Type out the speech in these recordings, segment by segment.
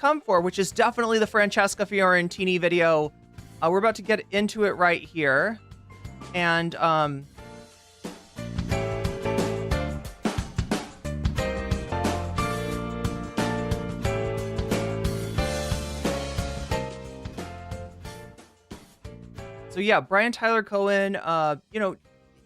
come for, which is definitely the Francesca Fiorentini video. We're about to get into it right here. And, so yeah, Brian Tyler Cohen, you know,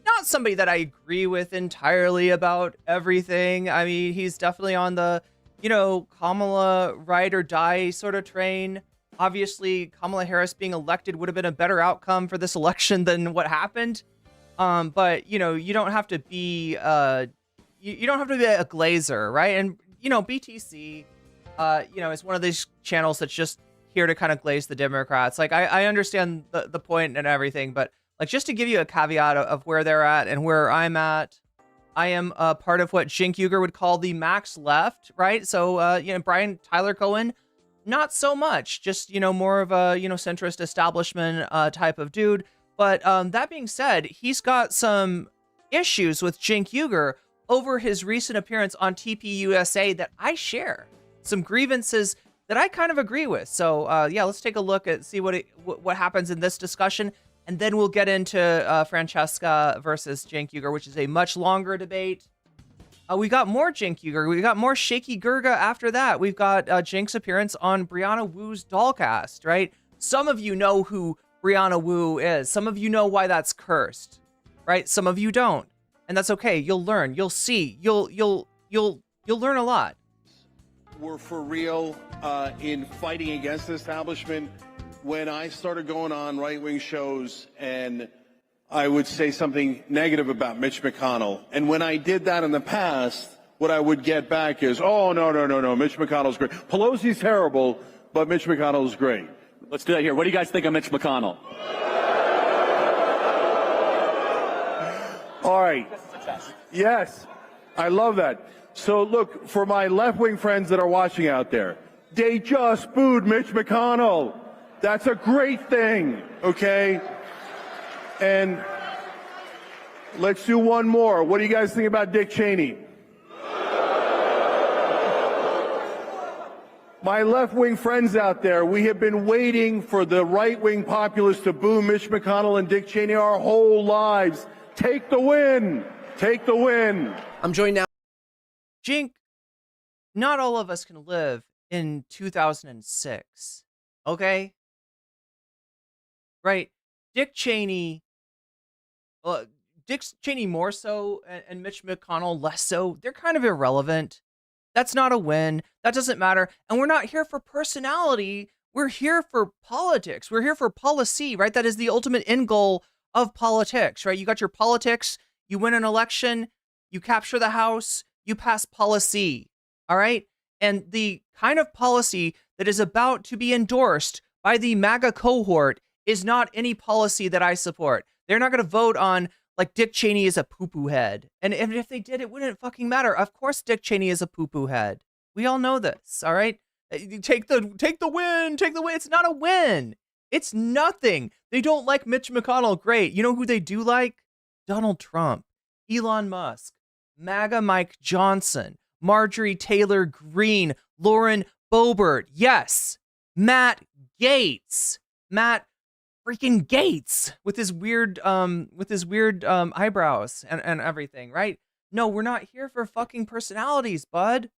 not somebody that I agree with entirely about everything. I mean, he's definitely on the, you know, Kamala ride or die sort of train. Obviously, Kamala Harris being elected would have been a better outcome for this election than what happened. But, you know, you don't have to be, you don't have to be a glazer, right? And, you know, BTC, you know, is one of these channels that's just here to kind of glaze the Democrats. Like, I understand the point and everything, but like, just to give you a caveat of where they're at and where I'm at, I am part of what Cenk Uygur would call the max left, right? So, you know, Brian Tyler Cohen, not so much, just, you know, more of a, you know, centrist establishment type of dude. But that being said, he's got some issues with Cenk Uygur over his recent appearance on TPUSA that I share. Some grievances that I kind of agree with. So, yeah, let's take a look at see what happens in this discussion. And then we'll get into Francesca versus Cenk Uygur, which is a much longer debate. We got more Cenk Uygur. We got more Shaky Gurga after that. We've got Cenk's appearance on Brianna Wu's Dollcast, right? Some of you know who Brianna Wu is. Some of you know why that's cursed, right? Some of you don't. And that's okay. You'll learn. You'll see. You'll learn a lot. We're for real in fighting against the establishment. When I started going on right-wing shows and I would say something negative about Mitch McConnell, and when I did that in the past, what I would get back is, oh, no, Mitch McConnell's great. Pelosi's terrible, but Mitch McConnell's great. Let's do that here. What do you guys think of Mitch McConnell? All right. Yes, I love that. So look, for my left-wing friends that are watching out there, they just booed Mitch McConnell. That's a great thing, okay? And let's do one more. What do you guys think about Dick Cheney? My left-wing friends out there, we have been waiting for the right-wing populists to boo Mitch McConnell and Dick Cheney our whole lives. Take the win. Take the win. I'm joined now. Cenk, not all of us can live in 2006, okay? Right? Dick Cheney more so, and Mitch McConnell less so. They're kind of irrelevant. That's not a win. That doesn't matter. And we're not here for personality. We're here for politics. We're here for policy, right? That is the ultimate end goal of politics, right? You got your politics, you win an election, you capture the House, you pass policy, all right? And the kind of policy that is about to be endorsed by the MAGA cohort is not any policy that I support. They're not going to vote on, like, Dick Cheney is a poo-poo head. And if they did, it wouldn't fucking matter. Of course Dick Cheney is a poo-poo head. We all know this, all right? Take the win. It's not a win. It's nothing. They don't like Mitch McConnell. Great. You know who they do like? Donald Trump, Elon Musk, MAGA Mike Johnson, Marjorie Taylor Greene, Lauren Boebert. Yes, Matt Gaetz. Matt freaking Gaetz with his weird eyebrows and everything, right? No, we're not here for fucking personalities, bud.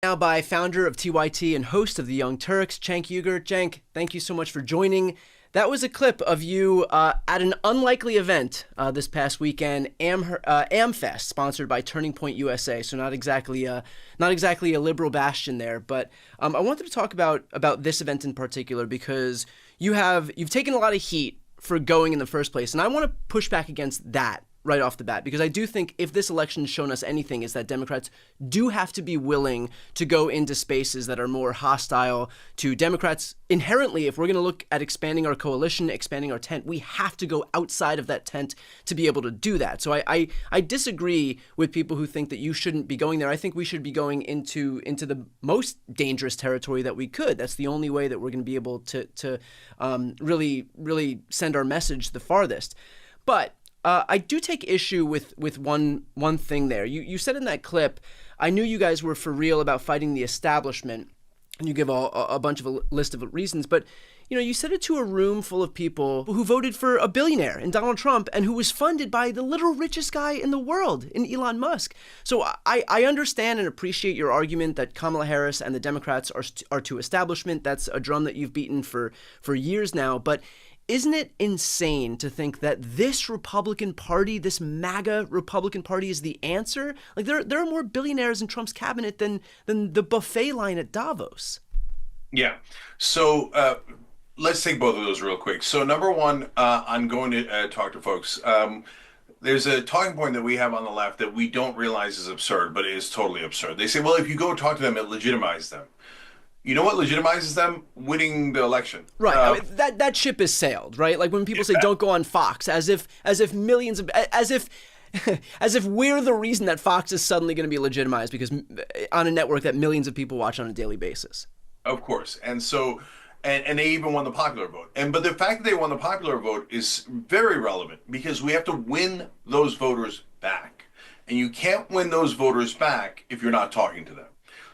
Now by founder of TYT and host of the Young Turks, Cenk Uygur. Cenk, thank you so much for joining. That was a clip of you at an unlikely event this past weekend, AmFest, sponsored by Turning Point USA. So not exactly a liberal bastion there, but I wanted to talk about this event in particular because you've taken a lot of heat for going in the first place, and I want to push back against that right off the bat, because I do think if this election has shown us anything is that Democrats do have to be willing to go into spaces that are more hostile to Democrats. Inherently, if we're going to look at expanding our coalition, expanding our tent, we have to go outside of that tent to be able to do that. So I disagree with people who think that you shouldn't be going there. I think we should be going into the most dangerous territory that we could. That's the only way that we're going to be able to really send our message the farthest. But I do take issue with one thing there. You said in that clip, I knew you guys were for real about fighting the establishment. and you give a bunch of a list of reasons, but you said it to a room full of people who voted for a billionaire in Donald Trump and who was funded by the literal richest guy in the world, in Elon Musk. So I understand and appreciate your argument that Kamala Harris and the Democrats are too establishment. That's a drum that you've beaten for years now. But isn't it insane to think that this Republican Party, this MAGA Republican Party, is the answer? Like there are more billionaires in Trump's cabinet than the buffet line at Davos. Yeah. So let's take both of those real quick. So number one, I'm going to talk to folks. There's a talking point that we have on the left that we don't realize is absurd, but it is totally absurd. They say, well, if you go talk to them, it legitimizes them. You know what legitimizes them? Winning the election. Right. I mean, that ship has sailed, right? Like when people say don't go on Fox, as if millions of as if we're the reason that Fox is suddenly going to be legitimized because on a network that millions of people watch on a daily basis. Of course. And so and they even won the popular vote. But the fact that they won the popular vote is very relevant because we have to win those voters back. And you can't win those voters back if you're not talking to them.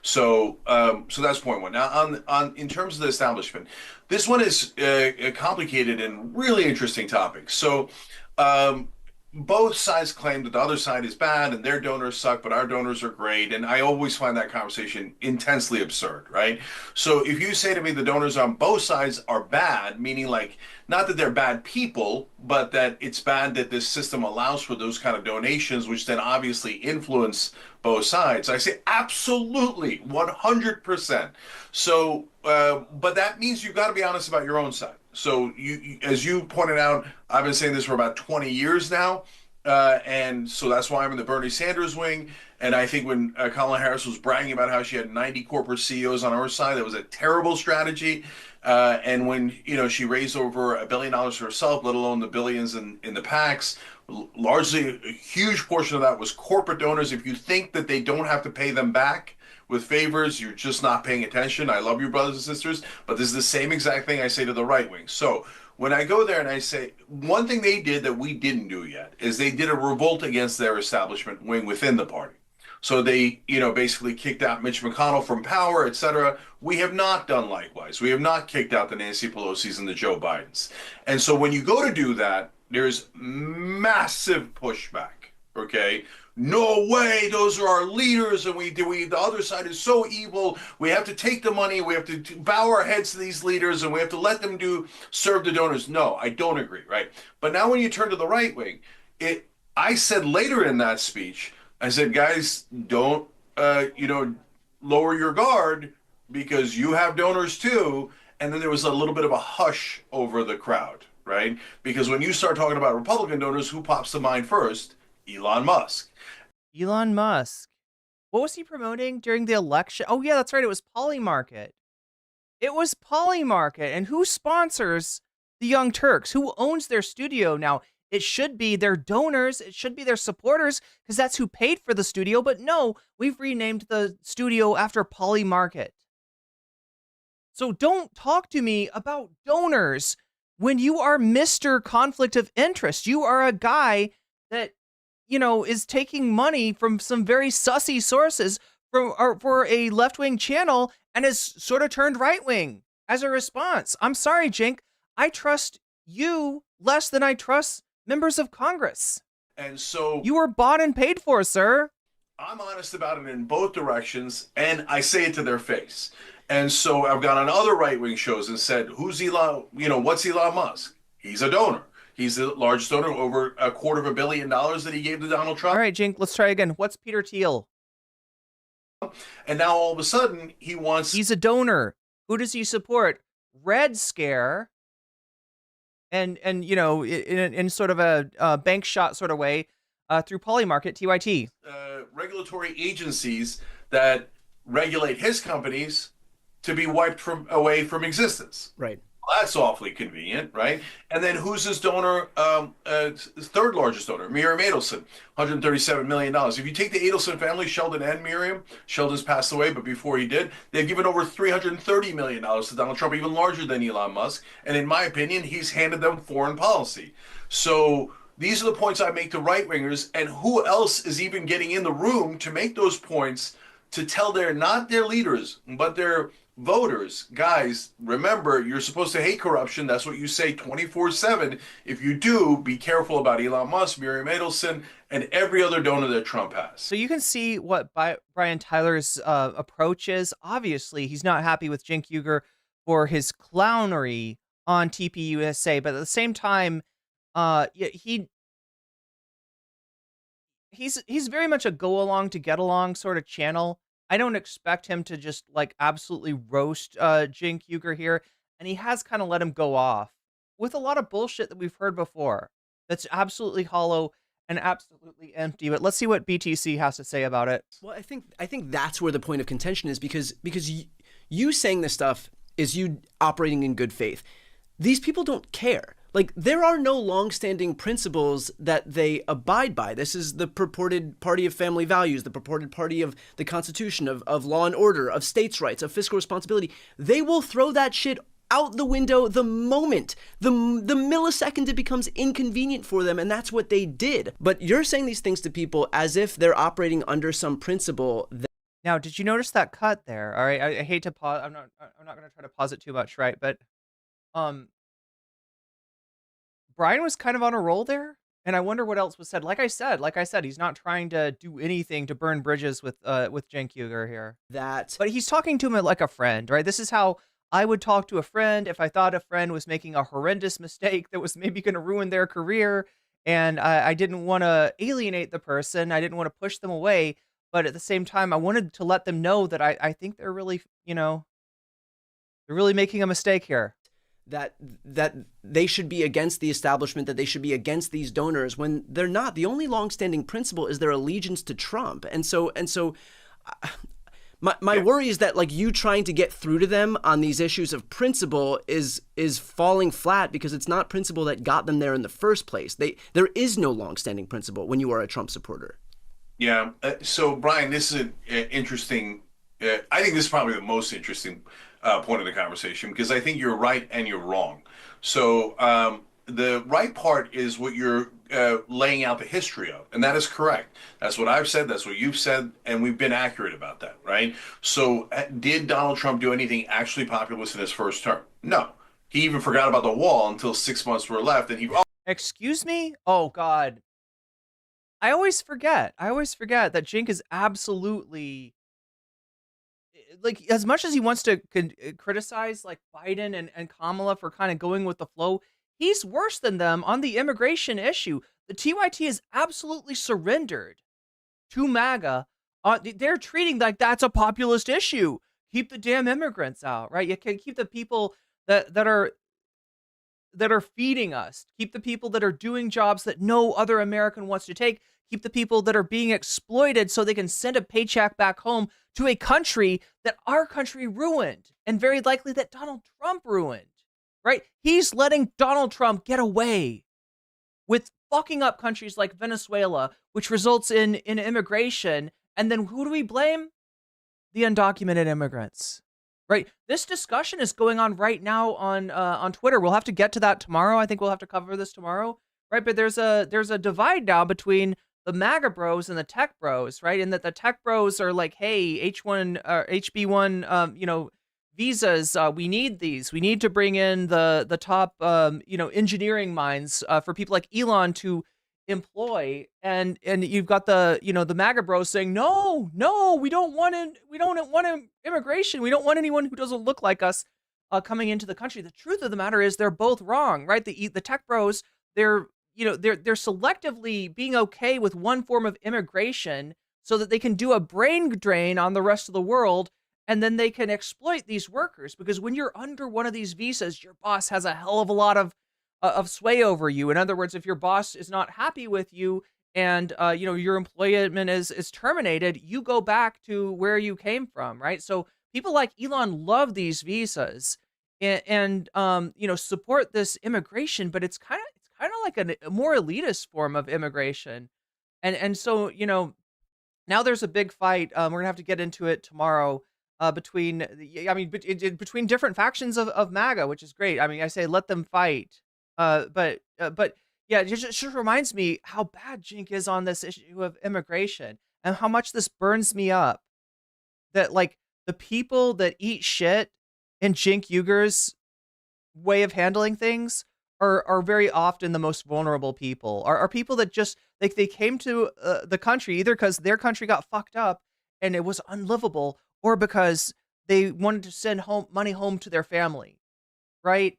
So that's point one. Now, on in terms of the establishment, this one is a complicated and really interesting topic. So both sides claim that the other side is bad and their donors suck, but our donors are great. And I always find that conversation intensely absurd, right? So if you say to me the donors on both sides are bad, meaning like not that they're bad people, but that it's bad that this system allows for those kind of donations, which then obviously influence both sides. I say absolutely, 100%. So, but that means you've got to be honest about your own side. So you, as you pointed out, I've been saying this for about 20 years now. And so that's why I'm in the Bernie Sanders wing. And I think when Kamala Harris was bragging about how she had 90 corporate CEOs on her side, that was a terrible strategy. And when, she raised over $1 billion herself, let alone the billions in the PACs, largely a huge portion of that was corporate donors. If you think that they don't have to pay them back with favors, you're just not paying attention. I love you, brothers and sisters, but this is the same exact thing I say to the right wing. So when I go there and I say, one thing they did that we didn't do yet is they did a revolt against their establishment wing within the party. So they, basically kicked out Mitch McConnell from power, et cetera. We have not done likewise. We have not kicked out the Nancy Pelosi's and the Joe Bidens. And so when you go to do that, there's massive pushback, okay? No way, those are our leaders, and the other side is so evil. We have to take the money, we have to bow our heads to these leaders, and we have to let them serve the donors. No, I don't agree, right? But now when you turn to the right wing, I said later in that speech, I said, guys, don't, lower your guard because you have donors too. And then there was a little bit of a hush over the crowd, right? Because when you start talking about Republican donors, who pops to mind first? Elon Musk. Elon Musk. What was he promoting during the election? Oh, yeah, that's right. It was Polymarket. It was Polymarket. And who sponsors the Young Turks? Who owns their studio now? It should be their donors. It should be their supporters because that's who paid for the studio. But no, we've renamed the studio after Polymarket. So don't talk to me about donors when you are Mr. Conflict of Interest. You are a guy that, is taking money from some very sussy sources for a left-wing channel and has sort of turned right-wing as a response. I'm sorry, Cenk. I trust you less than I trust members of Congress. And so you were bought and paid for, sir. I'm honest about it in both directions, and I say it to their face. And so I've gone on other right-wing shows and said, who's Elon, what's Elon Musk? He's a donor. He's the largest donor, over $250 million that he gave to Donald Trump. All right, Cenk, let's try again. What's Peter Thiel? And now all of a sudden he wants... He's a donor. Who does he support? Red Scare. And in sort of a bank shot sort of way through Polymarket, TYT. Regulatory agencies that regulate his companies to be wiped away from existence. Right. Well, that's awfully convenient, right? And then who's his donor? Third largest donor, Miriam Adelson, $137 million. If you take the Adelson family, Sheldon and Miriam, Sheldon's passed away, but before he did, they've given over $330 million to Donald Trump, even larger than Elon Musk. And in my opinion, he's handed them foreign policy. So these are the points I make to right-wingers, and who else is even getting in the room to make those points to tell not their leaders, but their voters, guys, remember, you're supposed to hate corruption. That's what you say 24/7. If you do, be careful about Elon Musk, Miriam Adelson, and every other donor that Trump has. So you can see what Brian Tyler's approach is. Obviously, he's not happy with Cenk Uygur for his clownery on TPUSA, but at the same time, he's very much a go along to get along sort of channel. I don't expect him to just like absolutely roast Cenk Uygur here, and he has kind of let him go off with a lot of bullshit that we've heard before. That's absolutely hollow and absolutely empty. But let's see what BTC has to say about it. Well, I think that's where the point of contention is, because you saying this stuff is you operating in good faith. These people don't care. Like, there are no long-standing principles that they abide by. This is the purported party of family values, the purported party of the Constitution, of law and order, of states' rights, of fiscal responsibility. They will throw that shit out the window the moment, the millisecond it becomes inconvenient for them, and that's what they did. But you're saying these things to people as if they're operating under some principle that... Now, did you notice that cut there? All right, I hate to pause. I'm not going to try to pause it too much, right? But Brian was kind of on a roll there, and I wonder what else was said. Like I said, he's not trying to do anything to burn bridges with Cenk Uygur here. But he's talking to him like a friend, right? This is how I would talk to a friend if I thought a friend was making a horrendous mistake that was maybe going to ruin their career, and I didn't want to alienate the person. I didn't want to push them away, but at the same time, I wanted to let them know that I think they're really, they're really making a mistake here. That they should be against the establishment, that they should be against these donors, when they're not. The only longstanding principle is their allegiance to Trump. And so my worry is that, like, you trying to get through to them on these issues of principle is falling flat, because it's not principle that got them there in the first place. There is no longstanding principle when you are a Trump supporter. Yeah. So, Brian, this is an interesting. I think this is probably the most interesting point of the conversation, because I think you're right and you're wrong. So the right part is what you're laying out the history of, and that is correct. That's what I've said, that's what you've said, and we've been accurate about that, right? So did Donald Trump do anything actually populist in his first term? No. He even forgot about the wall until 6 months were left, and he... Excuse me? Oh, God. I always forget that Cenk is absolutely... like, as much as he wants to criticize like Biden and Kamala for kind of going with the flow, he's worse than them on the immigration issue. The TYT is absolutely surrendered to MAGA. They're treating like that's a populist issue. Keep the damn immigrants out, right? You can keep the people that are feeding us. Keep the people that are doing jobs that no other American wants to take. Keep the people that are being exploited so they can send a paycheck back home to a country that our country ruined, and very likely that Donald Trump ruined, right? He's letting Donald Trump get away with fucking up countries like Venezuela, which results in immigration. And then who do we blame? The undocumented immigrants, right? This discussion is going on right now on Twitter. We'll have to get to that tomorrow. I think we'll have to cover this tomorrow, right? But there's a divide now between the MAGA bros and the tech bros, right? And that the tech bros are like, hey, HB1, visas, we need these. We need to bring in the top, engineering minds for people like Elon to employ. And you've got the MAGA bros saying, no, we don't want immigration. We don't want anyone who doesn't look like us coming into the country. The truth of the matter is they're both wrong, right? The tech bros, they're selectively being okay with one form of immigration so that they can do a brain drain on the rest of the world, and then they can exploit these workers. Because when you're under one of these visas, your boss has a hell of a lot of sway over you. In other words, if your boss is not happy with you and your employment is terminated, you go back to where you came from, right? So people like Elon love these visas and support this immigration, but it's kind of like a more elitist form of immigration. And so, now there's a big fight. We're gonna have to get into it tomorrow between different factions of MAGA, which is great. I mean, I say let them fight. But yeah, it just reminds me how bad Cenk is on this issue of immigration and how much this burns me up. that like the people that eat shit in Cenk Uygur's way of handling things are very often the most vulnerable people, are people that just like they came to the country either because their country got fucked up and it was unlivable, or because they wanted to send home money home to their family, right?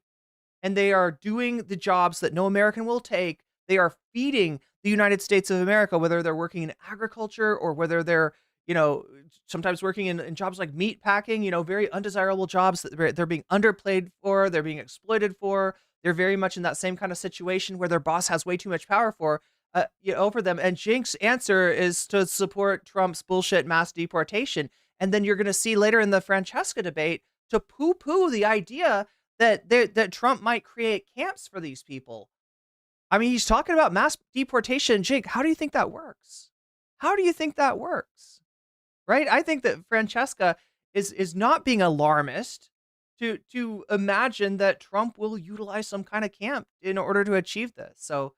And they are doing the jobs that no American will take. They are feeding the United States of America, whether they're working in agriculture or whether they're, you know, sometimes working in jobs like meat packing, you know, very undesirable jobs that they're being underplayed for, they're being exploited for. They're very much in that same kind of situation where their boss has way too much power for, over them. And Cenk's answer is to support Trump's bullshit mass deportation. And then you're going to see later in the Francesca debate to poo-poo the idea that Trump might create camps for these people. I mean, he's talking about mass deportation. Cenk, how do you think that works? How do you think that works? Right? I think that Francesca is not being alarmist to imagine that Trump will utilize some kind of camp in order to achieve this. So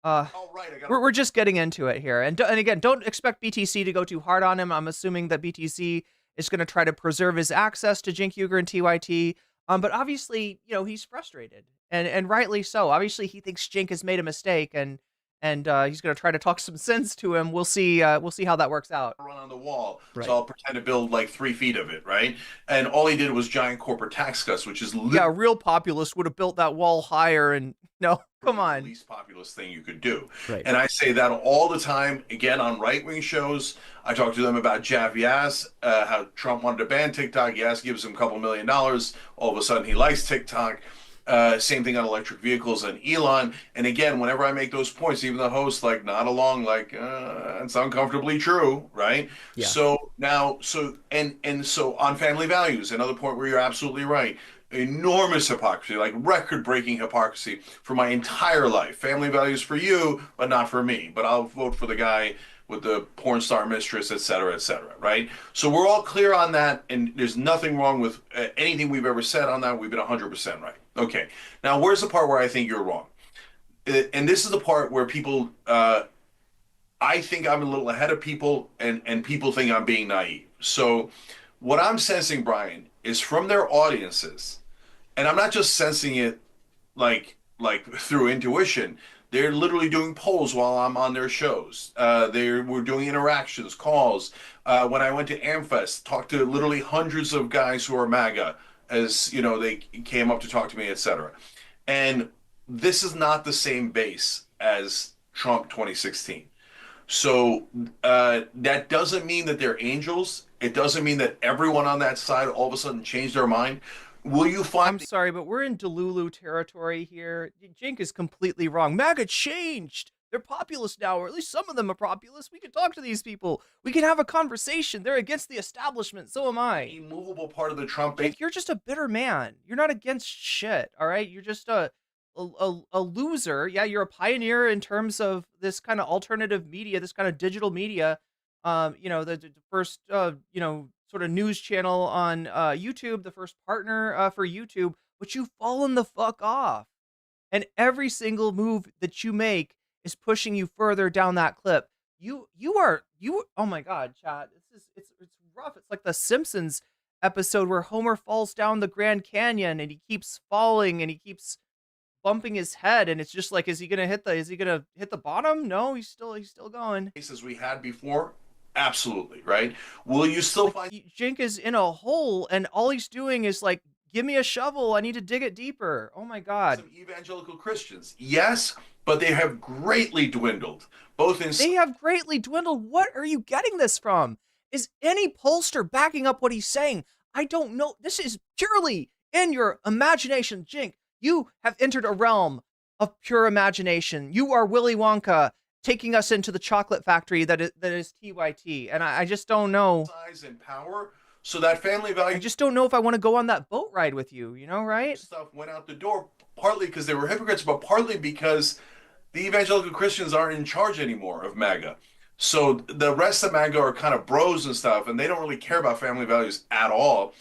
All right, we're just getting into it here. And again, don't expect BTC to go too hard on him. I'm assuming that BTC is going to try to preserve his access to Cenk Uygur and TYT. But obviously, you know, he's frustrated, and rightly so. Obviously, he thinks Cenk has made a mistake, and he's going to try to talk some sense to him. We'll see how that works out. run on the wall, Right. so I'll pretend to build like 3 feet of it, right? And all he did was giant corporate tax cuts, which is Yeah, a literally real populist would have built that wall higher. And no, come the on. least populist thing you could do. Right. And I say that all the time. Again, on right-wing shows, I talk to them about Jav Yas, how Trump wanted to ban TikTok. Yas gives him a couple $1 million. All of a sudden, he likes TikTok. Same thing on electric vehicles and Elon. And again, whenever I make those points, even the host like nod along, like it's uncomfortably true, right? Yeah. So now, so on family values, another point where you're absolutely right. Enormous hypocrisy, like record-breaking hypocrisy for my entire life. Family values for you, but not for me. But I'll vote for the guy with the porn star mistress, et cetera, right? So we're all clear on that, and there's nothing wrong with anything we've ever said on that. We've been 100% right. Okay. Now, where's the part where I think you're wrong? And this is the part where people, I think I'm a little ahead of people, and people think I'm being naive. So what I'm sensing, Brian, is from their audiences, and I'm not just sensing it like through intuition. They're literally doing polls while I'm on their shows. We're doing interactions, calls. When I went to AmFest, talked to literally hundreds of guys who are MAGA, as you know, they came up to talk to me, etc. And this is not the same base as Trump 2016. So that doesn't mean that they're angels. It doesn't mean that everyone on that side all of a sudden changed their mind. Will you I'm find sorry, but we're in Delulu territory here. Cenk is completely wrong. MAGA changed. They're populist now, or at least some of them are populist. We can talk to these people. We can have a conversation. They're against the establishment. So am I. a movable part of the Trump base? Cenk, you're just a bitter man. You're not against shit, all right? You're just a loser. Yeah, you're a pioneer in terms of this kind of alternative media, this kind of digital media. You know, the first, you know, sort of news channel on YouTube, the first partner for YouTube, but you've fallen the fuck off. And every single move that you make is pushing you further down that clip. You oh my god, chat. It's rough. It's like the Simpsons episode where Homer falls down the Grand Canyon and he keeps falling and he keeps bumping his head, and it's just like, is he gonna hit the bottom? No, he's still going. Cases we had before? Absolutely, right? Will you still find Cenk is in a hole, and all he's doing is like, give me a shovel. I need to dig it deeper. Oh my god. some evangelical Christians? Yes, but they have greatly dwindled, both in They have greatly dwindled. What are you getting this from? Is any pollster backing up what he's saying? I don't know. This is purely in your imagination, Cenk. You have entered a realm of pure imagination. You are Willy Wonka taking us into the chocolate factory that is TYT. And I just don't know. size and power, so that family value I just don't know if I want to go on that boat ride with you, you know, right? stuff went out the door, partly because they were hypocrites, but partly because the evangelical Christians aren't in charge anymore of MAGA. So the rest of MAGA are kind of bros and stuff, and they don't really care about family values at all.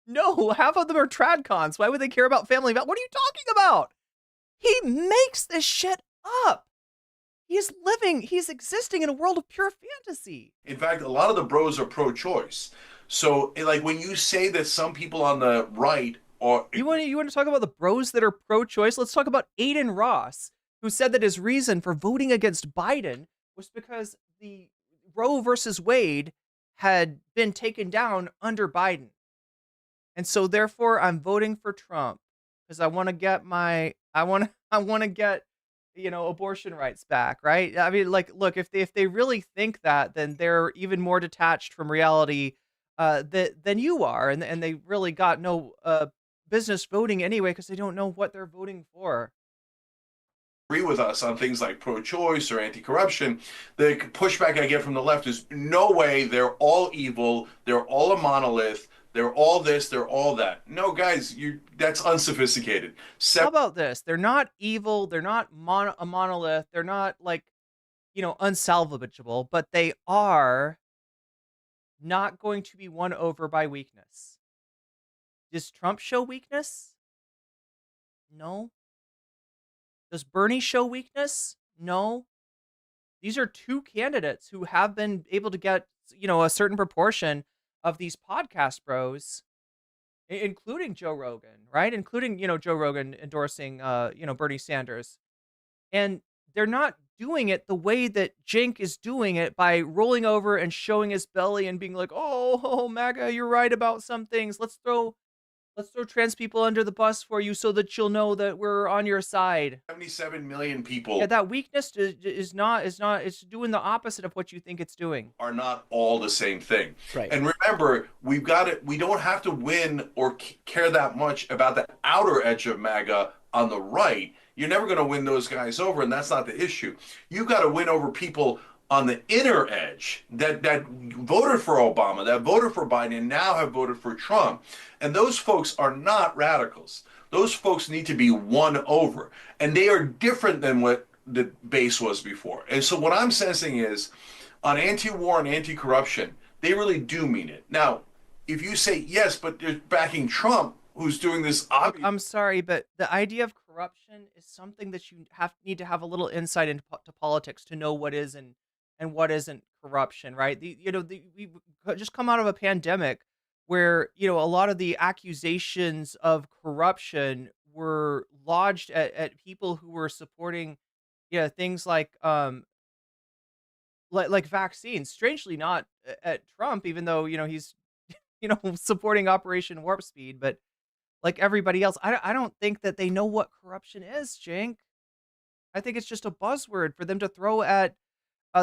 No, half of them are tradcons. Why would they care about family? What are you talking about? He makes this shit up. he's existing in a world of pure fantasy. In fact, a lot of the bros are pro-choice. So, like, when you say that some people on the right are... You want to talk about the bros that are pro-choice? Let's talk about Aiden Ross, who said that his reason for voting against Biden was because the Roe versus Wade had been taken down under Biden. And so therefore I'm voting for Trump because I want to get abortion rights back, right? I mean, like, look, if they really think that, then they're even more detached from reality than you are, and they really got no business voting anyway because they don't know what they're voting for. Agree with us on things like pro-choice or anti-corruption. The pushback I get from the left is, no way, they're all evil, they're all a monolith, they're all this, they're all that. No, guys, that's unsophisticated. How about this? They're not evil, they're not a monolith, they're not, like, unsalvageable, but they are not going to be won over by weakness. Does Trump show weakness? No. Does Bernie show weakness? No. These are two candidates who have been able to get, a certain proportion of these podcast bros, including Joe Rogan, right? Including, Joe Rogan endorsing, Bernie Sanders. And they're not doing it the way that Cenk is doing it by rolling over and showing his belly and being like, oh, MAGA, you're right about some things. Let's throw trans people under the bus for you so that you'll know that we're on your side. 77 million people. Yeah, that weakness is not, it's doing the opposite of what you think it's doing. Are not all the same thing. Right. And remember, we don't have to win or care that much about the outer edge of MAGA on the right. You're never going to win those guys over, and that's not the issue. You've got to win over people on the inner edge that voted for Obama, that voted for Biden, and now have voted for Trump. And those folks are not radicals. Those folks need to be won over. And they are different than what the base was before. And so what I'm sensing is, on anti-war and anti-corruption, they really do mean it. Now, if you say, yes, but they're backing Trump, who's doing this obvious... I'm sorry, but the idea of corruption is something that you need to have a little insight into politics to know what is and what isn't corruption, right? We've just come out of a pandemic where, a lot of the accusations of corruption were lodged at people who were supporting, things like vaccines. Strangely, not at Trump, even though, he's, supporting Operation Warp Speed, but like everybody else, I don't think that they know what corruption is, Cenk. I think it's just a buzzword for them to throw at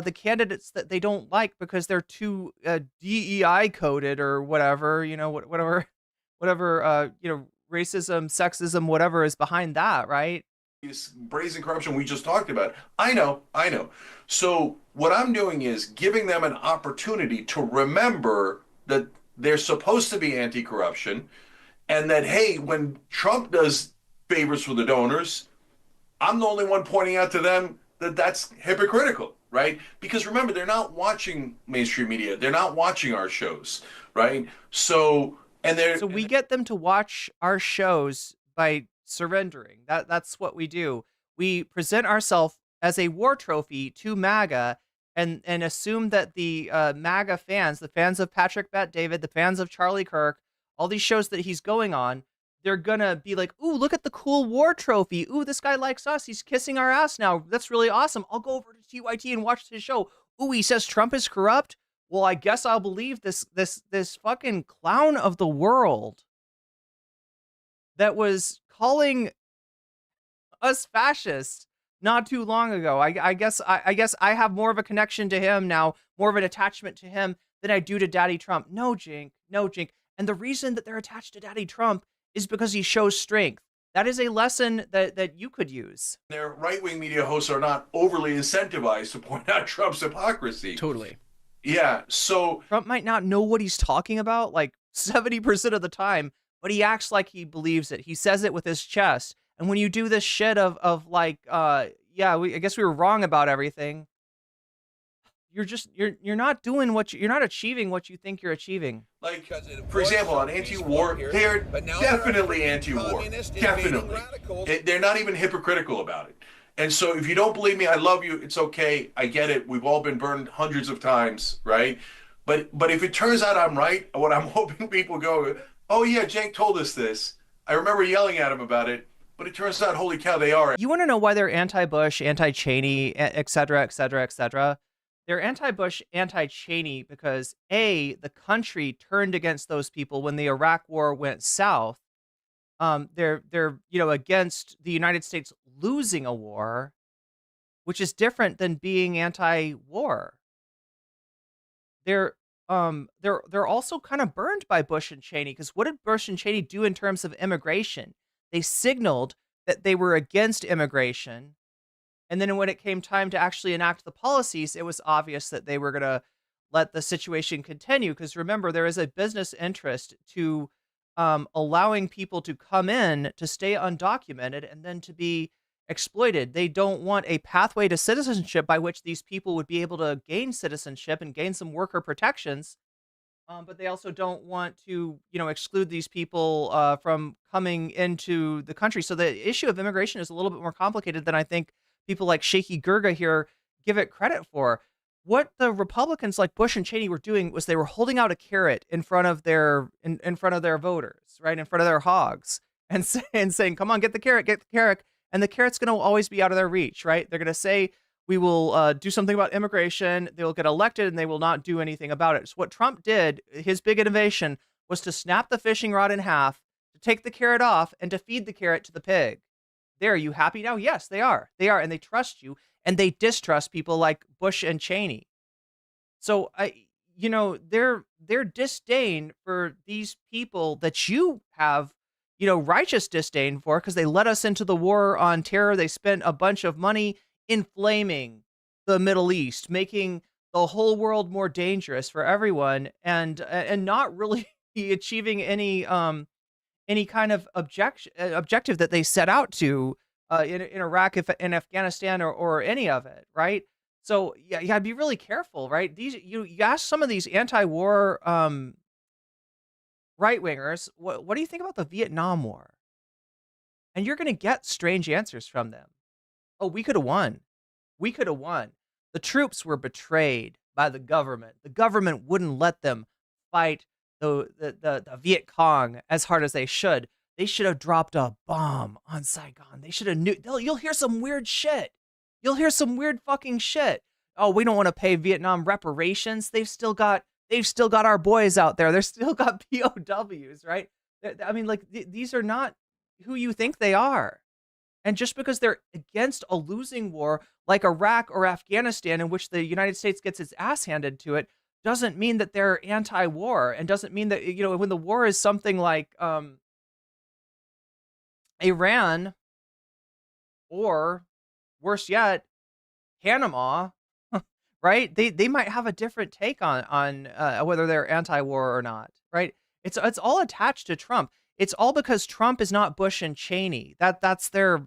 the candidates that they don't like because they're too DEI coded or whatever, whatever, racism, sexism, whatever is behind that, right? Brazen corruption we just talked about. I know. So what I'm doing is giving them an opportunity to remember that they're supposed to be anti-corruption, and that, hey, when Trump does favors for the donors, I'm the only one pointing out to them that that's hypocritical. Right? Because remember, they're not watching mainstream media. They're not watching our shows, right? So we get them to watch our shows by surrendering. That's what we do. We present ourselves as a war trophy to MAGA and assume that the MAGA fans, the fans of Patrick Bet-David, the fans of Charlie Kirk, all these shows that he's going on, they're gonna be like, ooh, look at the cool war trophy. Ooh, this guy likes us. He's kissing our ass now. That's really awesome. I'll go over to TYT and watch his show. Ooh, he says Trump is corrupt. Well, I guess I'll believe this fucking clown of the world that was calling us fascists not too long ago. I guess I have more of a connection to him now, more of an attachment to him than I do to Daddy Trump. No, Cenk. And the reason that they're attached to Daddy Trump is because he shows strength. That is a lesson that you could use. Their right-wing media hosts are not overly incentivized to point out Trump's hypocrisy. Totally. Yeah, so... Trump might not know what he's talking about, like 70% of the time, but he acts like he believes it. He says it with his chest. And when you do this shit of like, I guess we were wrong about everything, you're not doing you're not achieving what you think you're achieving. Like, for example, on anti-war, they're definitely anti-war. Definitely. They're not even hypocritical about it. And so if you don't believe me, I love you. It's okay. I get it. We've all been burned hundreds of times, right? But if it turns out I'm right, what I'm hoping people go, oh yeah, Cenk told us this. I remember yelling at him about it, but it turns out, holy cow, they are. You want to know why they're anti-Bush, anti-Cheney, et cetera, et cetera, et cetera? They're anti-Bush, anti-Cheney because A, the country turned against those people when the Iraq War went south. They're against the United States losing a war, which is different than being anti-war. They're also kind of burned by Bush and Cheney because what did Bush and Cheney do in terms of immigration? They signaled that they were against immigration. And then when it came time to actually enact the policies, it was obvious that they were going to let the situation continue. Because remember, there is a business interest to allowing people to come in, to stay undocumented, and then to be exploited. They don't want a pathway to citizenship by which these people would be able to gain citizenship and gain some worker protections. But they also don't want to, exclude these people from coming into the country. So the issue of immigration is a little bit more complicated than I think people like Shaky Gurga here give it credit for. What the Republicans like Bush and Cheney were doing was they were holding out a carrot in front of their in front of their voters, right, in front of their hogs, and saying, "Come on, get the carrot, get the carrot." And the carrot's going to always be out of their reach, right? They're going to say, we will do something about immigration. They'll get elected and they will not do anything about it. So what Trump did, his big innovation, was to snap the fishing rod in half, to take the carrot off, and to feed the carrot to the pig. There, are you happy now? Yes, they are. They are, and they trust you, and they distrust people like Bush and Cheney. So, their disdain for these people that you have, righteous disdain for, because they led us into the war on terror. They spent a bunch of money inflaming the Middle East, making the whole world more dangerous for everyone, and not really achieving any kind of objective that they set out to in Iraq, in Afghanistan, or any of it, right? So yeah, you gotta be really careful, right? You ask some of these anti-war right wingers, what do you think about the Vietnam War? And you're gonna get strange answers from them. Oh, we could have won. We could have won. The troops were betrayed by the government. The government wouldn't let them fight the Viet Cong as hard as they should. They should have dropped a bomb on Saigon. They should have knew. You'll hear some weird shit. You'll hear some weird fucking shit. Oh, we don't want to pay Vietnam reparations. They've still got our boys out there. They've still got POWs, right? I mean, like these are not who you think they are. And just because they're against a losing war like Iraq or Afghanistan, in which the United States gets its ass handed to it, doesn't mean that they're anti-war, and doesn't mean that, when the war is something like Iran, or worse yet, Panama, right? They might have a different take on whether they're anti-war or not, right? It's all attached to Trump. It's all because Trump is not Bush and Cheney. That's their,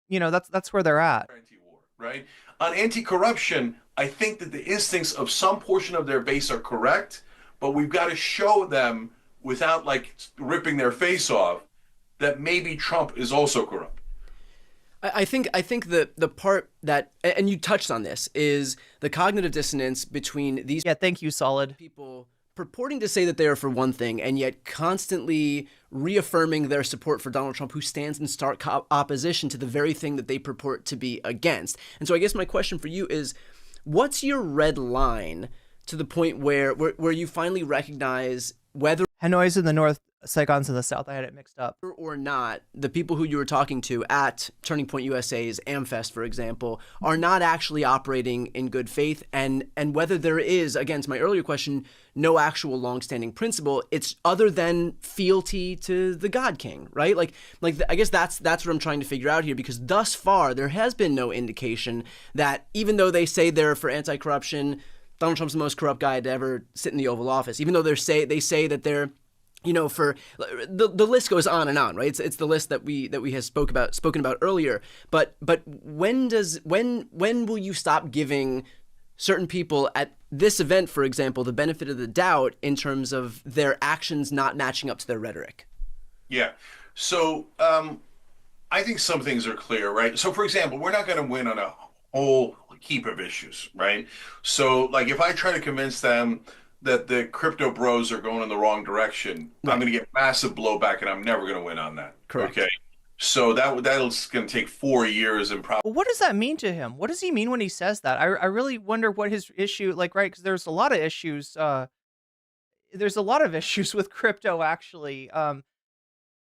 that's where they're at. Anti-war, right? On anti-corruption, I think that the instincts of some portion of their base are correct, but we've got to show them without like ripping their face off that maybe Trump is also corrupt. I think the part that, and you touched on this, is the cognitive dissonance between these thank you, Solid. people purporting to say that they are for one thing and yet constantly reaffirming their support for Donald Trump, who stands in stark opposition to the very thing that they purport to be against. And so I guess my question for you is, what's your red line to the point where you finally recognize whether Hanoi's in the north, Saigon's in the south? I had it mixed up. Or not, the people who you were talking to at Turning Point USA's AmFest, for example, are not actually operating in good faith, and whether there is, again, to my earlier question, no actual longstanding principle, it's other than fealty to the God King, right? Like I guess that's what I'm trying to figure out here, because thus far there has been no indication that, even though they say they're for anti-corruption, Donald Trump's the most corrupt guy to ever sit in the Oval Office, even though they say that they're, for the list goes on and on, right? It's the list that we have spoken about earlier. But when will you stop giving certain people at this event, for example, the benefit of the doubt in terms of their actions not matching up to their rhetoric? Yeah. So I think some things are clear, right? So, for example, we're not going to win on a whole heap of issues, right? So, like, if I try to convince them that the crypto bros are going in the wrong direction, I'm Right. going to get massive blowback, and I'm never going to win on that. Okay. Correct. So that's going to take 4 years and probably. Well, what does that mean to him? What does he mean when he says that? I really wonder what his issue, like, right? Because there's a lot of issues. There's a lot of issues with crypto, actually.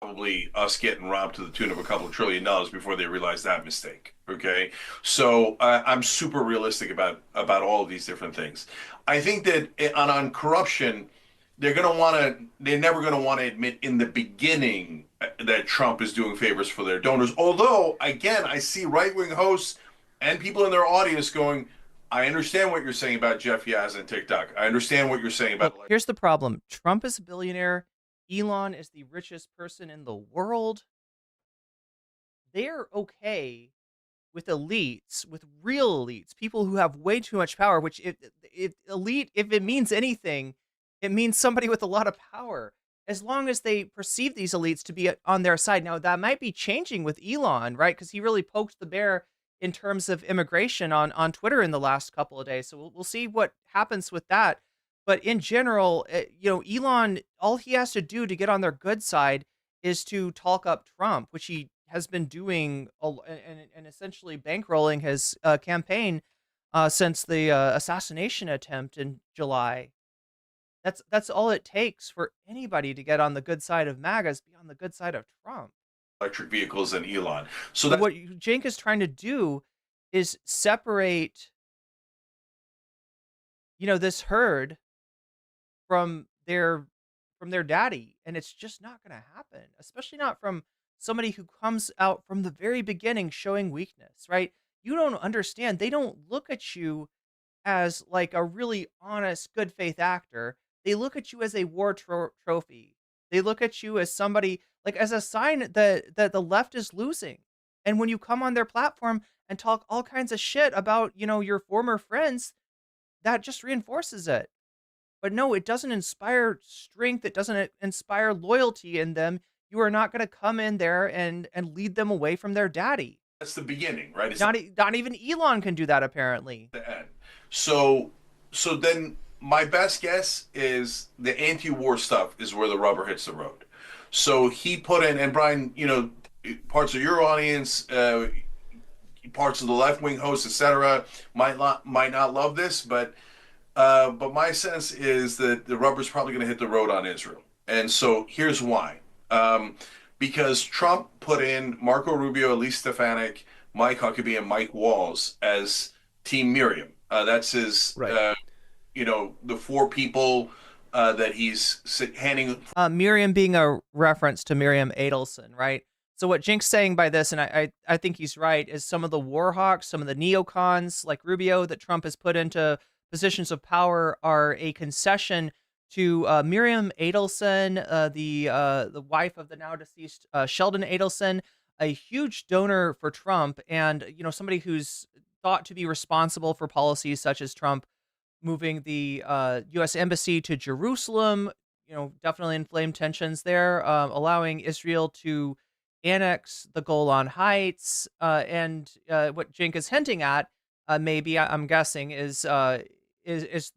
Probably us getting robbed to the tune of a couple of $1 trillion before they realize that mistake. Okay, so I'm super realistic about all of these different things. I think that on corruption, they're never gonna want to admit in the beginning that Trump is doing favors for their donors. Although, again, I see right-wing hosts and people in their audience going, I understand what you're saying about Jeff Yaz and TikTok. I understand what you're saying about. Look, here's the problem. Trump is a billionaire. Elon is the richest person in the world. They're okay with elites, with real elites, people who have way too much power, which if elite, if it means anything, it means somebody with a lot of power. As long as they perceive these elites to be on their side. Now, that might be changing with Elon, right? Because he really poked the bear in terms of immigration on Twitter in the last couple of days. So we'll see what happens with that. But in general, Elon, all he has to do to get on their good side is to talk up Trump, which he has been doing and essentially bankrolling his campaign since the assassination attempt in July. That's all it takes for anybody to get on the good side of MAGA is be on the good side of Trump. Electric vehicles and Elon. So But that's what Cenk is trying to do is separate, this herd from their daddy, and it's just not going to happen, especially not from somebody who comes out from the very beginning showing weakness, right? You don't understand. They don't look at you as like a really honest, good faith actor. They look at you as a war trophy. They look at you as somebody like as a sign that the left is losing. And when you come on their platform and talk all kinds of shit about, your former friends, that just reinforces it. But no, it doesn't inspire strength. It doesn't inspire loyalty in them. You are not going to come in there and lead them away from their daddy. the beginning, right? It's Not even Elon can do that, apparently. the end. So then my best guess is the anti-war stuff is where the rubber hits the road. So he put in, and Brian, parts of your audience, parts of the left-wing hosts, etc., might not love this, but my sense is that the rubber's probably going to hit the road on Israel. And so here's why. Because Trump put in Marco Rubio, Elise Stefanik, Mike Huckabee, and Mike Walls as Team Miriam. That's his, Right. the four people that he's handing. Miriam being a reference to Miriam Adelson, right? So what Cenk's saying by this, and I think he's right, is some of the war hawks, some of the neocons like Rubio that Trump has put into positions of power are a concession to Miriam Adelson, the wife of the now deceased Sheldon Adelson, a huge donor for Trump, and somebody who's thought to be responsible for policies such as Trump moving the U.S. embassy to Jerusalem. Definitely inflamed tensions there, allowing Israel to annex the Golan Heights, and what Cenk is hinting at, maybe I'm guessing, is the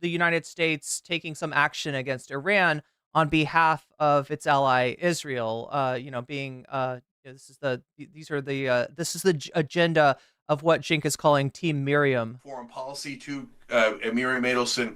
United States taking some action against Iran on behalf of its ally Israel. This is the agenda of what Cenk is calling Team Miriam. Foreign policy too. Miriam Adelson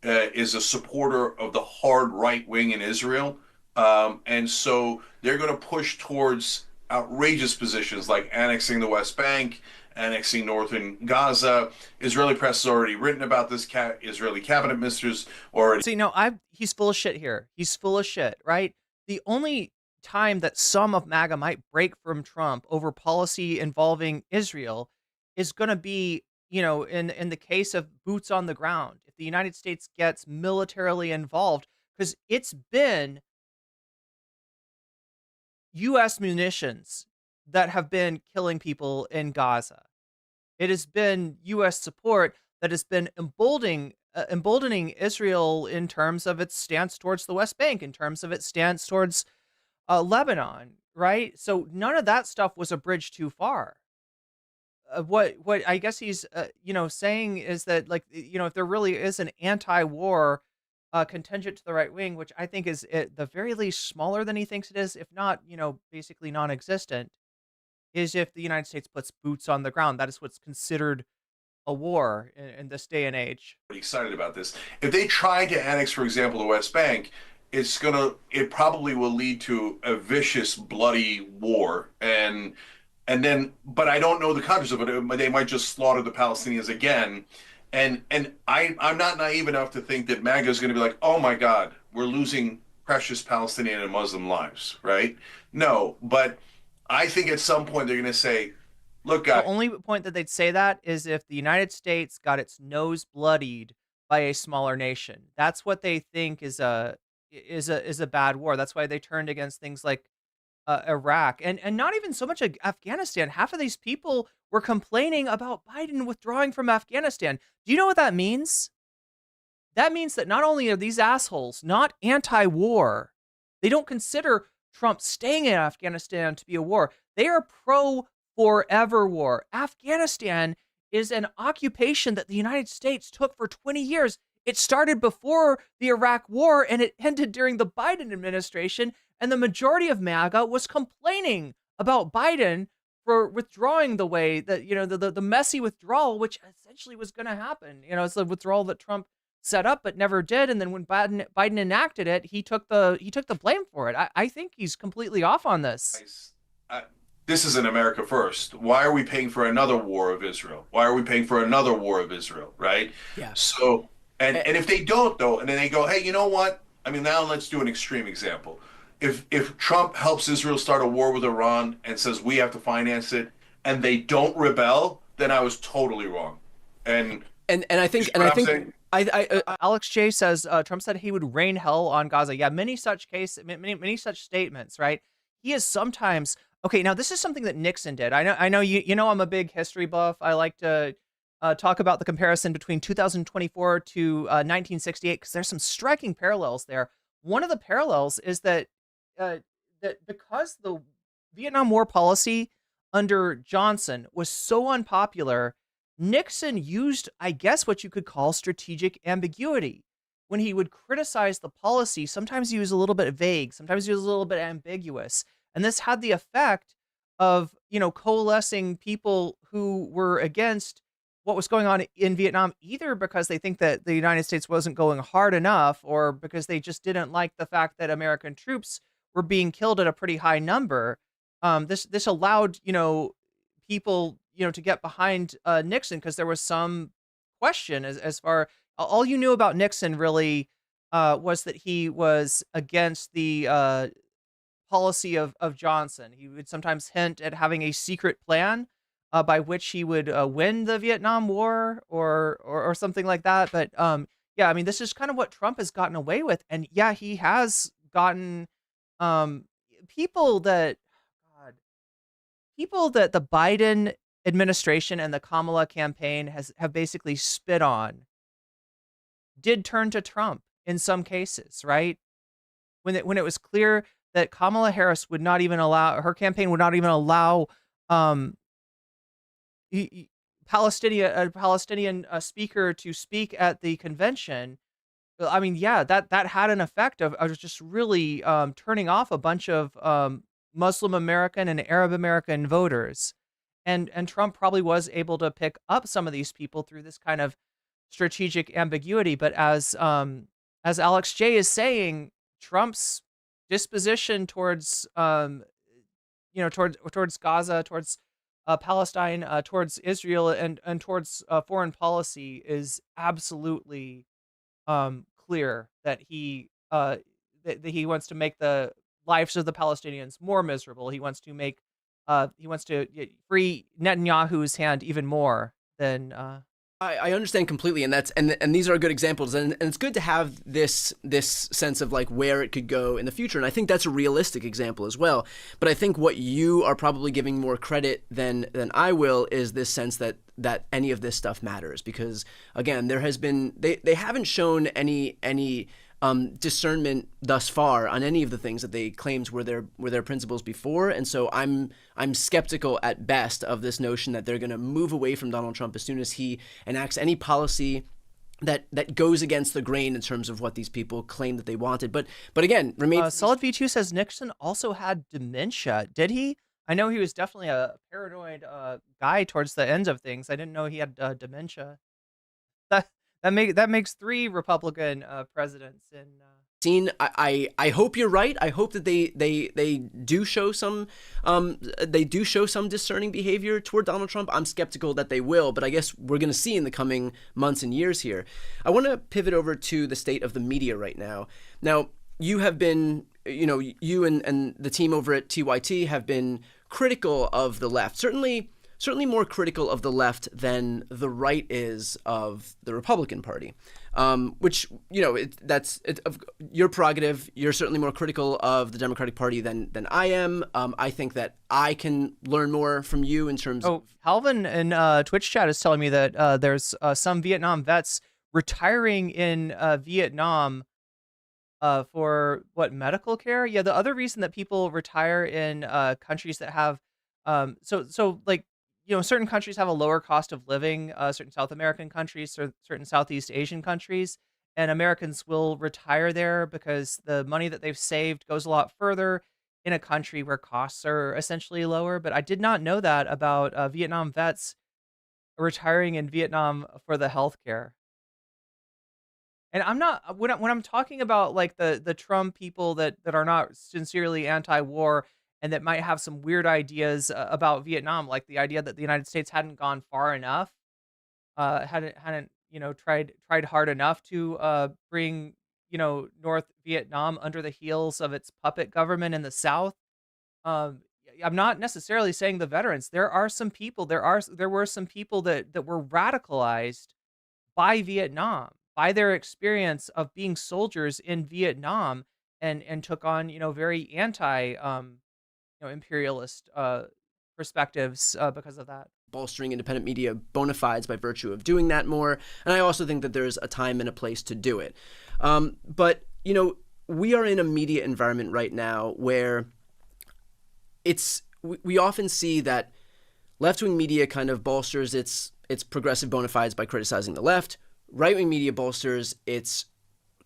is a supporter of the hard right wing in Israel, and so they're going to push towards outrageous positions like annexing the West Bank, annexing northern Gaza. Israeli press has already written about this. Israeli cabinet ministers already. See, no, he's full of shit here. He's full of shit, right? The only time that some of MAGA might break from Trump over policy involving Israel is going to be, in the case of boots on the ground. If the United States gets militarily involved, because it's been U.S. munitions that have been killing people in Gaza. It has been U.S. support that has been emboldening Israel in terms of its stance towards the West Bank, in terms of its stance towards Lebanon, right? So none of that stuff was a bridge too far. What I guess he's saying is that, like, if there really is an anti-war contingent to the right wing, which I think is at the very least smaller than he thinks it is, if not basically non-existent, is if the United States puts boots on the ground. That is what's considered a war in this day and age. Excited about this. If they try to annex, for example, the West Bank, it probably will lead to a vicious, bloody war, and then, but I don't know the contours of it. They might just slaughter the Palestinians again, and I'm not naive enough to think that MAGA is going to be like, oh my God, we're losing precious Palestinian and Muslim lives, right? No, but I think at some point they're going to say, look, The guys, only point that they'd say that is if the United States got its nose bloodied by a smaller nation. That's what they think is a bad war. That's why they turned against things like Iraq, and not even so much Afghanistan. Half of these people were complaining about Biden withdrawing from Afghanistan. Do you know what that means? That means that not only are these assholes not anti-war, they don't consider Trump staying in Afghanistan to be a war. They are pro-forever war. Afghanistan is an occupation that the United States took for 20 years. It started before the Iraq War and it ended during the Biden administration. And the majority of MAGA was complaining about Biden for withdrawing the way that, the messy withdrawal, which essentially was going to happen. It's the withdrawal that Trump set up but never did. And then when Biden enacted it, he took the blame for it. I think he's completely off on this. this is in America first. Why are we paying for another war of Israel? Why are we paying for another war of Israel, right? Yeah. So, and if they don't, though, and then they go, hey, you know what? I mean, now let's do an extreme example. If Trump helps Israel start a war with Iran and says we have to finance it, and they don't rebel, then I was totally wrong. And I think Alex J says Trump said he would rain hell on Gaza. Yeah, many such statements, right? He is sometimes okay. Now this is something that Nixon did. I know you know I'm a big history buff. I like to talk about the comparison between 2024 to 1968 because there's some striking parallels there. One of the parallels is that because the Vietnam War policy under Johnson was so unpopular, Nixon used, I guess, what you could call strategic ambiguity. When he would criticize the policy, sometimes he was a little bit vague, sometimes he was a little bit ambiguous. And this had the effect of, coalescing people who were against what was going on in Vietnam, either because they think that the United States wasn't going hard enough or because they just didn't like the fact that American troops were being killed at a pretty high number. This allowed, people, to get behind Nixon because there was some question as far all you knew about Nixon really was that he was against the policy of Johnson. He would sometimes hint at having a secret plan by which he would win the Vietnam War or something like that. But yeah, I mean, this is kind of what Trump has gotten away with. And yeah, he has gotten people that the Biden administration and the Kamala campaign have basically spit on did turn to Trump in some cases, right? When it was clear that Kamala Harris would not even allow her campaign would not even allow a Palestinian speaker to speak at the convention. I mean, yeah, that had an effect of just really turning off a bunch of Muslim American and Arab American voters. And Trump probably was able to pick up some of these people through this kind of strategic ambiguity. But as Alex J is saying, Trump's disposition towards towards Gaza, towards Palestine, towards Israel, and towards foreign policy is absolutely clear that he wants to make the lives of the Palestinians more miserable. He wants to free Netanyahu's hand even more than. I understand completely, and and these are good examples, and it's good to have this sense of like where it could go in the future, and I think that's a realistic example as well. But I think what you are probably giving more credit than I will is this sense that any of this stuff matters, because again, there has been they haven't shown any discernment thus far on any of the things that they claimed were their principles before. And so I'm skeptical at best of this notion that they're going to move away from Donald Trump as soon as he enacts any policy that goes against the grain in terms of what these people claim that they wanted. But again, remains. Solid V2 says Nixon also had dementia. Did he? I know he was definitely a paranoid guy towards the end of things. I didn't know he had dementia. That makes 3 Republican presidents in. I hope you're right. I hope that they do show some discerning behavior toward Donald Trump. I'm skeptical that they will, but I guess we're going to see in the coming months and years here. I want to pivot over to the state of the media right now. Now, you have been, you and the team over at TYT have been critical of the left. Certainly more critical of the left than the right is of the Republican Party, which, your prerogative. You're certainly more critical of the Democratic Party than I am. I think that I can learn more from you in terms of... Calvin in Twitch chat is telling me that there's some Vietnam vets retiring in Vietnam for medical care? Yeah, the other reason that people retire in countries that have certain countries have a lower cost of living, certain South American countries, or certain Southeast Asian countries, and Americans will retire there because the money that they've saved goes a lot further in a country where costs are essentially lower. But I did not know that about Vietnam vets retiring in Vietnam for the healthcare. And I'm not when I'm talking about like the Trump people that are not sincerely anti-war and that might have some weird ideas about Vietnam, like the idea that the United States hadn't gone far enough, hadn't tried hard enough to bring North Vietnam under the heels of its puppet government in the South. I'm not necessarily saying the veterans. There were some people that were radicalized by Vietnam, by their experience of being soldiers in Vietnam, and took on very anti imperialist perspectives because of that. Bolstering independent media bona fides by virtue of doing that more. And I also think that there's a time and a place to do it. But we are in a media environment right now where we often see that left-wing media kind of bolsters its progressive bona fides by criticizing the left. Right-wing media bolsters its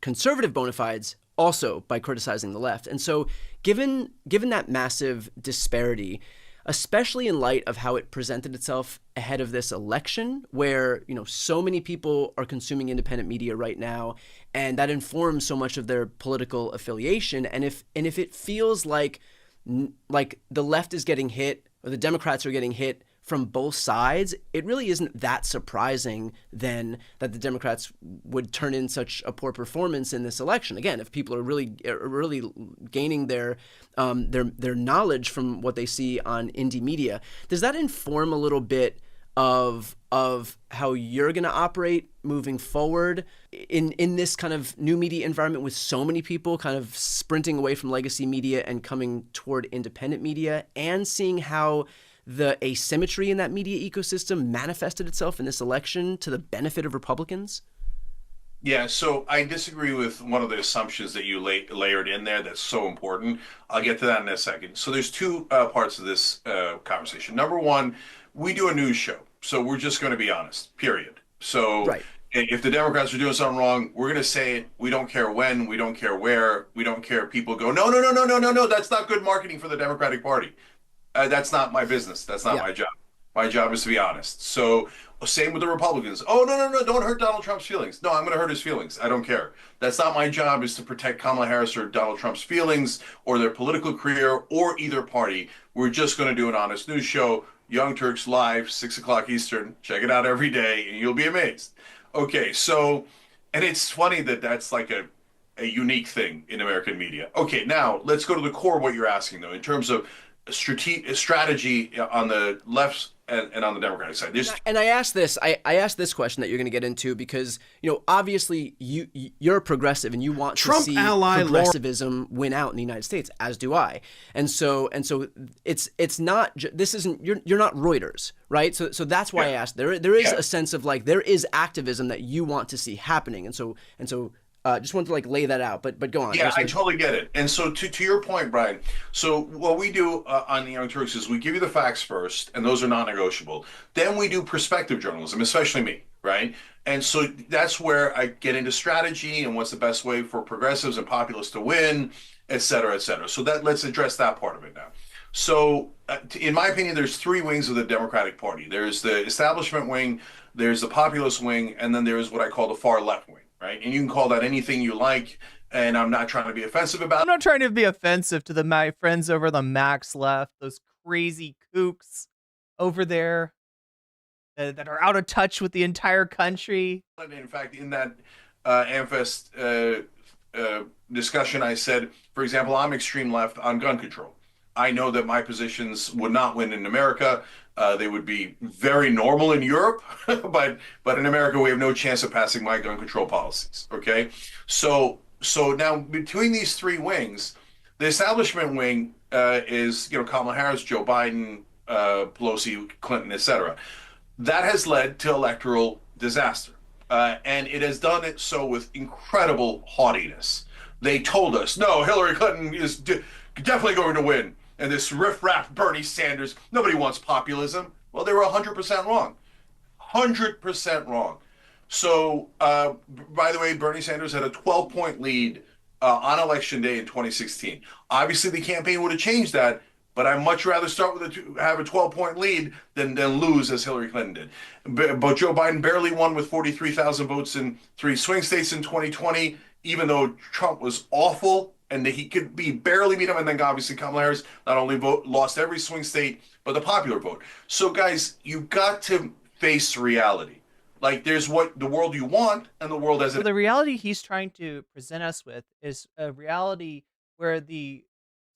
conservative bona fides also by criticizing the left. And so given that massive disparity, especially in light of how it presented itself ahead of this election, where so many people are consuming independent media right now, and that informs so much of their political affiliation, and if it feels like the left is getting hit or the Democrats are getting hit from both sides, it really isn't that surprising then that the Democrats would turn in such a poor performance in this election. Again, if people are really gaining their knowledge from what they see on indie media, does that inform a little bit of how you're going to operate moving forward in this kind of new media environment with so many people kind of sprinting away from legacy media and coming toward independent media, and seeing how the asymmetry in that media ecosystem manifested itself in this election to the benefit of Republicans? Yeah, so I disagree with one of the assumptions that you layered in there that's so important. I'll get to that in a second. So there's two parts of this conversation. Number one, we do a news show, so we're just going to be honest, period. So right. If the Democrats are doing something wrong, we're going to say it. We don't care when, we don't care where, we don't care if people go, no, that's not good marketing for the Democratic Party. That's not my business. That's not my job. My job is to be honest. So same with the Republicans. Oh, no, don't hurt Donald Trump's feelings. No, I'm going to hurt his feelings. I don't care. That's not my job, is to protect Kamala Harris or Donald Trump's feelings or their political career or either party. We're just going to do an honest news show. Young Turks Live, 6 o'clock Eastern. Check it out every day and you'll be amazed. Okay, so, and it's funny that that's like a unique thing in American media. Okay, now let's go to the core of what you're asking, though, in terms of strategy on the left and on the Democratic side. And I asked this question that you're going to get into because, obviously you're a progressive and you want Trump to see ally progressivism win out in the United States, as do I. And so it's not, this isn't, you're not Reuters, right? So that's why I asked. There is a sense of like, there is activism that you want to see happening. And so Just wanted to like lay that out, but go on. Yeah, I totally get it. And so to your point, Brian, so what we do on the Young Turks is we give you the facts first, and those are non-negotiable. Then we do perspective journalism, especially me, right? And so that's where I get into strategy and what's the best way for progressives and populists to win, et cetera, et cetera. So let's address that part of it now. So in my opinion, there's three wings of the Democratic Party. There's the establishment wing, there's the populist wing, and then there's what I call the far left wing. Right, and you can call that anything you like, and I'm not trying to be offensive about it. I'm not trying to be offensive to my friends over the Max left, those crazy kooks over there that are out of touch with the entire country. In fact, in that Amfest discussion, I said, for example, I'm extreme left on gun control. I know that my positions would not win in America. They would be very normal in Europe, but in America we have no chance of passing my gun control policies. Okay, so now between these three wings, the establishment wing is Kamala Harris, Joe Biden, Pelosi, Clinton, etc. That has led to electoral disaster, and it has done it so with incredible haughtiness. They told us, no, Hillary Clinton is definitely going to win. And this riff-raff Bernie Sanders, nobody wants populism. Well, they were 100% wrong. 100% wrong. So, by the way, Bernie Sanders had a 12-point lead on Election Day in 2016. Obviously, the campaign would have changed that, but I'd much rather start with have a 12-point lead than lose as Hillary Clinton did. But Joe Biden barely won with 43,000 votes in 3 swing states in 2020, even though Trump was awful and he could barely beat him. And then obviously Kamala Harris not only lost every swing state, but the popular vote. So guys, you got to face reality. Like there's what the world you want and the world as So the reality he's trying to present us with is a reality where the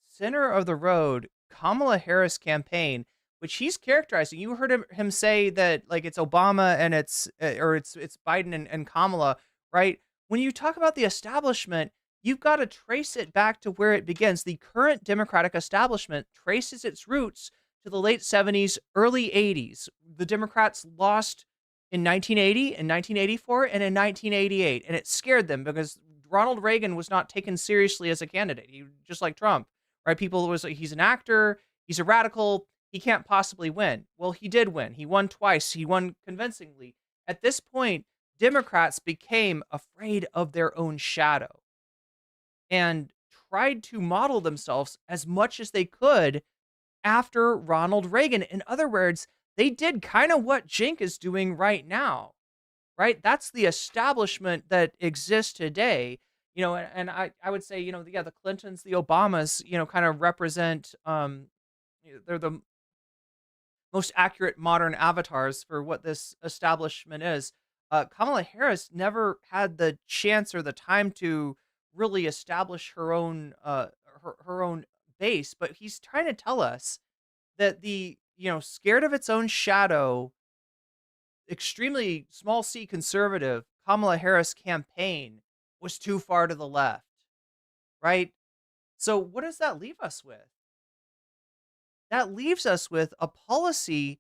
center of the road Kamala Harris campaign, which he's characterizing, you heard him say that like it's Obama and it's Biden and Kamala, right? When you talk about the establishment, you've got to trace it back to where it begins. The current Democratic establishment traces its roots to the late 70s, early 80s. The Democrats lost in 1980, in 1984, and in 1988, and it scared them because Ronald Reagan was not taken seriously as a candidate. He just like Trump, right? People was like, he's an actor, he's a radical, he can't possibly win. Well, he did win. He won twice. He won convincingly. At this point, Democrats became afraid of their own shadow and tried to model themselves as much as they could after Ronald Reagan. In other words, they did kind of what Cenk is doing right now, right? That's the establishment that exists today, and I would say, the Clintons, the Obamas, kind of represent, they're the most accurate modern avatars for what this establishment is. Kamala Harris never had the chance or the time to really establish her own her own base, but he's trying to tell us that the scared of its own shadow, extremely small c conservative Kamala Harris campaign was too far to the left, right? So what does that leave us with? That leaves us with a policy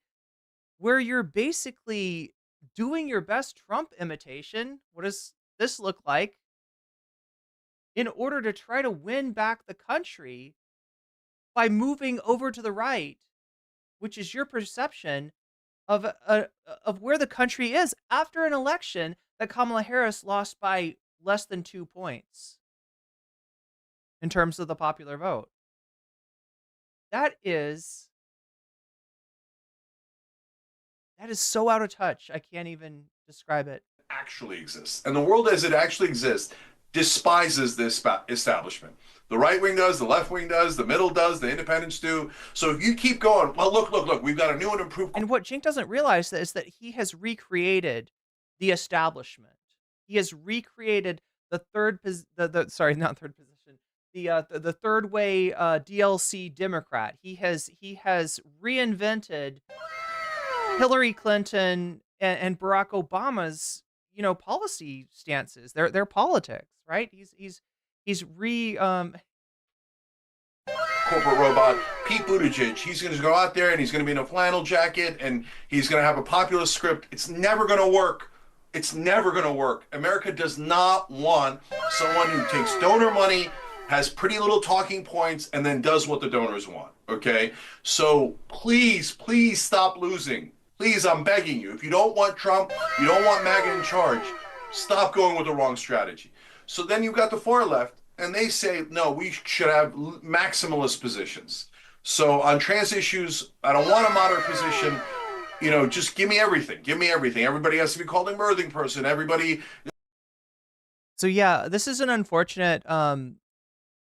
where you're basically doing your best Trump imitation. What does this look like? In order to try to win back the country by moving over to the right, which is your perception of where the country is after an election that Kamala Harris lost by less than 2 points in terms of the popular vote. That is so out of touch. I can't even describe it. Actually exists. And the world as it actually exists despises this establishment. The right wing does, the left wing does, the middle does, the independents do. So if you keep going, well, look, we've got a new and improved. And what Cenk doesn't realize is that he has recreated the establishment. He has recreated the third way DLC Democrat. He has reinvented Hillary Clinton and Barack Obama's policy stances, their politics, right? He's corporate robot Pete Buttigieg. He's going to go out there and he's going to be in a flannel jacket and he's going to have a populist script. It's never going to work It's never going to work. America does not want someone who takes donor money, has pretty little talking points, and then does what the donors want. Okay? So please, please stop losing. Please, I'm begging you. If you don't want Trump, you don't want MAGA in charge, stop going with the wrong strategy. So then you've got the far left, and they say, no, we should have maximalist positions. So on trans issues, I don't want a moderate position. You know, just give me everything. Give me everything. Everybody has to be called a birthing person. Everybody. So yeah, this is an unfortunate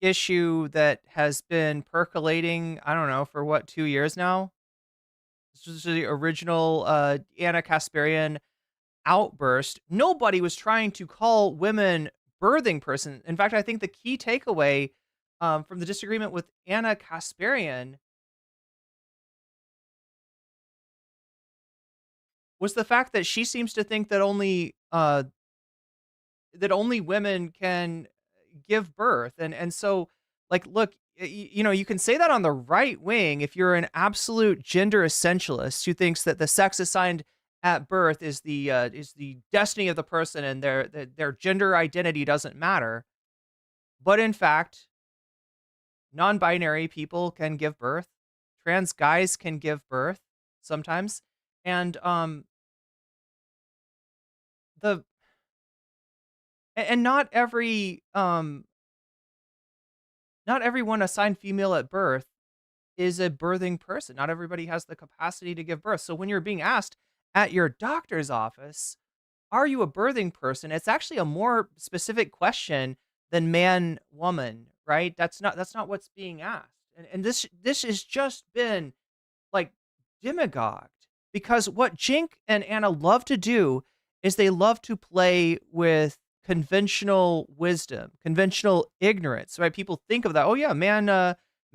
issue that has been percolating, I don't know, for what, 2 years now? This was the original Anna Kasparian outburst. Nobody was trying to call women birthing person. In fact, I think the key takeaway from the disagreement with Anna Kasparian was the fact that she seems to think that only women can give birth, and so, like, look, you know, you can say that on the right wing if you're an absolute gender essentialist who thinks that the sex assigned at birth is the destiny of the person and their gender identity doesn't matter. But in fact, non-binary people can give birth, trans guys can give birth sometimes, and the and not everyone assigned female at birth is a birthing person. Not everybody has the capacity to give birth. So when you're being asked at your doctor's office, are you a birthing person? It's actually a more specific question than man, woman, right? That's not what's being asked. And this has just been like demagogued, because what Cenk and Anna love to do is they love to play with conventional wisdom, conventional ignorance, right? People think of that. Oh yeah, man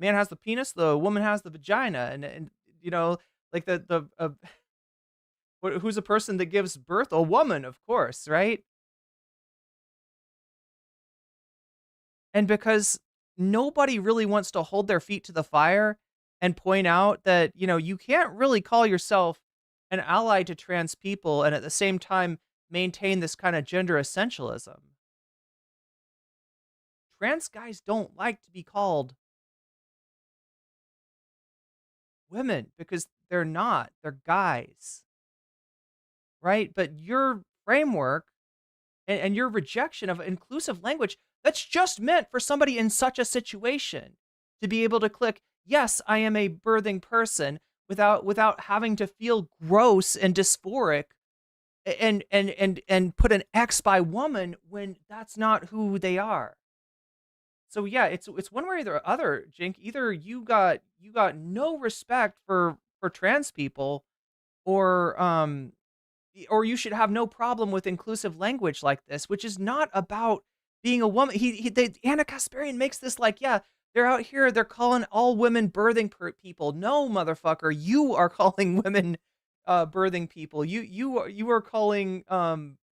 has the penis, the woman has the vagina, and you know, like who's a person that gives birth? A woman, of course, right? And because nobody really wants to hold their feet to the fire and point out that, you know, you can't really call yourself an ally to trans people and at the same time maintain this kind of gender essentialism. Trans guys don't like to be called women because they're not, they're guys, right? But your framework and your rejection of inclusive language, that's just meant for somebody in such a situation to be able to click, yes, I am a birthing person, without having to feel gross and dysphoric and put an X by woman when that's not who they are. So yeah, it's one way or the other, Cenk. Either you got no respect for trans people, or you should have no problem with inclusive language like this, which is not about being a woman. Anna Kasparian makes this like, yeah, they're out here, they're calling all women birthing people. No, motherfucker, you are calling women birthing people. You are calling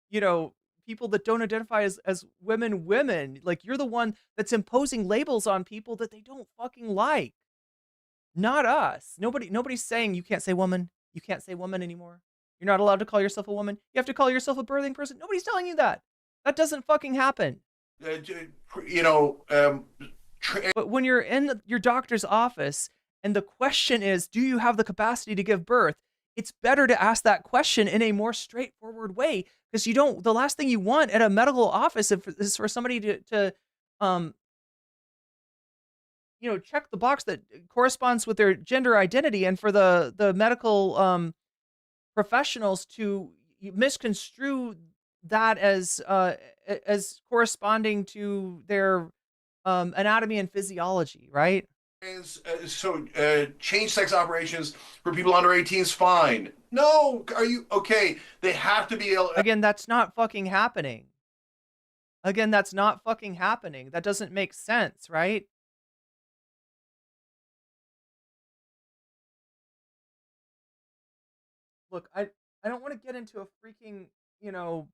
you know, people that don't identify as women. Like, you're the one that's imposing labels on people that they don't fucking like. Not us. Nobody's saying you can't say woman. You can't say woman anymore. You're not allowed to call yourself a woman. You have to call yourself a birthing person. Nobody's telling you that. That doesn't fucking happen. You know, But when you're in your doctor's office and the question is, do you have the capacity to give birth? It's better to ask that question in a more straightforward way, because the last thing you want at a medical office is for somebody to you know, check the box that corresponds with their gender identity, and for the medical professionals to misconstrue that as corresponding to their anatomy and physiology, right? Change sex operations for people under 18 is fine. No, are you okay? They have to be. Again, that's not fucking happening. That doesn't make sense, right? Look, I don't want to get into a freaking, you know,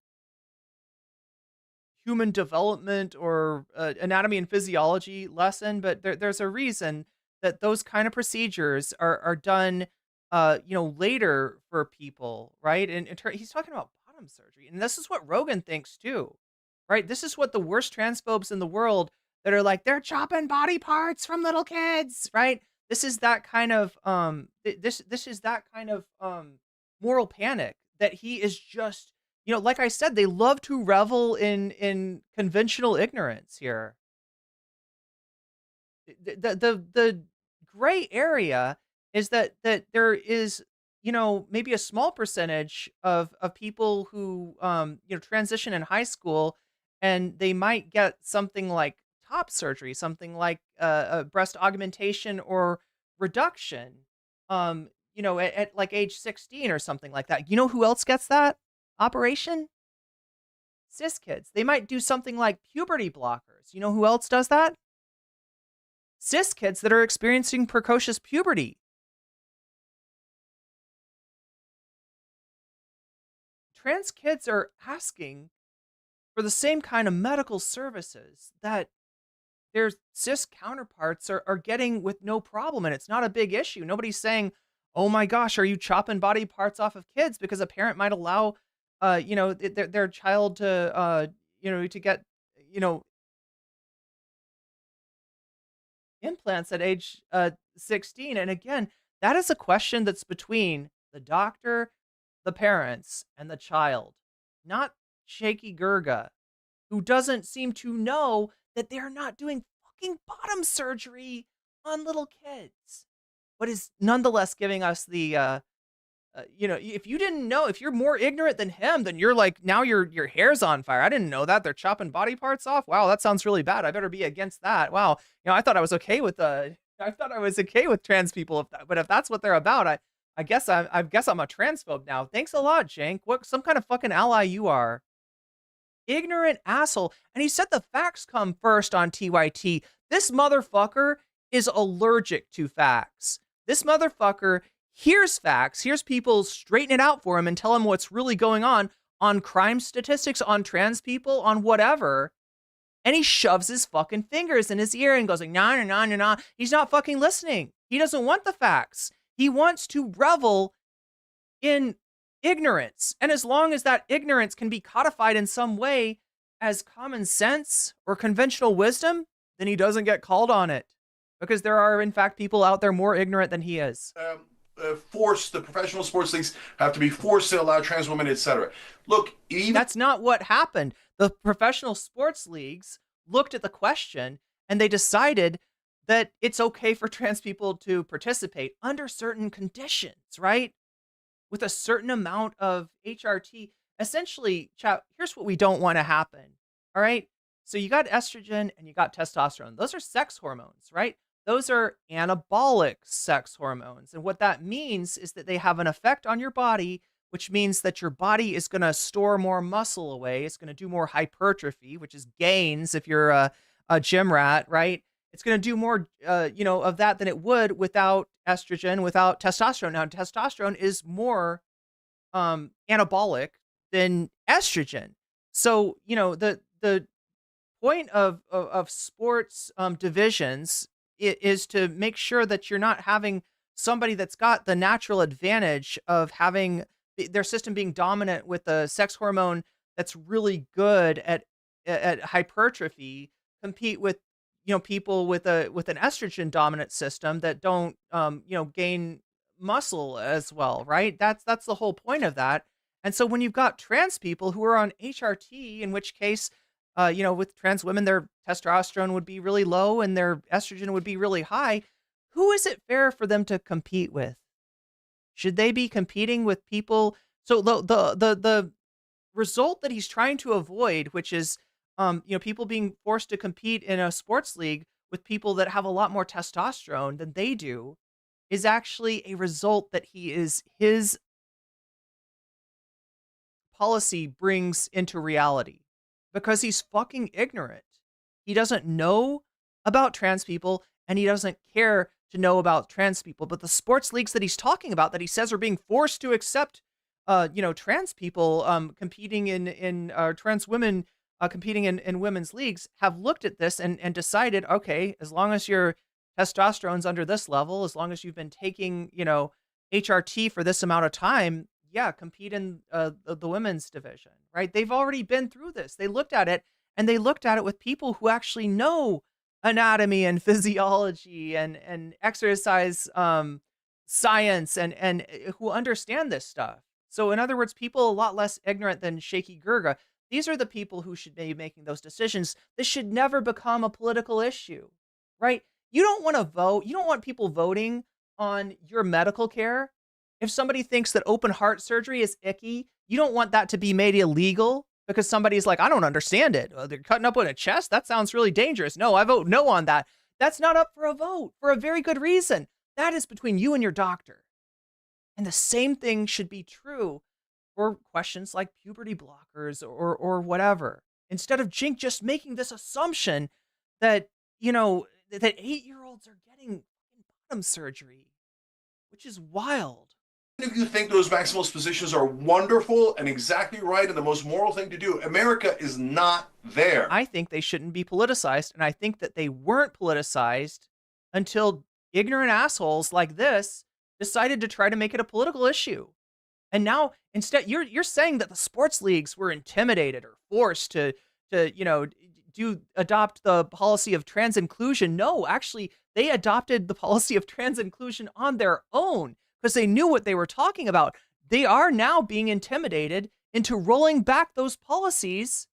human development or anatomy and physiology lesson, but there's a reason that those kind of procedures are done, you know, later for people, right? And he's talking about bottom bottom surgery. And this is what Rogan thinks too, right? This is what the worst transphobes in the world that are like, they're chopping body parts from little kids, right? This is that kind of this is that kind of moral panic that he is just, like I said, they love to revel in conventional ignorance here. The gray area is that there is, maybe a small percentage of people who transition in high school, and they might get something like top surgery, something like a breast augmentation or reduction, at like age 16 or something like that. You know who else gets that operation? Cis kids. They might do something like puberty blockers. You know who else does that? Cis kids that are experiencing precocious puberty. Trans kids are asking for the same kind of medical services that their cis counterparts are getting with no problem, and it's not a big issue. Nobody's saying, "Oh my gosh, are you chopping body parts off of kids?" Because a parent might allow, their child to, to get, implants at age 16. And again, that is a question that's between the doctor, the parents, and the child, not Shaky Gurga, who doesn't seem to know that they are not doing fucking bottom surgery on little kids, but is nonetheless giving us the, if you didn't know, if you're more ignorant than him, then you're like, now your hair's on fire. I didn't know that. They're chopping body parts off. Wow, that sounds really bad. I better be against that. Wow. I thought I was okay with trans people, but if that's what they're about, I guess I'm a transphobe now. Thanks a lot, Cenk. What some kind of fucking ally you are. Ignorant asshole. And he said the facts come first on TYT. This motherfucker is allergic to facts. This motherfucker hears facts, hears people straighten it out for him and tell him what's really going on crime statistics, on trans people, on whatever. And he shoves his fucking fingers in his ear and goes like, nah, nah, nah, nah. He's not fucking listening. He doesn't want the facts. He wants to revel in ignorance. And as long as that ignorance can be codified in some way as common sense or conventional wisdom, then he doesn't get called on it. Because there are, in fact, people out there more ignorant than he is. The professional sports leagues have to be forced to allow trans women, etc. Look, that's not what happened. The professional sports leagues looked at the question and they decided that it's okay for trans people to participate under certain conditions, right? With a certain amount of HRT. Essentially, chat, here's what we don't want to happen. All right. So you got estrogen and you got testosterone. Those are sex hormones, right? Those are anabolic sex hormones. And what that means is that they have an effect on your body, which means that your body is going to store more muscle away. It's going to do more hypertrophy, which is gains if you're a gym rat, right? It's going to do more, of that than it would without estrogen, without testosterone. Now, testosterone is more anabolic than estrogen. So, the point of sports divisions is to make sure that you're not having somebody that's got the natural advantage of having their system being dominant with a sex hormone that's really good at hypertrophy compete with people with an estrogen dominant system that don't gain muscle as well, right? That's the whole point of that. And so when you've got trans people who are on HRT, in which case with trans women, their testosterone would be really low and their estrogen would be really high. Who is it fair for them to compete with? Should they be competing with people? So the result that he's trying to avoid, which is, people being forced to compete in a sports league with people that have a lot more testosterone than they do, is actually a result that his policy brings into reality. Because he's fucking ignorant. He doesn't know about trans people and he doesn't care to know about trans people. But the sports leagues that he's talking about, that he says are being forced to accept, trans people competing in trans women competing in women's leagues, have looked at this and decided, okay, as long as your testosterone's under this level, as long as you've been taking, HRT for this amount of time, compete in the women's division, right? They've already been through this. They looked at it, and they looked at it with people who actually know anatomy and physiology and exercise science and who understand this stuff. So in other words, people a lot less ignorant than Shaky Gurga. These are the people who should be making those decisions. This should never become a political issue, right? You don't want to vote. You don't want people voting on your medical care. If somebody thinks that open heart surgery is icky, you don't want that to be made illegal because somebody's like, I don't understand it. They're cutting up on a chest. That sounds really dangerous. No, I vote no on that. That's not up for a vote for a very good reason. That is between you and your doctor. And the same thing should be true for questions like puberty blockers or whatever. Instead of Cenk just making this assumption that, that 8-year-olds are getting bottom surgery, which is wild. If you think those maximalist positions are wonderful and exactly right and the most moral thing to do, America is not there. I think they shouldn't be politicized, and I think that they weren't politicized until ignorant assholes like this decided to try to make it a political issue. And now, instead, you're saying that the sports leagues were intimidated or forced to adopt the policy of trans inclusion. No, actually, they adopted the policy of trans inclusion on their own because they knew what they were talking about. They are now being intimidated into rolling back those policies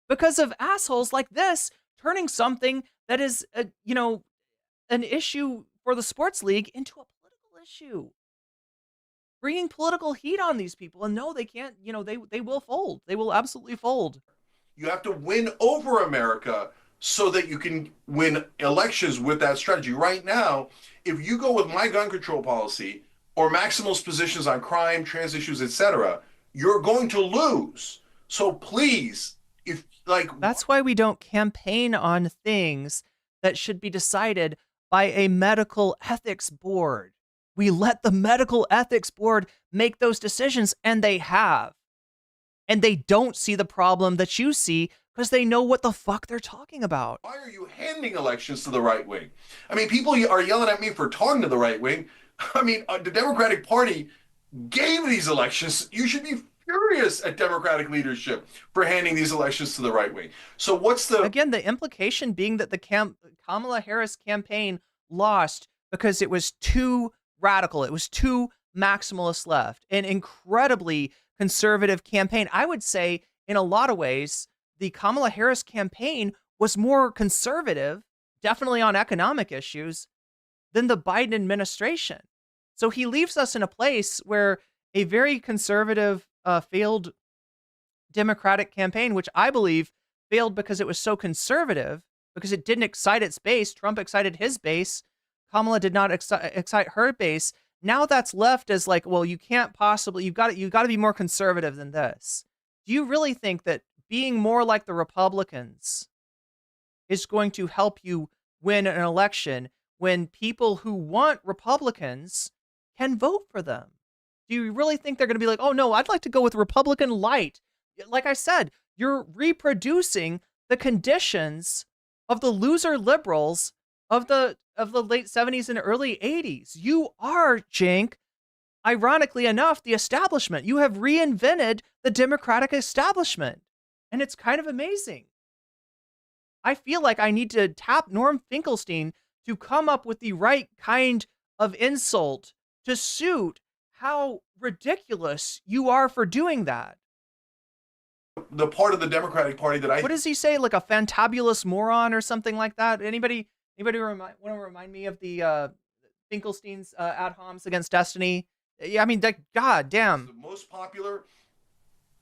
because of assholes like this turning something that is, an issue for the sports league into a political issue. Bringing political heat on these people. And no, they can't, they will fold. They will absolutely fold. You have to win over America so that you can win elections with that strategy. Right now, if you go with my gun control policy or maximalist positions on crime, trans issues, etc., you're going to lose. So please, that's why we don't campaign on things that should be decided by a medical ethics board. We let the medical ethics board make those decisions, and they have. And they don't see the problem that you see because they know what the fuck they're talking about. Why are you handing elections to the right wing? I mean, people are yelling at me for talking to the right wing. I mean, the Democratic Party gave these elections. You should be furious at Democratic leadership for handing these elections to the right wing. So what's the... Again, the implication being that the Kamala Harris campaign lost because it was too radical. It was too maximalist left. An incredibly conservative campaign. I would say, in a lot of ways, the Kamala Harris campaign was more conservative, definitely on economic issues, than the Biden administration. So he leaves us in a place where a very conservative, failed Democratic campaign, which I believe failed because it was so conservative, because it didn't excite its base. Trump excited his base. Kamala did not excite her base. Now that's left as like, well, you can't possibly, you've got to be more conservative than this. Do you really think that being more like the Republicans is going to help you win an election when people who want Republicans can vote for them? Do you really think they're going to be like, oh no, I'd like to go with Republican light? Like I said, you're reproducing the conditions of the loser liberals of the late 70s and early 80s. You are, Cenk, ironically enough, the establishment. You have reinvented the Democratic establishment. And it's kind of amazing. I feel like I need to tap Norm Finkelstein to come up with the right kind of insult to suit how ridiculous you are for doing that. The part of the Democratic Party that What does he say? Like a fantabulous moron or something like that? Anybody want to remind me of the Finkelstein's ad homs against Destiny? Yeah, I mean, god damn. The most popular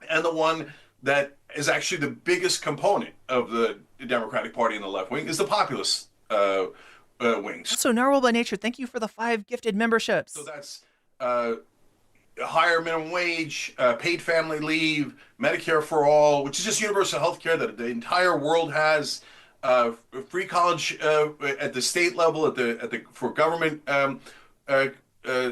and the one that is actually the biggest component of the Democratic Party in the left wing is the populist wing. So Narwhal by Nature, thank you for the 5 gifted memberships. So that's higher minimum wage, paid family leave, Medicare for all, which is just universal health care that the entire world has, free college at the state level, for government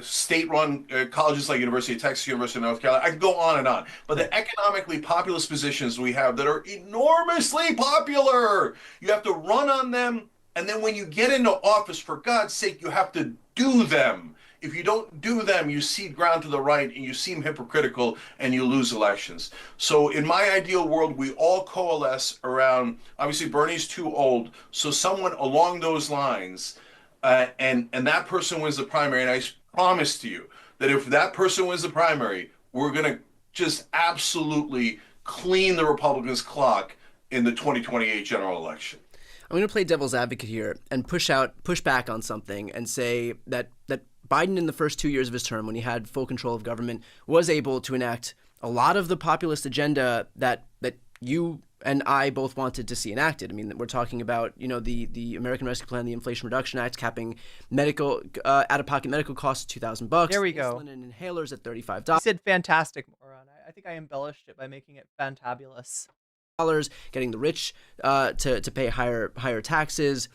state-run colleges like University of Texas, University of North Carolina. I can go on and on. But the economically populist positions we have that are enormously popular, you have to run on them. And then when you get into office, for God's sake, you have to do them. If you don't do them, you cede ground to the right and you seem hypocritical and you lose elections. So in my ideal world, we all coalesce around, obviously Bernie's too old, so someone along those lines, and that person wins the primary. And I promise to you that if that person wins the primary, we're going to just absolutely clean the Republicans' clock in the 2028 general election. I'm going to play devil's advocate here and push back on something and say that Biden in the first 2 years of his term, when he had full control of government, was able to enact a lot of the populist agenda that you and I both wanted to see enacted. I mean, we're talking about, the American Rescue Plan, the Inflation Reduction Act, capping medical out-of-pocket medical costs at $2,000. There we go. Insulin and inhalers at $35. You said fantastic, moron. I think I embellished it by making it fantabulous. Getting the rich to pay higher taxes.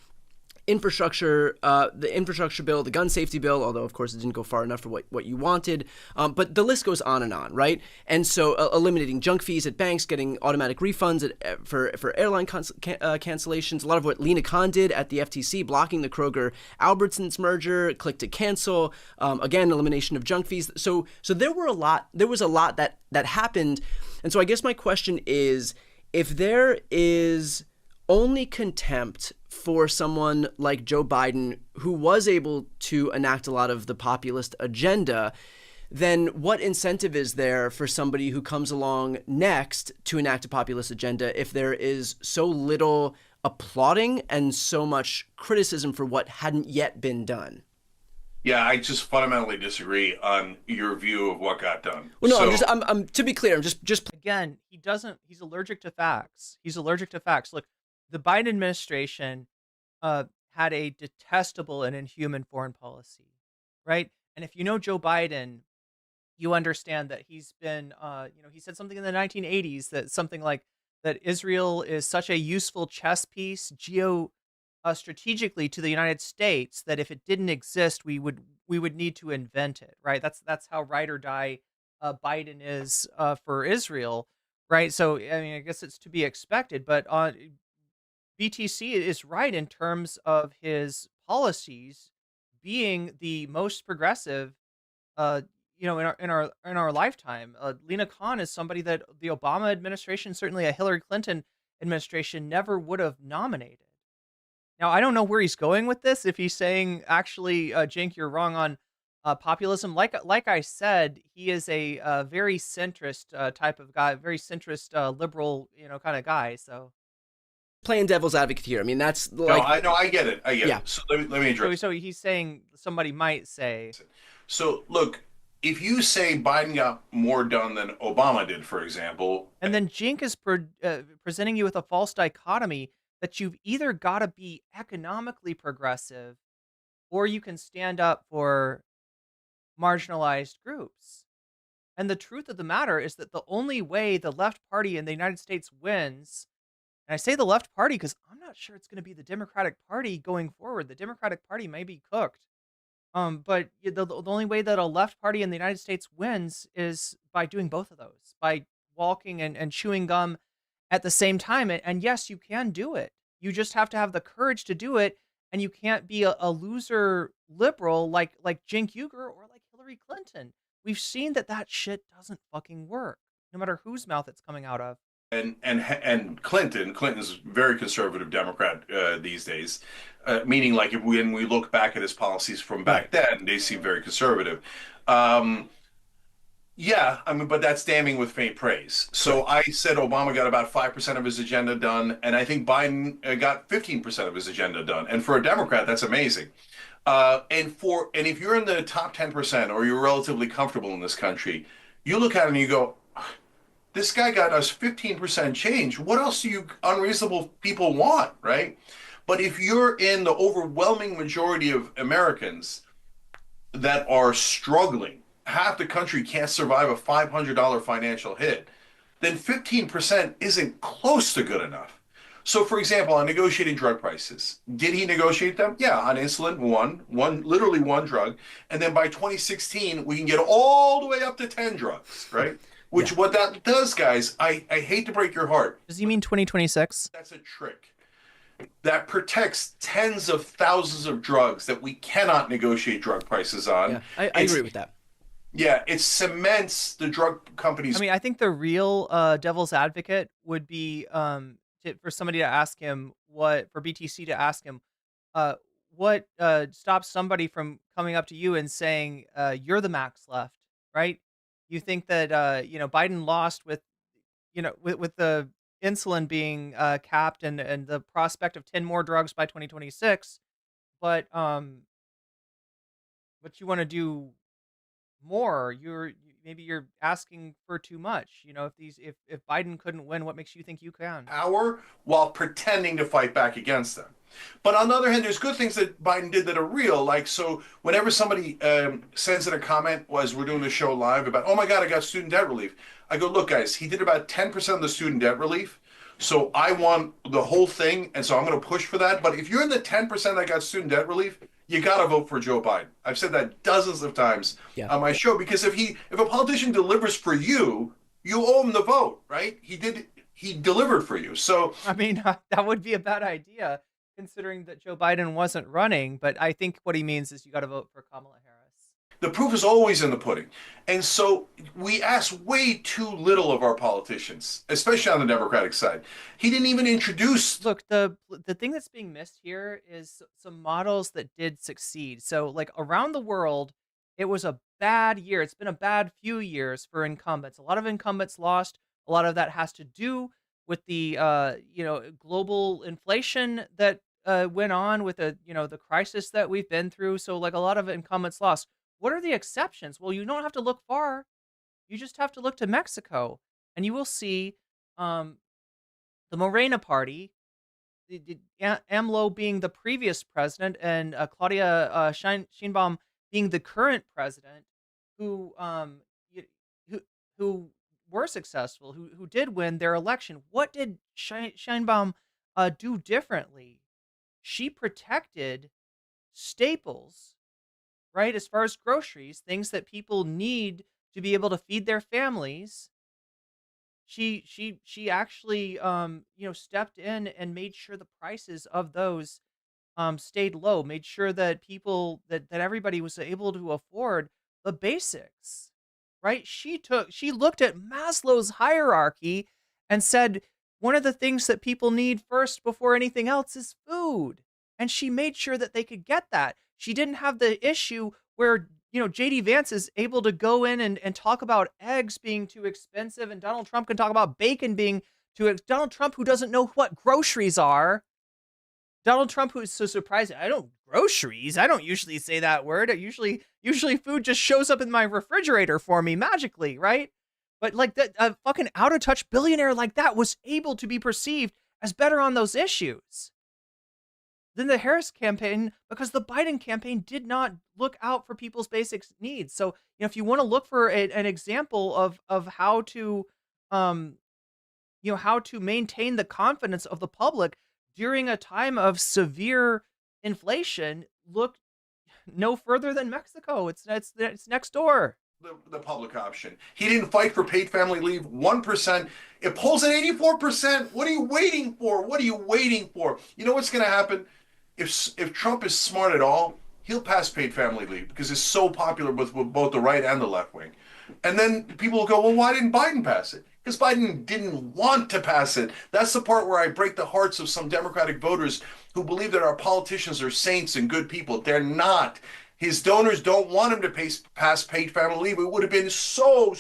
Infrastructure, the infrastructure bill, the gun safety bill, although of course it didn't go far enough for what you wanted, but the list goes on, right? And so eliminating junk fees at banks, getting automatic refunds for airline cancellations, a lot of what Lena Khan did at the FTC, blocking the Kroger-Albertsons merger, click to cancel, again, elimination of junk fees. So there was a lot that happened. And so I guess my question is, if there is only contempt for someone like Joe Biden, who was able to enact a lot of the populist agenda, then what incentive is there for somebody who comes along next to enact a populist agenda if there is so little applauding and so much criticism for what hadn't yet been done? Yeah, I just fundamentally disagree on your view of what got done. Well, no, I'm to be clear, I'm just again, he's allergic to facts. Look, the Biden administration had a detestable and inhuman foreign policy, right? And if you know Joe Biden, you understand that he's been, he said something in the 1980s that something like that Israel is such a useful chess piece strategically to the United States that if it didn't exist, we would need to invent it, right? That's how ride or die Biden is for Israel, right? So I mean, I guess it's to be expected, but BTC is right in terms of his policies being the most progressive, in our lifetime. Lena Khan is somebody that the Obama administration, certainly a Hillary Clinton administration, never would have nominated. Now, I don't know where he's going with this. If he's saying, actually, Cenk, you're wrong on populism. Like I said, he is a very centrist type of guy, very centrist liberal, kind of guy. So. Playing devil's advocate here. I mean, that's like... No, I get it. Yeah. So let me address. So he's saying somebody might say. So look, if you say Biden got more done than Obama did, for example, and then Cenk is presenting you with a false dichotomy that you've either got to be economically progressive, or you can stand up for marginalized groups. And the truth of the matter is that the only way the left party in the United States wins. And I say the left party because I'm not sure it's going to be the Democratic Party going forward. The Democratic Party may be cooked. But the only way that a left party in the United States wins is by doing both of those, by walking and chewing gum at the same time. And yes, you can do it. You just have to have the courage to do it. And you can't be a loser liberal like Cenk Uygur or like Hillary Clinton. We've seen that shit doesn't fucking work, no matter whose mouth it's coming out of. And Clinton's a very conservative Democrat these days, meaning like when we look back at his policies from back then, they seem very conservative. Yeah, I mean, but that's damning with faint praise. So I said Obama got about 5% of his agenda done, and I think Biden got 15% of his agenda done. And for a Democrat, that's amazing. And if you're in the top 10% or you're relatively comfortable in this country, you look at it and you go, this guy got us 15% change. What else do you unreasonable people want, right? But if you're in the overwhelming majority of Americans that are struggling, half the country can't survive a $500 financial hit, then 15% isn't close to good enough. So, for example, on negotiating drug prices, did he negotiate them? Yeah, on insulin, literally one drug. And then by 2016, we can get all the way up to 10 drugs, right? What that does, guys, I hate to break your heart. Does he mean 2026? That's a trick. that protects tens of thousands of drugs that we cannot negotiate drug prices on. Yeah, I agree with that. Yeah, it cements the drug companies. I mean, I think the real devil's advocate would be for somebody to ask him for BTC to ask him uh, what stops somebody from coming up to you and saying you're the max left, right? You think that Biden lost with with the insulin being capped and the prospect of 10 more drugs by 2026, but you want to do more. Maybe you're asking for too much. If Biden couldn't win, what makes you think you can? Power while pretending to fight back against them. But on the other hand, there's good things that Biden did that are real. Like, so whenever somebody sends in a comment as we're doing the show live about, oh my God, I got student debt relief, I go, look, guys, he did about 10% of the student debt relief. So I want the whole thing. And so I'm going to push for that. But if you're in the 10% that got student debt relief, you got to vote for Joe Biden. I've said that dozens of times on my show, because if a politician delivers for you, you owe him the vote, right? He delivered for you. So I mean, that would be a bad idea considering that Joe Biden wasn't running. But I think what he means is you got to vote for Kamala Harris. The proof is always in the pudding. And so we ask way too little of our politicians, especially on the Democratic side. He didn't even introduce. Look, the thing that's being missed here is some models that did succeed. So like around the world, it was a bad year. It's been a bad few years for incumbents. A lot of incumbents lost. A lot of that has to do with the global inflation that went on with the crisis that we've been through. So like a lot of incumbents lost. What are the exceptions? Well, you don't have to look far. You just have to look to Mexico, and you will see the Morena party, AMLO being the previous president, and Claudia Sheinbaum being the current president, who who were successful, who did win their election. What did Sheinbaum do differently? She protected staples, right? As far as groceries, things that people need to be able to feed their families. She actually stepped in and made sure the prices of those stayed low, made sure that that everybody was able to afford the basics, right? She looked at Maslow's hierarchy and said one of the things that people need first before anything else is food. And she made sure that they could get that. She didn't have the issue where, JD Vance is able to go in and talk about eggs being too expensive, and Donald Trump can talk about bacon being Donald Trump, who doesn't know what groceries are. Donald Trump, who is so surprising. Groceries. I don't usually say that word. Usually food just shows up in my refrigerator for me magically, right? But like that, a fucking out of touch billionaire like that was able to be perceived as better on those issues than the Harris campaign, because the Biden campaign did not look out for people's basic needs. So, if you want to look for an example of how to, how to maintain the confidence of the public during a time of severe inflation, look no further than Mexico. It's next door. The public option. He didn't fight for paid family leave. 1%. It polls at 84%. What are you waiting for? What are you waiting for? You know what's going to happen? If Trump is smart at all, he'll pass paid family leave because it's so popular with both the right and the left wing. And then people will go, well, why didn't Biden pass it? Because Biden didn't want to pass it. That's the part where I break the hearts of some Democratic voters who believe that our politicians are saints and good people. They're not. His donors don't want him to pass paid family leave. It would have been so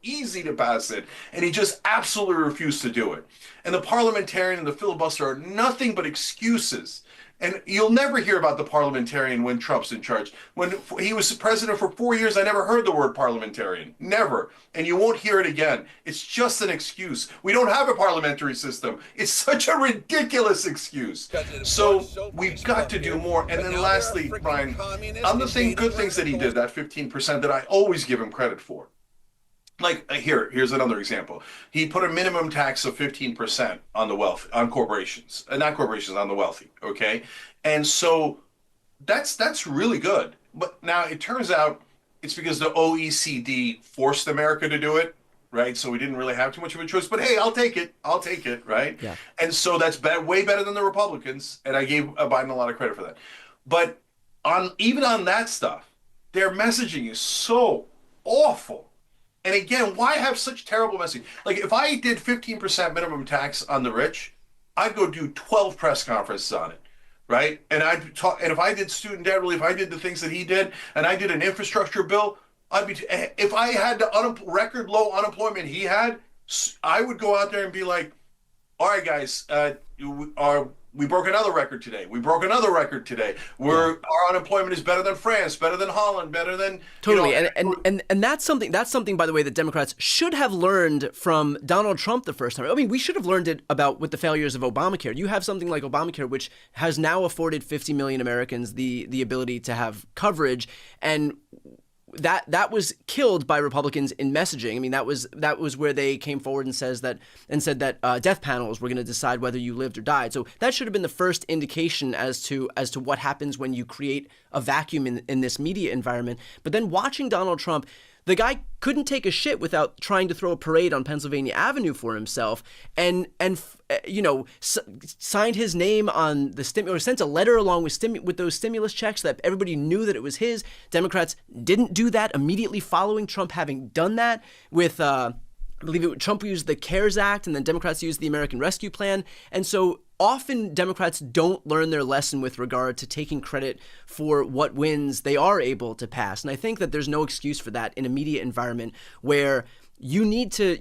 easy to pass it. And he just absolutely refused to do it. And the parliamentarian and the filibuster are nothing but excuses. And you'll never hear about the parliamentarian when Trump's in charge. When he was president for 4 years, I never heard the word parliamentarian. Never. And you won't hear it again. It's just an excuse. We don't have a parliamentary system. It's such a ridiculous excuse. So we've got to do more. And then lastly, Brian, on the good things that he did, that 15% that I always give him credit for. Like here's another example. He put a minimum tax of 15% on on corporations, not corporations, on the wealthy. Okay, and so that's really good. But now it turns out it's because the OECD forced America to do it. right? So we didn't really have too much of a choice. But hey, I'll take it, right? Yeah. And so that's way better than the Republicans, and I gave Biden a lot of credit for that. But even on that stuff, their messaging is so awful. And again, why have such terrible messaging? Like if I did 15% minimum tax on the rich, I'd go do 12 press conferences on it, right? And I'd talk. And if I did student debt relief, I did the things that he did, and I did an infrastructure bill, if I had the record low unemployment he had, I would go out there and be like, all right, guys, we broke another record today. We broke another record today. Our unemployment is better than France, better than Holland, better than totally. And that's something, by the way, that Democrats should have learned from Donald Trump the first time. I mean, we should have learned it with the failures of Obamacare. You have something like Obamacare, which has now afforded 50 million Americans the ability to have coverage, and that was killed by Republicans in messaging. I mean, that was where they came forward and said that death panels were going to decide whether you lived or died. So that should have been the first indication as to what happens when you create a vacuum in this media environment. But then watching Donald Trump, the guy couldn't take a shit without trying to throw a parade on Pennsylvania Avenue for himself, and signed his name on the or sent a letter along with those stimulus checks so that everybody knew that it was his. Democrats didn't do that immediately following Trump having done that with. I believe Trump used the CARES Act, and then Democrats used the American Rescue Plan. And so often Democrats don't learn their lesson with regard to taking credit for what wins they are able to pass. And I think that there's no excuse for that in a media environment where you need to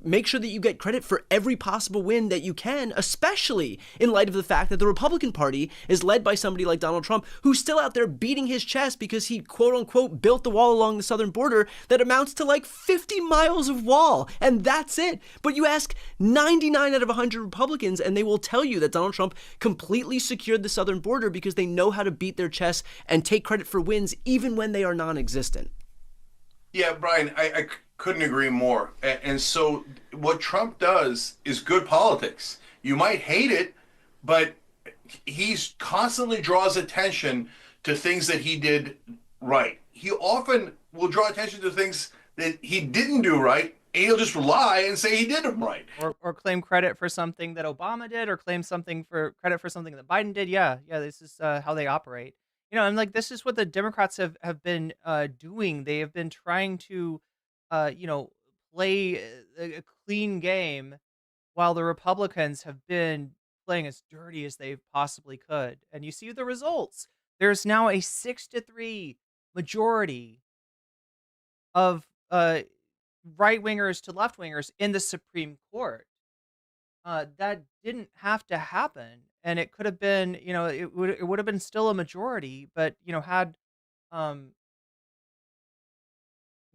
make sure that you get credit for every possible win that you can, especially in light of the fact that the Republican Party is led by somebody like Donald Trump, who's still out there beating his chest because he, quote unquote, built the wall along the southern border that amounts to like 50 miles of wall, and that's it. But you ask 99 out of 100 Republicans, and they will tell you that Donald Trump completely secured the southern border because they know how to beat their chests and take credit for wins even when they are non-existent. Yeah, Brian, I couldn't agree more. And so what Trump does is good politics. You might hate it, but he's constantly draws attention to things that he did right. He often will draw attention to things that he didn't do right, and he'll just lie and say he did them right. Or claim credit for something that Obama did, or claim credit for something that Biden did. Yeah, this is how they operate. And like this is what the Democrats have been doing. They have been trying to play a clean game, while the Republicans have been playing as dirty as they possibly could. And you see the results. There's now a 6-3 majority of right-wingers to left-wingers in the Supreme Court. That didn't have to happen. And it could have been, it would have been still a majority, but,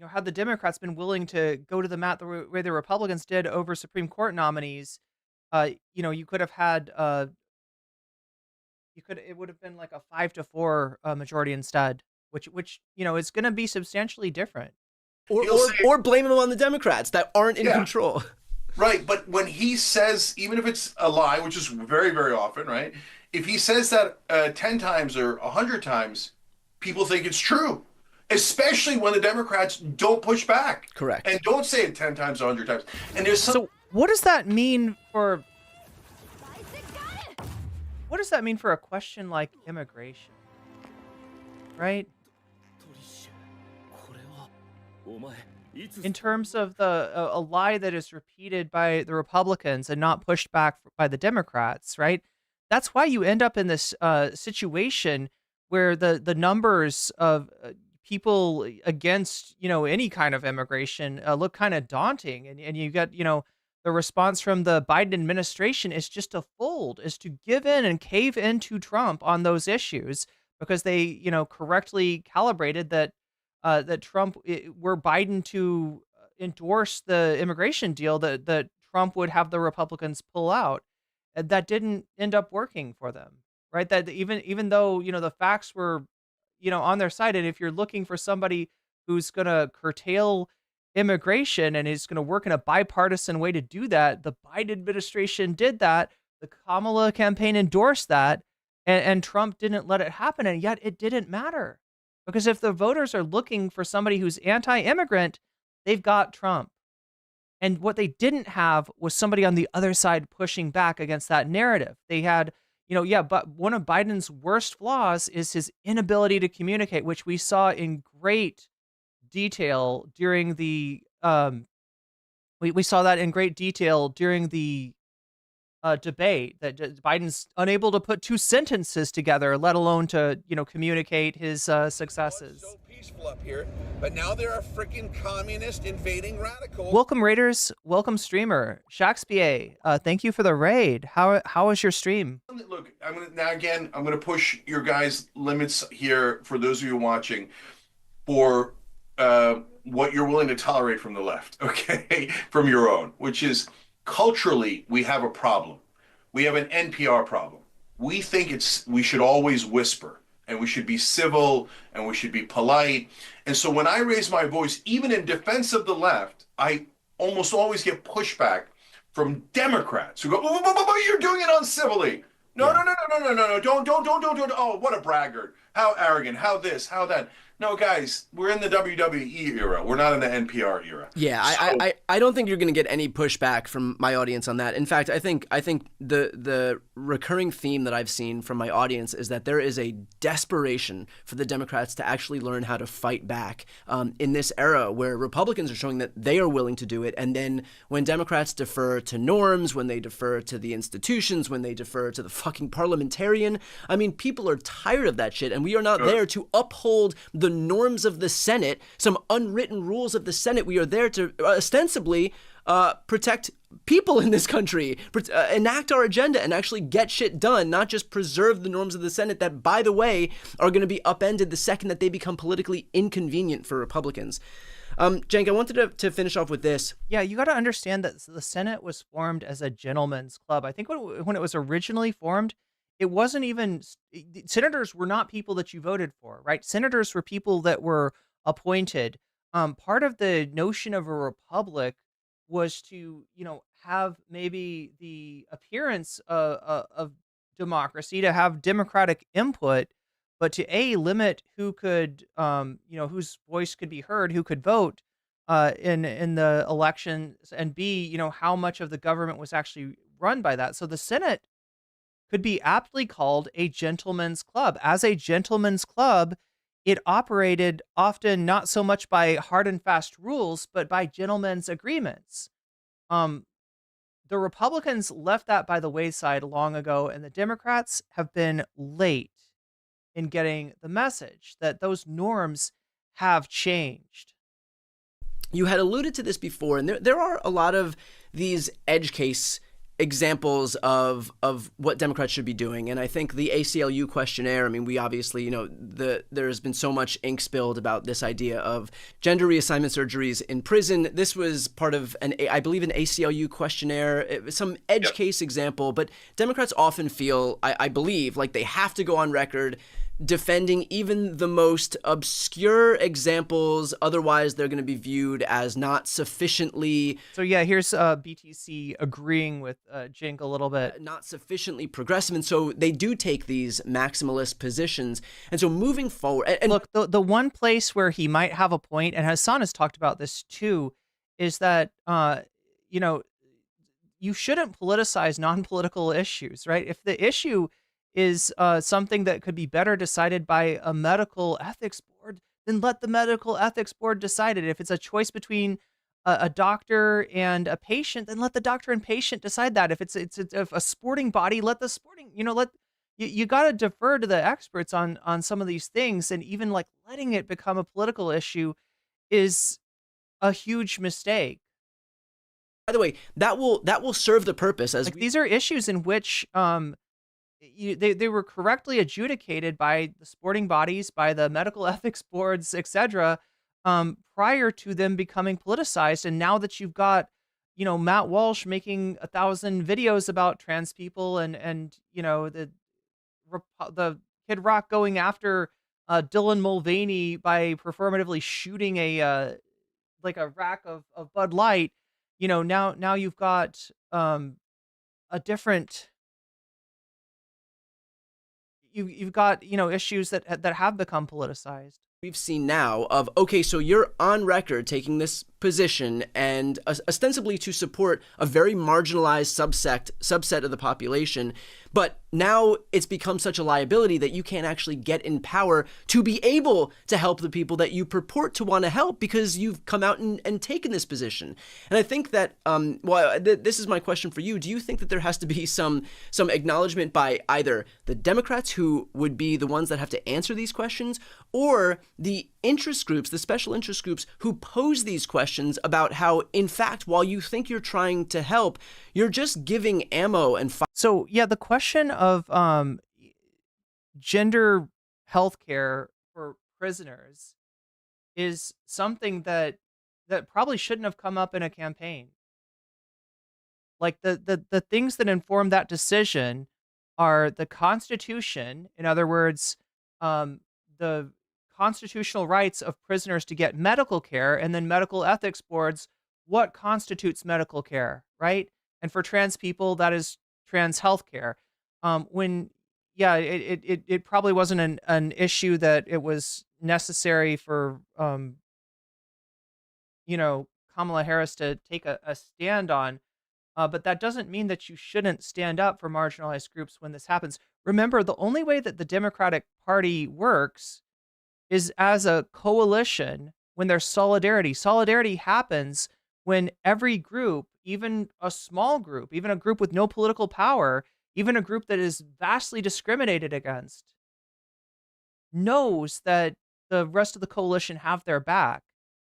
had the Democrats been willing to go to the mat the way the Republicans did over Supreme Court nominees, you could have had, it would have been like a 5-4 majority instead, which is going to be substantially different. Or blame them on the Democrats that aren't in control. Right, but when he says, even if it's a lie, which is very, very often, right? If he says that 10 times or 100 times, people think it's true, especially when the Democrats don't push back. Correct. And don't say it 10 times or 100 times. And So what does that mean for... What does that mean for a question like immigration? Right? In terms of a lie that is repeated by the Republicans and not pushed back by the Democrats, right? That's why you end up in this situation where the numbers of people against, any kind of immigration look kind of daunting. And you got, the response from the Biden administration is just to fold, is to give in and cave into Trump on those issues, because they, correctly calibrated that Trump, were Biden to endorse the immigration deal, that Trump would have the Republicans pull out. And that didn't end up working for them, right? That even though, the facts were, on their side. And if you're looking for somebody who's going to curtail immigration and is going to work in a bipartisan way to do that, the Biden administration did that. The Kamala campaign endorsed that, and Trump didn't let it happen. And yet it didn't matter. Because if the voters are looking for somebody who's anti-immigrant, they've got Trump. And what they didn't have was somebody on the other side pushing back against that narrative. They had, but one of Biden's worst flaws is his inability to communicate, which we saw in great detail during the we saw that in great detail during the debate, that Biden's unable to put two sentences together, let alone to communicate his successes. So peaceful up here, but now there are freaking communist invading radicals. Welcome raiders, welcome streamer Shakespeare. Thank you for the raid. How was your stream? Look, I'm gonna push your guys' limits here for those of you watching for what you're willing to tolerate from the left, okay, from your own, which is culturally we have a problem. We have an NPR problem. We think we should always whisper, and we should be civil, and we should be polite. And so when I raise my voice, even in defense of the left, I almost always get pushback from Democrats who go, "Oh, you're doing it uncivilly. No, don't. Oh, what a braggart. How arrogant. How this, how that." No, guys, we're in the WWE era. We're not in the NPR era. Yeah, I don't think you're going to get any pushback from my audience on that. In fact, I think the recurring theme that I've seen from my audience is that there is a desperation for the Democrats to actually learn how to fight back in this era where Republicans are showing that they are willing to do it. And then when Democrats defer to norms, when they defer to the institutions, when they defer to the fucking parliamentarian, I mean, people are tired of that shit. And we are not there to uphold the norms of the Senate, some unwritten rules of the Senate. We are there to ostensibly protect people in this country, enact our agenda, and actually get shit done, not just preserve the norms of the Senate that, by the way, are going to be upended the second that they become politically inconvenient for Republicans. Cenk, I wanted to finish off with this. Yeah, you got to understand that the Senate was formed as a gentleman's club. I think when it was originally formed, it wasn't even, senators were not people that you voted for, right? Senators were people that were appointed. Part of the notion of a republic was to, have maybe the appearance of democracy, to have democratic input, but to limit who could, whose voice could be heard, who could vote in the elections, and B, how much of the government was actually run by that. So the Senate could be aptly called a gentleman's club. As a gentleman's club, it operated often not so much by hard and fast rules, but by gentlemen's agreements. The Republicans left that by the wayside long ago, and the Democrats have been late in getting the message that those norms have changed. You had alluded to this before, and there are a lot of these edge case examples of what Democrats should be doing. And I think the ACLU questionnaire, I mean, we obviously, there's been so much ink spilled about this idea of gender reassignment surgeries in prison. This was part of I believe an ACLU questionnaire, some edge case example, but Democrats often feel, I believe, like they have to go on record defending even the most obscure examples, otherwise they're going to be viewed as not sufficiently... So yeah, here's BTC agreeing with Cenk a little bit. Not sufficiently progressive, and so they do take these maximalist positions. And so moving forward... And look, the one place where he might have a point, and Hassan has talked about this too, is that, you shouldn't politicize non-political issues, right? If the issue is something that could be better decided by a medical ethics board, then let the medical ethics board decide it. If it's a choice between a doctor and a patient, then let the doctor and patient decide that. If it's a sporting body, let the sporting, you got to defer to the experts on some of these things. And even like letting it become a political issue is a huge mistake. By the way, that will serve the purpose as these are issues in which they were correctly adjudicated by the sporting bodies, by the medical ethics boards, etc., prior to them becoming politicized. And now that you've got, Matt Walsh making 1,000 videos about trans people, and the Kid Rock going after Dylan Mulvaney by performatively shooting a rack of Bud Light, now you've got a different. You've got, issues that have become politicized. We've seen now of, okay, so you're on record taking this position and ostensibly to support a very marginalized subset of the population, but now it's become such a liability that you can't actually get in power to be able to help the people that you purport to want to help because you've come out and taken this position. And I think that, this is my question for you. Do you think that there has to be some acknowledgement by either the Democrats, who would be the ones that have to answer these questions, or the interest groups, the special interest groups who pose these questions about how, in fact, while you think you're trying to help, you're just giving ammo and fire? So yeah, the question of gender health care for prisoners is something that probably shouldn't have come up in a campaign. Like the things that inform that decision are the Constitution, in other words, the constitutional rights of prisoners to get medical care, and then medical ethics boards, what constitutes medical care, right? And for trans people, that is trans health care. It probably wasn't an issue that it was necessary for, Kamala Harris to take a stand on. But that doesn't mean that you shouldn't stand up for marginalized groups when this happens. Remember, the only way that the Democratic Party works is as a coalition when there's solidarity. Solidarity happens when every group, even a small group, even a group with no political power, even a group that is vastly discriminated against, knows that the rest of the coalition have their back.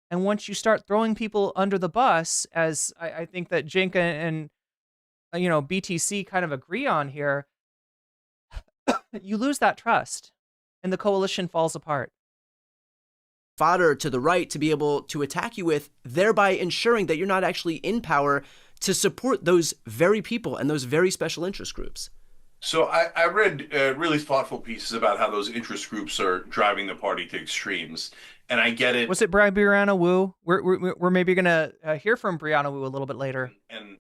And once you start throwing people under the bus, as I think that Cenk and BTC kind of agree on here, you lose that trust and the coalition falls apart. Fodder to the right to be able to attack you with, thereby ensuring that you're not actually in power to support those very people and those very special interest groups. So I read really thoughtful pieces about how those interest groups are driving the party to extremes, and I get it. Was it Brianna Wu? We're maybe going to hear from Brianna Wu a little bit later. And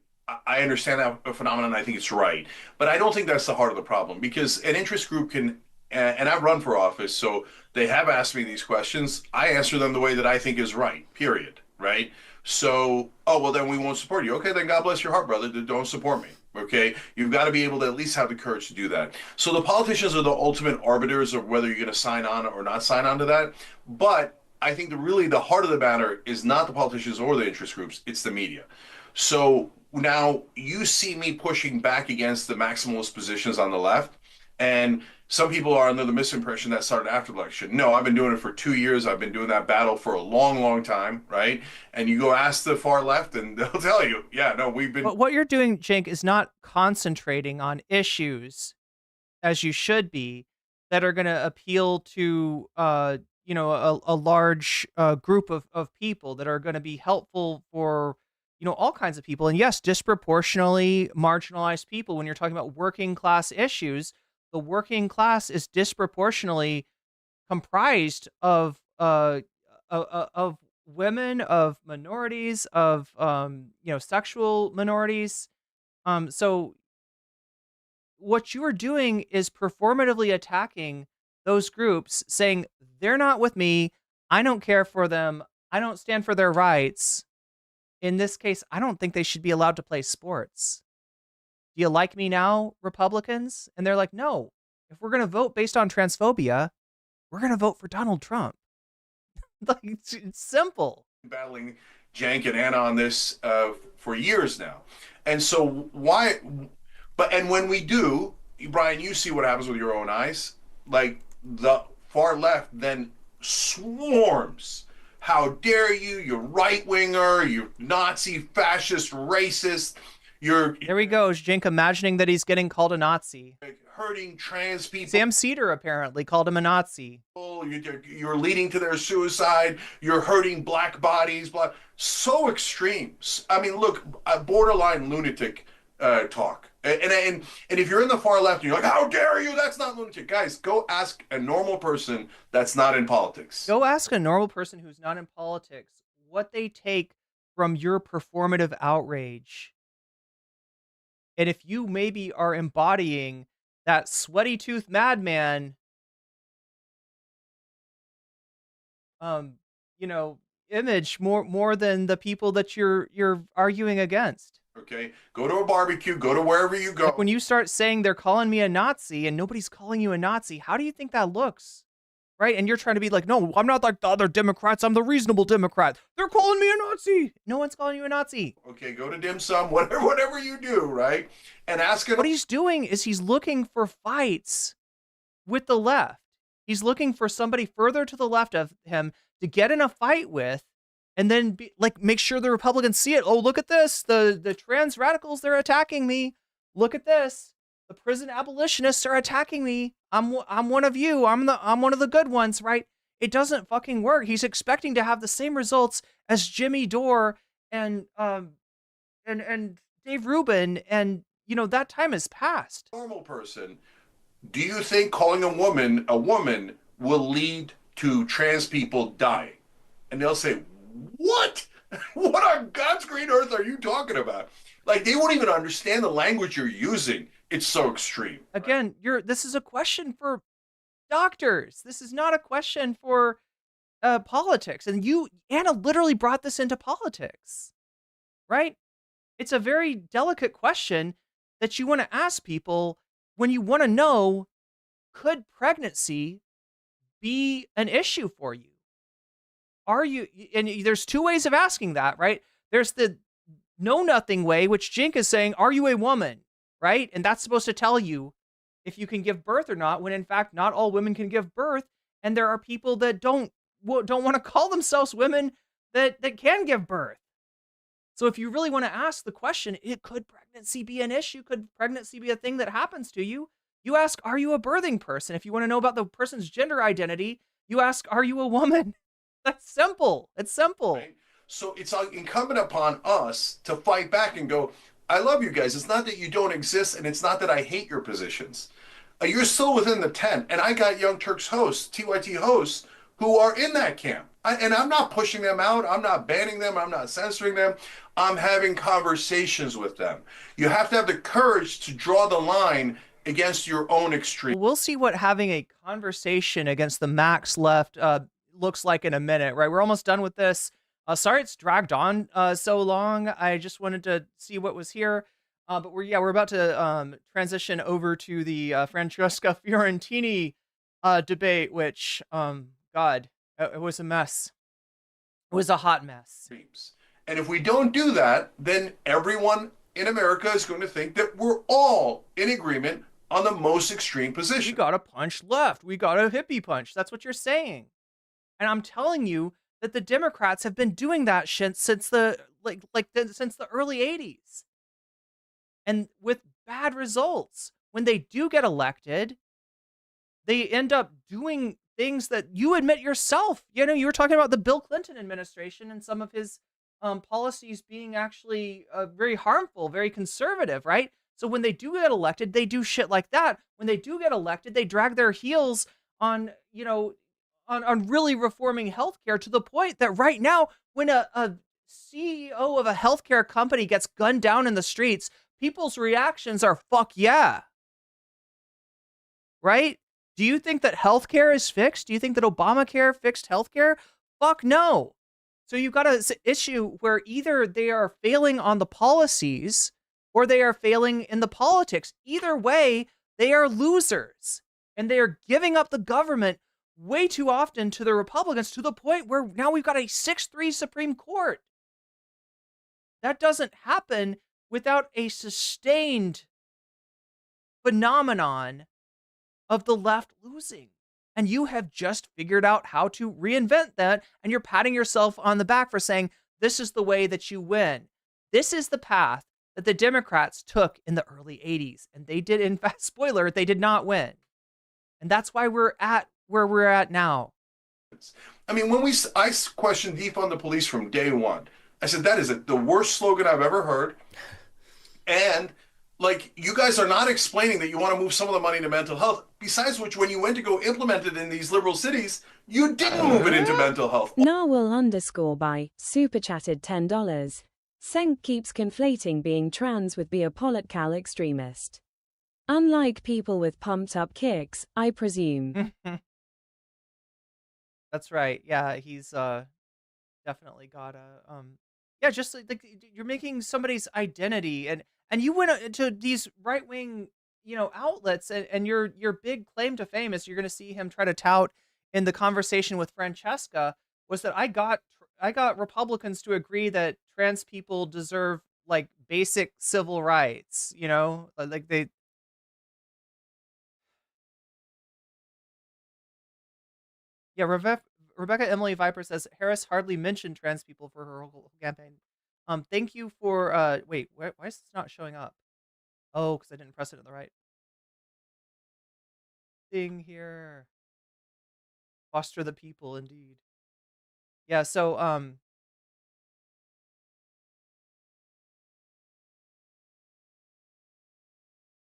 I understand that phenomenon. I think it's right, but I don't think that's the heart of the problem, because an interest group can, and I've run for office, so they have asked me these questions. I answer them the way that I think is right, period, right? So, then we won't support you. Okay, then God bless your heart, brother. Don't support me. Okay, you've got to be able to at least have the courage to do that. So the politicians are the ultimate arbiters of whether you're going to sign on or not sign on to that. But I think the heart of the matter is not the politicians or the interest groups, it's the media. So now you see me pushing back against the maximalist positions on the left, and some people are under the misimpression that started after the election. No, I've been doing it for 2 years. I've been doing that battle for a long, long time, right? And you go ask the far left and they'll tell you, yeah, no, we've been... But what you're doing, Cenk, is not concentrating on issues, as you should be, that are going to appeal to, a large group of people, that are going to be helpful for, all kinds of people. And yes, disproportionately marginalized people. When you're talking about working class issues, the working class is disproportionately comprised of women, of minorities, of sexual minorities. So what you are doing is performatively attacking those groups, saying they're not with me, I don't care for them, I don't stand for their rights. In this case, I don't think they should be allowed to play sports. Do you like me now, Republicans? And they're like, no, if we're going to vote based on transphobia, we're going to vote for Donald Trump. Like, it's simple. Battling Cenk and Anna on this for years now. And so and when we do, Brian, you see what happens with your own eyes. Like, the far left then swarms. How dare you? You're right-winger, you're Nazi, fascist, racist. There he goes, Cenk imagining that he's getting called a Nazi. Hurting trans people. Sam Cedar apparently called him a Nazi. You're leading to their suicide. You're hurting black bodies. So extremes. I mean, look, borderline lunatic talk. And if you're in the far left and you're like, how dare you? That's not lunatic. Guys, go ask a normal person that's not in politics. Go ask a normal person who's not in politics what they take from your performative outrage. And if you maybe are embodying that sweaty tooth madman, image more than the people that you're arguing against. Okay, go to a barbecue, go to wherever you go. Like when you start saying they're calling me a Nazi and nobody's calling you a Nazi, how do you think that looks? Right? And you're trying to be like, no, I'm not like the other Democrats. I'm the reasonable Democrat. They're calling me a Nazi. No one's calling you a Nazi. Okay, go to dim sum, whatever you do, right? And ask it. What he's doing is he's looking for fights with the left. He's looking for somebody further to the left of him to get in a fight with, and then make sure the Republicans see it. Oh, look at this. The trans radicals, they're attacking me. Look at this. The prison abolitionists are attacking me. I'm one of you. I'm one of the good ones, right? It doesn't fucking work. He's expecting to have the same results as Jimmy Dore and Dave Rubin, and that time has passed. Normal person, do you think calling a woman will lead to trans people dying? And they'll say, what? What on God's green earth are you talking about? Like, they won't even understand the language you're using. It's so extreme. Again, this is a question for doctors. This is not a question for politics. And Anna literally brought this into politics, right? It's a very delicate question that you want to ask people when you want to know, could pregnancy be an issue for you? Are you, and there's two ways of asking that, right? There's the know-nothing way, which Cenk is saying, are you a woman, right? And that's supposed to tell you if you can give birth or not, when in fact, not all women can give birth. And there are people that don't want to call themselves women that can give birth. So if you really want to ask the question, could pregnancy be an issue? Could pregnancy be a thing that happens to you? You ask, are you a birthing person? If you want to know about the person's gender identity, you ask, are you a woman? That's simple. It's simple. Right? So it's incumbent upon us to fight back and go, I love you guys. It's not that you don't exist, and it's not that I hate your positions. You're still within the tent. And I got Young Turks hosts, TYT hosts, who are in that camp. And I'm not pushing them out. I'm not banning them. I'm not censoring them. I'm having conversations with them. You have to have the courage to draw the line against your own extreme. We'll see what having a conversation against the max left looks like in a minute, right? We're almost done with this. Sorry it's dragged on so long. I just wanted to see what was here. But we're about to transition over to the Francesca Fiorentini debate, which, God, it was a mess. It was a hot mess. And if we don't do that, then everyone in America is going to think that we're all in agreement on the most extreme position. We got to punch left. We got to hippie punch. That's what you're saying. And I'm telling you that the Democrats have been doing that shit since the since the early 80s. And with bad results. When they do get elected, they end up doing things that you admit yourself. You know, you were talking about the Bill Clinton administration and some of his policies being actually very harmful, very conservative, right? So when they do get elected, they do shit like that. When they do get elected, they drag their heels on, on really reforming healthcare to the point that right now, when a CEO of a healthcare company gets gunned down in the streets, people's reactions are, fuck yeah. Right? Do you think that healthcare is fixed? Do you think that Obamacare fixed healthcare? Fuck no. So you've got an issue where either they are failing on the policies or they are failing in the politics. Either way, they are losers. And they are giving up the government way too often to the Republicans, to the point where now we've got a 6-3 Supreme Court. That doesn't happen without a sustained phenomenon of the left losing. And you have just figured out how to reinvent that, and you're patting yourself on the back for saying, this is the way that you win. This is the path that the Democrats took in the early 80s. And they did, in fact, spoiler, they did not win. And that's why we're at where we're at now. I mean, I questioned defund the police from day one. I said, that is the worst slogan I've ever heard. And you guys are not explaining that you want to move some of the money to mental health. Besides which, when you went to go implement it in these liberal cities, you didn't move it into mental health. Narwhal_by super chatted $10. Cenk keeps conflating being trans with be a political extremist. Unlike people with pumped up kicks, I presume. That's right. Yeah, he's definitely gotta, yeah, just like you're making somebody's identity, and you went to these right wing, outlets, and your big claim to fame is you're gonna see him try to tout in the conversation with Francesca was that I got Republicans to agree that trans people deserve like basic civil rights, like they. Yeah, Rebecca Emily Viper says Harris hardly mentioned trans people for her whole campaign. Thank you for wait, why is this not showing up? Oh, because I didn't press it in the right thing here. Foster the people, indeed. Yeah, so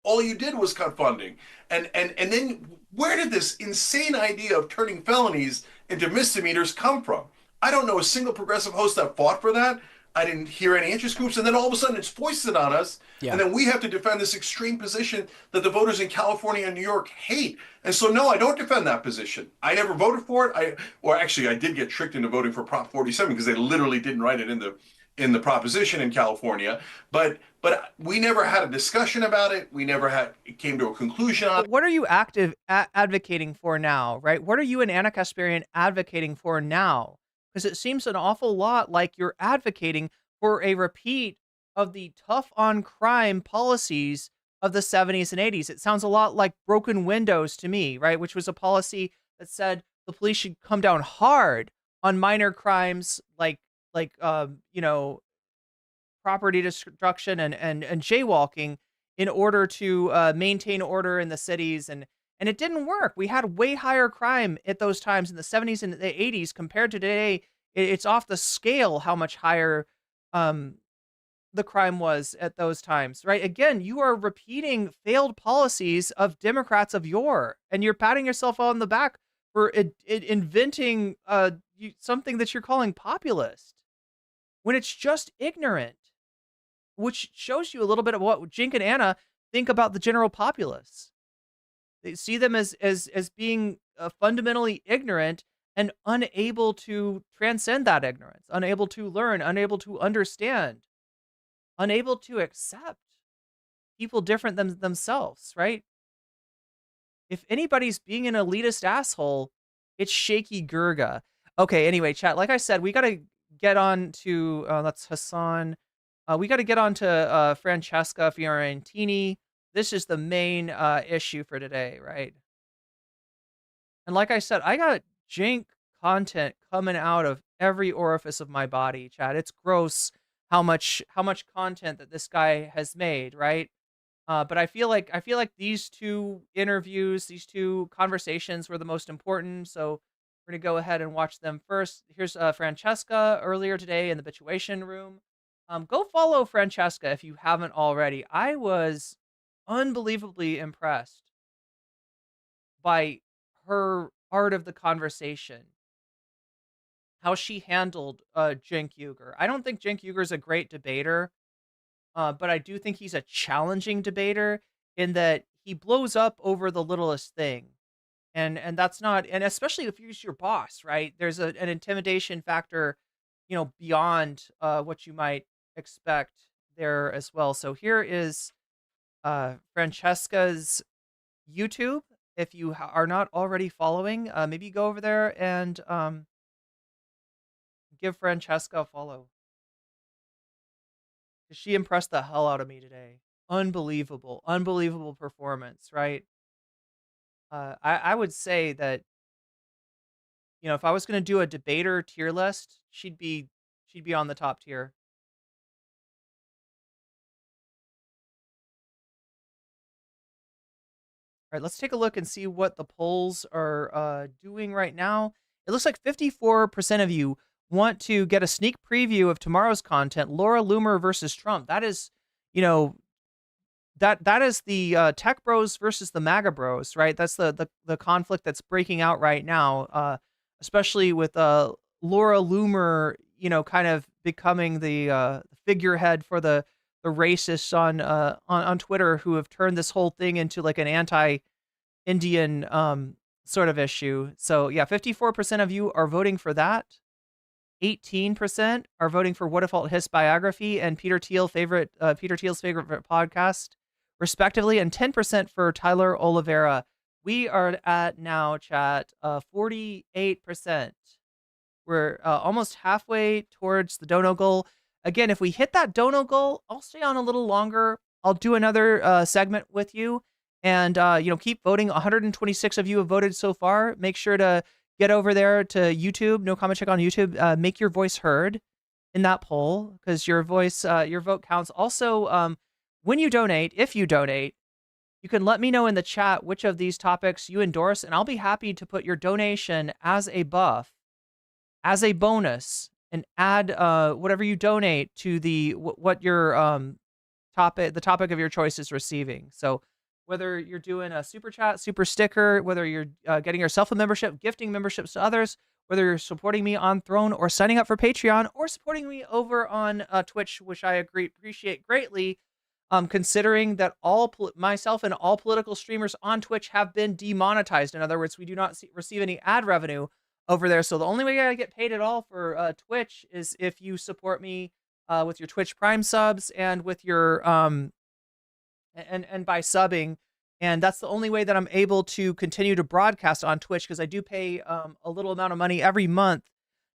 All you did was cut funding. And then where did this insane idea of turning felonies into misdemeanors come from? I don't know a single progressive host that fought for that. I didn't hear any interest groups. And then all of a sudden it's foisted on us. Yeah. And then we have to defend this extreme position that the voters in California and New York hate. And so, no, I don't defend that position. I never voted for it. I did get tricked into voting for Prop 47 because they literally didn't write it in the proposition in California. But we never had a discussion about it. We never came to a conclusion on it. what are you advocating for now, right? What are you and Anna Kasparian advocating for now? Because it seems an awful lot like you're advocating for a repeat of the tough on crime policies of the 70s and 80s. It sounds a lot like broken windows to me, right? Which was a policy that said the police should come down hard on minor crimes like property destruction and jaywalking in order to maintain order in the cities, and it didn't work. We had way higher crime at those times in the 70s and the 80s compared to today. It's off the scale how much higher the crime was at those times, right? Again, you are repeating failed policies of Democrats of yore, and you're patting yourself on the back for inventing something that you're calling populist when it's just ignorant, which shows you a little bit of what Cenk and Anna think about the general populace. They see them as being fundamentally ignorant and unable to transcend that ignorance, unable to learn, unable to understand, unable to accept people different than themselves, right? If anybody's being an elitist asshole, it's Shaky Gurga. Okay, anyway, chat, like I said, we got to get on to, that's Hassan. We got to get on to Francesca Fiorentini. This is the main issue for today, right? And like I said, I got Cenk content coming out of every orifice of my body, chat. It's gross how much content that this guy has made, right? But I feel like these two interviews, these two conversations were the most important. So we're gonna go ahead and watch them first. Here's Francesca earlier today in the Bituation Room. Go follow Francesca if you haven't already. I was unbelievably impressed by her art of the conversation, how she handled Cenk Uygur. I don't think Cenk Uygur is a great debater, but I do think he's a challenging debater in that he blows up over the littlest thing. And that's not, and especially if he's your boss, right? There's an intimidation factor, beyond what you might expect there as well. So here is Francesca's YouTube. If you are not already following, maybe go over there and give Francesca a follow. She impressed the hell out of me today. Unbelievable performance, right? I would say that, if I was going to do a debater tier list, she'd be on the top tier. All right, let's take a look and see what the polls are doing right now. It looks like 54% of you want to get a sneak preview of tomorrow's content, Laura Loomer versus Trump. That is, that is the tech bros versus the MAGA bros, right? That's the conflict that's breaking out right now, especially with Laura Loomer, kind of becoming the figurehead for the racists on Twitter who have turned this whole thing into like an anti-Indian sort of issue. So yeah, 54% of you are voting for that. 18% are voting for What If Alt Hiss biography and Peter Thiel's favorite podcast, respectively, and 10% for Tyler Oliveira. We are at now, chat, 48%. We're almost halfway towards the dono goal. Again, if we hit that dono goal, I'll stay on a little longer. I'll do another segment with you, and keep voting. 126 of you have voted so far. Make sure to get over there to YouTube. No comment check on YouTube. Make your voice heard in that poll, because your vote counts. Also, when you donate, if you donate, you can let me know in the chat which of these topics you endorse, and I'll be happy to put your donation as a buff, as a bonus, and add whatever you donate to what your the topic of your choice is receiving. So whether you're doing a super chat, super sticker, whether you're getting yourself a membership, gifting memberships to others, whether you're supporting me on Throne or signing up for Patreon or supporting me over on Twitch, which I appreciate greatly, considering that myself and all political streamers on Twitch have been demonetized. In other words, we do not receive any ad revenue over there. So the only way I get paid at all for Twitch is if you support me with your Twitch Prime subs and with your and by subbing. And that's the only way that I'm able to continue to broadcast on Twitch, because I do pay a little amount of money every month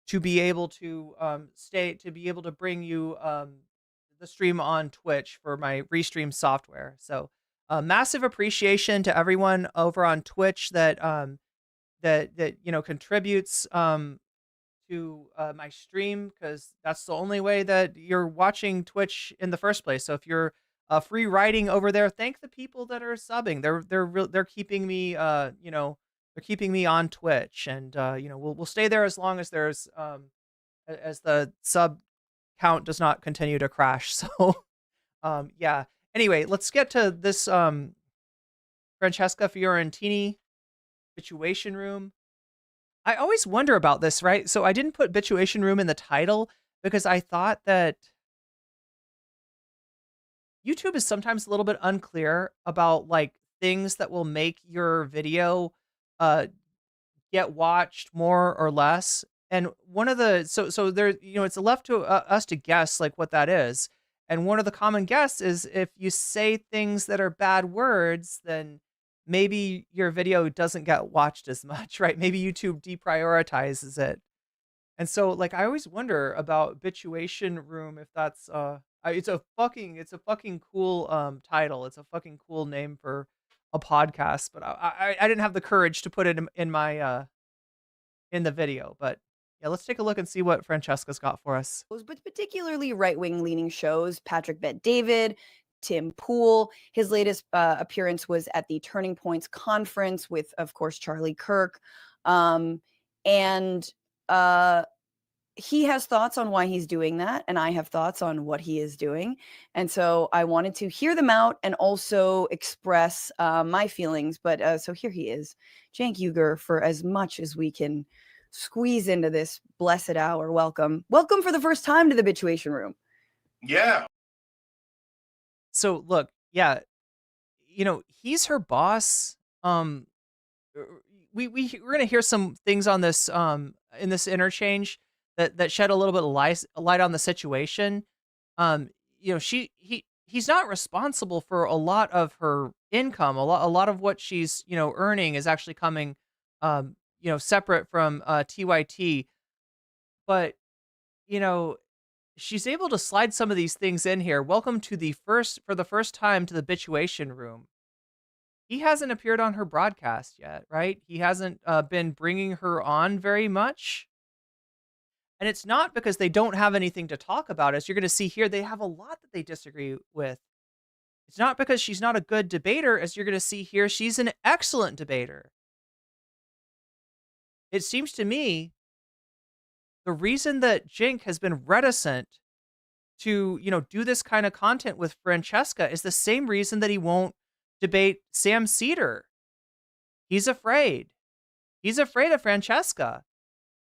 to be able to be able to bring you the stream on Twitch for my Restream software. So massive appreciation to everyone over on Twitch that contributes to my stream, because that's the only way that you're watching Twitch in the first place. So if you're free riding over there, thank the people that are subbing. They're keeping me they're keeping me on Twitch, and we'll stay there as long as there's as the sub count does not continue to crash. So yeah. Anyway, let's get to this Francesca Fiorentini Bituation Room. I always wonder about this, right? So I didn't put Bituation Room in the title because I thought that YouTube is sometimes a little bit unclear about like things that will make your video get watched more or less. And one of the so there, it's left to us to guess like what that is. And one of the common guess is if you say things that are bad words, then maybe your video doesn't get watched as much, right? Maybe YouTube deprioritizes it. And so like I always wonder about Bituation Room, if that's it's a fucking cool title. It's a fucking cool name for a podcast, but I didn't have the courage to put it in my in the video. But yeah, let's take a look and see what Francesca's got for us. But particularly right-wing leaning shows. Patrick Bet-David, Tim Pool. His latest appearance was at the Turning Points conference with, of course, Charlie Kirk. He has thoughts on why he's doing that, and I have thoughts on what he is doing. And so I wanted to hear them out and also express my feelings. But so here he is, Cenk Uygur, for as much as we can squeeze into this blessed hour. Welcome for the first time to the Bituation Room. Yeah. So look, yeah, he's her boss. We're gonna hear some things on this in this interchange that shed a little bit of light on the situation. He's not responsible for a lot of her income. A lot of what she's earning is actually coming separate from TYT. But she's able to slide some of these things in here. Welcome to for the first time to the Bituation Room. He hasn't appeared on her broadcast yet, right? He hasn't been bringing her on very much. And it's not because they don't have anything to talk about. As you're going to see here, they have a lot that they disagree with. It's not because she's not a good debater. As you're going to see here, she's an excellent debater. It seems to me the reason that Cenk has been reticent to, do this kind of content with Francesca is the same reason that he won't debate Sam Cedar. He's afraid. He's afraid of Francesca.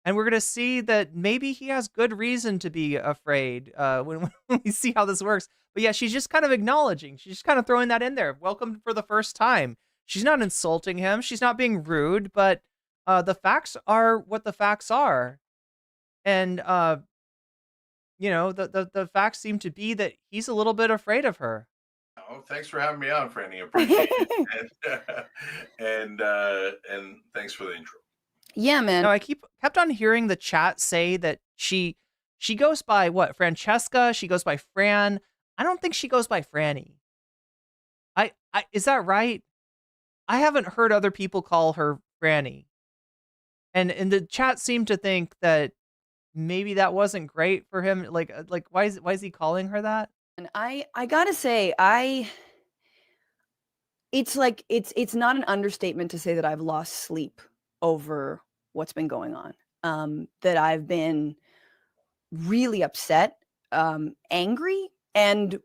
And we're going to see that maybe he has good reason to be afraid when we see how this works. But yeah, she's just kind of acknowledging. She's just kind of throwing that in there. Welcome for the first time. She's not insulting him. She's not being rude. But the facts are what the facts are. And the facts seem to be that he's a little bit afraid of her. Oh, thanks for having me on, Franny. Appreciate it. And thanks for the intro. Yeah, man. No, I kept on hearing the chat say that she goes by what? Francesca, she goes by Fran. I don't think she goes by Franny. I is that right? I haven't heard other people call her Franny. And the chat seemed to think that maybe that wasn't great for him. Like why is he calling her that? And I gotta say, it's like it's not an understatement to say that I've lost sleep over what's been going on. That I've been really upset, angry, and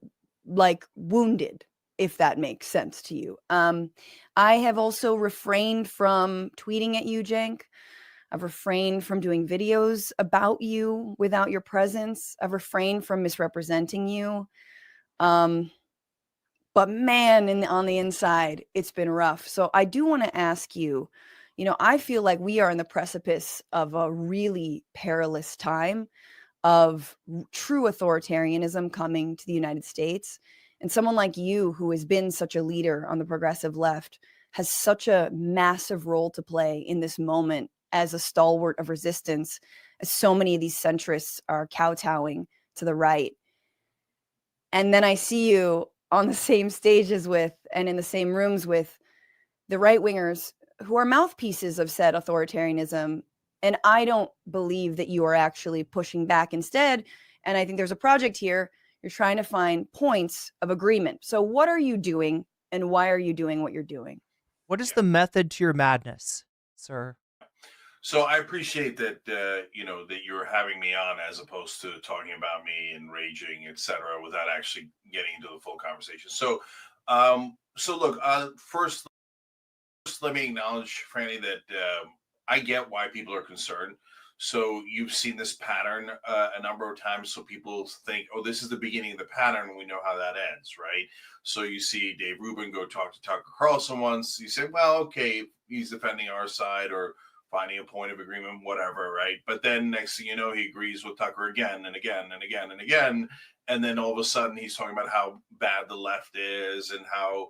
like wounded, if that makes sense to you. I have also refrained from tweeting at you, Cenk. I've refrained from doing videos about you without your presence. I've refrained from misrepresenting you. But man, on the inside, it's been rough. So I do want to ask you, I feel like we are in the precipice of a really perilous time of true authoritarianism coming to the United States. And someone like you, who has been such a leader on the progressive left, has such a massive role to play in this moment as a stalwart of resistance, as so many of these centrists are kowtowing to the right. And then I see you on the same stages with, and in the same rooms with, the right-wingers who are mouthpieces of said authoritarianism. And I don't believe that you are actually pushing back instead. And I think there's a project here. You're trying to find points of agreement. So what are you doing, and why are you doing what you're doing? What is the method to your madness, sir? So I appreciate that, that you're having me on as opposed to talking about me and raging, etc., without actually getting into the full conversation. So, look, first, let me acknowledge, Franny, that I get why people are concerned. So you've seen this pattern a number of times. So people think, oh, this is the beginning of the pattern. We know how that ends, right? So you see Dave Rubin go talk to Tucker Carlson once. You say, well, okay, he's defending our side or finding a point of agreement, whatever, right? But then next thing you know, he agrees with Tucker again and again and again and again. And then all of a sudden he's talking about how bad the left is and how,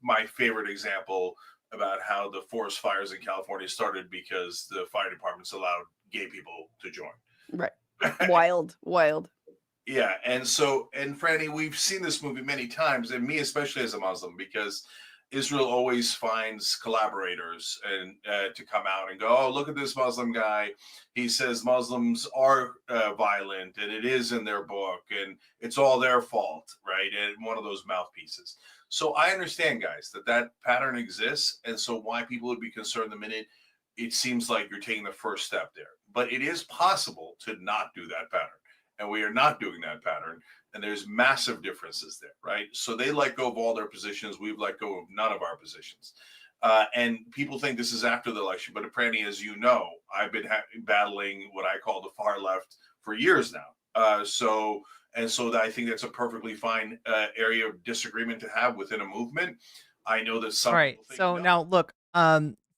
my favorite example about how the forest fires in California started because the fire departments allowed gay people to join. Right. Wild. Yeah. And Franny, we've seen this movie many times, and me especially as a Muslim, because Israel always finds collaborators and to come out and go, oh, look at this Muslim guy. He says Muslims are violent, and it is in their book, and it's all their fault, right? And one of those mouthpieces. So I understand, guys, that pattern exists, and so why people would be concerned the minute it seems like you're taking the first step there. But it is possible to not do that pattern, and we are not doing that pattern. And there's massive differences there, right? So they let go of all their positions. We've let go of none of our positions. And people think this is after the election. But Franny, as you know, I've been battling what I call the far left for years now. So I think that's a perfectly fine area of disagreement to have within a movement. I know that some. All right. People think So no. now look,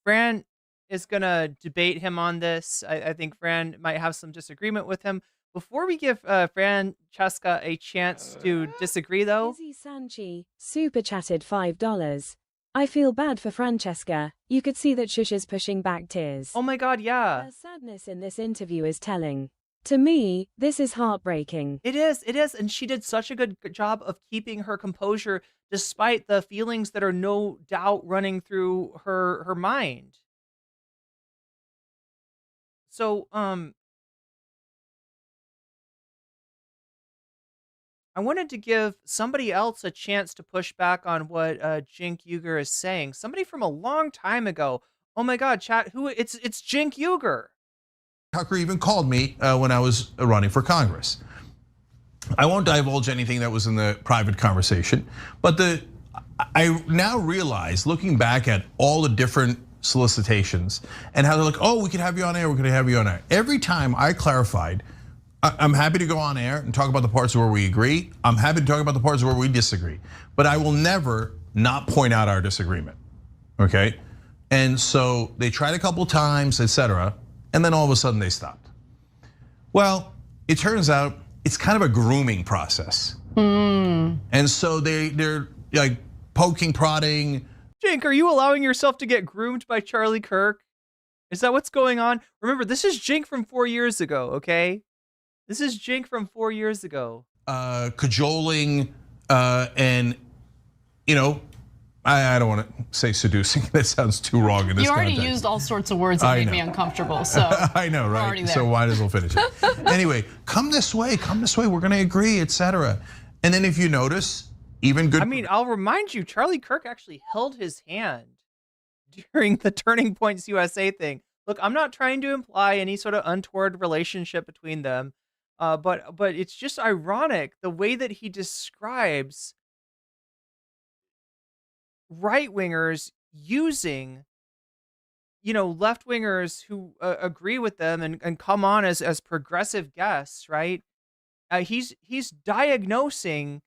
Fran is going to debate him on this. I think Fran might have some disagreement with him. Before we give Francesca a chance to disagree, though. Izzy Sanchi super chatted $5. I feel bad for Francesca. You could see that Shush is pushing back tears. Oh my God, yeah. Her sadness in this interview is telling. To me, this is heartbreaking. It is. And she did such a good job of keeping her composure despite the feelings that are no doubt running through her mind. So, I wanted to give somebody else a chance to push back on what Cenk Uygur is saying. Somebody from a long time ago. Oh my God, chat! It's Cenk Uygur. Tucker even called me when I was running for Congress. I won't divulge anything that was in the private conversation, but I now realize, looking back at all the different solicitations and how they're like, oh, we could have you on air, we're gonna have you on air. Every time I clarified, I'm happy to go on air and talk about the parts where we agree. I'm happy to talk about the parts where we disagree. But I will never not point out our disagreement, okay? And so they tried a couple times, etc. and then all of a sudden they stopped. Well, it turns out it's kind of a grooming process. And so they're like poking, prodding. Cenk, are you allowing yourself to get groomed by Charlie Kirk? Is that what's going on? Remember, this is Cenk from 4 years ago, okay? This is Cenk from 4 years ago. Cajoling, and I don't want to say seducing. That sounds too wrong in this context. You already used all sorts of words that made me uncomfortable, so I know, right? So might as well finish it. Anyway, come this way, we're gonna agree, etc. And then if you notice, even good. I mean, I'll remind you, Charlie Kirk actually held his hand during the Turning Points USA thing. Look, I'm not trying to imply any sort of untoward relationship between them, but it's just ironic the way that he describes right-wingers using, left-wingers who agree with them and come on as progressive guests, right? He's diagnosing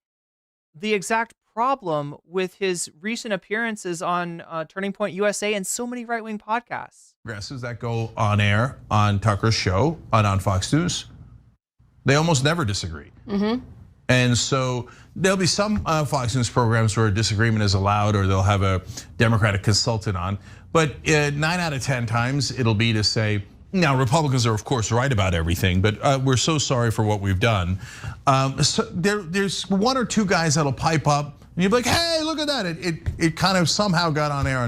the exact problem with his recent appearances on Turning Point USA and so many right-wing podcasts. Progressives that go on air on Tucker's show on Fox News, they almost never disagree. And so there'll be some Fox News programs where disagreement is allowed, or they'll have a Democratic consultant on. But 9 out of 10 times it'll be to say, now Republicans are of course right about everything, but we're so sorry for what we've done. So there's one or two guys that'll pipe up, and you'll be like, hey, look at that! It kind of somehow got on air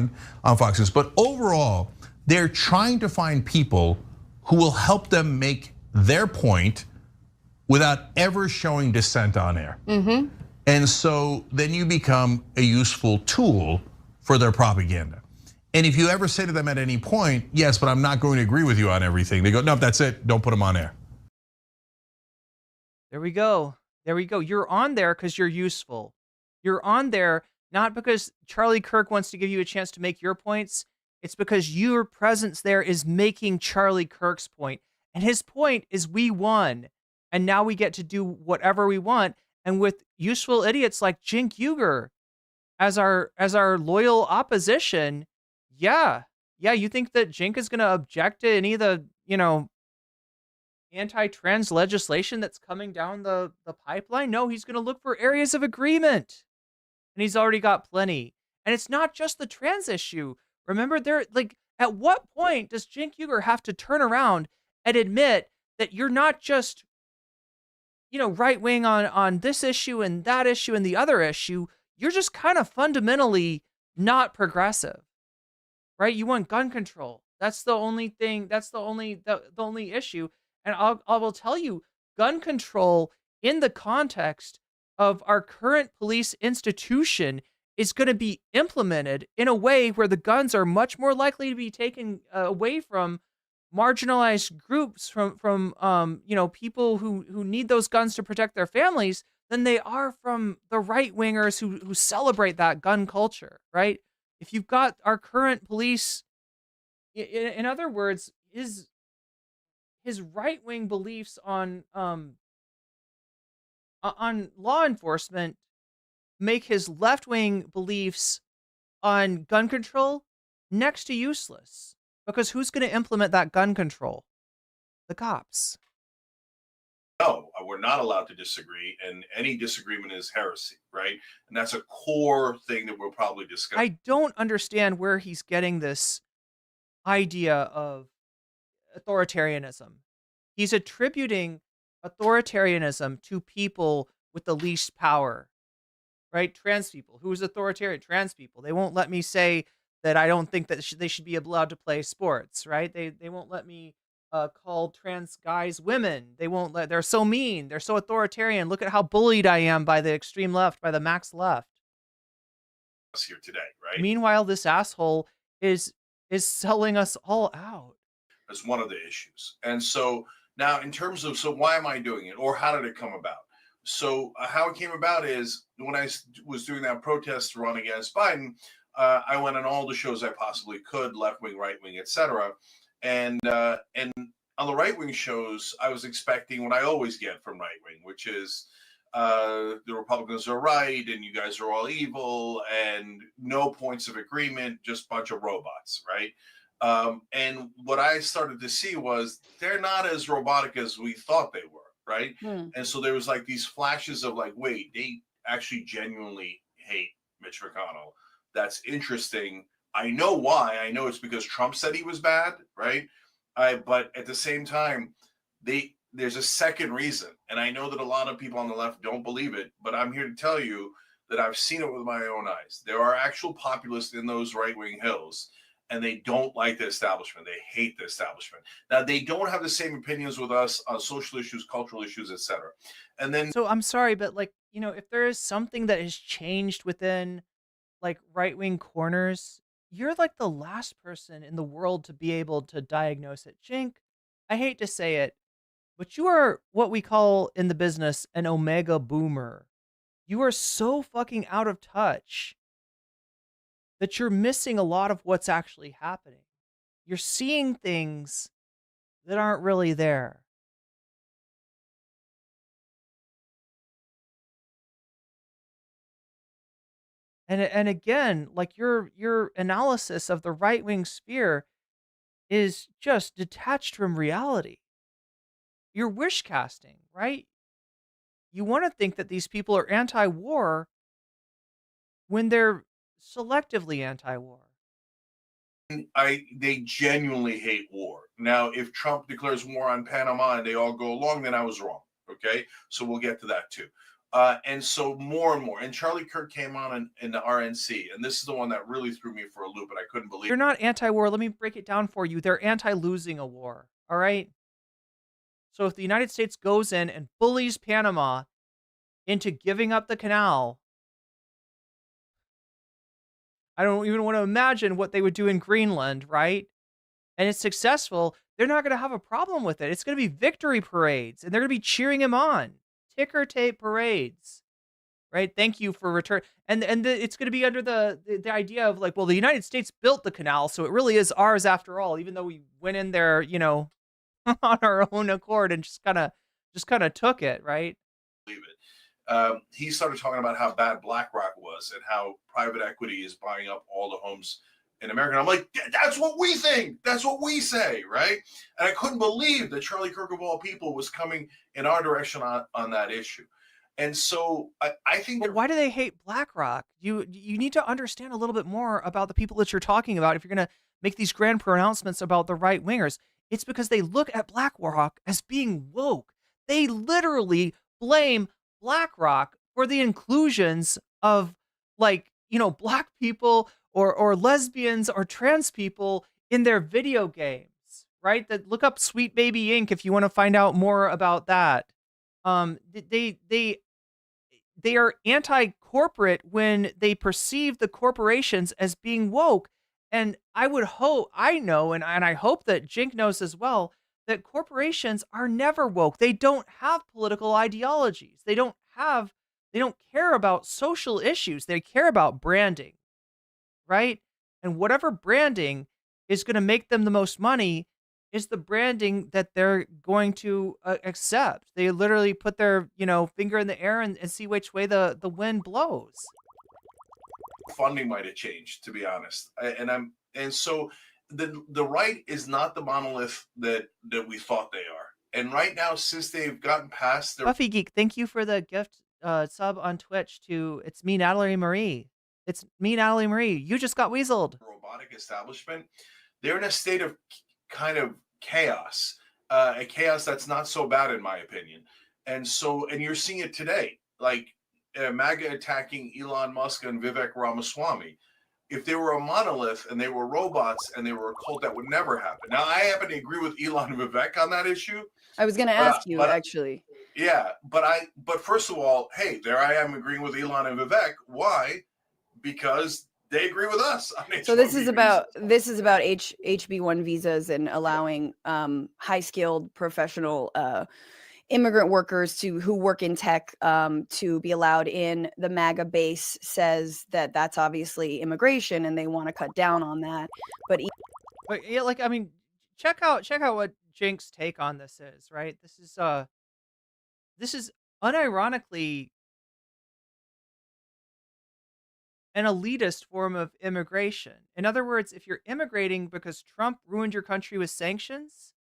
on Fox News. But overall, they're trying to find people who will help them make their point without ever showing dissent on air. And so then you become a useful tool for their propaganda. And if you ever say to them at any point, yes, but I'm not going to agree with you on everything, they go, nope, that's it, don't put them on air. There we go. You're on there because you're useful. You're on there not because Charlie Kirk wants to give you a chance to make your points. It's because your presence there is making Charlie Kirk's point. And his point is we won. And now we get to do whatever we want. And with useful idiots like Cenk Uygur as our loyal opposition, yeah, you think that Cenk is going to object to any of the, anti-trans legislation that's coming down the pipeline? No, he's going to look for areas of agreement. And he's already got plenty. And it's not just the trans issue. Remember, at what point does Cenk Uygur have to turn around and admit that you're not just right wing on this issue and that issue and the other issue? You're just kind of fundamentally not progressive, right? You want gun control. That's the only thing. That's the only issue. And I will tell you, gun control in the context of our current police institution is going to be implemented in a way where the guns are much more likely to be taken away from marginalized groups, from people who need those guns to protect their families, than they are from the right wingers who celebrate that gun culture, right? If you've got our current police, in other words, his right wing beliefs on law enforcement make his left wing beliefs on gun control next to useless. Because who's going to implement that gun control? The cops. No, we're not allowed to disagree, and any disagreement is heresy, right? And that's a core thing that we'll probably discuss. I don't understand where he's getting this idea of authoritarianism. He's attributing authoritarianism to people with the least power, right? Trans people. Who's authoritarian? Trans people. They won't let me say that I don't think that they should be allowed to play sports, right? They won't let me call trans guys women. They won't let. They're so mean. They're so authoritarian. Look at how bullied I am by the extreme left, by the max left. Here today, right? Meanwhile, this asshole is selling us all out. That's one of the issues. And so now, in terms of, so why am I doing it, or how did it come about? So how it came about is when I was doing that protest run against Biden, I went on all the shows I possibly could, left wing, right wing, etc. And on the right wing shows, I was expecting what I always get from right wing, which is the Republicans are right and you guys are all evil and no points of agreement, just a bunch of robots, right? And what I started to see was they're not as robotic as we thought they were, right? And so there was like these flashes of like, wait, they actually genuinely hate Mitch McConnell. That's interesting. I know why. I know it's because Trump said he was bad, right? But at the same time, there's a second reason, and I know that a lot of people on the left don't believe it, but I'm here to tell you that I've seen it with my own eyes. There are actual populists in those right-wing hills, and they don't like the establishment. They hate the establishment. Now, they don't have the same opinions with us on social issues, cultural issues, etc. And then, So I'm sorry, but like, if there is something that has changed within like right-wing corners, you're like the last person in the world to be able to diagnose it. Cenk, I hate to say it, but you are what we call in the business an omega boomer. You are so fucking out of touch that you're missing a lot of what's actually happening. You're seeing things that aren't really there. And again, like your analysis of the right-wing sphere is just detached from reality. You're wish casting, right? You want to think that these people are anti-war when they're selectively anti-war. they genuinely hate war. Now, if Trump declares war on Panama and they all go along, then I was wrong. Okay, so we'll get to that too. And so more and more. And Charlie Kirk came on in the RNC, and this is the one that really threw me for a loop, and I couldn't believe. They're not anti-war. Let me break it down for you. They're anti-losing a war. All right. So if the United States goes in and bullies Panama into giving up the canal, I don't even want to imagine what they would do in Greenland, right? And it's successful, they're not going to have a problem with it. It's going to be victory parades, and they're going to be cheering him on. Ticker tape parades, right? Thank you for return. And it's going to be under the idea of like, well, the United States built the canal, so it really is ours after all, even though we went in there, on our own accord and just kind of took it, right? Believe it. He started talking about how bad BlackRock was and how private equity is buying up all the homes in America. And I'm like, that's what we think. That's what we say, right? And I couldn't believe that Charlie Kirk, of all people, was coming in our direction on that issue. And so I think. But why do they hate BlackRock? You need to understand a little bit more about the people that you're talking about if you're going to make these grand pronouncements about the right wingers. It's because they look at BlackRock as being woke. They literally blame BlackRock for the inclusions of black people or lesbians or trans people in their video games, right? That look up Sweet Baby Inc. if you want to find out more about that. They are anti-corporate when they perceive the corporations as being woke. And I know, and I hope that Cenk knows as well, that corporations are never woke. They don't have political ideologies. They don't care about social issues. They care about branding, right? And whatever branding is going to make them the most money is the branding that they're going to accept. They literally put their, finger in the air and see which way the wind blows. Funding might have changed, to be honest. And so the right is not the monolith that we thought they are. And right now, since they've gotten past their Buffy Geek, thank you for the gift sub on Twitch to It's Me, Natalie Marie. It's me, Natalie Marie. You just got weaseled. Robotic establishment, they're in a state of kind of chaos, a chaos that's not so bad in my opinion. And you're seeing it today, like MAGA attacking Elon Musk and Vivek Ramaswamy. If they were a monolith and they were robots and they were a cult, that would never happen. Now, I happen to agree with Elon and Vivek on that issue. I was going to ask you, actually. Yeah, but first of all, hey, there I am agreeing with Elon and Vivek. Why? Because they agree with us on H-1B So this is about HB1 visas and allowing high-skilled professional immigrant workers who work in tech to be allowed in. The MAGA base says that that's obviously immigration and they want to cut down on that. But yeah, check out what Cenk's take on this is, right? This is unironically an elitist form of immigration. In other words, if you're immigrating because Trump ruined your country with sanctions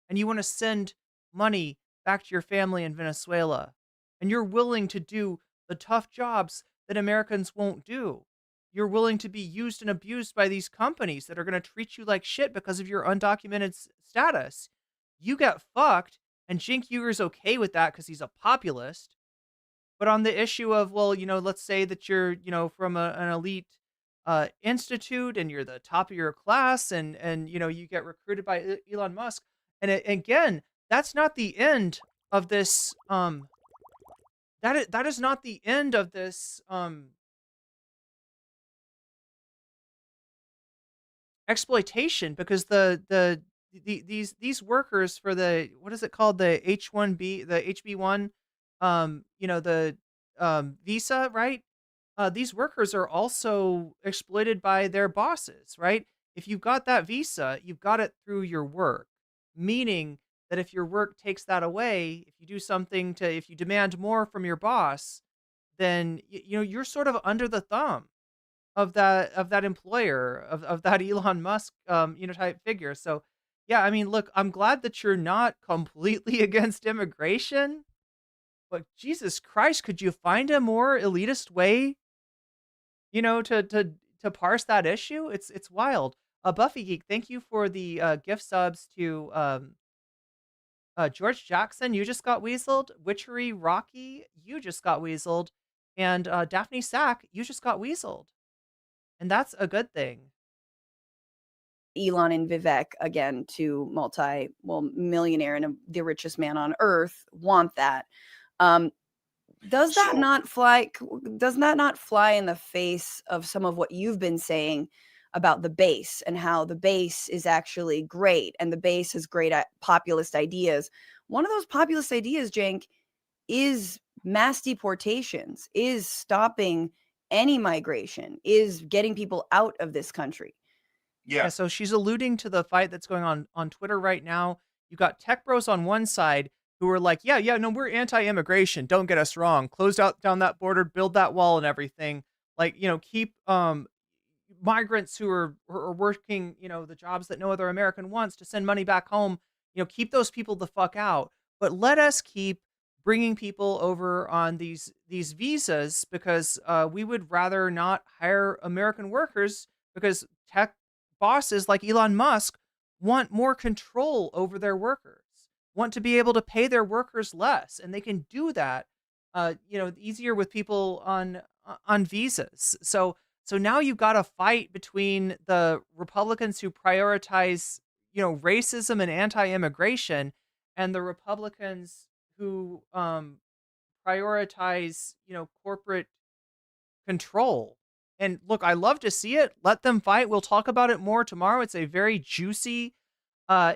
and you want to send money back to your family in Venezuela and you're willing to do the tough jobs that Americans won't do, you're willing to be used and abused by these companies that are going to treat you like shit because of your undocumented status. You get fucked, and Cenk Uyghur's okay with that because he's a populist. But on the issue of, well, let's say that you're, from an elite institute and you're the top of your class, and you get recruited by Elon Musk. And again, that's not the end of this. That is not the end of this. Exploitation, because these workers for the, what is it called, the H1B, the HB1, the visa, right? These workers are also exploited by their bosses, right? If you've got that visa, you've got it through your work, meaning that if your work takes that away, if you do something if you demand more from your boss, then you're sort of under the thumb of that employer, of that Elon Musk, type figure. So, yeah, I mean, look, I'm glad that you're not completely against immigration, but Jesus Christ, could you find a more elitist way, to parse that issue? It's wild. Buffy Geek, thank you for the gift subs to George Jackson. You just got weaseled. Witchery Rocky, you just got weaseled, and Daphne Sack, you just got weaseled. And that's a good thing. Elon and Vivek, again, two millionaire and the richest man on earth, want that. Does that not fly in the face of some of what you've been saying about the base and how the base is actually great and the base has great populist ideas? One of those populist ideas, Cenk, is mass deportations, is stopping any migration, is getting people out of this country. Yeah, so she's alluding to the fight that's going on Twitter right now. You got tech bros on one side who are like, yeah, no, we're anti-immigration. Don't get us wrong. Close down that border, build that wall and everything. Like, keep migrants who are working, the jobs that no other American wants to send money back home. Keep those people the fuck out. But let us keep bringing people over on these visas because we would rather not hire American workers because tech bosses like Elon Musk want more control over their workers, want to be able to pay their workers less, and they can do that, easier with people on visas. So now you've got a fight between the Republicans who prioritize, racism and anti-immigration, and the Republicans who prioritize, corporate control. And look, I love to see it. Let them fight. We'll talk about it more tomorrow. It's a very juicy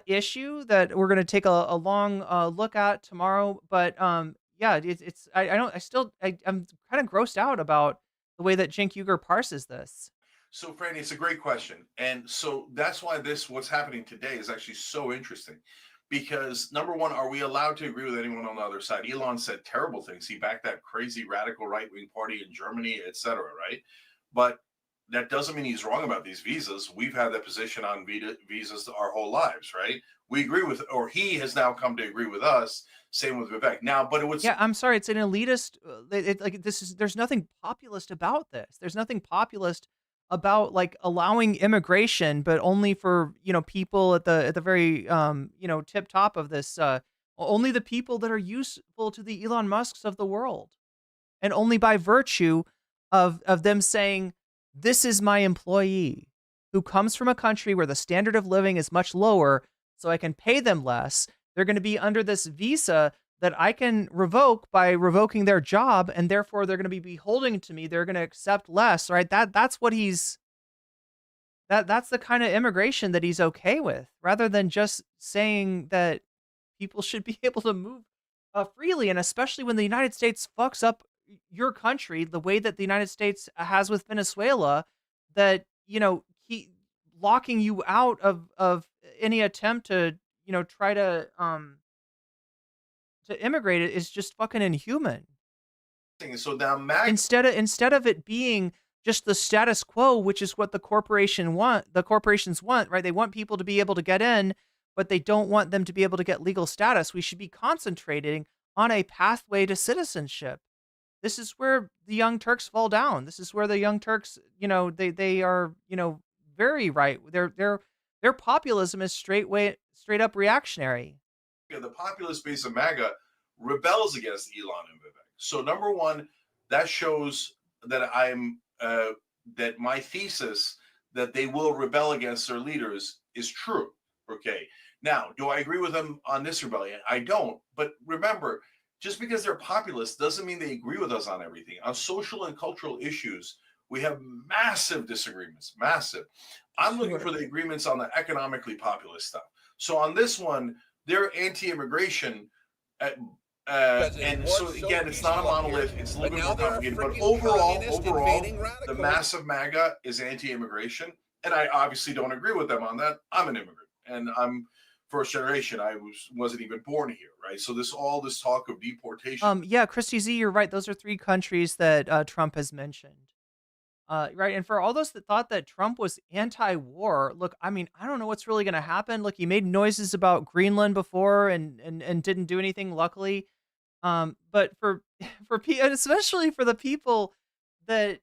issue that we're going to take a long look at tomorrow. But yeah, I'm kind of grossed out about the way that Cenk Uygur parses this. So, Franny, it's a great question. And so that's why what's happening today is actually so interesting. Because number one, are we allowed to agree with anyone on the other side? Elon said terrible things. He backed that crazy radical right-wing party in Germany, etc., right? But that doesn't mean he's wrong about these visas. We've had that position on visas our whole lives, right? We agree with, or he has now come to agree with us. Same with Vivek. Now, but it would. Yeah, I'm sorry. It's an elitist. There's nothing populist about this. There's nothing populist about like allowing immigration, but only for people at the very tip top of this. Only the people that are useful to the Elon Musks of the world, and only by virtue of them saying, this is my employee who comes from a country where the standard of living is much lower, so I can pay them less. They're going to be under this visa that I can revoke by revoking their job, and therefore they're going to be beholden to me. They're going to accept less, right? That's what that's the kind of immigration that he's okay with, rather than just saying that people should be able to move freely, and especially when the United States fucks up your country the way that the United States has with Venezuela, that he locking you out of any attempt to try to immigrate it is just fucking inhuman. So now MAGA, instead of it being just the status quo, which is what the corporations want, right? They want people to be able to get in, but they don't want them to be able to get legal status. We should be concentrating on a pathway to citizenship. This is where the Young Turks fall down. This is where the Young Turks, they are, very right. Their populism is straight up reactionary. The populist base of MAGA rebels against Elon and Vivek. So number one, that shows that that my thesis that they will rebel against their leaders is true. Okay. Now, do I agree with them on this rebellion? I don't. But remember, just because they're populist doesn't mean they agree with us on everything. On social and cultural issues, we have massive disagreements. Massive. I'm looking for the agreements on the economically populist stuff. So on this one, they're anti-immigration. And so again, it's not a monolith. It's a little bit more complicated. But overall, the massive MAGA is anti-immigration. And I obviously don't agree with them on that. I'm an immigrant and I'm first generation. I wasn't even born here, right? So all this talk of deportation. Yeah, Christy Z, you're right. Those are 3 countries that Trump has mentioned. Right. And for all those that thought that Trump was anti-war, look, I mean, I don't know what's really going to happen. Look, he made noises about Greenland before and didn't do anything, luckily. But especially for the people that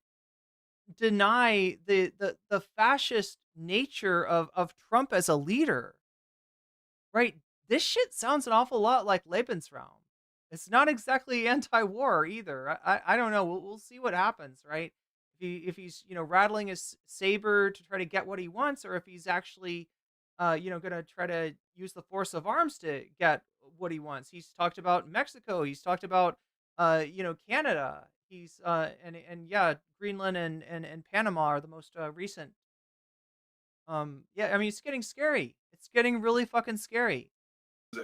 deny the fascist nature of Trump as a leader, right? This shit sounds an awful lot like Lebensraum. It's not exactly anti-war either. I don't know. We'll see what happens, right? If he's rattling his saber to try to get what he wants, or if he's actually going to try to use the force of arms to get what he wants. He's talked about Mexico. He's talked about Canada. He's and yeah, Greenland and Panama are the most recent. Yeah, I mean, it's getting scary. It's getting really fucking scary.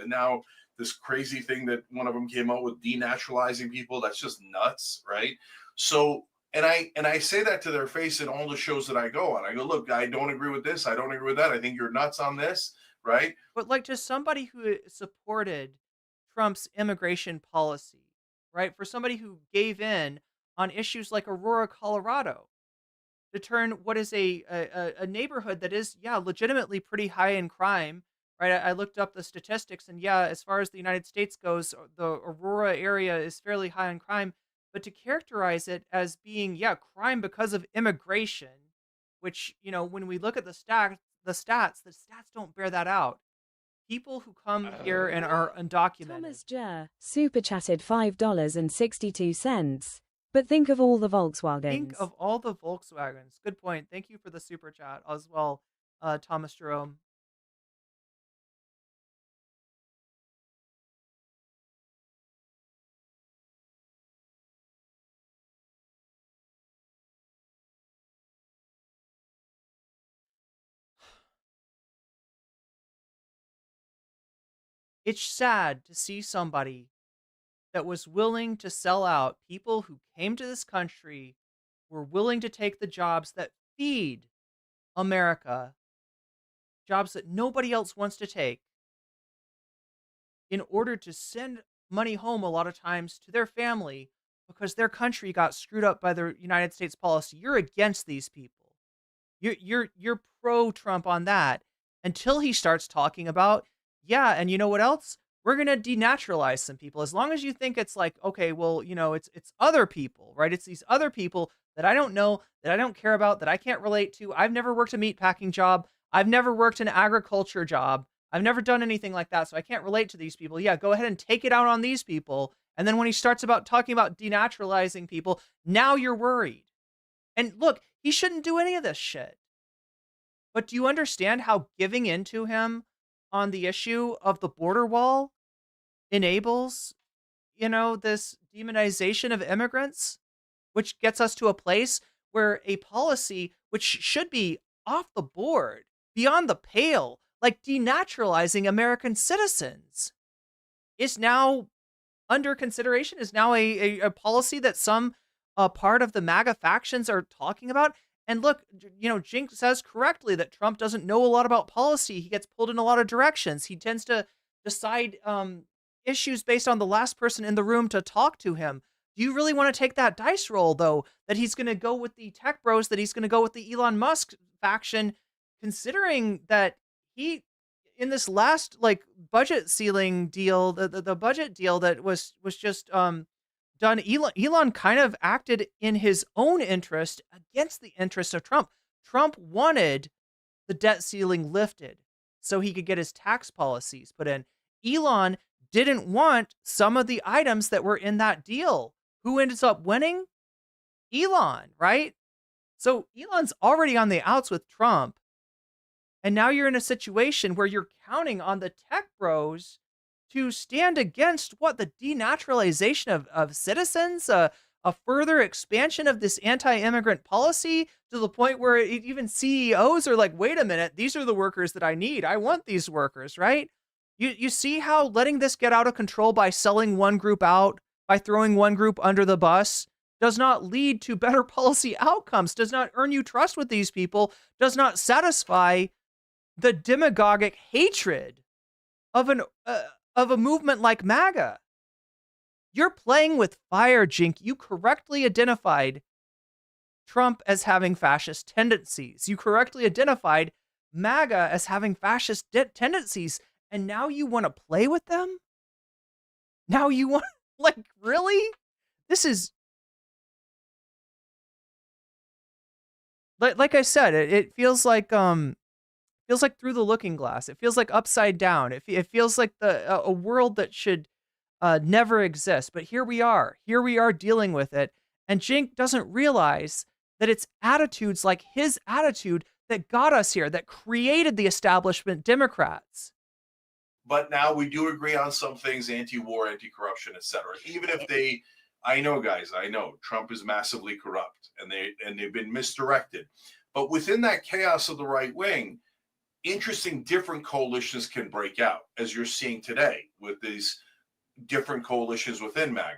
Now this crazy thing that one of them came out with, denaturalizing people, that's just nuts, right? So and I say that to their face in all the shows that I go on. I go, look, I don't agree with this. I don't agree with that. I think you're nuts on this, right? But like, just somebody who supported Trump's immigration policy, right? For somebody who gave in on issues like Aurora, Colorado, to turn what is a neighborhood that is, yeah, legitimately pretty high in crime, right? I looked up the statistics, and yeah, as far as the United States goes, the Aurora area is fairly high in crime. But to characterize it as being, yeah, crime because of immigration, which, when we look at the stats don't bear that out. People who come here and are undocumented. Thomas Jer super chatted $5.62. But think of all the Volkswagens. Think of all the Volkswagens. Good point. Thank you for the super chat as well, Thomas Jerome. It's sad to see somebody that was willing to sell out. People who came to this country were willing to take the jobs that feed America, jobs that nobody else wants to take, in order to send money home a lot of times to their family because their country got screwed up by the United States policy. You're against these people. You're pro-Trump on that until he starts talking about, yeah, and you know what else? We're going to denaturalize some people. As long as you think it's like, okay, well, it's other people, right? It's these other people that I don't know, that I don't care about, that I can't relate to. I've never worked a meatpacking job. I've never worked an agriculture job. I've never done anything like that, so I can't relate to these people. Yeah, go ahead and take it out on these people. And then when he starts talking about denaturalizing people, now you're worried. And look, he shouldn't do any of this shit. But do you understand how giving in to him on the issue of the border wall enables, this demonization of immigrants, which gets us to a place where a policy which should be off the board, beyond the pale, like denaturalizing American citizens, is now under consideration, is now a policy that some part of the MAGA factions are talking about. And look, Cenk says correctly that Trump doesn't know a lot about policy. He gets pulled in a lot of directions. He tends to decide issues based on the last person in the room to talk to him. Do you really want to take that dice roll, though, that he's going to go with the tech bros, that he's going to go with the Elon Musk faction, considering that he, in this last like budget ceiling deal, the budget deal that was just done, Elon kind of acted in his own interest against the interest of Trump. Trump wanted the debt ceiling lifted so he could get his tax policies put in. Elon didn't want some of the items that were in that deal. Who ends up winning? Elon, right? So Elon's already on the outs with Trump. And now you're in a situation where you're counting on the tech bros to stand against what? The denaturalization of citizens, a further expansion of this anti-immigrant policy to the point where even CEOs are like, wait a minute, these are the workers that I need. I want these workers, right? You see how letting this get out of control by selling one group out, by throwing one group under the bus, does not lead to better policy outcomes, does not earn you trust with these people, does not satisfy the demagogic hatred of a movement like MAGA. You're playing with fire, Cenk. You correctly identified Trump as having fascist tendencies. You correctly identified MAGA as having fascist tendencies. And now you want to play with them? Now you want, like, really? This is, like I said, it feels like through the looking glass. It feels like upside down. It feels like a world that should never exist. But here we are. Here we are dealing with it. And Cenk doesn't realize that it's attitudes like his attitude that got us here, that created the establishment Democrats. But now we do agree on some things: anti-war, anti-corruption, etc. Even if they, I know, guys, I know Trump is massively corrupt, and they've been misdirected. But within that chaos of the right wing, interesting, different coalitions can break out, as you're seeing today with these different coalitions within MAGA.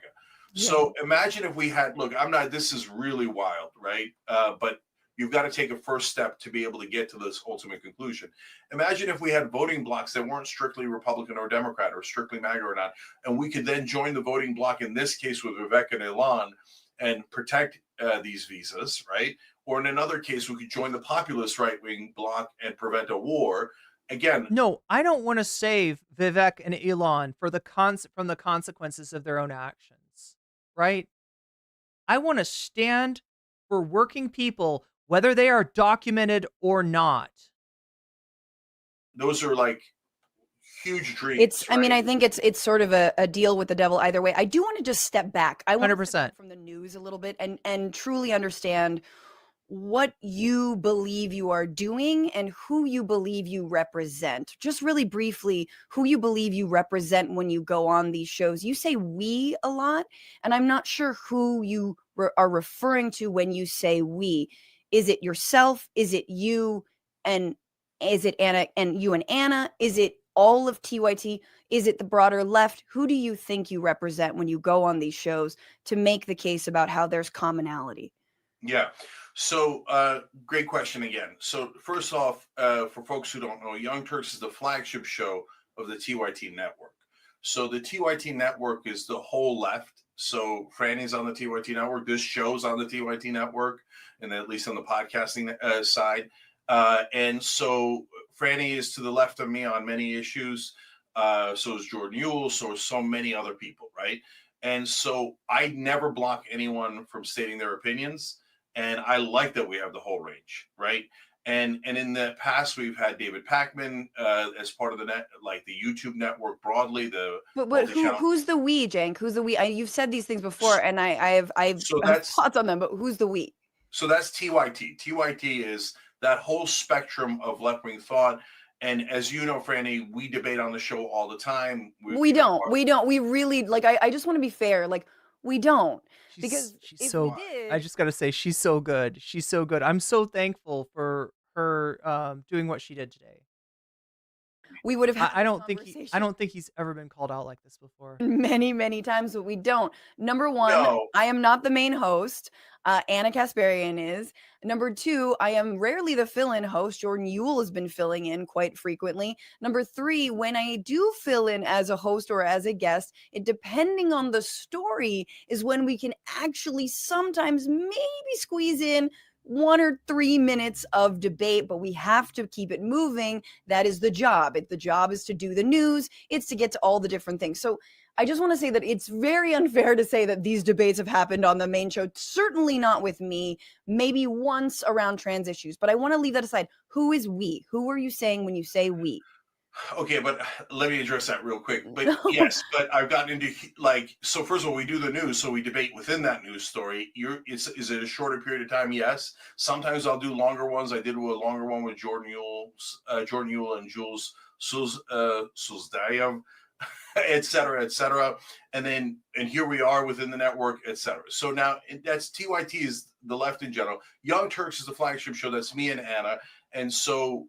Yeah. So imagine if we had, look, this is really wild, right? But you've got to take a first step to be able to get to this ultimate conclusion. Imagine if we had voting blocks that weren't strictly Republican or Democrat or strictly MAGA or not, and we could then join the voting block, in this case with Vivek and Elon, and protect these visas, right? Or in another case, we could join the populist right-wing bloc and prevent a war. Again, no, I don't want to save Vivek and Elon from the consequences of their own actions, right? I want to stand for working people, whether they are documented or not. Those are like huge dreams. I mean, I think it's sort of a deal with the devil either way. I do want to just step back. I want 100% from the news a little bit and truly understand what you believe you are doing and who you believe you represent. Just really briefly, who you believe you represent when you go on these shows. You say we a lot, and I'm not sure who you are referring to when you say we. Is it yourself? Is it you? And is it Anna and you and Anna? Is it all of TYT? Is it the broader left? Who do you think you represent when you go on these shows to make the case about how there's commonality? Yeah. So great question again. So first off, for folks who don't know, Young Turks is the flagship show of the TYT network. So the TYT network is the whole left. So Franny's on the TYT network. This show's on the TYT network, and at least on the podcasting side. And so Franny is to the left of me on many issues. So is Jordan Ewell. So is so many other people, right? And so I never block anyone from stating their opinions. And I like that we have the whole range, right? And in the past, we've had David Pakman as part of the net, like the YouTube network broadly. But who's the we, Cenk? Who's the we? You've said these things before, and I have thoughts on them. But who's the we? So that's TYT. TYT is that whole spectrum of left wing thought. And as you know, Franny, we debate on the show all the time. We don't. We really like. I just want to be fair. Like, we don't. Because she's so I just gotta say, she's so good. She's so good. I'm so thankful for her doing what she did today. we would have had I this don't think I don't think he's ever been called out like this before. many, many times, but we don't. Number one, No. I am not the main host. Anna Kasparian is. Number two, I am rarely the fill-in host. Jordan Ewell has been filling in quite frequently. Number three, when I do fill in as a host or as a guest, it depending on the story is when we can actually sometimes maybe squeeze in 1 or 3 minutes of debate, but we have to keep it moving. That is the job. The job is to do the news. It's to get to all the different things. So I just want to say that it's very unfair to say that these debates have happened on the main show. Certainly not with me, maybe once around trans issues, but I want to leave that aside. Who is we? Who are you saying when you say we? Okay, but let me address that real quick. But yes, but I've gotten into so first of all, we do the news, so we debate within that news story. Is it a shorter period of time? Yes. Sometimes I'll do longer ones. I did a longer one with Jordan Ewell and Jules Sulzdayev, et cetera, and here we are within the network, et cetera. So now that's TYT is the left in general. Young Turks is the flagship show. That's me and Anna, and so.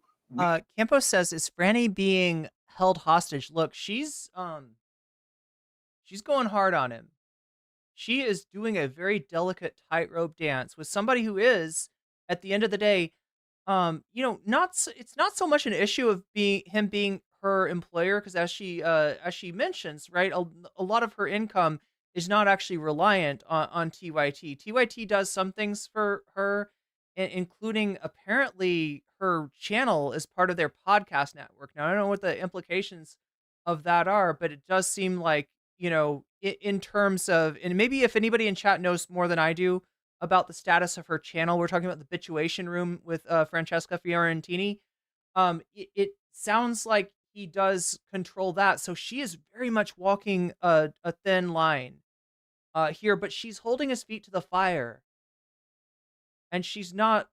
Campos says, is Franny being held hostage? Look, she's going hard on him. She is doing a very delicate tightrope dance with somebody who is, at the end of the day, it's not so much an issue of him being her employer, because as she mentions, right, a lot of her income is not actually reliant on TYT. TYT does some things for her, including apparently her channel is part of their podcast network. Now, I don't know what the implications of that are, but it does seem like, in terms of, and maybe if anybody in chat knows more than I do about the status of her channel, we're talking about the Bituation Room with Francesca Fiorentini. It sounds like he does control that. So she is very much walking a thin line here, but she's holding his feet to the fire. And she's not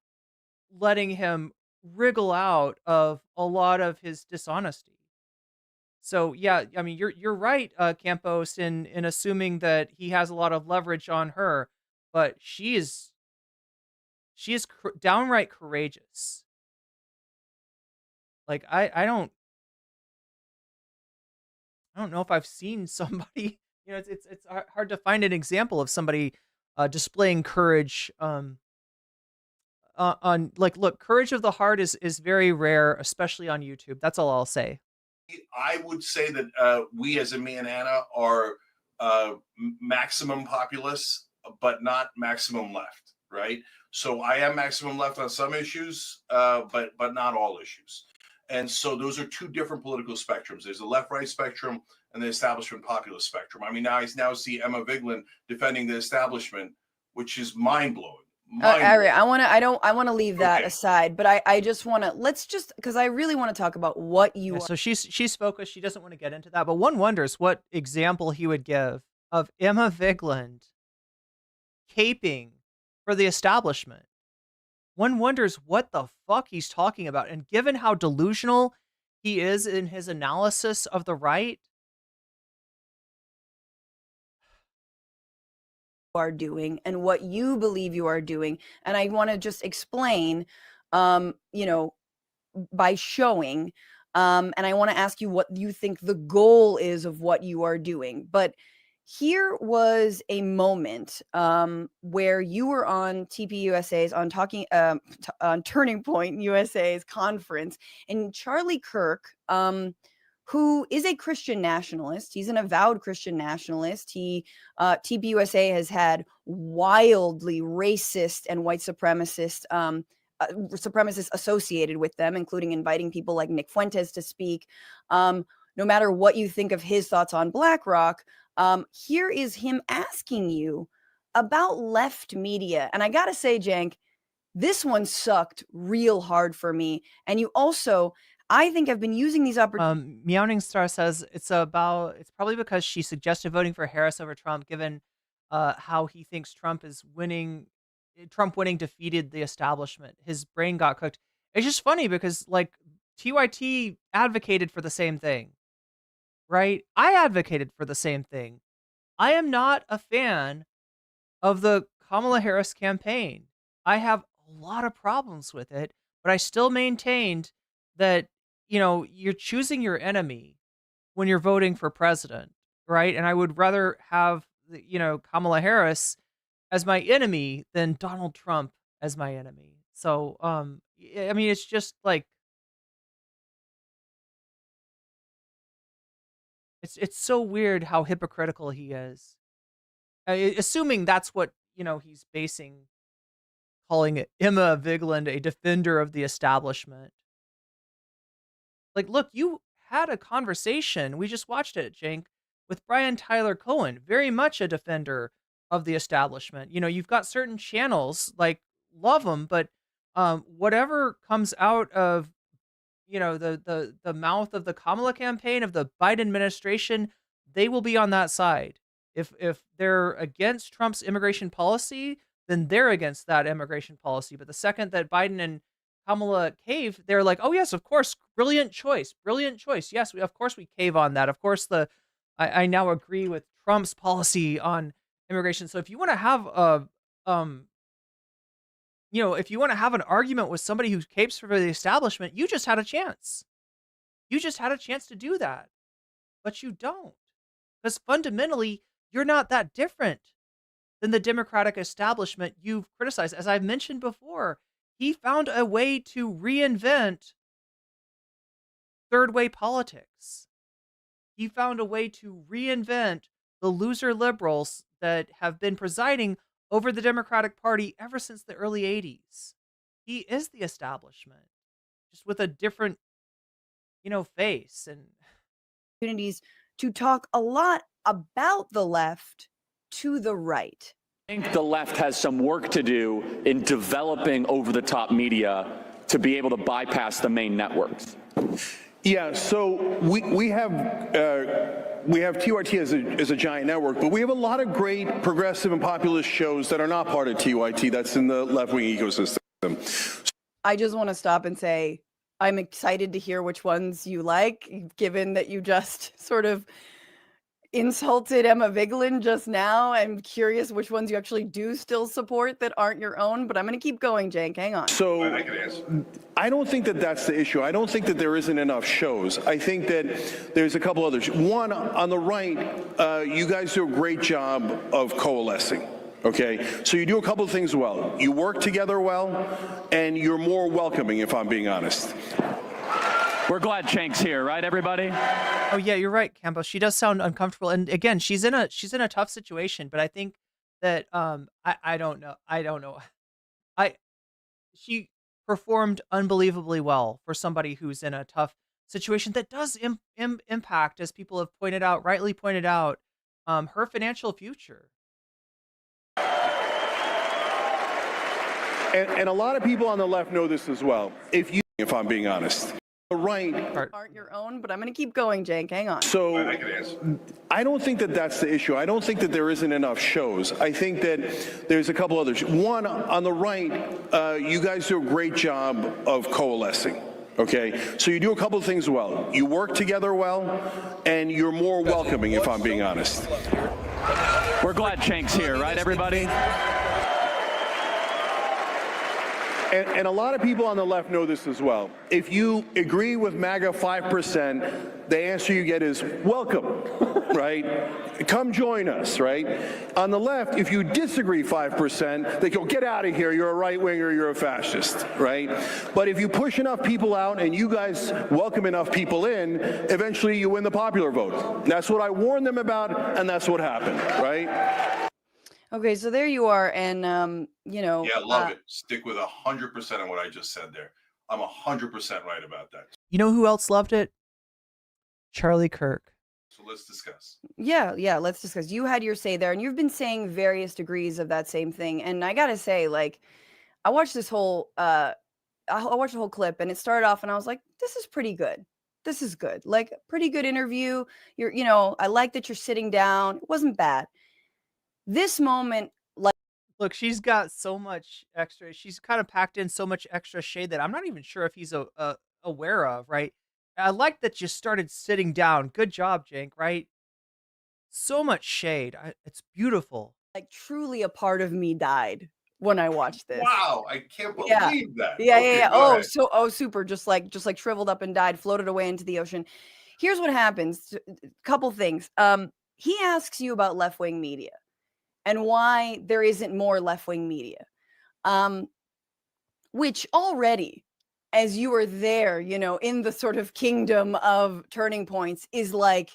letting him wriggle out of a lot of his dishonesty. So yeah, I mean, you're right, Campos, in assuming that he has a lot of leverage on her, but she is downright courageous. Like I don't know if I've seen somebody. It's hard to find an example of somebody displaying courage. Look, courage of the heart is very rare, especially on YouTube. That's all I'll say. I would say that we, as in me and Anna, are maximum populist, but not maximum left, right? So I am maximum left on some issues, but not all issues. And so those are two different political spectrums. There's the left-right spectrum and the establishment populist spectrum. I mean, I now see Emma Vigeland defending the establishment, which is mind-blowing. Ari, I want to leave that aside, but I just want to, because I really want to talk about what you are. So she's focused. She doesn't want to get into that, but one wonders what example he would give of Emma Vigeland caping for the establishment. One wonders what the fuck he's talking about. And given how delusional he is in his analysis of the right, are doing and what you believe you are doing, and I want to just explain by showing and I want to ask you what you think the goal is of what you are doing. But here was a moment where you were on TPUSA's on Turning Point USA's conference, and Charlie Kirk, who is a Christian nationalist. He's an avowed Christian nationalist. TPUSA has had wildly racist and white supremacists associated with them, including inviting people like Nick Fuentes to speak. No matter what you think of his thoughts on BlackRock, here is him asking you about left media. And I gotta say, Cenk, this one sucked real hard for me. And you also, I think I've been using these opportunities. Meowing Star says it's probably because she suggested voting for Harris over Trump, given how he thinks Trump winning defeated the establishment. His brain got cooked. It's just funny because like TYT advocated for the same thing, right? I advocated for the same thing. I am not a fan of the Kamala Harris campaign. I have a lot of problems with it, but I still maintained that you're choosing your enemy when you're voting for president, right? And I would rather have, Kamala Harris as my enemy than Donald Trump as my enemy. So, I mean, it's just like, it's so weird how hypocritical he is. Assuming that's what, he's basing calling Emma Vigeland a defender of the establishment. Like, look, you had a conversation. We just watched it, Cenk, with Brian Tyler Cohen, very much a defender of the establishment. You've got certain channels, like, love them, but whatever comes out of, the mouth of the Kamala campaign, of the Biden administration, they will be on that side. If they're against Trump's immigration policy, then they're against that immigration policy. But the second that Biden and Kamala cave, they're like, oh yes, of course, brilliant choice. Yes, of course we cave on that. Of course, I now agree with Trump's policy on immigration. So if you want to have if you want to have an argument with somebody who capes for the establishment, you just had a chance. You just had a chance to do that, but you don't, because fundamentally you're not that different than the Democratic establishment you've criticized. As I've mentioned before, he found a way to reinvent third way politics. He found a way to reinvent the loser liberals that have been presiding over the Democratic Party ever since the early 80s. He is the establishment, just with a different, face. And opportunities to talk a lot about the left to the right. I think the left has some work to do in developing over-the-top media to be able to bypass the main networks. Yeah, so we have TYT as a giant network, but we have a lot of great progressive and populist shows that are not part of TYT that's in the left-wing ecosystem. I just want to stop and say I'm excited to hear which ones you like, given that you just sort of insulted Emma Vigeland just now. I'm curious which ones you actually do still support that aren't your own, but I'm going to keep going, Cenk. Hang on. So I don't think that that's the issue. I don't think that there isn't enough shows. I think that there's a couple others. One, on the right, you guys do a great job of coalescing. Okay, so you do a couple of things well. You work together well, and you're more welcoming, if I'm being honest. We're glad Cenk's here, right, everybody? oh yeah, you're right, Campo. She does sound uncomfortable, and again, she's in a tough situation. But I think that I don't know. She performed unbelievably well for somebody who's in a tough situation that does impact, as people have rightly pointed out, her financial future. And a lot of people on the left know this as well, if I'm being honest. The right aren't your own, but I'm going to keep going, Cenk. Hang on. So I don't think that that's the issue. I don't think that there isn't enough shows. I think that there's a couple others. One, on the right, you guys do a great job of coalescing. Okay, so you do a couple of things well. You work together well, and you're more welcoming, if I'm being honest. We're glad Cenk's here, right, everybody? And a lot of people on the left know this as well. If you agree with MAGA 5%, the answer you get is welcome, right? Come join us, right? On the left, if you disagree 5%, they go, get out of here, you're a right-winger, you're a fascist, right? But if you push enough people out and you guys welcome enough people in, eventually you win the popular vote. That's what I warned them about, and that's what happened, right? Okay, so there you are, and Yeah, love it. Stick with 100% of what I just said there. I'm 100% right about that. You know who else loved it? Charlie Kirk. So let's discuss. Yeah, let's discuss. You had your say there, and you've been saying various degrees of that same thing. And I gotta say, like, I watched this whole I watched the whole clip, and it started off, and I was like, this is pretty good. This is good. Like, pretty good interview. I like that you're sitting down. It wasn't bad. This moment, like, look, she's got so much extra. She's kind of packed in so much extra shade that I'm not even sure if he's aware of, right? I like that you started sitting down. Good job, Cenk, right? So much shade. It's beautiful. Like, truly a part of me died when I watched this. Wow, I can't Yeah. believe that. Yeah, Okay, yeah, yeah. go ahead. Super. Just like shriveled up and died, floated away into the ocean. Here's what happens. Couple things. He asks you about left-wing media and why there isn't more left-wing media. Which already, as you are there, you know, in the sort of kingdom of turning points, is like,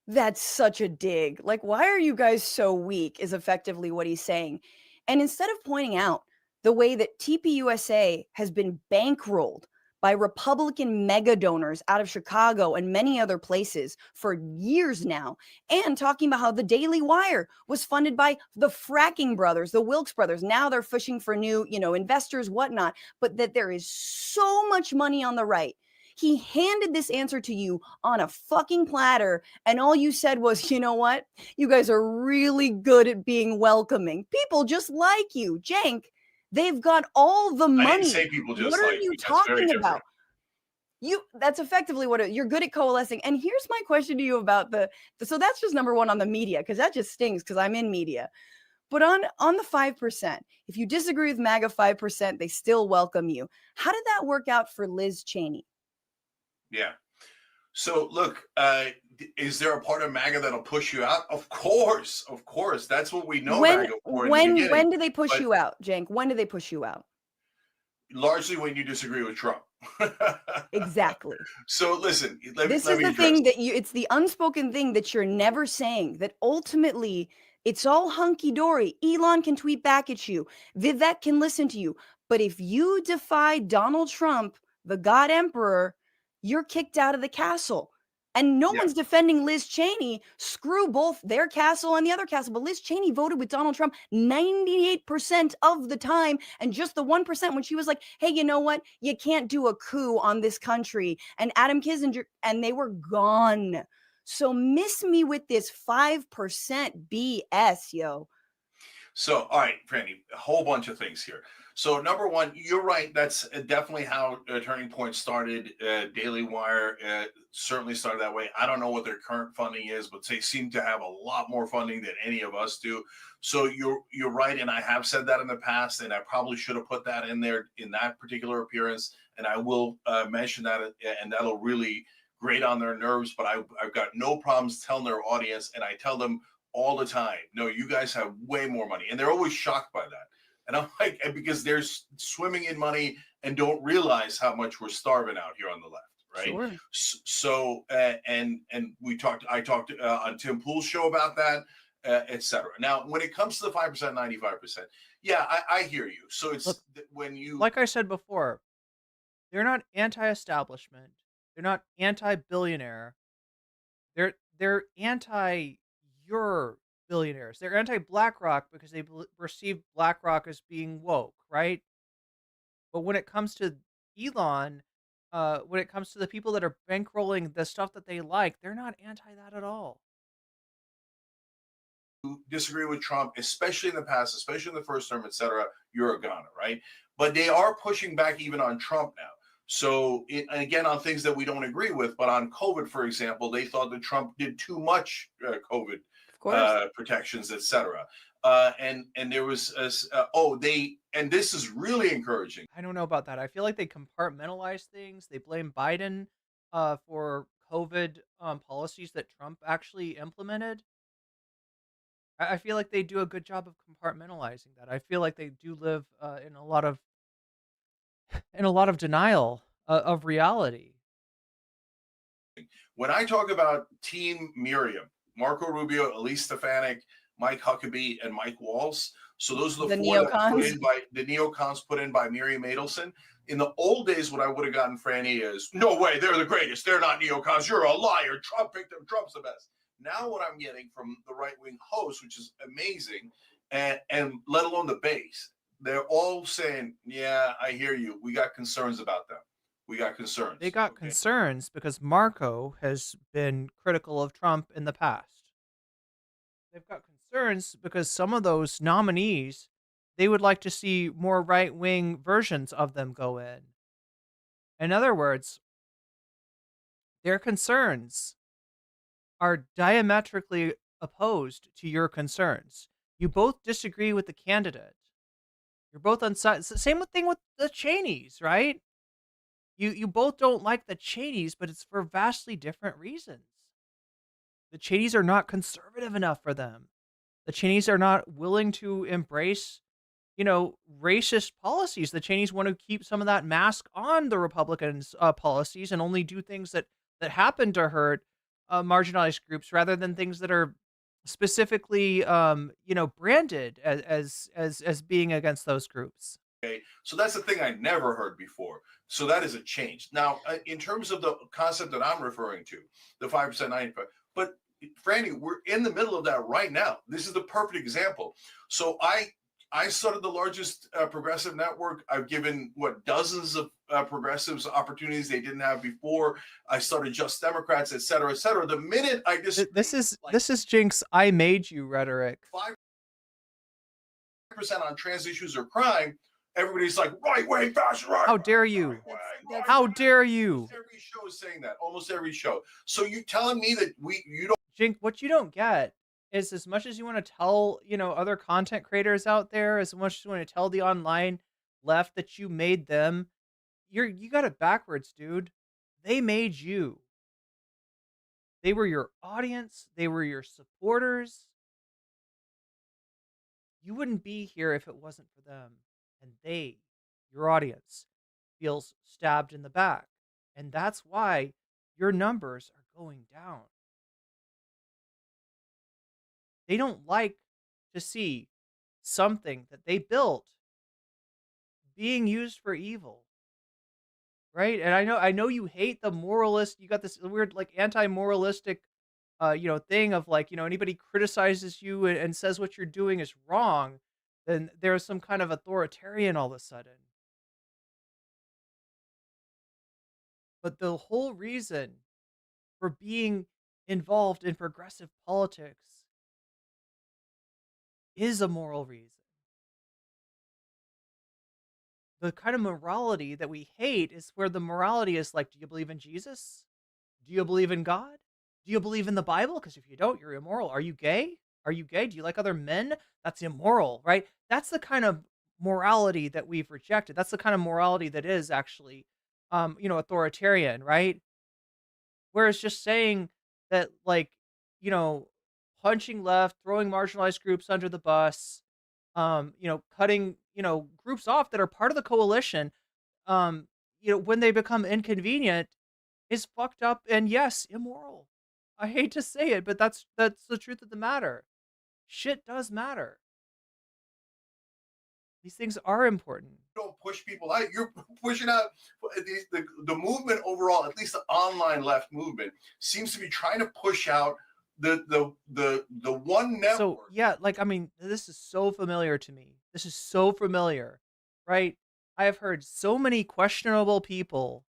that's such a dig. Like, why are you guys so weak? Is effectively what he's saying. And instead of pointing out the way that TPUSA has been bankrolled by Republican mega donors out of Chicago and many other places for years now, and talking about how the Daily Wire was funded by the Fracking brothers, the Wilkes brothers. Now they're fishing for new, you know, investors, whatnot, but that there is so much money on the right. He handed this answer to you on a fucking platter, and all you said was, you know what? You guys are really good at being welcoming. People just like you. Cenk, they've got all the money. I didn't say people just what are like you me. That's very talking different. about? That's effectively what you're good at coalescing. And here's my question to you about so that's just number one on the media, because that just stings because I'm in media. But on the 5%, if you disagree with MAGA 5%, they still welcome you. How did that work out for Liz Cheney? Yeah. So look, is there a part of MAGA that'll push you out? Of course. That's what we know MAGA for in the beginning. When do they push you out, Cenk? When do they push you out? Largely when you disagree with Trump. Exactly. So listen, This is the thing that it's the unspoken thing that you're never saying, that ultimately it's all hunky-dory. Elon can tweet back at you. Vivek can listen to you. But if you defy Donald Trump, the God Emperor, you're kicked out of the castle. And no one's defending Liz Cheney. Screw both their castle and the other castle. But Liz Cheney voted with Donald Trump 98% of the time. And just the 1% when she was like, hey, you know what? You can't do a coup on this country. And Adam Kissinger, and they were gone. So miss me with this 5% BS, yo. So, all right, Franny, a whole bunch of things here. So, number one, you're right. That's definitely how Turning Point started. Daily Wire certainly started that way. I don't know what their current funding is, but they seem to have a lot more funding than any of us do. So you're right, and I have said that in the past, and I probably should have put that in there in that particular appearance, and I will mention that, and that'll really grate on their nerves. But I've got no problems telling their audience, and I tell them all the time, no, you guys have way more money. And they're always shocked by that. And I'm like, because they're swimming in money and don't realize how much we're starving out here on the left, right? Sure. So, and I talked on Tim Pool's show about that, et cetera. Now, when it comes to the 5%, 95%, yeah, I hear you. So it's when you, like I said before, they're not anti-establishment. They're not anti-billionaire. They're anti your billionaires. They're anti-BlackRock because they perceive BlackRock as being woke, right? But when it comes to Elon, when it comes to the people that are bankrolling the stuff that they like, they're not anti that at all. disagree with Trump, especially in the past, especially in the first term, et cetera, you're a goner, right? But they are pushing back even on Trump now. So, and again, on things that we don't agree with, but on COVID, for example, they thought that Trump did too much COVID protections, et cetera. And there was, and this is really encouraging. I don't know about that. I feel like they compartmentalize things. They blame Biden for COVID policies that Trump actually implemented. I feel like they do a good job of compartmentalizing that. I feel like they do live in a lot of denial of reality. When I talk about Team Miriam, Marco Rubio, Elise Stefanik, Mike Huckabee, and Mike Walz. So those are the four that put in by the neocons put in by Miriam Adelson. In the old days, what I would have gotten, Franny, is no way, they're the greatest. They're not neocons. You're a liar. Trump picked them. Trump's the best. Now what I'm getting from the right-wing host, which is amazing, and let alone the base, they're all saying, yeah, I hear you. We got concerns about them. We got concerns. They got concerns because Marco has been critical of Trump in the past. They've got concerns because some of those nominees, they would like to see more right-wing versions of them go in. In other words, their concerns are diametrically opposed to your concerns. You both disagree with the candidate, You're both on sides. Same thing with the Cheneys, right? You both don't like the Cheneys, but it's for vastly different reasons. The Cheneys are not conservative enough for them. The Cheneys are not willing to embrace, racist policies. The Cheneys want to keep some of that mask on the Republicans' policies and only do things that happen to hurt marginalized groups rather than things that are specifically, branded as being against those groups. Okay, so that's the thing I never heard before. So that is a change. Now, in terms of the concept that I'm referring to, the 5%, 95%, but Franny, we're in the middle of that right now. This is the perfect example. So I started the largest progressive network. I've given dozens of progressives opportunities they didn't have before. I started Just Democrats, et cetera, et cetera. The minute I just This is Jinx "I made you" rhetoric. 5% on trans issues or crime, everybody's like right wing, fascist, right. How dare you? How dare you? Every show is saying that. Almost every show. So you telling me that you don't? Jink, what you don't get is, as much as you want to tell, other content creators out there, as much as you want to tell the online left that you made them, you got it backwards, dude. They made you. They were your audience. They were your supporters. You wouldn't be here if it wasn't for them. And they, your audience, feels stabbed in the back. And that's why your numbers are going down. They don't like to see something that they built being used for evil. Right? And I know you hate the moralist. You got this weird anti-moralistic thing of anybody criticizes you and says what you're doing is wrong, then there's some kind of authoritarian all of a sudden. But the whole reason for being involved in progressive politics is a moral reason. The kind of morality that we hate is where the morality is do you believe in Jesus? Do you believe in God? Do you believe in the Bible? Because if you don't, you're immoral. Are you gay? Are you gay? Do you like other men? That's immoral, right? That's the kind of morality that we've rejected. That's the kind of morality that is actually, authoritarian, right? Whereas just saying that, punching left, throwing marginalized groups under the bus, cutting, groups off that are part of the coalition, when they become inconvenient is fucked up and, yes, immoral. I hate to say it, but that's the truth of the matter. Shit does matter. These things are important. Don't push people out. You're pushing out the movement overall. At least the online left movement seems to be trying to push out the one network. So yeah, this is so familiar to me. This is so familiar, right? I have heard so many questionable people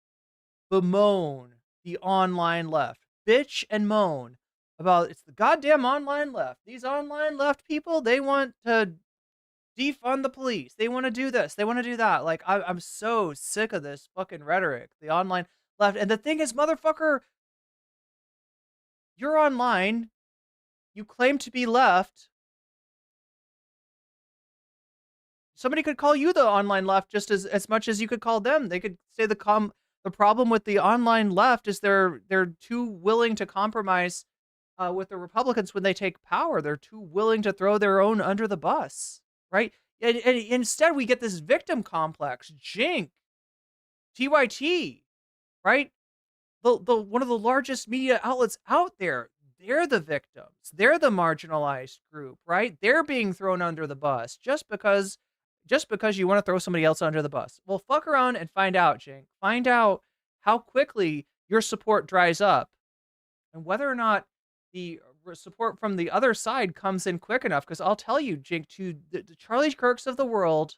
bemoan the online left, bitch and moan about it's the goddamn online left. These online left people, they want to defund the police. They want to do this. They want to do that. I'm so sick of this fucking rhetoric. The online left. And the thing is, motherfucker, you're online. You claim to be left. Somebody could call you the online left just as much as you could call them. They could say the problem with the online left is they're too willing to compromise with the Republicans when they take power. They're too willing to throw their own under the bus, right? And instead we get this victim complex. Jink, TYT, right? The one of the largest media outlets out there. They're the victims. They're the marginalized group, right? They're being thrown under the bus just because you want to throw somebody else under the bus. Well, fuck around and find out, Jink. Find out how quickly your support dries up and whether or not the support from the other side comes in quick enough. Because I'll tell you, Jink, to the Charlie Kirks of the world, to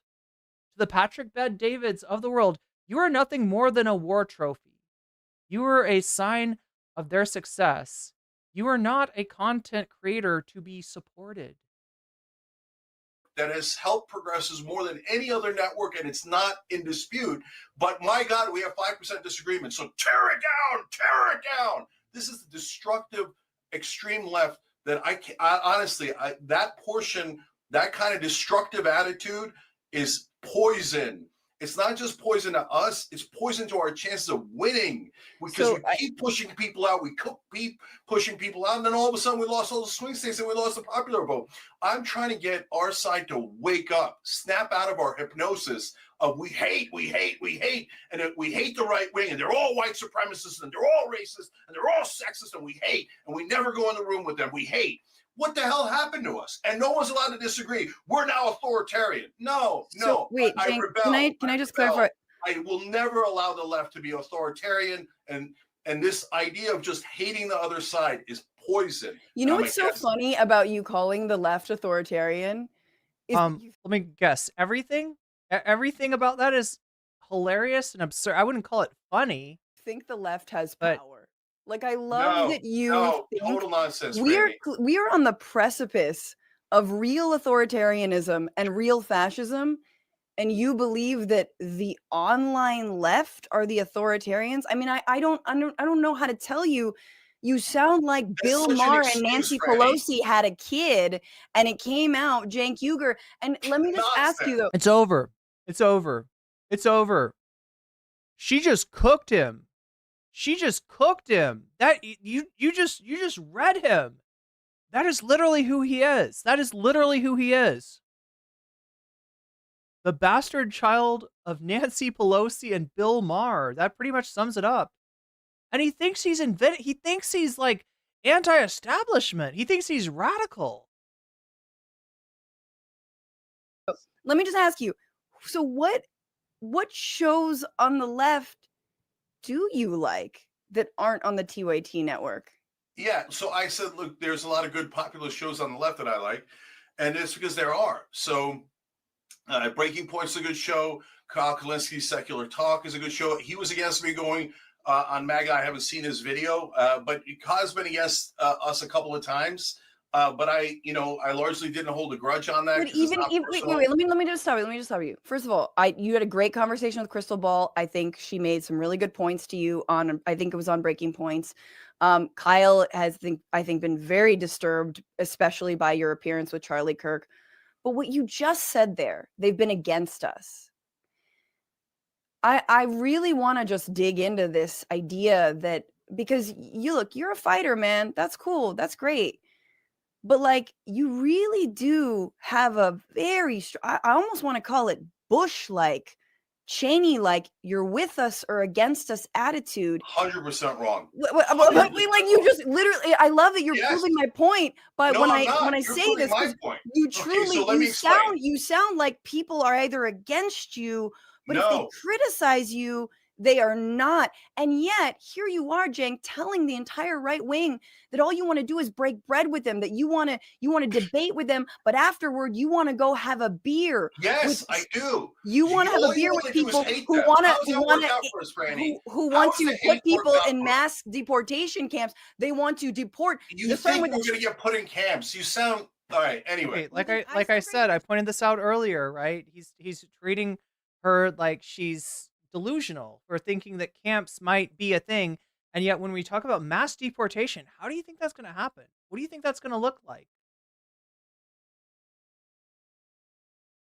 the Patrick Bet-Davids of the world, you are nothing more than a war trophy. You are a sign of their success. You are not a content creator to be supported. That has helped progressives more than any other network, and it's not in dispute. But my God, we have 5% disagreement. So tear it down, tear it down. This is the destructive extreme left that I honestly, that portion, that kind of destructive attitude is poison. It's not just poison to us, it's poison to our chances of winning because we keep pushing people out. We keep pushing people out. And then all of a sudden we lost all the swing states and we lost the popular vote. I'm trying to get our side to wake up, snap out of our hypnosis of we hate, and we hate the right wing, and they're all white supremacists, and they're all racist, and they're all sexist, and we hate, and we never go in the room with them. We hate. What the hell happened to us? And no one's allowed to disagree. We're now authoritarian. No. Wait, I Cenk, rebel. can I just clarify? I will never allow the left to be authoritarian, and this idea of just hating the other side is poison. You know what's so funny about you calling the left authoritarian? Let me guess. Everything about that is hilarious and absurd. I wouldn't call it funny. I think the left has power. Like, I love that you think total nonsense. we are on the precipice of real authoritarianism and real fascism, and you believe that the online left are the authoritarians. I mean, I don't know how to tell you. You sound like Bill Maher and Nancy Pelosi had a kid, and it came out Cenk Uygur. And let me just ask you though. It's over. It's over. It's over. She just cooked him. She just cooked him. That you just read him. That is literally who he is. That is literally who he is. The bastard child of Nancy Pelosi and Bill Maher. That pretty much sums it up. And he thinks he's he thinks he's like anti-establishment. He thinks he's radical. Let me just ask you. So what shows on the left do you like that aren't on the TYT network? Yeah, so I said, look, there's a lot of good popular shows on the left that I like, and it's because there are. So Breaking Point's a good show. Kyle Kalinski's Secular Talk is a good show. He was against me going on MAGA. I haven't seen his video, but Kyle's been against us a couple of times. But I largely didn't hold a grudge on that. But wait, let me just stop you. Let me just stop you. First of all, you had a great conversation with Crystal Ball. I think she made some really good points to you on. I think it was on Breaking Points. Kyle has, I think, been very disturbed, especially by your appearance with Charlie Kirk. But what you just said there, they've been against us. I really want to just dig into this idea that, because you're a fighter, man. That's cool. That's great. But like, you really do have a very I almost want to call it Bush-like, Cheney-like, you're with us or against us attitude. 100% wrong. Like, you just literally, I love that you're proving my point. But when I say this, you truly, you sound like people are either against you, but if they criticize you, they are not. And yet, here you are, Cenk, telling the entire right wing that all you want to do is break bread with them, that you want to debate with them, but afterward you want to go have a beer. Yes, I do. You want to have a beer with people who want to put people in mass deportation camps. They want to deport. You think we're going to get put in camps? You sound all right. Anyway, like I said, I pointed this out earlier, right? He's treating her like she's delusional for thinking that camps might be a thing. And yet when we talk about mass deportation, how do you think that's going to happen? What do you think that's going to look like?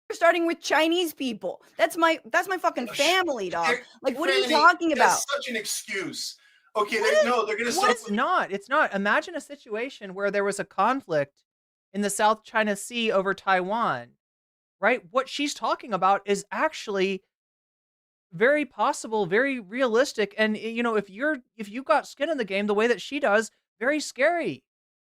You're starting with Chinese people. That's my fucking family, dog. Like, what are you talking about? That's such an excuse. Okay, they're going to start. It's not. Imagine a situation where there was a conflict in the South China Sea over Taiwan, right? What she's talking about is actually very possible, very realistic, and if you've got skin in the game the way that she does, very scary.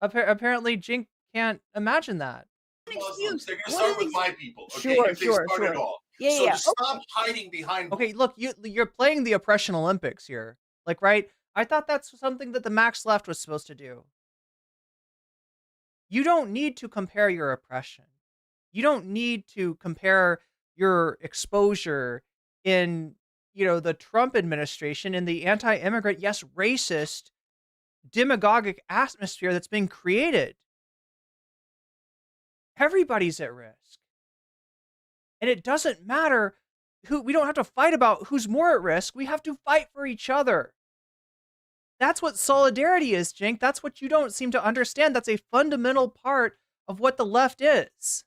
Apparently, Cenk can't imagine that. Muslims, they're going to start with my people. Okay, sure. At all. So just stop hiding behind. Okay, look, you're playing the oppression Olympics here, like, right? I thought that's something that the max left was supposed to do. You don't need to compare your oppression. You don't need to compare your exposure in, the Trump administration, in the anti-immigrant, yes, racist, demagogic atmosphere that's being created. Everybody's at risk. And it doesn't matter we don't have to fight about who's more at risk. We have to fight for each other. That's what solidarity is, Cenk. That's what you don't seem to understand. That's a fundamental part of what the left is.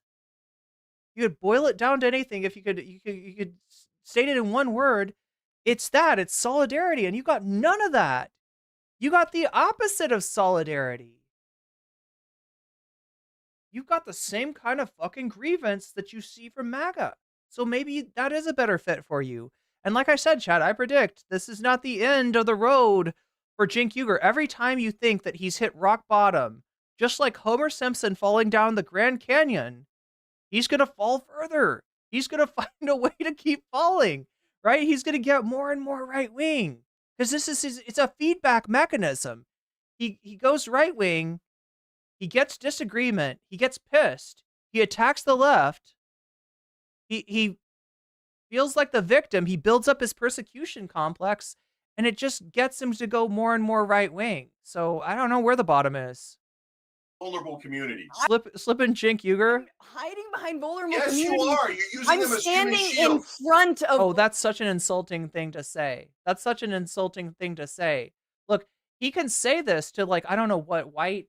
you could boil it down to anything, if you could state it in one word, it's that. It's solidarity, and you got none of that. You got the opposite of solidarity. You've got the same kind of fucking grievance that you see from MAGA. So maybe that is a better fit for you. And like I said, Chad, I predict this is not the end of the road for Cenk Uygur. Every time you think that he's hit rock bottom, just like Homer Simpson falling down the Grand Canyon, he's going to fall further. He's going to find a way to keep falling, right? He's going to get more and more right wing, because it's a feedback mechanism. He goes right wing, he gets disagreement, he gets pissed, he attacks the left, he feels like the victim, he builds up his persecution complex, and it just gets him to go more and more right wing. So I don't know where the bottom is. Vulnerable communities. Slipping Cenk Uygur? Hiding behind vulnerable Yes, communities. you are. You're using them as human standing in shields. front of. Oh, that's such an insulting thing to say. That's such an insulting thing to say. Look, he can say this to, like, I don't know what, white,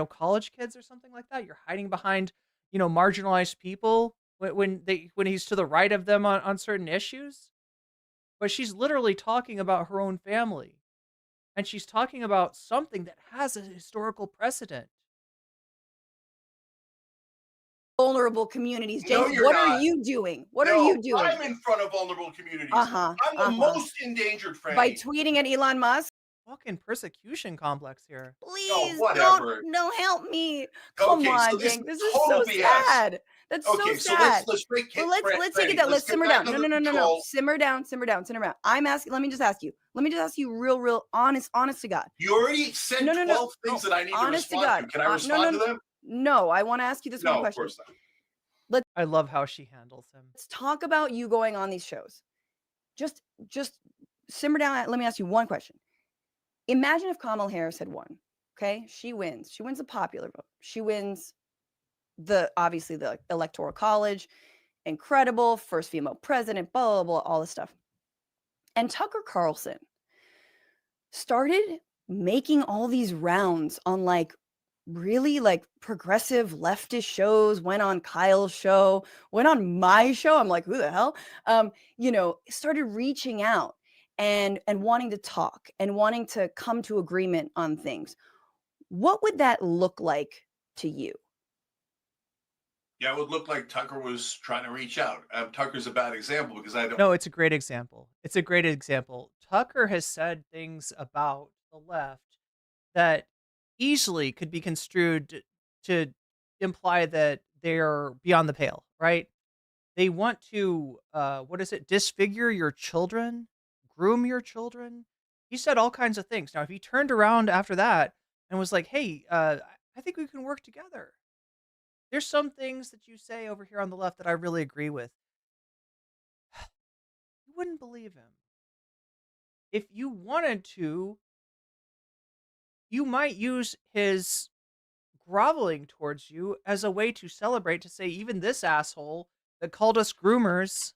college kids or something like that. You're hiding behind, marginalized people when he's to the right of them on certain issues. But she's literally talking about her own family. And she's talking about something that has a historical precedent. Vulnerable communities. No, James, you're what not. are you doing? What No, are you doing? I'm in front of vulnerable communities. Uh-huh, I'm the most endangered, Franny. By tweeting at Elon Musk? Fucking persecution complex here. Please whatever. don't help me. Come Okay, on, so this James. is This is so total BS. sad. That's Okay, so so sad. let's break Well, let's take Franny, it down. Let's get simmer back down. under No. control. Simmer down. I'm asking. Let me just ask you. Real honest to God. You already said 12 things that I need to Honest to respond God. to. Can I respond to them? No, I want to ask you this one No, of question. course not. I love how she handles him. Let's talk about you going on these shows. Just simmer down. Let me ask you one question. Imagine if Kamala Harris had won. Okay, she wins. She wins the popular vote. She wins obviously the electoral college. Incredible, first female president. Blah blah blah. All this stuff. And Tucker Carlson started making all these rounds on really progressive leftist shows, went on Kyle's show, went on my show. I'm like, who the hell? Started reaching out and wanting to talk and wanting to come to agreement on things. What would that look like to you? Yeah, it would look like Tucker was trying to reach out. Tucker's a bad example because I don't. No, it's a great example. Tucker has said things about the left that easily could be construed to imply that they're beyond the pale, right? They want to, disfigure your children, groom your children. He said all kinds of things. Now, if he turned around after that and was like, hey, I think we can work together. There's some things that you say over here on the left that I really agree with. You wouldn't believe him. If you wanted to, you might use his groveling towards you as a way to celebrate, to say, even this asshole that called us groomers,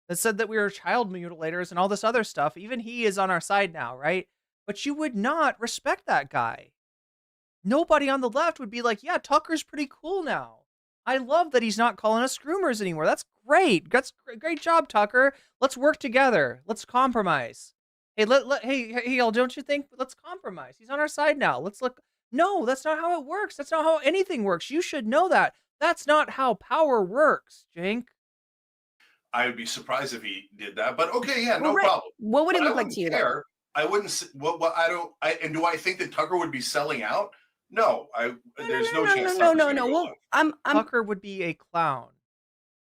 that said that we were child mutilators and all this other stuff, even he is on our side now, right? But you would not respect that guy. Nobody on the left would be like, yeah, Tucker's pretty cool now. I love that he's not calling us groomers anymore. That's great. That's great job, Tucker. Let's work together. Let's compromise. Hey, hey, y'all, don't you think? Let's compromise. He's on our side now. Let's look. No, that's not how it works. That's not how anything works. You should know that. That's not how power works, Cenk. I would be surprised if he did that, but okay, yeah, no Right. problem. What would it But look like to you? Care. I wouldn't. And do I think that Tucker would be selling out? No, there's no chance. No. Well, Tucker would be a clown.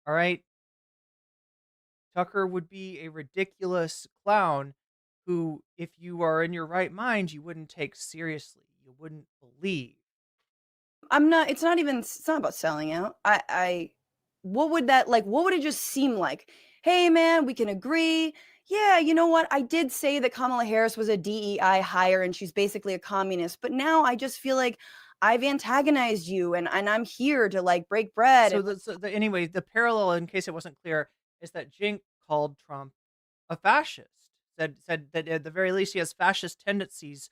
All right. Tucker would be a ridiculous clown who, if you are in your right mind, you wouldn't take seriously. You wouldn't believe. It's not about selling out. What would it just seem like? Hey man, we can agree. Yeah, you know what? I did say that Kamala Harris was a DEI hire and she's basically a communist, but now I just feel like I've antagonized you and I'm here to break bread. Anyway, the parallel, in case it wasn't clear, is that Cenk called Trump a fascist. Said that at the very least he has fascist tendencies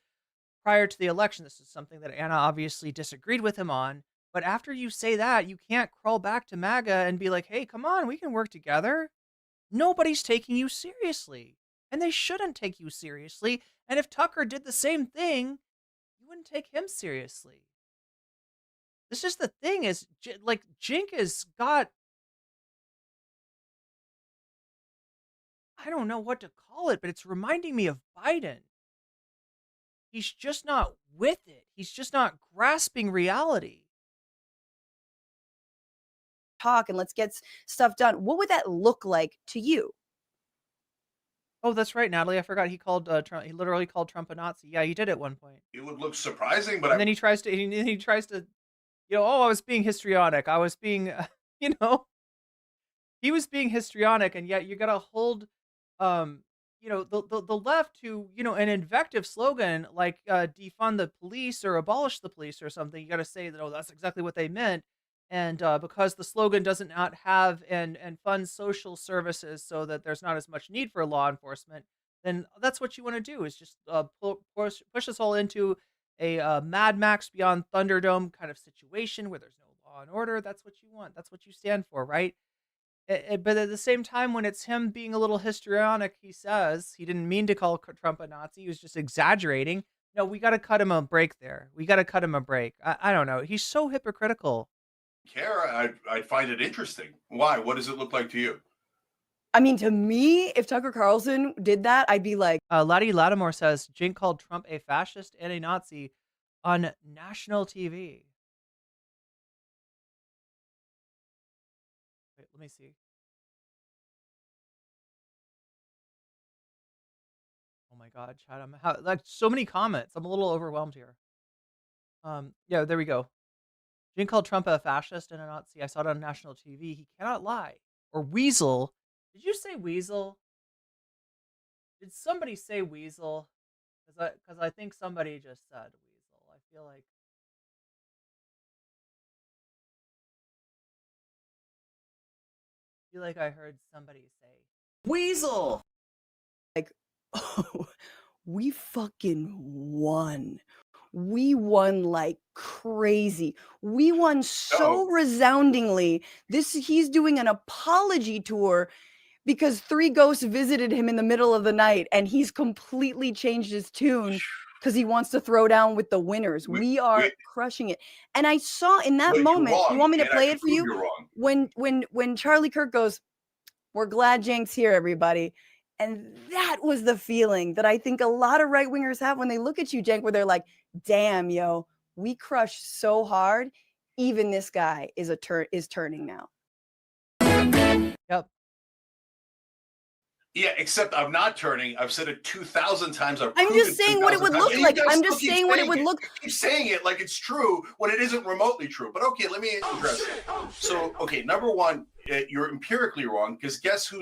prior to the election. This is something that Anna obviously disagreed with him on, But after you say that, you can't crawl back to MAGA and be like, hey, come on, we can work together. Nobody's taking you seriously. And they shouldn't take you seriously. And if Tucker did the same thing, you wouldn't take him seriously. This is the thing is, like, Cenk has got, I don't know what to call it, but it's reminding me of Biden. He's just not with it. He's just not grasping reality. Talk and let's get stuff done. What would that look like to you? Oh, that's right, Natalie. I forgot he called Trump. He literally called Trump a Nazi. Yeah, he did at one point. It would look surprising, but And then he tries to, oh, I was being histrionic. I was being, he was being histrionic, and yet you gotta hold, the left to, an invective slogan like defund the police or abolish the police or something. You gotta say that, oh, that's exactly what they meant. And because the slogan doesn't not have and fund social services so that there's not as much need for law enforcement, then that's what you want to do is just push us all into a Mad Max Beyond Thunderdome kind of situation where there's no law and order. That's what you want. That's what you stand for, right? But at the same time, when it's him being a little histrionic, he says he didn't mean to call Trump a Nazi. He was just exaggerating. No, we got to cut him a break there. We got to cut him a break. I don't know. He's so hypocritical. I'd find it interesting. Why? What does it look like to you? I mean, to me, if Tucker Carlson did that, I'd be like, Lottie Lattimore says Cenk called Trump a fascist and a Nazi on national TV. Wait, let me see. Oh my God, chat! Like so many comments. I'm a little overwhelmed here. Yeah, there we go. Cenk called Trump a fascist and a Nazi. I saw it on national TV. He cannot lie. Or weasel. Did you say weasel? Did somebody say weasel? Because I think somebody just said weasel. I feel like I heard somebody say weasel. like, oh, we fucking won. We won like crazy. We won so resoundingly. He's doing an apology tour because 3 ghosts visited him in the middle of the night and he's completely changed his tune because he wants to throw down with the winners. We are crushing it. And I saw in that moment, you want me to play it for you? When Charlie Kirk goes, "We're glad Cenk's here, everybody." And that was the feeling that I think a lot of right-wingers have when they look at you, Cenk, where they're like, damn, yo, we crushed so hard. Even this guy is turning now. Yep. Yeah, except I'm not turning. I've said it 2,000 times. I'm just saying what it would look like. I'm just saying what it would look. You keep saying it like it's true when it isn't remotely true. But okay, let me address it. So, okay, number one, you're empirically wrong because guess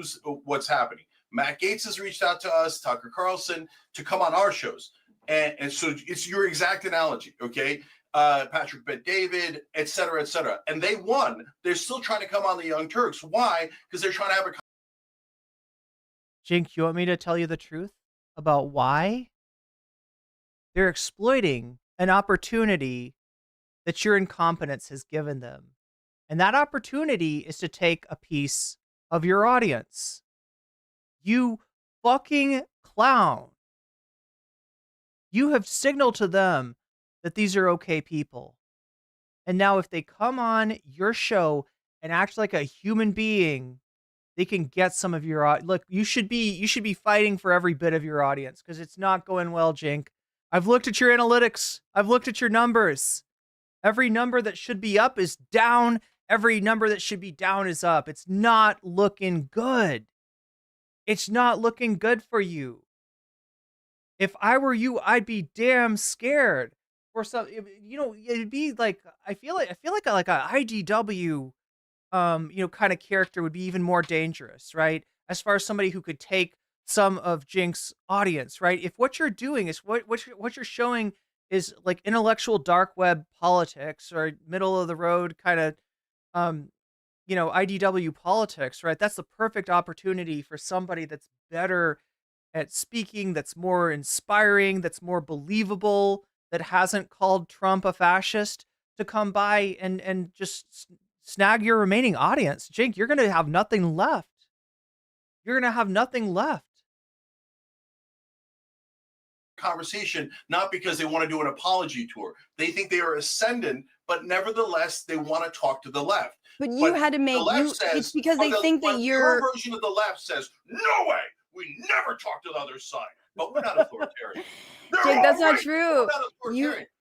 what's happening? Matt Gaetz has reached out to us, Tucker Carlson, to come on our shows. And so it's your exact analogy, okay? Patrick Bet-David, et cetera, et cetera. And they won. They're still trying to come on the Young Turks. Why? Because they're trying to have a... Cenk, you want me to tell you the truth about why? They're exploiting an opportunity that your incompetence has given them. And that opportunity is to take a piece of your audience. You fucking clown. You have signaled to them that these are okay people. And now if they come on your show and act like a human being, they can get some of your look, you should be fighting for every bit of your audience because it's not going well, Cenk. I've looked at your analytics. I've looked at your numbers. Every number that should be up is down. Every number that should be down is up. It's not looking good. It's not looking good for you. If I were you, I'd be damn scared. Or some, it'd be like I feel like a IDW, kind of character would be even more dangerous, right? As far as somebody who could take some of Cenk's audience, right? If what you're doing is what you're showing is like intellectual dark web politics or middle of the road kind of, IDW politics, right? That's the perfect opportunity for somebody that's better at speaking, that's more inspiring, that's more believable, that hasn't called Trump a fascist to come by and just snag your remaining audience. Cenk, you're going to have nothing left. You're going to have nothing left. Conversation, not because they want to do an apology tour. They think they are ascendant, but nevertheless, they want to talk to the left. But you had to make it's because they think that your version of the left says, no way, we never talk to the other side. But we're not authoritarian. Cenk, that's not true.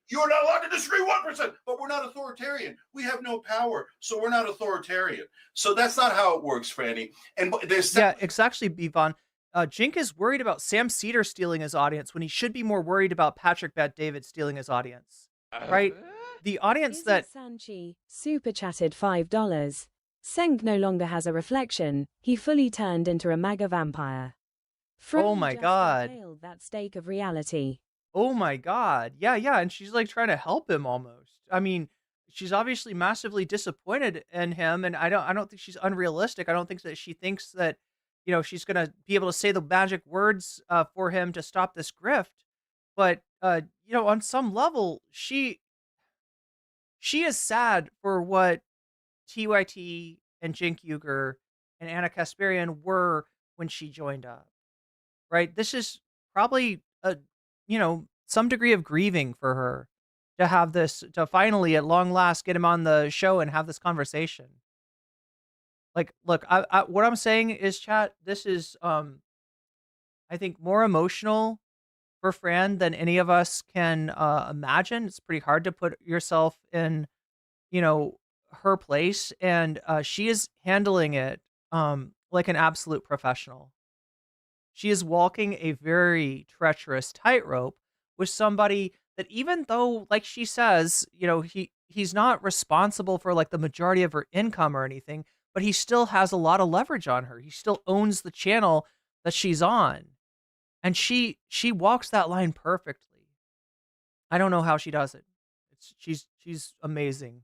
You're not allowed to disagree 1%, but we're not authoritarian. We have no power, so we're not authoritarian. So that's not how it works, Franny. And there's it's actually Bivon. Cenk is worried about Sam Cedar stealing his audience when he should be more worried about Patrick Bet-David stealing his audience, right? The audience Izzy that Sanchi super chatted $5. Cenk no longer has a reflection. He fully turned into a MAGA vampire. Oh my God. Failed that stake of reality. Oh my God. Yeah. And she's like trying to help him almost. I mean, she's obviously massively disappointed in him, and I don't think she's unrealistic. I don't think that she thinks that, you know, she's gonna be able to say the magic words for him to stop this grift. But you know, on some level, she is sad for what TYT and Cenk Uygur and Anna Kasparian were when she joined up. Right? This is probably you know, some degree of grieving for her to have this, to finally at long last get him on the show and have this conversation. Like, look, I what I'm saying is, chat, this is I think more emotional for Fran than any of us can imagine. It's pretty hard to put yourself in, you know, her place, and she is handling it like an absolute professional. She is walking a very treacherous tightrope with somebody that, even though, like she says, you know, he's not responsible for like the majority of her income or anything, but he still has a lot of leverage on her. He still owns the channel that she's on. And she walks that line perfectly. I don't know how she does it. She's amazing.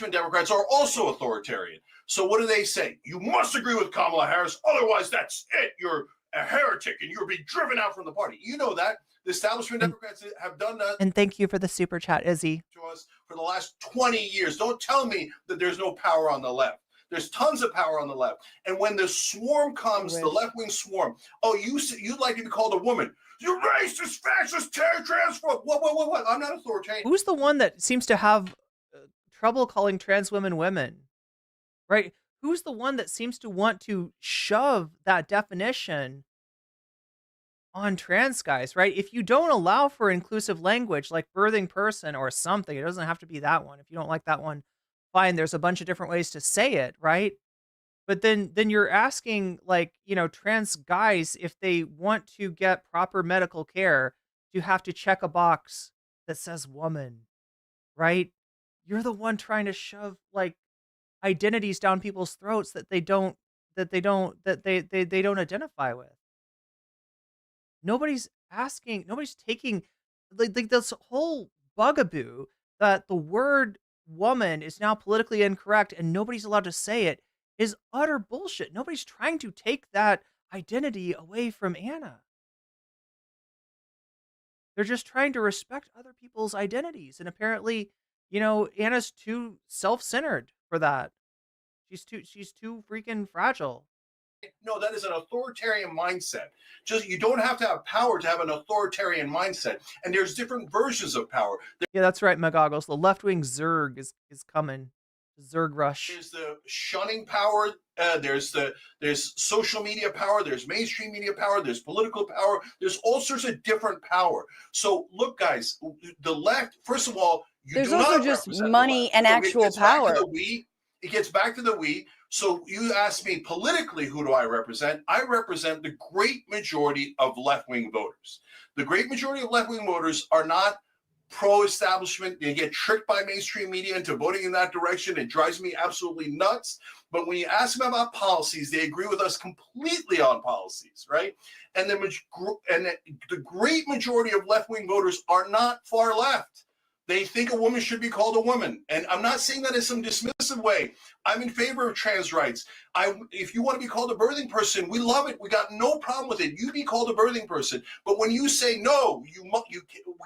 Democrats are also authoritarian. So what do they say? You must agree with Kamala Harris, otherwise that's it. You're a heretic and you're being driven out from the party. You know that. The establishment Democrats have done that. And thank you for the super chat, Izzy. To us for the last 20 years. Don't tell me that there's no power on the left. There's tons of power on the left. And when the swarm comes, the left-wing swarm, oh, you'd like to be called a woman. You're racist, fascist, transphobe. What? I'm not authoritarian. Who's the one that seems to have trouble calling trans women women? Right? Who's the one that seems to want to shove that definition on trans guys, right? If you don't allow for inclusive language like birthing person or something, it doesn't have to be that one. If you don't like that one, fine, there's a bunch of different ways to say it, right? But then you're asking, like, you know, trans guys, if they want to get proper medical care, you have to check a box that says woman, right? You're the one trying to shove like identities down people's throats that they don't identify with. Nobody's taking like this whole bugaboo that the word woman is now politically incorrect and nobody's allowed to say it is utter bullshit. Nobody's trying to take that identity away from Anna. They're just trying to respect other people's identities. And apparently, you know, Anna's too self-centered for that. She's too freaking fragile. No, that is an authoritarian mindset. Just, you don't have to have power to have an authoritarian mindset. And there's different versions of power. Yeah, that's right, McGoggles. The left-wing Zerg is coming. Zerg rush. There's the shunning power. There's social media power. There's mainstream media power. There's political power. There's all sorts of different power. So look, guys, the left, first of all, there's also just money and actual power. It gets back to the we. So you ask me politically, who do I represent? I represent the great majority of left-wing voters. The great majority of left-wing voters are not pro-establishment. They get tricked by mainstream media into voting in that direction. It drives me absolutely nuts. But when you ask them about policies, they agree with us completely on policies, right? And the great majority of left-wing voters are not far left. They think a woman should be called a woman. And I'm not saying that in some dismissive way. I'm in favor of trans rights. If you want to be called a birthing person, we love it. We got no problem with it. You be called a birthing person. But when you say no, we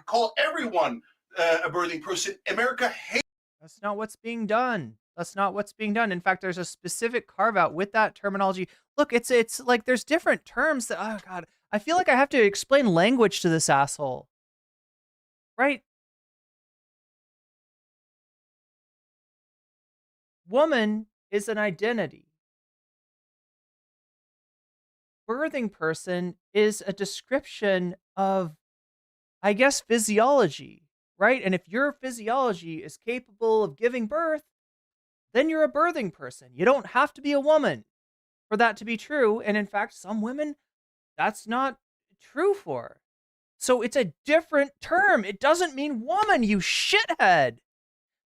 call everyone a birthing person, America hates That's not what's being done. That's not what's being done. In fact, there's a specific carve out with that terminology. Look, it's like there's different terms that, oh God, I feel like I have to explain language to this asshole. Right? Woman is an identity. Birthing person is a description of, I guess, physiology, right? And if your physiology is capable of giving birth, then you're a birthing person. You don't have to be a woman for that to be true. And in fact, some women, that's not true for. So it's a different term. It doesn't mean woman, you shithead.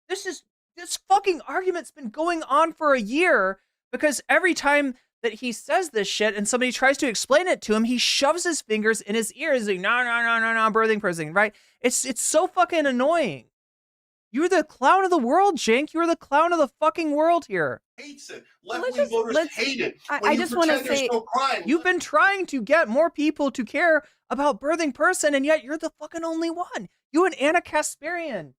This fucking argument's been going on for a year because every time that he says this shit and somebody tries to explain it to him, he shoves his fingers in his ears like, no, birthing person, right? It's so fucking annoying. You're the clown of the world, Cenk. You're the clown of the fucking world here. Hates it. Left-wing voters hate it. I just want to say, you've been trying to get more people to care about birthing person, and yet you're the fucking only one. You and Anna Kasparian,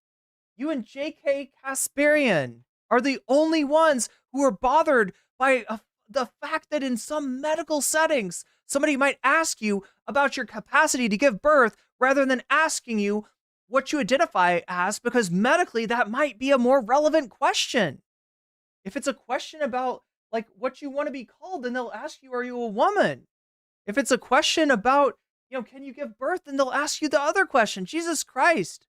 you and J.K. Kasparian are the only ones who are bothered by the fact that in some medical settings, somebody might ask you about your capacity to give birth rather than asking you what you identify as, because medically that might be a more relevant question. If it's a question about like what you want to be called, then they'll ask you, are you a woman? If it's a question about, can you give birth, then they'll ask you the other question. Jesus Christ.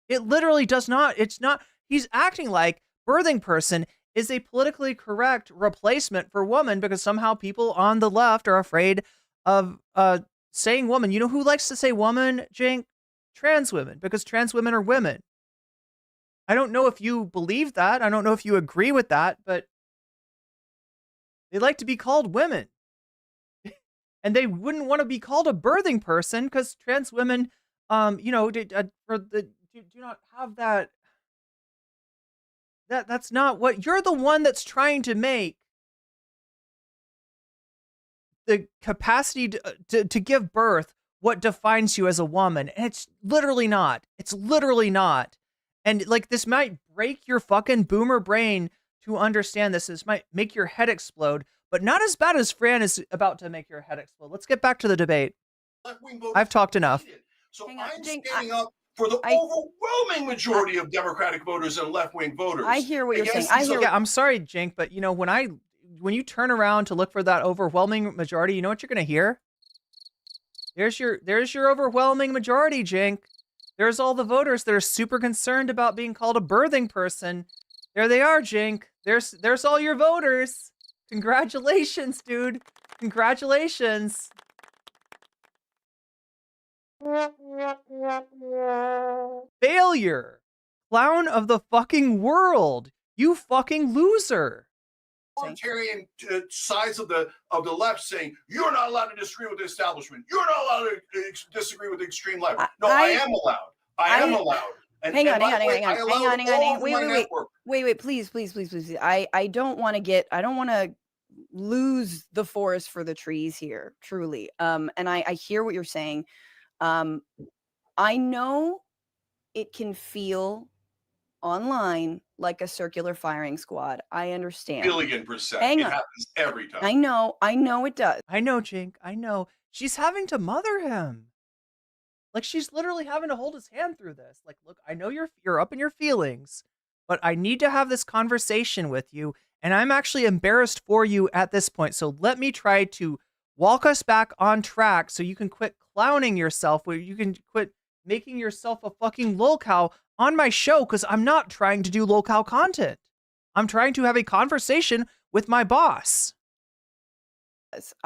It literally does not. It's not. He's acting like birthing person is a politically correct replacement for woman because somehow people on the left are afraid of saying woman. You know who likes to say woman, Cenk? Trans women, because trans women are women. I don't know if you believe that. I don't know if you agree with that, but they like to be called women. And they wouldn't want to be called a birthing person because trans women, do not have that. That's not what you're the one that's trying to make the capacity to give birth what defines you as a woman. And it's literally not. It's literally not. And like, this might break your fucking boomer brain to understand this. This might make your head explode, but not as bad as Fran is about to make your head explode. Let's get back to the debate. I've talked enough. So I'm standing up for the overwhelming majority of Democratic voters and left-wing voters. I hear what you're saying. Yeah, I'm sorry, Cenk, but when you turn around to look for that overwhelming majority, you know what you're going to hear? There's your overwhelming majority, Cenk. There's all the voters that are super concerned about being called a birthing person. There they are, Cenk. There's all your voters. Congratulations, dude. Congratulations. Failure. Clown of the fucking world. You fucking loser. Authoritarian sides of the left saying you're not allowed to disagree with the establishment. You're not allowed to disagree with the extreme left. No, I am allowed. I am allowed. And, hang on. Wait, please. I don't want to lose the forest for the trees here, truly. And I hear what you're saying. I know it can feel online like a circular firing squad. I understand. Billion%. It happens every time. I know it does. I know, Cenk. I know. She's having to mother him. Like, she's literally having to hold his hand through this. Like, look, I know you're up in your feelings, but I need to have this conversation with you, and I'm actually embarrassed for you at this point. So let me try to walk us back on track so you can quit clowning yourself, where you can quit making yourself a fucking lolcow on my show, because I'm not trying to do lolcow content. I'm trying to have a conversation with my boss. So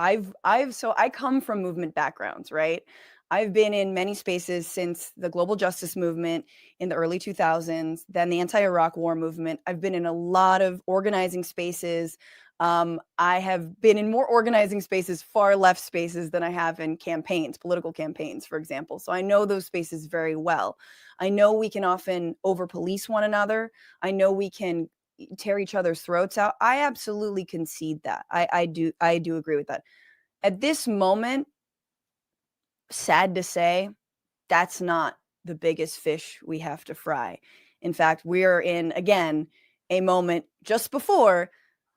I come from movement backgrounds, right? I've been in many spaces since the global justice movement in the early 2000s, then the anti-Iraq war movement. I've been in a lot of organizing spaces. I have been in more organizing spaces, far left spaces, than I have in campaigns, political campaigns, for example. So I know those spaces very well. I know we can often over-police one another. I know we can tear each other's throats out. I absolutely concede that. I do agree with that. At this moment, sad to say, that's not the biggest fish we have to fry. In fact, we're in, again, a moment just before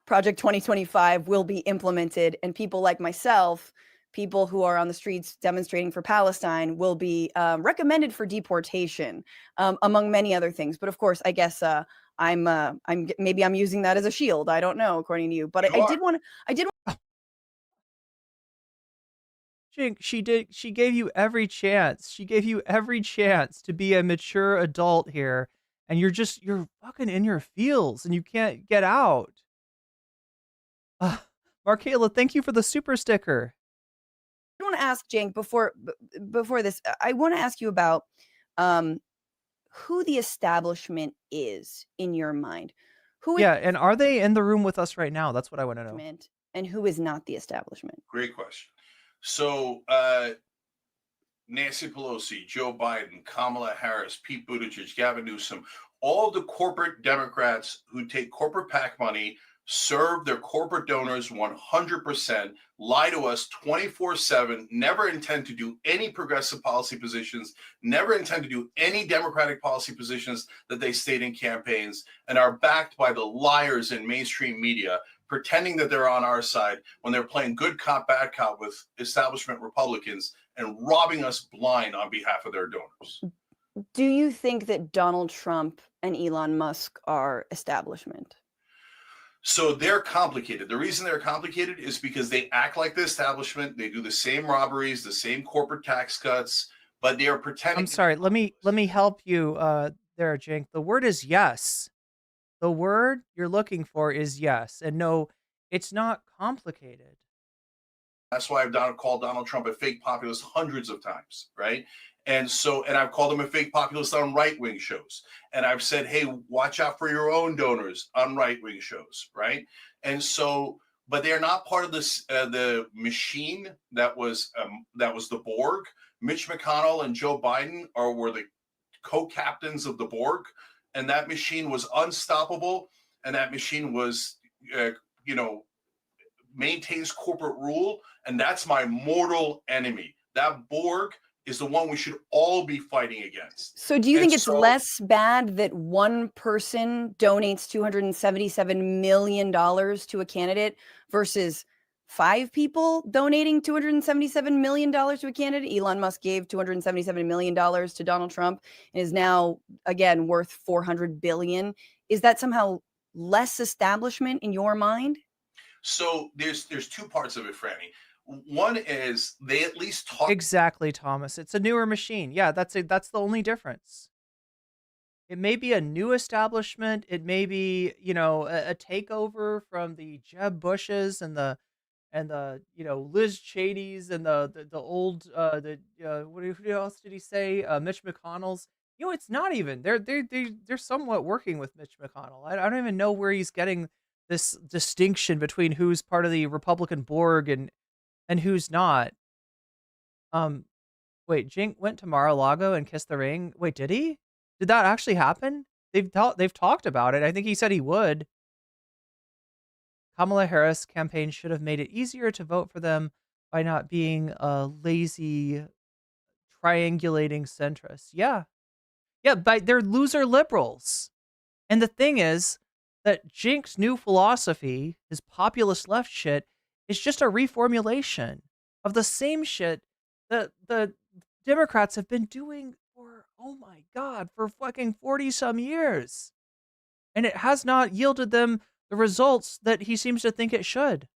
Project 2025 will be implemented, and people like myself, people who are on the streets demonstrating for Palestine, will be recommended for deportation, among many other things. But of course, I guess maybe I'm using that as a shield. I don't know, according to you. But I did want to. Cenk, she gave you every chance. She gave you every chance to be a mature adult here, and you're fucking in your feels, and you can't get out. Markayla, thank you for the super sticker. I want to ask Cenk before this. I want to ask you about who the establishment is in your mind. And are they in the room with us right now? That's what I want to know. And who is not the establishment? Great question. So Nancy Pelosi, Joe Biden, Kamala Harris, Pete Buttigieg, Gavin Newsom, all the corporate Democrats who take corporate PAC money, serve their corporate donors 100%, lie to us 24/7, never intend to do any progressive policy positions, never intend to do any Democratic policy positions that they state in campaigns, and are backed by the liars in mainstream media, pretending that they're on our side when they're playing good cop, bad cop with establishment Republicans and robbing us blind on behalf of their donors. Do you think that Donald Trump and Elon Musk are establishment? So they're complicated. The reason they're complicated is because they act like the establishment. They do the same robberies, the same corporate tax cuts, but they are pretending. I'm sorry. Let me help you there, Cenk. The word is yes. The word you're looking for is yes. And no, it's not complicated. That's why I've called Donald Trump a fake populist hundreds of times, right? And I've called him a fake populist on right-wing shows. And I've said, hey, watch out for your own donors on right-wing shows, right? And so, but they're not part of this, the machine that was the Borg. Mitch McConnell and Joe Biden were the co-captains of the Borg. And that machine was unstoppable. And that machine was, maintains corporate rule. And that's my mortal enemy. That Borg is the one we should all be fighting against. So do you think it's less bad that one person donates $277 million to a candidate versus 5 people donating $277 million to a candidate? Elon Musk gave $277 million to Donald Trump and is now, again, worth $400 billion. Is that somehow less establishment in your mind? So there's 2 parts of it, Franny. One is they at least talk. Exactly, Thomas. It's a newer machine. Yeah, that's the only difference. It may be a new establishment. It may be, a takeover from the Jeb Bushes and the Liz Cheney's and the old what else did he say? Mitch McConnell's. It's not even. They're somewhat working with Mitch McConnell. I don't even know where he's getting this distinction between who's part of the Republican Borg and who's not. Wait, Cenk went to Mar-a-Lago and kissed the ring. Wait, did he? Did that actually happen? They've talked about it. I think he said he would. Kamala Harris campaign should have made it easier to vote for them by not being a lazy triangulating centrist. Yeah, but they're loser liberals. And the thing is that Cenk's new philosophy, his populist left shit, is just a reformulation of the same shit that the Democrats have been doing for, oh my God, for fucking 40-some years. And it has not yielded them the results that he seems to think it should.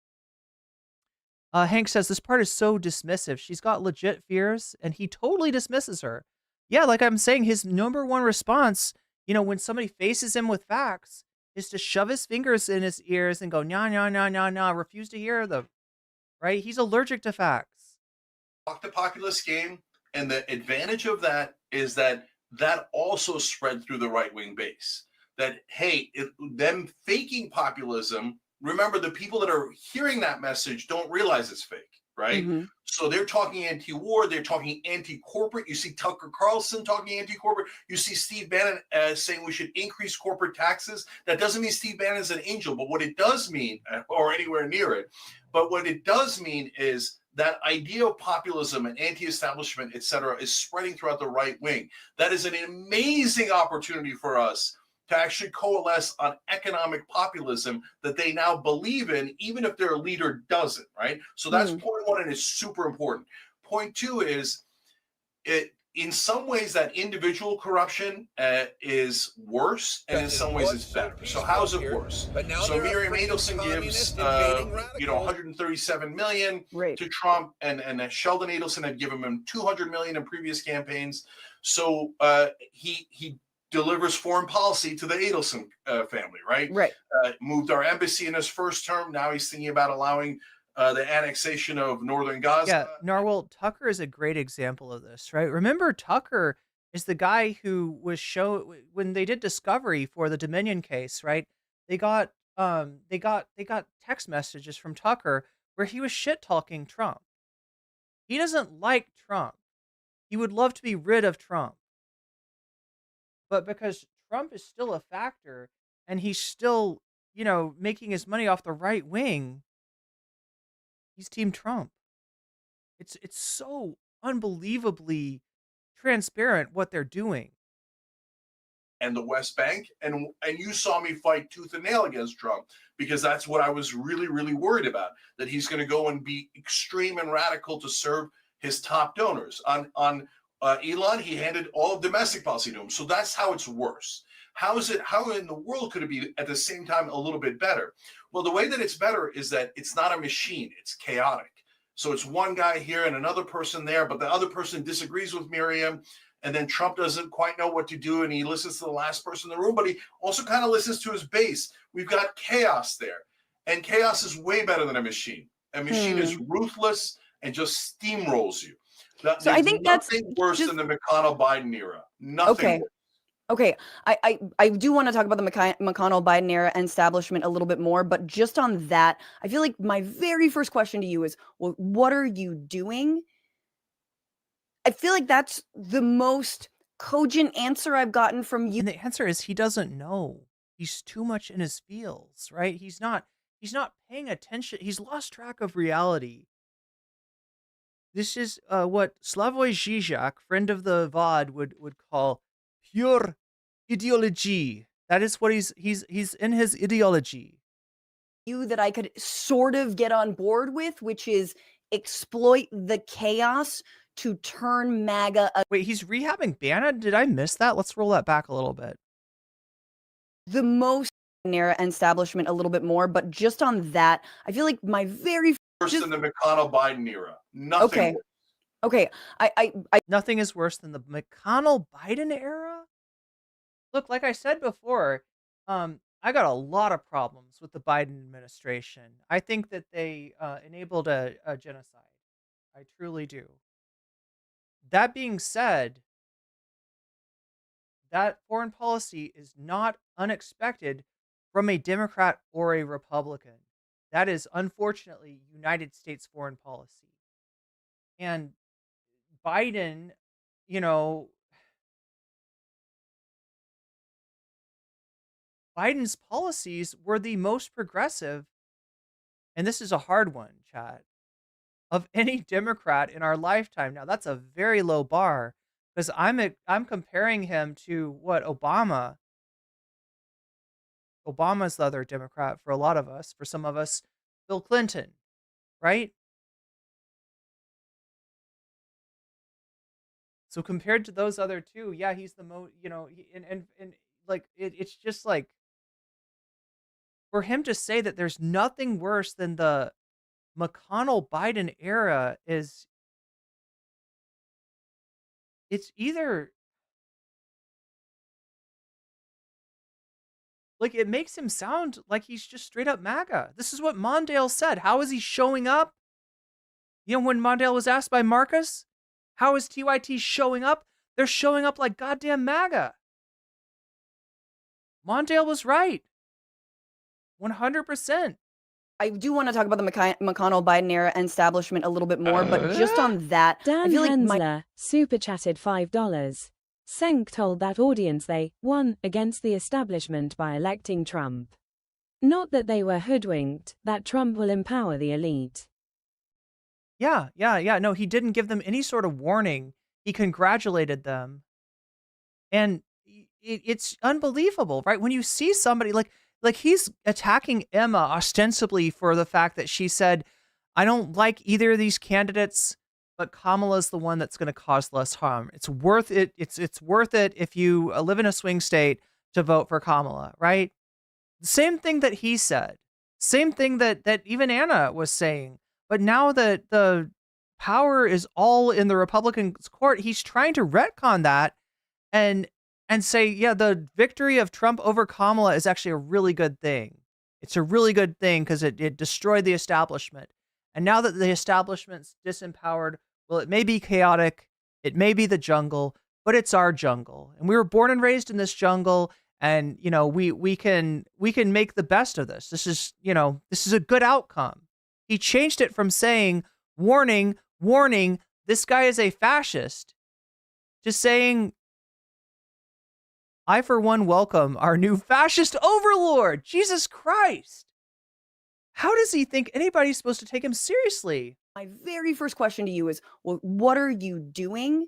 Hank says, this part is so dismissive. She's got legit fears, and he totally dismisses her. Yeah, like I'm saying, his number one response, when somebody faces him with facts, is to shove his fingers in his ears and go, nah, refuse to hear them. Right? He's allergic to facts. Talk the populist game, and the advantage of that is that also spread through the right-wing base. That, hey, them faking populism, remember the people that are hearing that message don't realize it's fake, right? Mm-hmm. So they're talking anti-war, they're talking anti-corporate. You see Tucker Carlson talking anti-corporate. You see Steve Bannon saying we should increase corporate taxes. That doesn't mean Steve Bannon's an angel, but what it does mean, or anywhere near it, but what it does mean is that idea of populism and anti-establishment, et cetera, is spreading throughout the right wing. That is an amazing opportunity for us to actually coalesce on economic populism that they now believe in, even if their leader doesn't, right? So that's point one, and it's super important. Point two is, in some ways, that individual corruption is worse, and in some ways it's better. So how's it worse? So Miriam Adelson gives, 137 million to Trump, and Sheldon Adelson had given him 200 million in previous campaigns. So he delivers foreign policy to the Adelson family, right? Right. Moved our embassy in his first term. Now he's thinking about allowing the annexation of northern Gaza. Yeah, Narwhal, Tucker is a great example of this, right? Remember, Tucker is the guy who was when they did discovery for the Dominion case, right? They got text messages from Tucker where he was shit talking Trump. He doesn't like Trump. He would love to be rid of Trump. But because Trump is still a factor and he's still, making his money off the right wing, he's Team Trump. It's so unbelievably transparent what they're doing. And the West Bank, and you saw me fight tooth and nail against Trump, because that's what I was really, really worried about, that he's going to go and be extreme and radical to serve his top donors. On Elon, he handed all of domestic policy to him. So that's how it's worse. How in the world could it be at the same time a little bit better? Well, the way that it's better is that it's not a machine, it's chaotic. So it's one guy here and another person there, but the other person disagrees with Miriam, and then Trump doesn't quite know what to do, and he listens to the last person in the room, but he also kind of listens to his base. We've got chaos there, and chaos is way better than a machine. A machine is ruthless and just steamrolls you. So I think that's nothing worse than the McConnell-Biden era. Nothing worse. Okay, I do want to talk about the McConnell-Biden era and establishment a little bit more, but just on that, I feel like my very first question to you is, well, what are you doing? I feel like that's the most cogent answer I've gotten from you. And the answer is he doesn't know. He's too much in his feels, right? He's not paying attention. He's lost track of reality. This is what Slavoj Žižek, friend of the VOD, would call pure ideology. That is what he's in his ideology. You that I could sort of get on board with, which is exploit the chaos to turn MAGA. Wait, he's rehabbing Bannon? Did I miss that? Let's roll that back a little bit. The most era and establishment a little bit more, but just on that, I feel like my very worse than the McConnell-Biden era. Nothing worse. Okay. I Nothing is worse than the McConnell-Biden era? Look, like I said before, I got a lot of problems with the Biden administration. I think that they enabled a genocide. I truly do. That being said, that foreign policy is not unexpected from a Democrat or a Republican. That is, unfortunately, United States foreign policy. And Biden, Biden's policies were the most progressive, and this is a hard one, chat, of any Democrat in our lifetime. Now, that's a very low bar, because I'm comparing him to what Obama. Obama's the other Democrat for a lot of us. For some of us, Bill Clinton, right? So compared to those other two, yeah, he's the most, and like it's just like, for him to say that there's nothing worse than the McConnell-Biden era it's either, like, it makes him sound like he's just straight up MAGA. This is what Mondale said. How is he showing up? When Mondale was asked by Marcus, how is TYT showing up? They're showing up like goddamn MAGA. Mondale was right. 100%. I do want to talk about the McConnell-Biden era and establishment a little bit more, but just on that, Dan I feel Hensler super chatted $5. Cenk told that audience they won against the establishment by electing Trump. Not that they were hoodwinked, that Trump will empower the elite. Yeah. No, he didn't give them any sort of warning. He congratulated them. And it's unbelievable, right? When you see somebody like he's attacking Emma ostensibly for the fact that she said, I don't like either of these candidates, but Kamala's the one that's going to cause less harm. It's worth it. It's worth it if you live in a swing state to vote for Kamala, right? The same thing that he said. Same thing that even Anna was saying. But now that the power is all in the Republicans' court, he's trying to retcon that and say, yeah, the victory of Trump over Kamala is actually a really good thing. It's a really good thing because it destroyed the establishment. And now that the establishment's disempowered, well, it may be chaotic, it may be the jungle, but it's our jungle. And we were born and raised in this jungle, and we can make the best of this. This is a good outcome. He changed it from saying, warning, warning, this guy is a fascist, to saying, I, for one, welcome our new fascist overlord, Jesus Christ. How does he think anybody's supposed to take him seriously? My very first question to you is, well, what are you doing?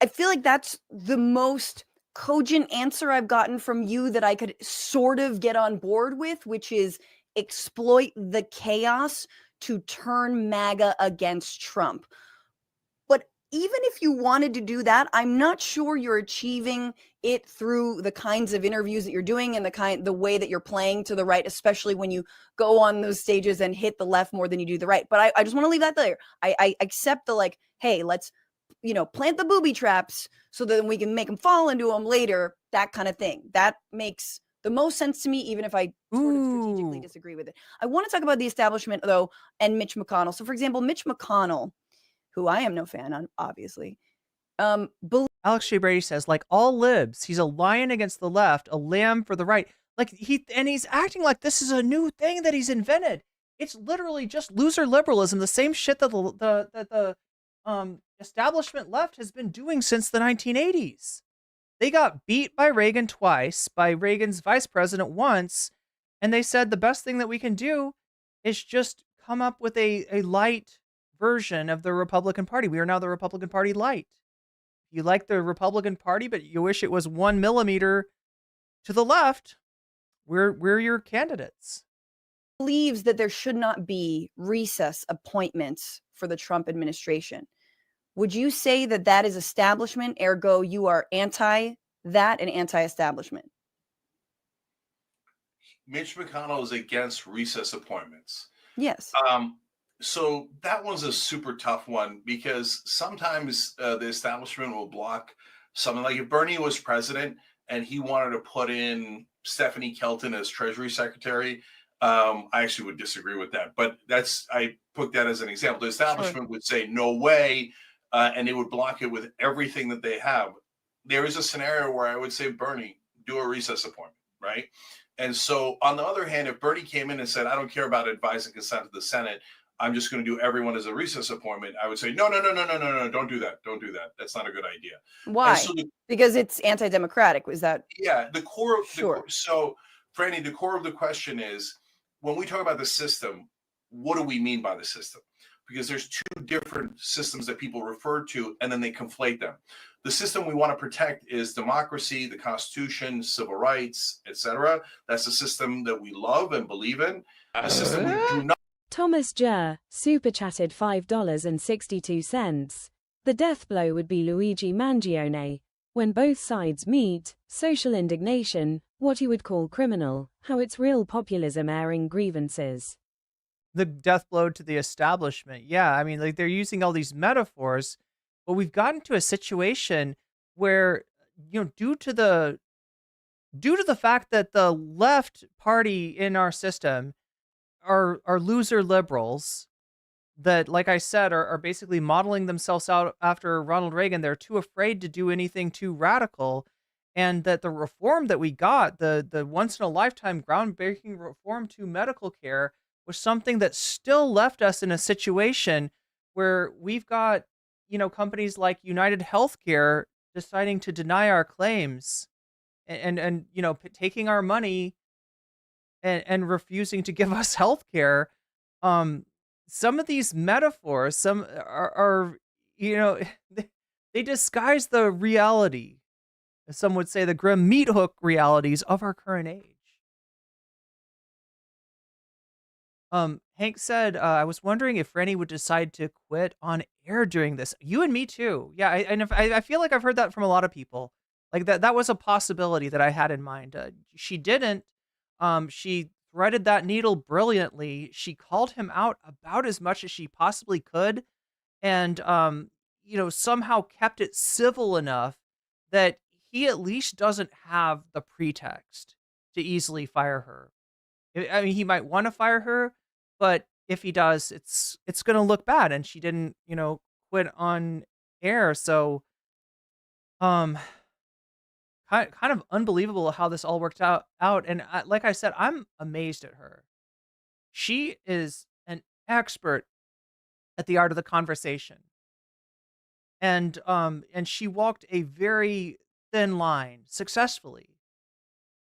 I feel like that's the most cogent answer I've gotten from you that I could sort of get on board with, which is exploit the chaos to turn MAGA against Trump. But even if you wanted to do that, I'm not sure you're achieving it through the kinds of interviews that you're doing and the way that you're playing to the right, especially when you go on those stages and hit the left more than you do the right. But I just want to leave that there. I accept the hey, let's plant the booby traps so that we can make them fall into them later, that kind of thing. That makes the most sense to me, even if I sort of strategically disagree with it. I want to talk about the establishment, though, and Mitch McConnell. So, for example, Mitch McConnell, who I am no fan on, obviously. Alex J. Brady says, like all libs, he's a lion against the left, a lamb for the right. He's acting like this is a new thing that he's invented. It's literally just loser liberalism, the same shit that the establishment left has been doing since the 1980s. They got beat by Reagan twice, by Reagan's vice president once, and they said the best thing that we can do is just come up with a light version of the Republican Party. We are now the Republican Party light. You like the Republican Party, but you wish it was 1 millimeter to the left, we're your candidates. Believes that there should not be recess appointments for the Trump administration. Would you say that that is establishment, ergo you are anti that and anti-establishment? Mitch McConnell is against recess appointments. Yes. So that one's a super tough one because sometimes the establishment will block something. Like if Bernie was president and he wanted to put in Stephanie Kelton as Treasury Secretary, I actually would disagree with that. But I put that as an example. The establishment would say, no way, and they would block it with everything that they have. There is a scenario where I would say, Bernie, do a recess appointment, right? And so on the other hand, if Bernie came in and said, I don't care about advice and consent to the Senate, I'm just going to do everyone as a recess appointment, I would say, no, don't do that. Don't do that. That's not a good idea. Why? Because it's anti-democratic. Was that? Yeah, the core of sure. So, Franny, the core of the question is, when we talk about the system, what do we mean by the system? Because there's two different systems that people refer to, and then they conflate them. The system we want to protect is democracy, the Constitution, civil rights, etc. That's the system that we love and believe in. The system we do not. Thomas Jur, super chatted $5.62. The death blow would be Luigi Mangione. When both sides meet, social indignation, what you would call criminal, how it's real populism airing grievances. The death blow to the establishment. Yeah, I mean, they're using all these metaphors, but we've gotten to a situation where, due to the fact that the left party in our system are loser liberals that, like I said, are basically modeling themselves out after Ronald Reagan. They're too afraid to do anything too radical. And that the reform that we got, the once in a lifetime groundbreaking reform to medical care, was something that still left us in a situation where we've got, companies like United Healthcare deciding to deny our claims and taking our money and refusing to give us health care. some of these metaphors, some are you know, they disguise the reality, as some would say, the grim meat hook realities of our current age. Hank said, I was wondering if Rennie would decide to quit on air during this. You and me too. Yeah, I feel like I've heard that from a lot of people. Like that was a possibility that I had in mind. She didn't. She threaded that needle brilliantly. She called him out about as much as she possibly could, and somehow kept it civil enough that he at least doesn't have the pretext to easily fire her. I mean, he might want to fire her, but if he does, it's going to look bad. And she didn't, quit on air. So, um, kind of unbelievable how this all worked out. And like I said, I'm amazed at her. She is an expert at the art of the conversation, and she walked a very thin line successfully.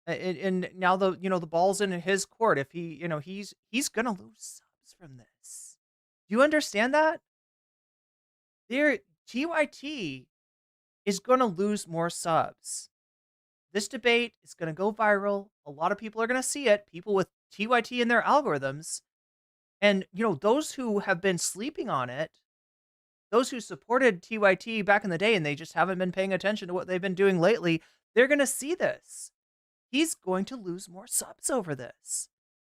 And now the ball's in his court. If he's gonna lose subs from this. Do you understand that? TYT is gonna lose more subs. This debate is gonna go viral. A lot of people are gonna see it. People with TYT in their algorithms, and those who have been sleeping on it, those who supported TYT back in the day, and they just haven't been paying attention to what they've been doing lately. They're gonna see this. He's going to lose more subs over this.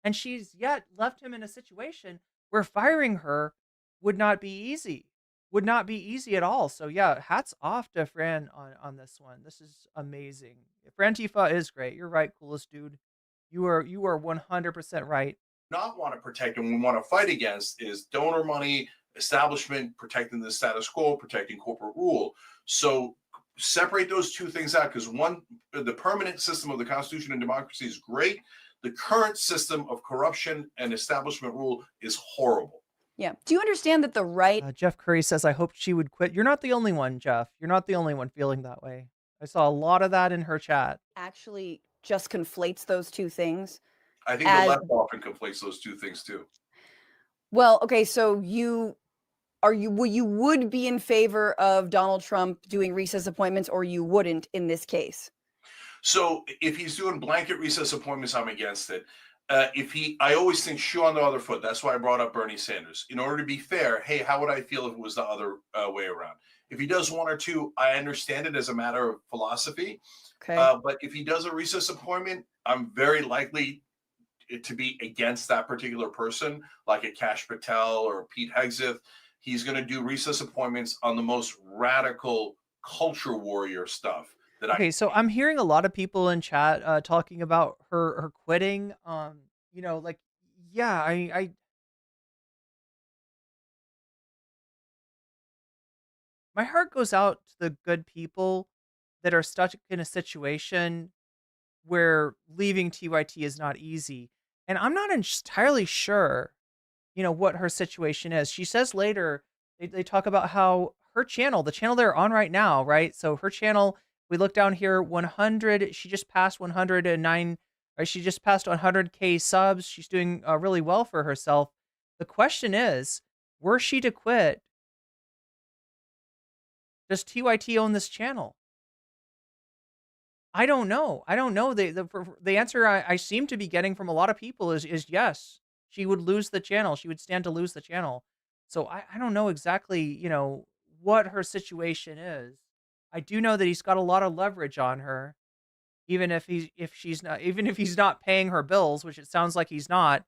And she's yet left him in a situation where firing her would not be easy. Would not be easy at all. So yeah, hats off to Fran on this one. This is amazing. Fran Tifa is great. You're right, coolest dude. You are 100% right. Not want to protect and we want to fight against is donor money, establishment, protecting the status quo, protecting corporate rule. So separate those two things out, because the permanent system of the Constitution and democracy is great. The current system of corruption and establishment rule is horrible. Yeah. Do you understand that the right... Jeff Curry says, I hoped she would quit. You're not the only one, Jeff. You're not the only one feeling that way. I saw a lot of that in her chat. Actually just conflates those two things. I think the left often conflates those two things too. Well, okay, so you would be in favor of Donald Trump doing recess appointments, or you wouldn't in this case? So if he's doing blanket recess appointments, I'm against it. I always think shoe on the other foot. That's why I brought up Bernie Sanders. In order to be fair, hey, how would I feel if it was the other way around? If he does one or two, I understand it as a matter of philosophy. Okay. But if he does a recess appointment, I'm very likely to be against that particular person, like a Kash Patel or Pete Hegseth. He's going to do recess appointments on the most radical culture warrior stuff. So I'm hearing a lot of people in chat talking about her quitting. My heart goes out to the good people that are stuck in a situation where leaving TYT is not easy. And I'm not entirely sure, what her situation is. She says later, they talk about how her channel, the channel they're on right now, right? So her channel, we look down here, 100, she just passed 109, or she just passed 100K subs. She's doing really well for herself. The question is, were she to quit, does TYT own this channel? I don't know. The answer I seem to be getting from a lot of people is yes. She would lose the channel. She would stand to lose the channel. So I don't know exactly, what her situation is. I do know that he's got a lot of leverage on her, even if he's not paying her bills, which it sounds like he's not.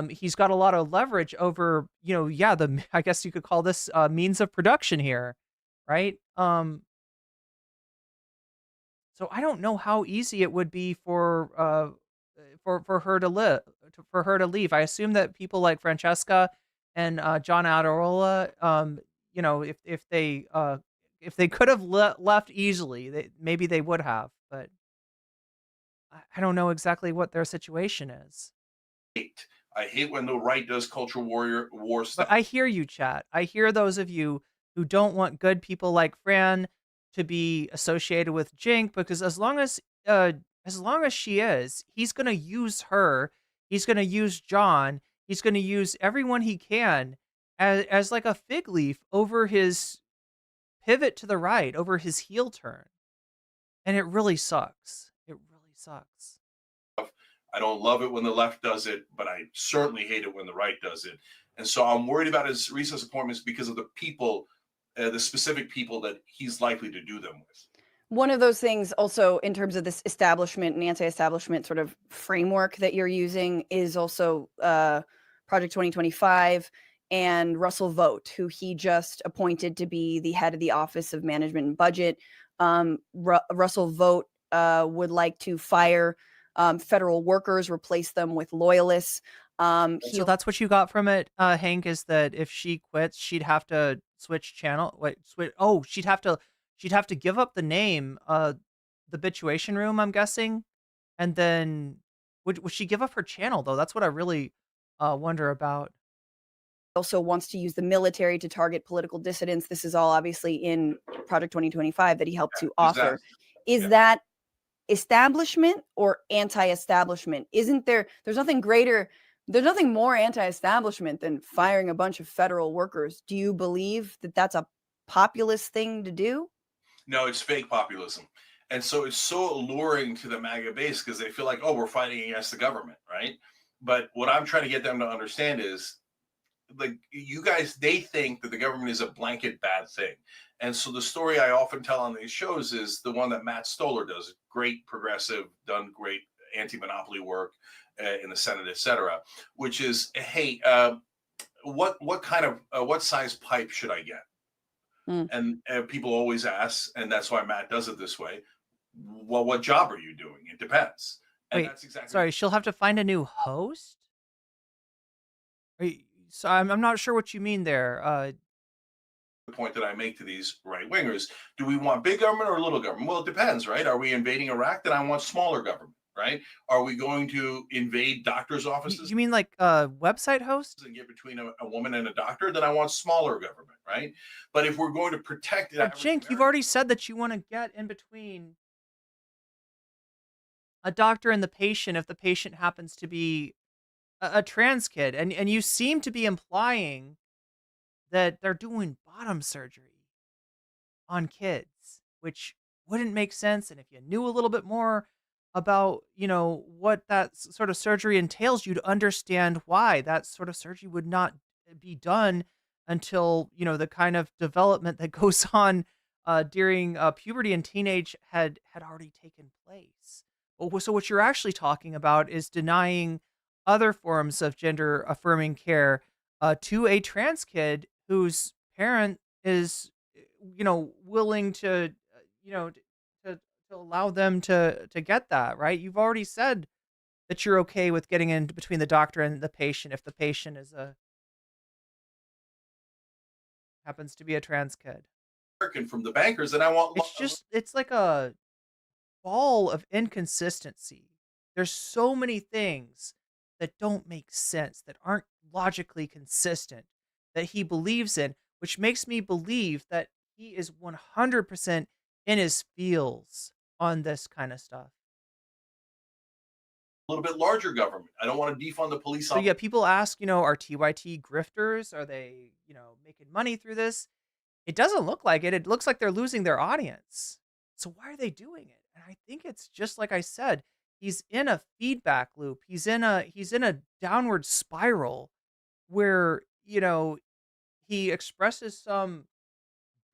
He's got a lot of leverage over, I guess you could call this means of production here, right? So I don't know how easy it would be for her to leave. I assume that people like Francesca and John Adirola, if they could have left easily, maybe they would have. But I don't know exactly what their situation is. I hate when the right does culture war stuff. But I hear you, chat. I hear those of you who don't want good people like Fran to be associated with Cenk, because as long as she is, he's going to use her. He's going to use John. he's going to use everyone he can as like a fig leaf over his pivot to the right, over his heel turn. And it really sucks. It really sucks. I don't love it when the left does it, but I certainly hate it when the right does it. And so I'm worried about his recess appointments because of the people, the specific people that he's likely to do them with. One of those things also in terms of this establishment and anti-establishment sort of framework that you're using is also Project 2025 and Russell Vogt, who he just appointed to be the head of the Office of Management and Budget. Russell Vogt would like to fire federal workers, replace them with loyalists. So that's what you got from it, Hank, is that if she quits, she'd have to switch channel. She'd have to give up the name, the Bituation Room, I'm guessing, and then would she give up her channel though? That's what I really wonder about. Also wants to use the military to target political dissidents. This is all obviously in Project 2025 that he helped to author. Is that establishment or anti-establishment? Isn't there's nothing greater, there's nothing more anti-establishment than firing a bunch of federal workers. Do you believe that that's a populist thing to do? No, it's fake populism. And so it's so alluring to the MAGA base because they feel like, oh, we're fighting against the government, right? But what I'm trying to get them to understand is, like, you guys, they think that the government is a blanket bad thing. And so the story I often tell on these shows is the one that Matt Stoller does, great progressive, done great anti-monopoly work in the Senate, et cetera, which is, hey, what kind of, what size pipe should I get? And people always ask, and that's why Matt does it this way. Well, what job are you doing? It depends. And Wait, that's exactly sorry, she'll have to find a new host? So I'm not sure what you mean there. the point that I make to these right wingers. Do we want big government or little government? Well, it depends, right? Are we invading Iraq? Then I want smaller government, right? Are we going to invade doctors' offices? You mean like a website host? And get between a woman and a doctor? Then I want smaller government, right? But if we're going to protect it, Cenk, you've already said that you want to get in between a doctor and the patient if the patient happens to be a trans kid, and you seem to be implying that they're doing bottom surgery on kids, which wouldn't make sense. And if you knew a little bit more about, what that sort of surgery entails, you'd understand why that sort of surgery would not be done until, the kind of development that goes on during puberty and teenage had already taken place. So what you're actually talking about is denying other forms of gender affirming care to a trans kid whose parent is, willing to, to allow them to get that, right? You've already said that you're okay with getting in between the doctor and the patient if the patient happens to be a trans kid. From the bankers, and I want. It's like a ball of inconsistency. There's so many things that don't make sense, that aren't logically consistent, that he believes in, which makes me believe that he is 100% in his feels on this kind of stuff. A little bit larger government. I don't want to defund the police. So yeah, people ask, are TYT grifters? Are they, making money through this? It doesn't look like it. It looks like they're losing their audience. So why are they doing it? And I think it's just like I said, he's in a feedback loop. He's in a downward spiral where, he expresses some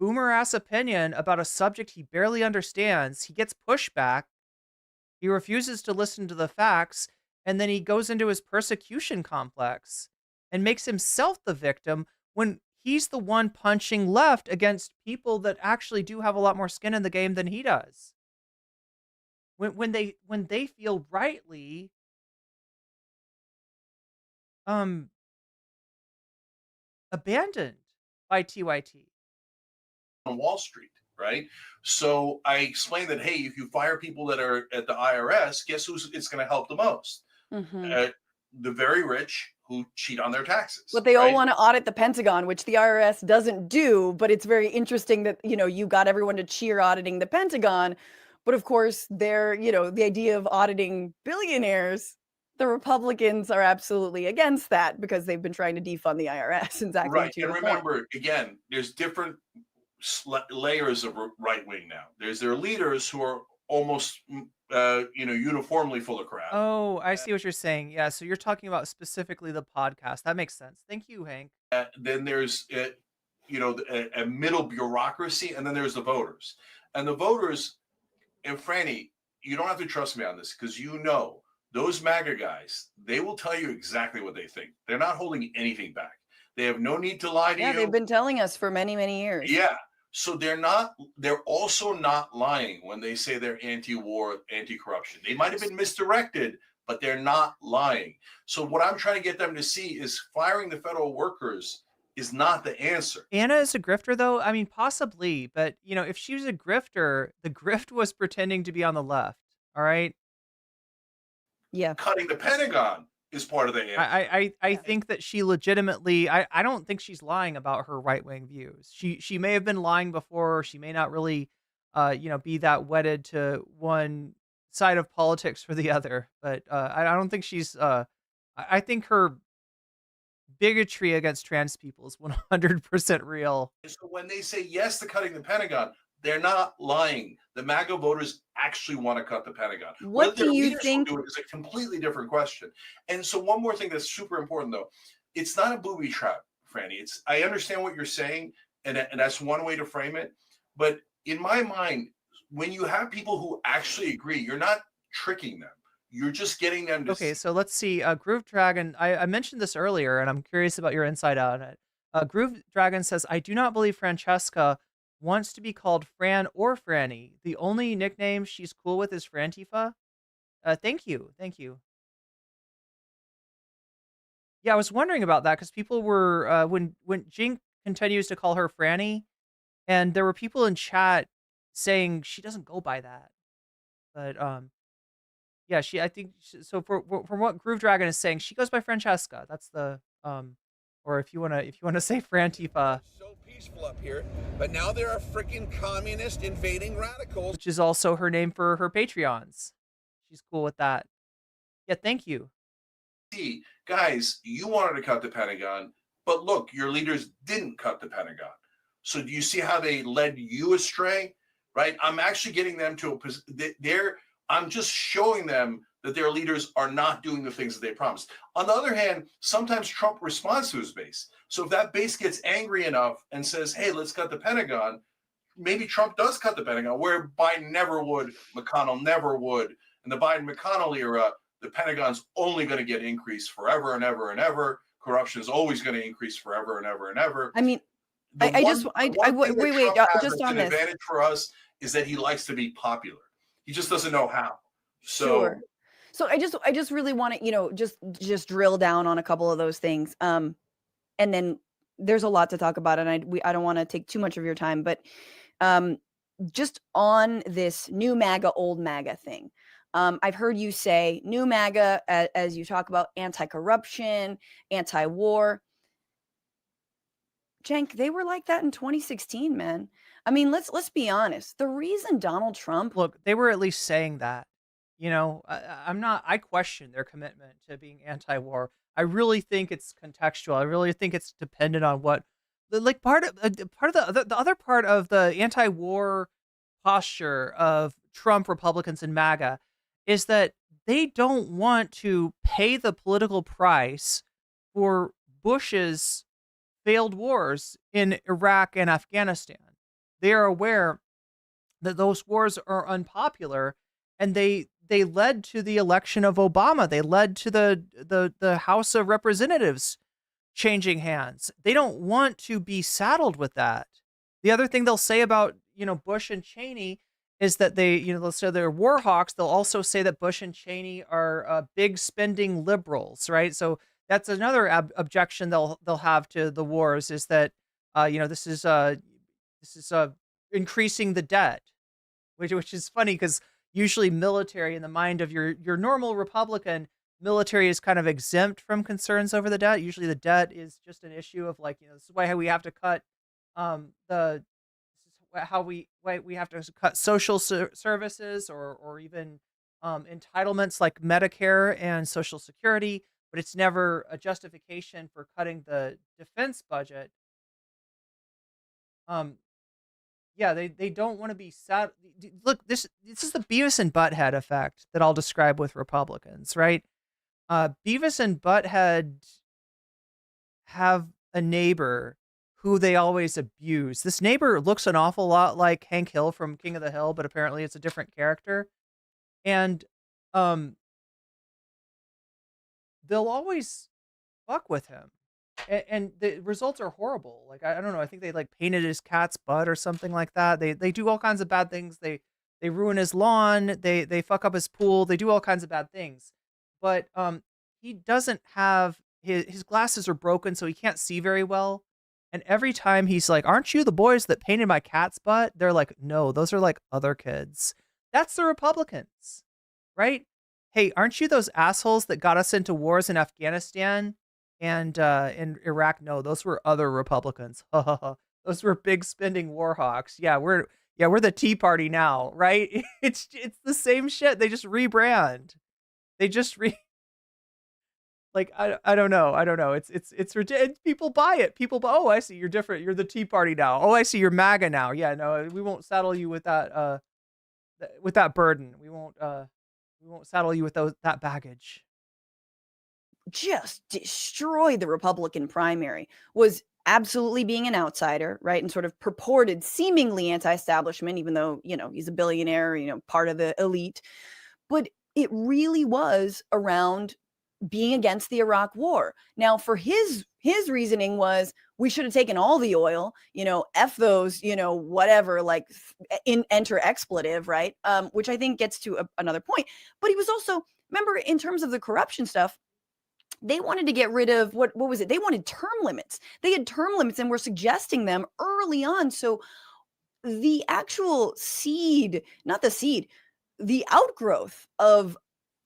boomer ass opinion about a subject he barely understands. He gets pushback. He refuses to listen to the facts. And then he goes into his persecution complex and makes himself the victim when he's the one punching left against people that actually do have a lot more skin in the game than he does. When they feel rightly abandoned by TYT on Wall Street, right? So I explained that, hey, if you fire people that are at the IRS, guess who's it's going to help the most? The very rich who cheat on their taxes. But they all want to audit the Pentagon, which the IRS doesn't do. But it's very interesting that, you got everyone to cheer auditing the Pentagon. But of course, the idea of auditing billionaires, the Republicans are absolutely against that because they've been trying to defund the IRS. Exactly. Right. To And your point. remember, again, there's different layers of right wing now. There's their leaders who are almost, uniformly full of crap. Oh, I see what you're saying. Yeah, so you're talking about specifically the podcast. That makes sense. Thank you, Hank. Then there's, a middle bureaucracy, and then there's the voters. And the voters, and Franny, you don't have to trust me on this because those MAGA guys, they will tell you exactly what they think. They're not holding anything back. They have no need to lie to you. Yeah, they've been telling us for many, many years. Yeah. So they're also not lying when they say they're anti-war, anti-corruption. They might have been misdirected, but they're not lying. So what I'm trying to get them to see is firing the federal workers is not the answer. Anna is a grifter, though? I mean, possibly, but, if she was a grifter, the grift was pretending to be on the left, all right? Yeah. Cutting the Pentagon is part of the answer. I think that she legitimately, I don't think she's lying about her right-wing views. She may have been lying before, or she may not really, be that wedded to one side of politics for the other, but I don't think she's, I think her bigotry against trans people is 100% real. So when they say yes to cutting the Pentagon, they're not lying. The MAGA voters actually want to cut the Pentagon. What do you think? Do it is a completely different question. And so one more thing that's super important, though, it's not a booby trap, Franny. I understand what you're saying, and that's one way to frame it. But in my mind, when you have people who actually agree, you're not tricking them. You're just getting them to. Okay, so let's see. Groove Dragon, I mentioned this earlier, and I'm curious about your insight on it. Groove Dragon says, I do not believe Francesca wants to be called Fran or Franny. The only nickname she's cool with is Frantifa. Thank you. Yeah, I was wondering about that because people were, when Jink continues to call her Franny, and there were people in chat saying she doesn't go by that. But, yeah, I think, so from what Groove Dragon is saying, she goes by Francesca. That's the, or if you wanna say Frantifa. So peaceful up here, but now there are freaking communist invading radicals. Which is also her name for her Patreons. She's cool with that. Yeah, thank you. See, guys, you wanted to cut the Pentagon, but look, your leaders didn't cut the Pentagon. So do you see how they led you astray? Right? I'm actually getting them to I'm just showing them that their leaders are not doing the things that they promised. On the other hand, sometimes Trump responds to his base. So if that base gets angry enough and says, hey, let's cut the Pentagon, maybe Trump does cut the Pentagon, where Biden never would, McConnell never would. In the Biden-McConnell era, the Pentagon's only going to get increased forever and ever and ever. Corruption is always going to increase forever and ever and ever. I mean, wait, just on this. The advantage for us is that he likes to be popular. He just doesn't know how. So, sure. So I just really want to, just drill down on a couple of those things. And then there's a lot to talk about, and I don't want to take too much of your time, but just on this new MAGA, old MAGA thing. I've heard you say new MAGA as you talk about anti-corruption, anti-war. Cenk, they were like that in 2016, man. I mean, let's be honest. The reason Donald Trump, look, they were at least saying that. I question their commitment to being anti-war. I really think it's contextual. I really think it's dependent on what, like, part of the other part of the anti-war posture of Trump, Republicans, and MAGA is that they don't want to pay the political price for Bush's failed wars in Iraq and Afghanistan. They are aware that those wars are unpopular, and they led to the election of Obama. They led to the House of Representatives changing hands. They don't want to be saddled with that. The other thing they'll say about, Bush and Cheney is that they'll say they're war hawks. They'll also say that Bush and Cheney are big spending liberals, right? So that's another objection they'll have to the wars is that, this is increasing the debt, which is funny because usually military, in the mind of your normal Republican, military is kind of exempt from concerns over the debt. Usually the debt is just an issue of this is why we have to cut we have to cut social services or even entitlements like Medicare and Social Security, but it's never a justification for cutting the defense budget. Um, yeah, they don't want to be sad. Look, this is the Beavis and Butthead effect that I'll describe with Republicans, right? Beavis and Butthead have a neighbor who they always abuse. This neighbor looks an awful lot like Hank Hill from King of the Hill, but apparently it's a different character. And um, they'll always fuck with him. And the results are horrible. Like, I don't know. I think they like painted his cat's butt or something like that. They do all kinds of bad things. They ruin his lawn. They fuck up his pool. They do all kinds of bad things. But he doesn't have his glasses are broken, so he can't see very well. And every time he's like, "Aren't you the boys that painted my cat's butt?" They're like, "No, those are like other kids." That's the Republicans, right? Hey, aren't you those assholes that got us into wars in Afghanistan and in Iraq? No, those were other Republicans. Those were big spending war hawks. Yeah, we're the Tea Party now, right? It's the same shit. They just rebrand. They just like I don't know. It's ridiculous. People buy it. People buy, oh, I see you're different. You're the Tea Party now. Oh, I see you're MAGA now. Yeah, no, we won't saddle you with that burden. We won't saddle you with that baggage. Just destroyed the Republican primary, was absolutely being an outsider, right? And sort of purported seemingly anti-establishment, even though, he's a billionaire, part of the elite. But it really was around being against the Iraq war. Now, for his reasoning was, we should have taken all the oil, F those, whatever, like enter expletive, right? Which I think gets to another point. But he was also, remember, in terms of the corruption stuff, they wanted to get rid of, what was it? They wanted term limits. They had term limits and were suggesting them early on. So the actual the outgrowth of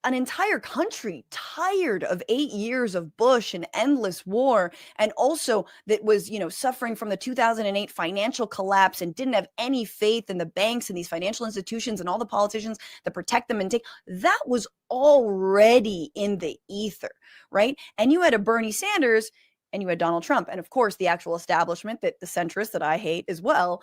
an entire country tired of 8 years of Bush and endless war, and also that was, suffering from the 2008 financial collapse and didn't have any faith in the banks and these financial institutions and all the politicians that protect them that was already in the ether, right? And you had a Bernie Sanders and you had Donald Trump. And of course, the actual establishment, that the centrists that I hate as well,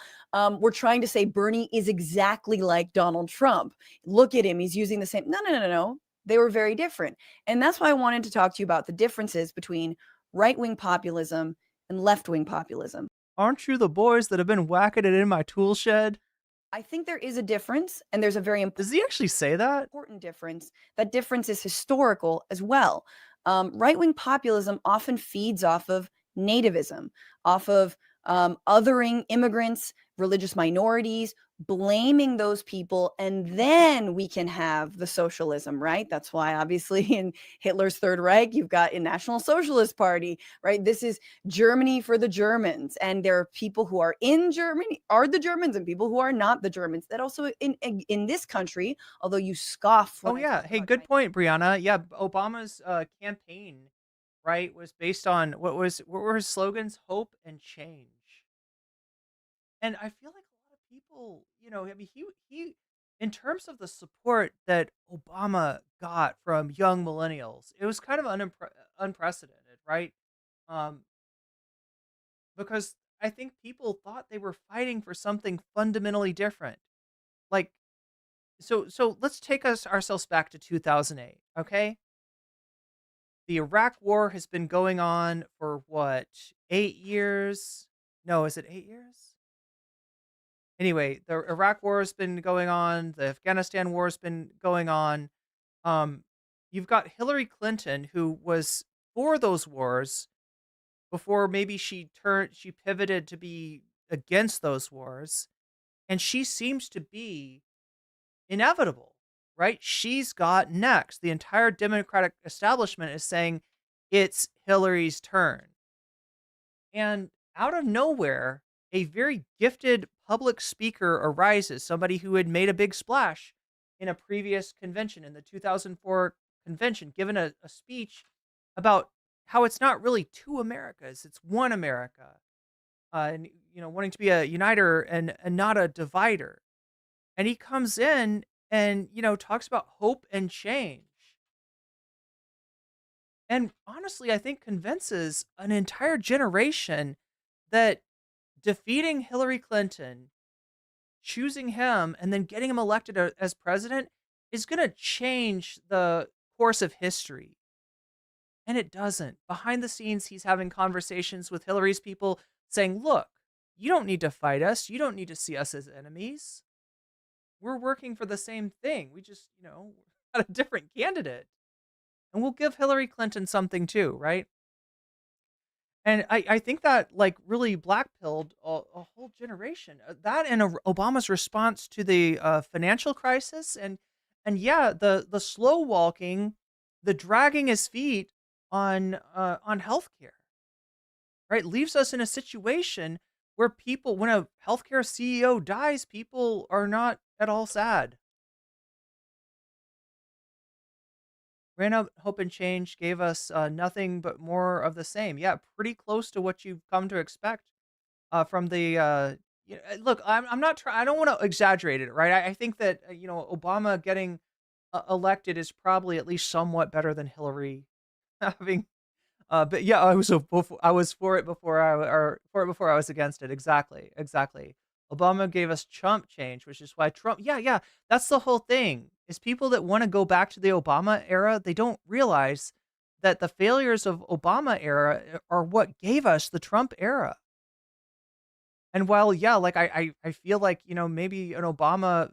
were trying to say Bernie is exactly like Donald Trump. Look at him. He's using the same. No. They were very different. And that's why I wanted to talk to you about the differences between right-wing populism and left-wing populism. Aren't you the boys that have been whacking it in my tool shed? I think there is a difference, and there's a very important. Does he actually say that? Important difference. That difference is historical as well. Right-wing populism often feeds off of nativism, off of othering immigrants, religious minorities, blaming those people, and then we can have the socialism, right? That's why obviously in Hitler's Third Reich, you've got a National Socialist Party, right? This is Germany for the Germans. And there are people who are in Germany are the Germans and people who are not the Germans. That also in this country, although you scoff. Oh yeah. Hey, good point, Brianna. Yeah. Obama's campaign, right, was based on what were his slogans? Hope and change. And I feel like a lot of people, I mean, he, in terms of the support that Obama got from young millennials, it was kind of unprecedented, right? Because I think people thought they were fighting for something fundamentally different. Like, so let's take ourselves back to 2008, okay? The Iraq War has been going on for what, 8 years? No, is it 8 years? Anyway, the Iraq War has been going on. The Afghanistan War has been going on. You've got Hillary Clinton, who was for those wars before maybe she pivoted to be against those wars. And she seems to be inevitable, right? She's got next. The entire Democratic establishment is saying it's Hillary's turn. And out of nowhere, a very gifted public speaker arises, somebody who had made a big splash in a previous convention, in the 2004 convention, given a speech about how it's not really two Americas, it's one America, and wanting to be a uniter and not a divider. And he comes in and, talks about hope and change. And honestly, I think convinces an entire generation that defeating Hillary Clinton, choosing him, and then getting him elected as president is going to change the course of history. And it doesn't. Behind the scenes, he's having conversations with Hillary's people saying, look, you don't need to fight us. You don't need to see us as enemies. We're working for the same thing. We just, got a different candidate. And we'll give Hillary Clinton something too, right? And I think that like really blackpilled a whole generation. That and Obama's response to the financial crisis, and yeah, the slow walking, the dragging his feet on healthcare, right, leaves us in a situation where people, when a healthcare CEO dies, people are not at all sad. Ran Out Hope and Change gave us nothing but more of the same. Yeah, pretty close to what you've come to expect from the. Look, I'm not trying. I don't want to exaggerate it, right? I think that Obama getting elected is probably at least somewhat better than Hillary having. But yeah, I was for it before I was against it. Exactly, exactly. Obama gave us chump change, which is why Trump. Yeah, yeah, that's the whole thing. Is people that want to go back to the Obama era, they don't realize that the failures of Obama era are what gave us the Trump era. And while, yeah, like I feel like, maybe an Obama,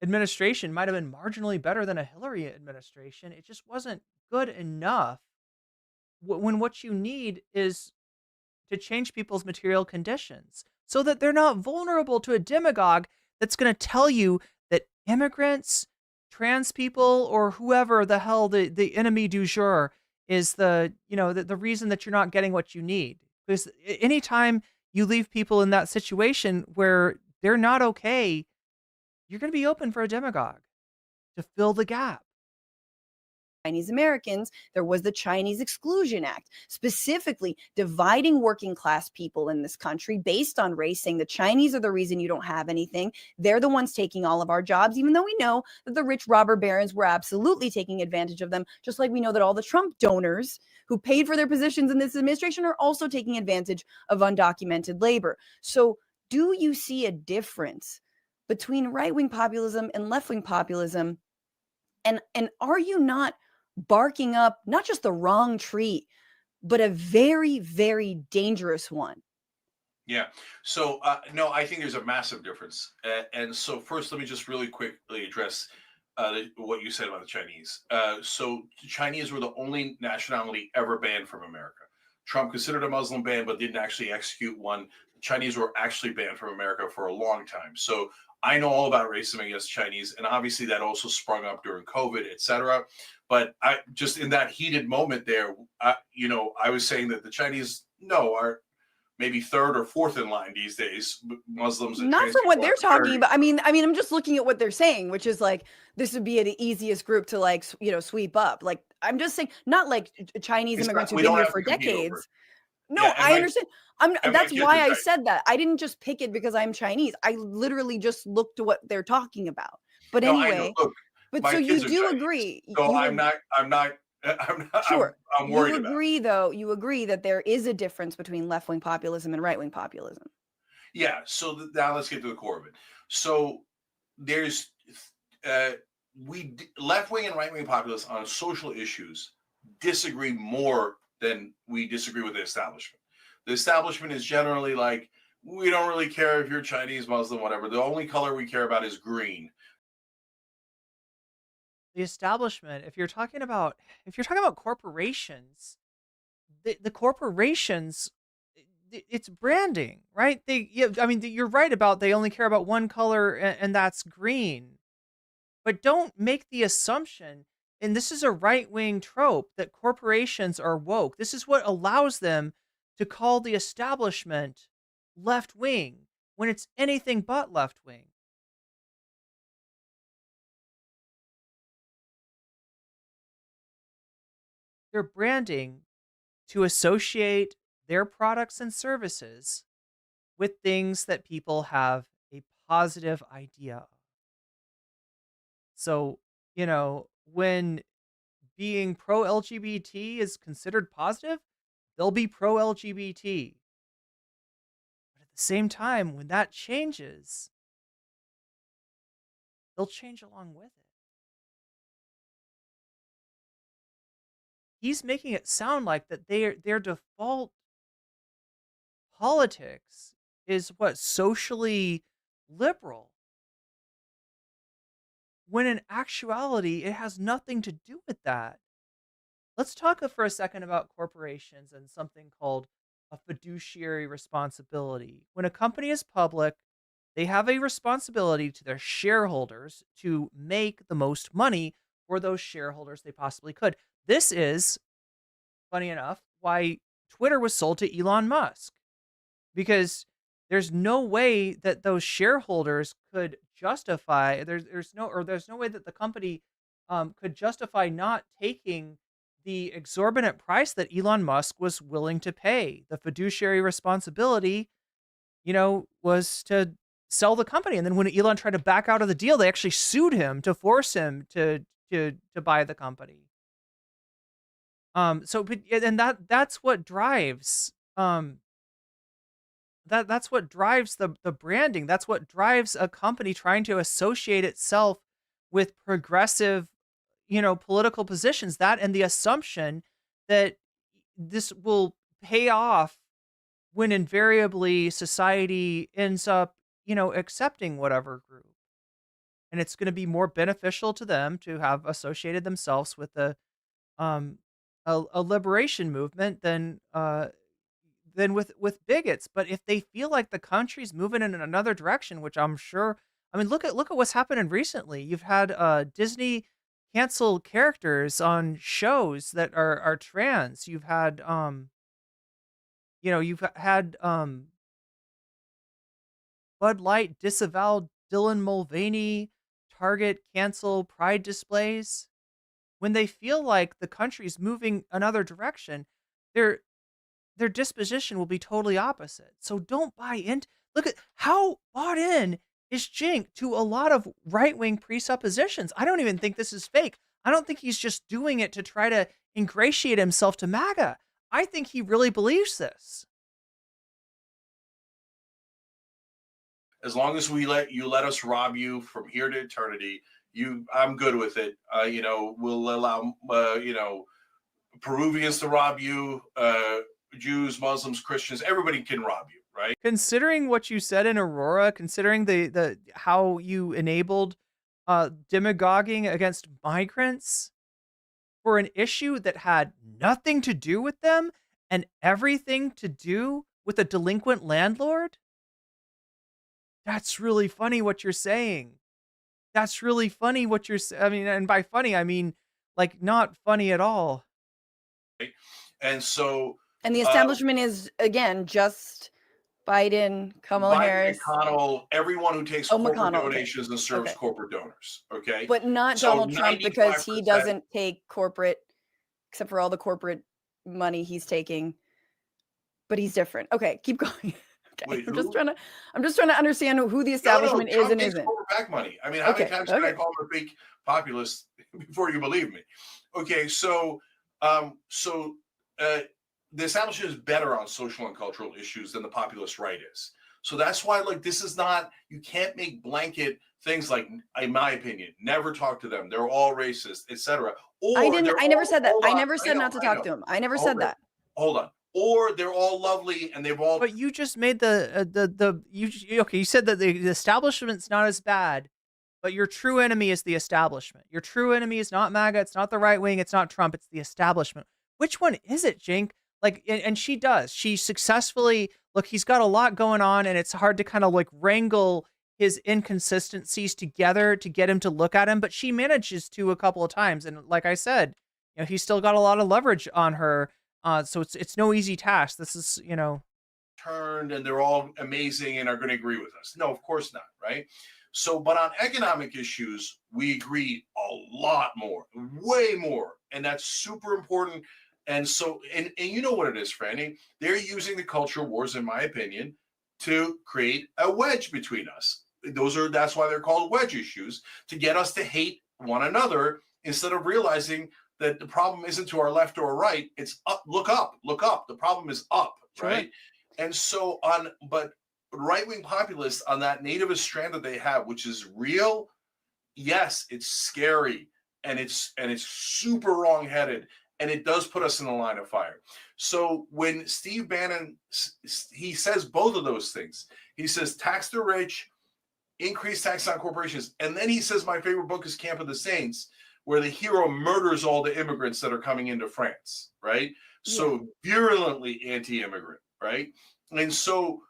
administration might have been marginally better than a Hillary administration. It just wasn't good enough when what you need is to change people's material conditions so that they're not vulnerable to a demagogue that's going to tell you that immigrants, trans people, or whoever the hell the enemy du jour is the reason that you're not getting what you need. Because anytime you leave people in that situation where they're not okay, you're going to be open for a demagogue to fill the gap. Chinese Americans, there was the Chinese Exclusion Act, specifically dividing working class people in this country based on race, saying the Chinese are the reason you don't have anything. They're the ones taking all of our jobs, even though we know that the rich robber barons were absolutely taking advantage of them, just like we know that all the Trump donors who paid for their positions in this administration are also taking advantage of undocumented labor. So do you see a difference between right-wing populism and left-wing populism? And are you not barking up not just the wrong tree, but a very, very dangerous one? Yeah. So, no, I think there's a massive difference. And so first, let me just really quickly address what you said about the Chinese. So the Chinese were the only nationality ever banned from America. Trump considered a Muslim ban, but didn't actually execute one. The Chinese were actually banned from America for a long time. So I know all about racism against Chinese, and obviously that also sprung up during COVID, et cetera. But I just in that heated moment there, I was saying that the Chinese, are maybe third or fourth in line these days. Muslims and not trans from what people they're are talking about. I mean, I'm just looking at what they're saying, which is like this would be the easiest group to like sweep up. Like I'm just saying, not like Chinese immigrants who've been here for decades. No, Yeah, I understand. That's kids why are I Chinese. said that. I didn't just pick it because I'm Chinese. I literally just looked to what they're talking about. But No, I know. anyway, Look, but my so kids you are do Chinese, agree. so You I'm not. sure. I'm worried You about it. agree, though. You agree that there is a difference between left-wing populism and right-wing populism. Yeah. So now let's get to the core of it. So there's left wing and right wing populists on social issues disagree more than we disagree with the establishment. The establishment is generally like, we don't really care if you're Chinese, Muslim, whatever. The only color we care about is green. The establishment, if you're talking about corporations, the corporations, it's branding, right? You're right about they only care about one color, and that's green. But don't make the assumption, and this is a right-wing trope, that corporations are woke. This is what allows them to call the establishment left-wing when it's anything but left-wing. They're branding to associate their products and services with things that people have a positive idea of. So, when being pro LGBT is considered positive, they'll be pro LGBT. But at the same time, when that changes, they'll change along with it. He's making it sound like that their default politics is what, socially liberal, when in actuality it has nothing to do with that. Let's talk for a second about corporations and something called a fiduciary responsibility. When a company is public, they have a responsibility to their shareholders to make the most money for those shareholders they possibly could. This is, funny enough, why Twitter was sold to Elon Musk, because there's no way that those shareholders could justify, there's no way that the company could justify not taking the exorbitant price that Elon Musk was willing to pay. The fiduciary responsibility, was to sell the company. And then when Elon tried to back out of the deal, they actually sued him to force him to buy the company. And that's what drives that's what drives the branding. That's what drives a company trying to associate itself with progressive, political positions. That, and the assumption that this will pay off when invariably society ends up, accepting whatever group. And it's going to be more beneficial to them to have associated themselves with um a liberation movement than with bigots. But if they feel like the country's moving in another direction, which I'm sure, I mean, look at what's happening recently. You've had Disney cancel characters on shows that are trans. You've had Bud Light disavowed Dylan Mulvaney, Target cancel pride displays. When they feel like the country's moving another direction, their disposition will be totally opposite. So don't buy in. Look at how bought in is Cenk to a lot of right-wing presuppositions. I don't even think this is fake. I don't think he's just doing it to try to ingratiate himself to MAGA. I think he really believes this. As long as let us rob you from here to eternity, I'm good with it. We'll allow Peruvians to rob you, Jews, Muslims, Christians, everybody can rob you, right? Considering what you said in Aurora, considering the how you enabled demagoguing against migrants for an issue that had nothing to do with them and everything to do with a delinquent landlord, that's really funny what you're saying. That's really funny what you're saying. I mean, and by funny, I mean, like, not funny at all. And so... And the establishment is, again, just Biden, Kamala Harris. McConnell, everyone who takes corporate donations and serves corporate donors, okay? But not Donald Trump, because he doesn't take corporate, except for all the corporate money he's taking. But he's different. Okay, keep going. Okay, Wait, I'm just trying to understand who the establishment is and isn't. Corporate back money. I mean, how many times can I call him a fake populist before you believe me? Okay, so the establishment is better on social and cultural issues than the populist right is. So that's why, like, this is not, you can't make blanket things like, in my opinion, never talk to them. They're all racist, etc. I never said that. I never said not to talk to them. I never said that. Hold on. Or they're all lovely and they've all. But you just made you said that the establishment's not as bad, but your true enemy is the establishment. Your true enemy is not MAGA. It's not the right wing. It's not Trump. It's the establishment. Which one is it, Cenk? Like, and she does. She successfully, look, he's got a lot going on, and it's hard to kind of like wrangle his inconsistencies together to get him to look at him, but she manages to a couple of times. And like I said, he's still got a lot of leverage on her. So it's no easy task. This is, turned and they're all amazing and are going to agree with us. No, of course not, right? So, but on economic issues, we agree a lot more, way more. And that's super important. And so, and you know what it is, Franny? They're using the culture wars, in my opinion, to create a wedge between us. That's why they're called wedge issues, to get us to hate one another instead of realizing that the problem isn't to our left or right. It's up, look up, look up. The problem is up, right? And so but right-wing populists on that nativist strand that they have, which is real, yes, it's scary and it's super wrong-headed, and it does put us in the line of fire. So when Steve Bannon, he says both of those things. He says tax the rich, increase tax on corporations, and then he says my favorite book is Camp of the Saints, where the hero murders all the immigrants that are coming into France, right? So virulently anti-immigrant, right? And so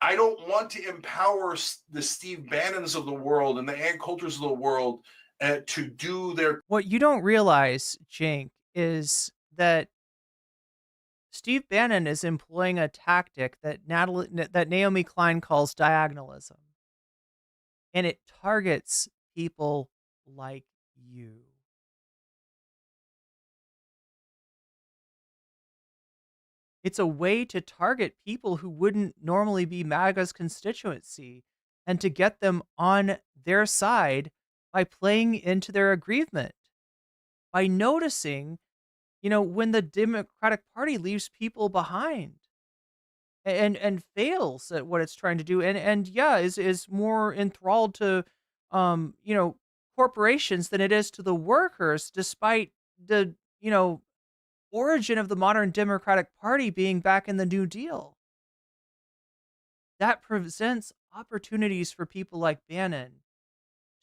I don't want to empower the Steve Bannons of the world and the Ann Coulters of the world to do their. What you don't realize, Cenk, is that Steve Bannon is employing a tactic that Naomi Klein calls diagonalism, and it targets people like you. It's a way to target people who wouldn't normally be MAGA's constituency and to get them on their side by playing into their aggrievement, by noticing, when the Democratic Party leaves people behind and fails at what it's trying to do and is more enthralled to, corporations than it is to the workers, despite the, origin of the modern Democratic Party being back in the New Deal. That presents opportunities for people like Bannon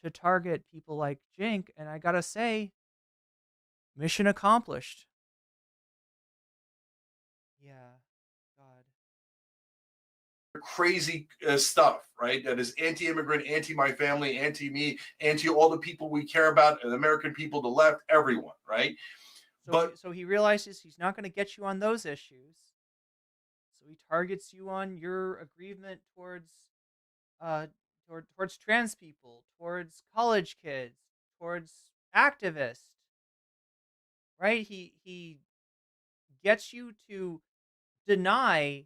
to target people like Cenk, and I gotta say, mission accomplished. Yeah, God. Crazy stuff, right? That is anti-immigrant, anti-my family, anti-me, anti all the people we care about, the American people, the left, everyone, right? So he realizes he's not going to get you on those issues. So he targets you on your aggrievement towards trans people, towards college kids, towards activists. Right? He gets you to deny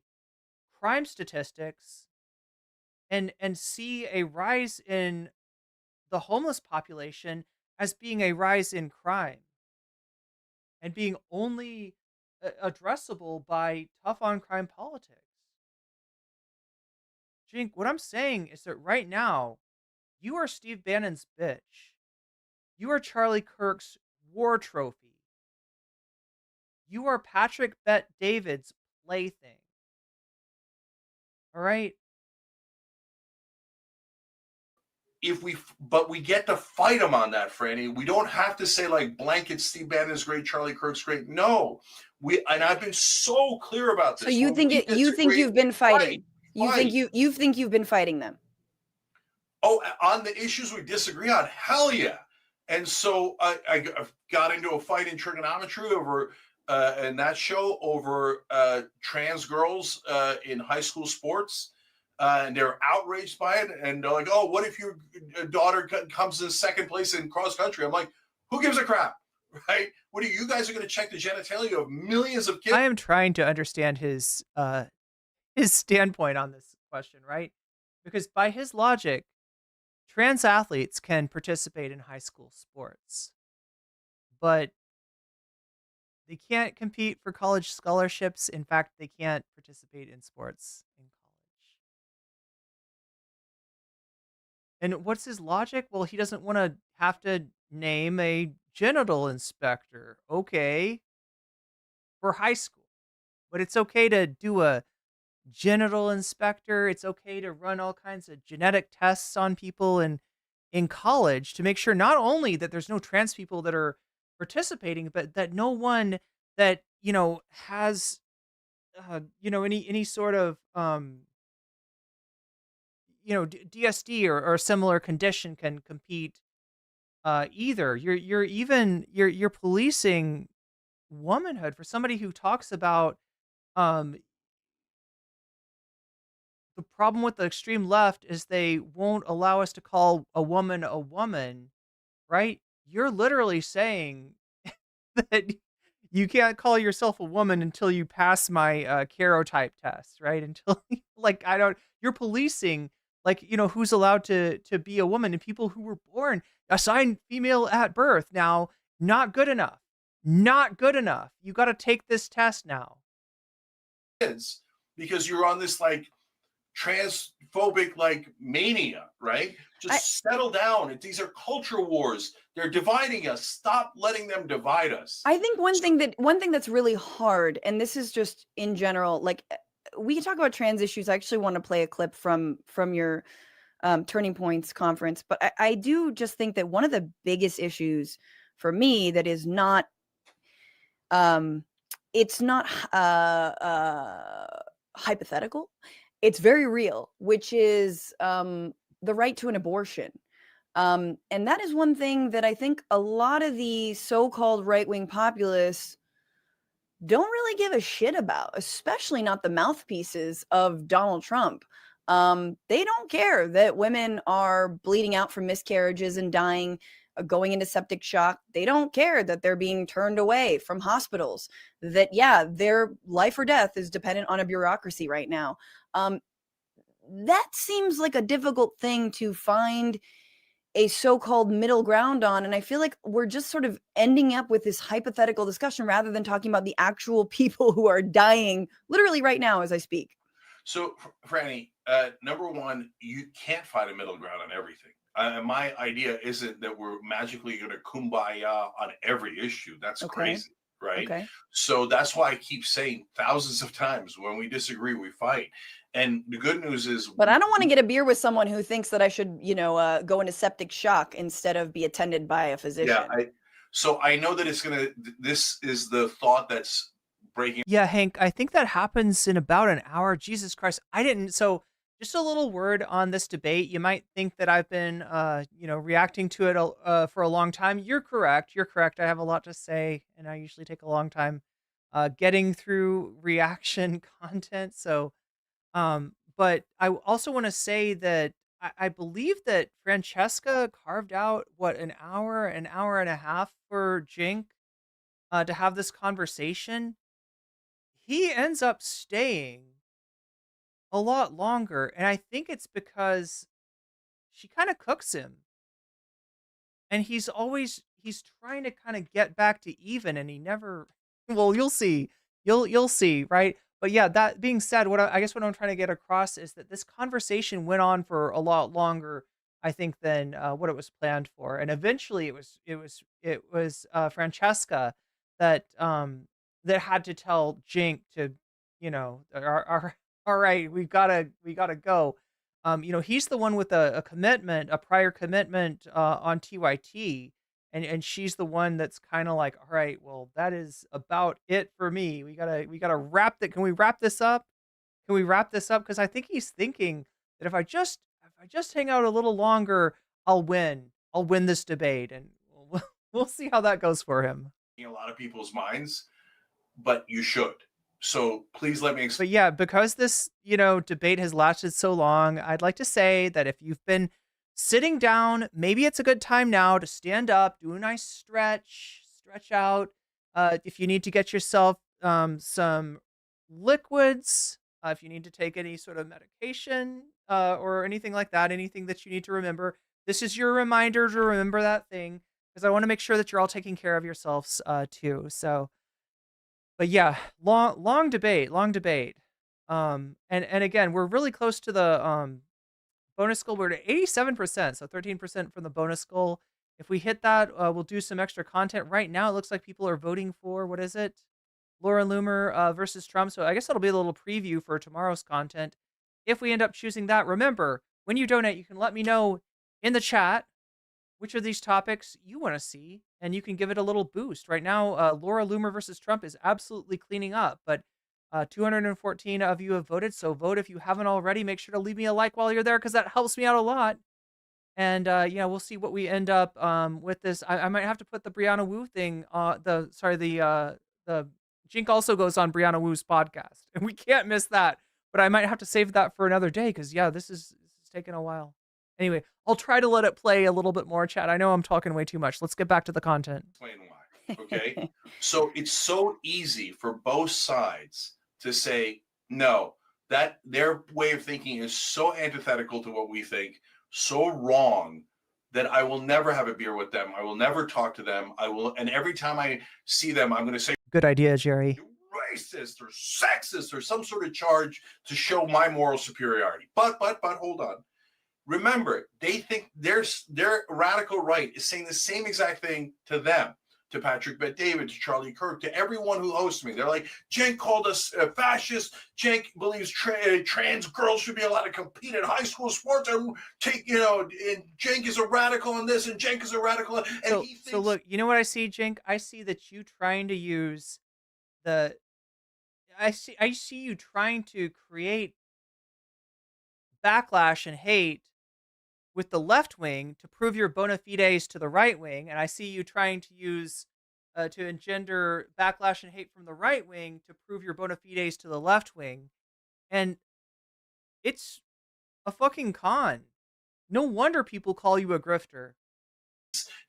crime statistics and see a rise in the homeless population as being a rise in crime. And being only addressable by tough on crime politics. Cenk, what I'm saying is that right now, you are Steve Bannon's bitch. You are Charlie Kirk's war trophy. You are Patrick Bet David's plaything. All right? But we get to fight them on that, Franny. We don't have to say like blanket Steve Bannon's great, Charlie Kirk's great. No, and I've been so clear about this. So you think you've been fighting? You think you've been fighting them? Oh, on the issues we disagree on, hell yeah. And so I got into a fight in trigonometry over in that show over trans girls in high school sports. And they're outraged by it, and they're like, "Oh, what if your daughter comes in second place in cross country?" I'm like, "Who gives a crap, right? What are you guys are going to check the genitalia of millions of kids?" I am trying to understand his standpoint on this question, right? Because by his logic, trans athletes can participate in high school sports, but they can't compete for college scholarships. In fact, they can't participate in sports in college. And what's his logic? Well, he doesn't want to have to name a genital inspector. Okay. For high school. But it's okay to do a genital inspector. It's okay to run all kinds of genetic tests on people in college to make sure not only that there's no trans people that are participating, but that no one that, has, any sort of, DSD or similar condition can compete either. You're policing womanhood for somebody who talks about the problem with the extreme left is they won't allow us to call a woman, right? You're literally saying that you can't call yourself a woman until you pass my karyotype test, right? Until you're policing Like, who's allowed to be a woman, and people who were born assigned female at birth. Now, not good enough. Not good enough. You got to take this test now. Kids, because you're on this like transphobic like mania, right? Just settle down. These are culture wars. They're dividing us. Stop letting them divide us. I think one thing that's really hard, and this is just in general, like we can talk about trans issues. I actually want to play a clip from your Turning Points conference, but I do just think that one of the biggest issues for me that is not, it's not hypothetical. It's very real, which is the right to an abortion. And that is one thing that I think a lot of the so-called right-wing populists don't really give a shit about, especially not the mouthpieces of Donald Trump. They don't care that women are bleeding out from miscarriages and dying, going into septic shock. They don't care that they're being turned away from hospitals, that, yeah, their life or death is dependent on a bureaucracy right now. That seems like a difficult thing to find a so-called middle ground on. And I feel like we're just sort of ending up with this hypothetical discussion rather than talking about the actual people who are dying literally right now as I speak. So, Franny, number one, you can't find a middle ground on everything. My idea isn't that we're magically going to kumbaya on every issue. That's crazy, right? Okay. So that's why I keep saying thousands of times, when we disagree, we fight. And the good news is, but I don't want to get a beer with someone who thinks that I should, go into septic shock instead of be attended by a physician. Yeah. So I know that this is the thought that's breaking. Yeah, Hank, I think that happens in about an hour. Jesus Christ. So just a little word on this debate. You might think that I've been, reacting to it for a long time. You're correct. I have a lot to say, and I usually take a long time getting through reaction content. So, but I also want to say that I believe that Francesca carved out, an hour and a half for Cenk to have this conversation. He ends up staying a lot longer, and I think it's because she kind of cooks him, and he's trying to kind of get back to even, and he never. Well, you'll see, you'll see, right? But yeah, that being said, what I'm trying to get across is that this conversation went on for a lot longer, I think, than what it was planned for, and eventually it was Francesca that had to tell Cenk to, all right, we gotta go. He's the one with a prior commitment on TYT, and she's the one that's kind of like, all right, well, that is about it for me. We gotta wrap that. Can we wrap this up? Because I think he's thinking that if I just hang out a little longer, I'll win this debate, and we'll see how that goes for him. In a lot of people's minds, but you should. So please let me explain. But yeah, because this, debate has lasted so long, I'd like to say that if you've been sitting down, maybe it's a good time now to stand up, do a nice stretch out. If you need to get yourself some liquids, if you need to take any sort of medication or anything like that, anything that you need to remember, this is your reminder to remember that thing, because I want to make sure that you're all taking care of yourselves too. So. But yeah, long debate. And again, we're really close to the bonus goal. We're at 87%, so 13% from the bonus goal. If we hit that, we'll do some extra content. Right now, it looks like people are voting for, what is it? Laura Loomer versus Trump. So I guess that'll be a little preview for tomorrow's content. If we end up choosing that, remember, when you donate, you can let me know in the chat which of these topics you want to see, and you can give it a little boost. Right now, Laura Loomer versus Trump is absolutely cleaning up, but 214 of you have voted, so vote if you haven't already. Make sure to leave me a like while you're there, because that helps me out a lot. And we'll see what we end up with this. I might have to put the Brianna Wu thing, the Cenk also goes on Brianna Wu's podcast, and we can't miss that. But I might have to save that for another day, because this is taking a while. Anyway, I'll try to let it play a little bit more, chat. I know I'm talking way too much. Let's get back to the content. Explain why. Okay. So it's so easy for both sides to say, no, that their way of thinking is so antithetical to what we think, so wrong, that I will never have a beer with them. I will never talk to them. And every time I see them, I'm going to say, Good idea, Jerry. racist or sexist or some sort of charge to show my moral superiority. But hold on. Remember, they think their radical right is saying the same exact thing to them, to Patrick Bet-David, to Charlie Kirk, to everyone who hosts me. They're like, Cenk called us fascist. Cenk believes trans girls should be allowed to compete in high school sports. And Cenk is a radical on this, and Cenk is a radical. And so look, you know what I see, Cenk? I see that you trying to use I see you trying to create backlash and hate with the left wing to prove your bona fides to the right wing, and I see you trying to use to engender backlash and hate from the right wing to prove your bona fides to the left wing, and it's a fucking con. No wonder people call you a grifter.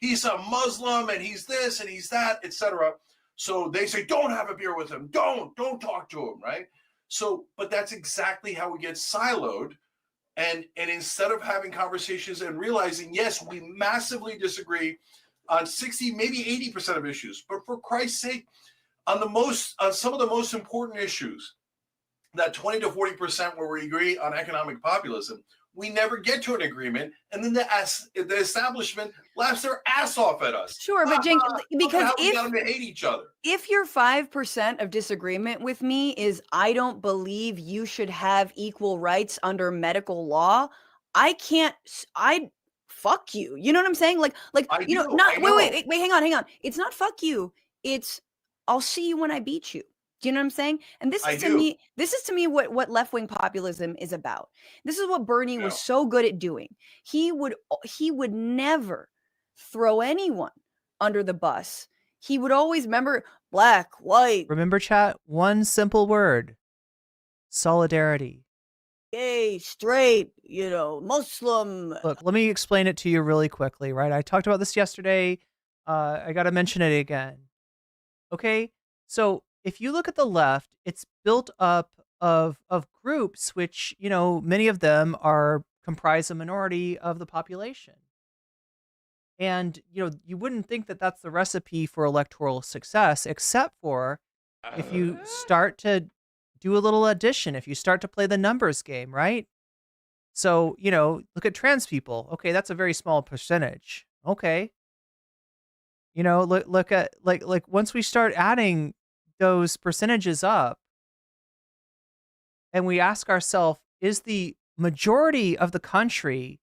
He's a Muslim and he's this and he's that, etc. So they say, don't have a beer with him. Don't talk to him, right? So, but that's exactly how we get siloed. And instead of having conversations and realizing, yes, we massively disagree on 60, maybe 80% of issues, but for Christ's sake, on some of the most important issues, that 20 to 40% where we agree on economic populism, we never get to an agreement, and then the establishment laughs their ass off at us. Sure, but Cenk, because we got them to hate each other. If your 5% of disagreement with me is I don't believe you should have equal rights under medical law, I fuck you. You know what I'm saying? Like wait, hang on. It's not fuck you. It's I'll see you when I beat you. Do you know what I'm saying? And this is to me what left-wing populism is about. This is what Bernie was so good at doing. He would never throw anyone under the bus. He would always remember black, white. Remember, chat, one simple word: solidarity. Gay, straight, Muslim. Look, let me explain it to you really quickly, right? I talked about this yesterday. I got to mention it again. Okay? So if you look at the left, it's built up of groups which, many of them comprise a minority of the population. And, you wouldn't think that that's the recipe for electoral success, except for if you start to do a little addition, if you start to play the numbers game, right? So, look at trans people. Okay, that's a very small percentage. Okay. Look at like once we start adding those percentages up and we ask ourselves, is the majority of the country,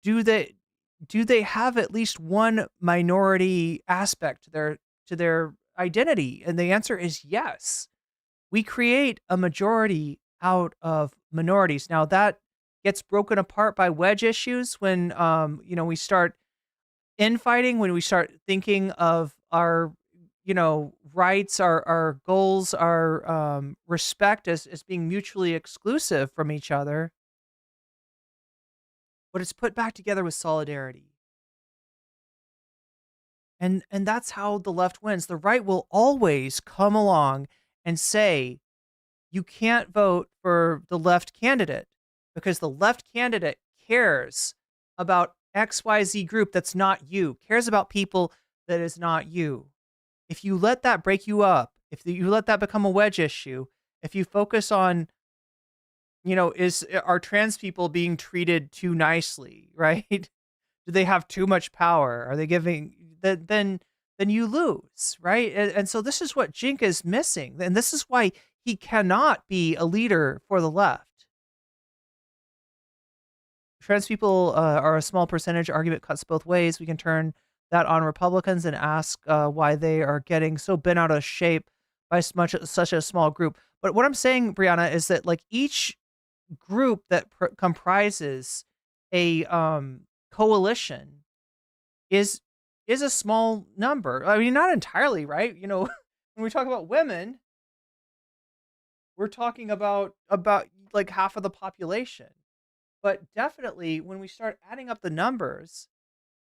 do they have at least one minority aspect to their identity? And the answer is yes. We create a majority out of minorities. Now that gets broken apart by wedge issues when we start infighting, when we start thinking of our rights, our goals, our respect as being mutually exclusive from each other. But it's put back together with solidarity. And that's how the left wins. The right will always come along and say, you can't vote for the left candidate because the left candidate cares about XYZ group that's not you, cares about people that is not you. If you let that break you up, if you let that become a wedge issue, if you focus on, are trans people being treated too nicely, right? Do they have too much power? Are they giving, then you lose, right? And so this is what Cenk is missing. And this is why he cannot be a leader for the left. Trans people are a small percentage. Argument cuts both ways. We can turn that on Republicans and ask why they are getting so bent out of shape by such a small group. But what I'm saying, Brianna, is that like each group that comprises a coalition is a small number. I mean, not entirely, right? When we talk about women, we're talking about like half of the population. But definitely when we start adding up the numbers,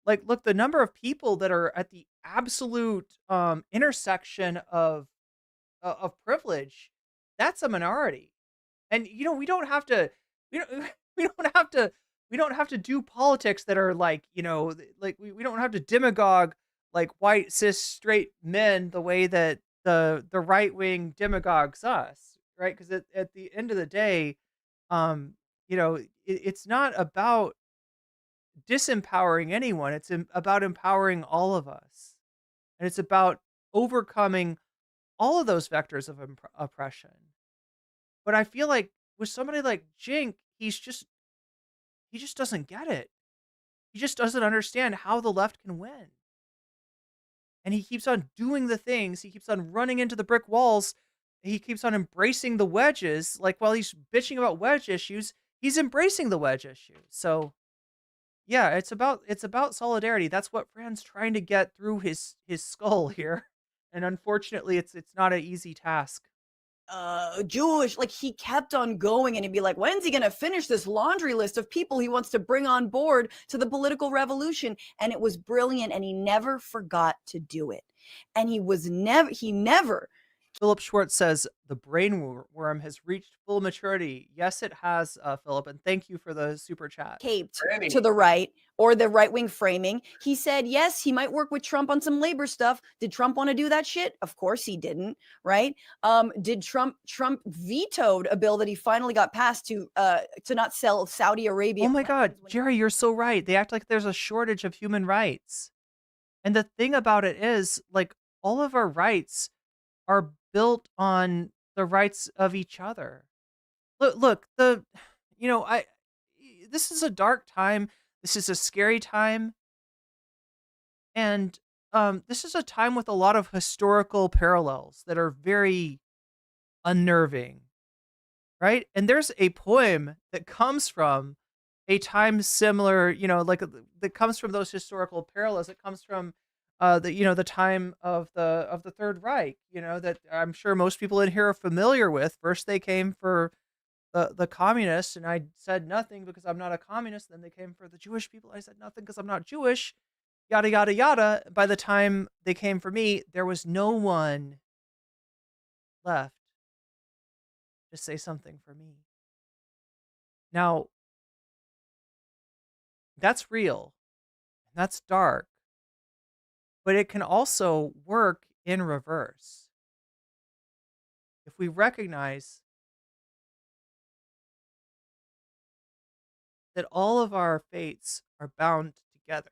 like, look, the number of people that are at the absolute intersection of privilege, that's a minority. And we don't have to we don't we don't have to we don't have to do politics that are like, like we don't have to demagogue like white cis straight men the way that the right wing demagogues us, right? Because at the end of the day, it's not about disempowering anyone. It's about empowering all of us, and it's about overcoming all of those vectors of oppression. But I feel like with somebody like Cenk, he just doesn't get it. He just doesn't understand how the left can win. And he keeps on doing the things. He keeps on running into the brick walls. He keeps on embracing the wedges. Like while he's bitching about wedge issues, he's embracing the wedge issue. So yeah, it's about solidarity. That's what Fran's trying to get through his skull here. And unfortunately, it's not an easy task. Jewish, like he kept on going, and he'd be like, when's he gonna finish this laundry list of people he wants to bring on board to the political revolution? And it was brilliant, and he never forgot to do it. And he never. Philip Schwartz says the brain worm has reached full maturity. Yes, it has, Philip, and thank you for the super chat. Caped to the right or the right-wing framing. He said, yes, he might work with Trump on some labor stuff. Did Trump want to do that shit? Of course he didn't, right? Did Trump vetoed a bill that he finally got passed to not sell Saudi Arabia? Oh my God, Jerry, you're so right. They act like there's a shortage of human rights. And the thing about it is, like, all of our rights are built on the rights of each other. Look, this is a dark time. This is a scary time. And this is a time with a lot of historical parallels that are very unnerving, right? And there's a poem that comes from a time similar, that comes from those historical parallels. It comes from the time of the Third Reich, that I'm sure most people in here are familiar with. First, they came for the communists, and I said nothing because I'm not a communist. Then they came for the Jewish people. I said nothing because I'm not Jewish. Yada yada yada. By the time they came for me, there was no one left to say something for me. Now, that's real. That's dark. But it can also work in reverse. If we recognize that all of our fates are bound together,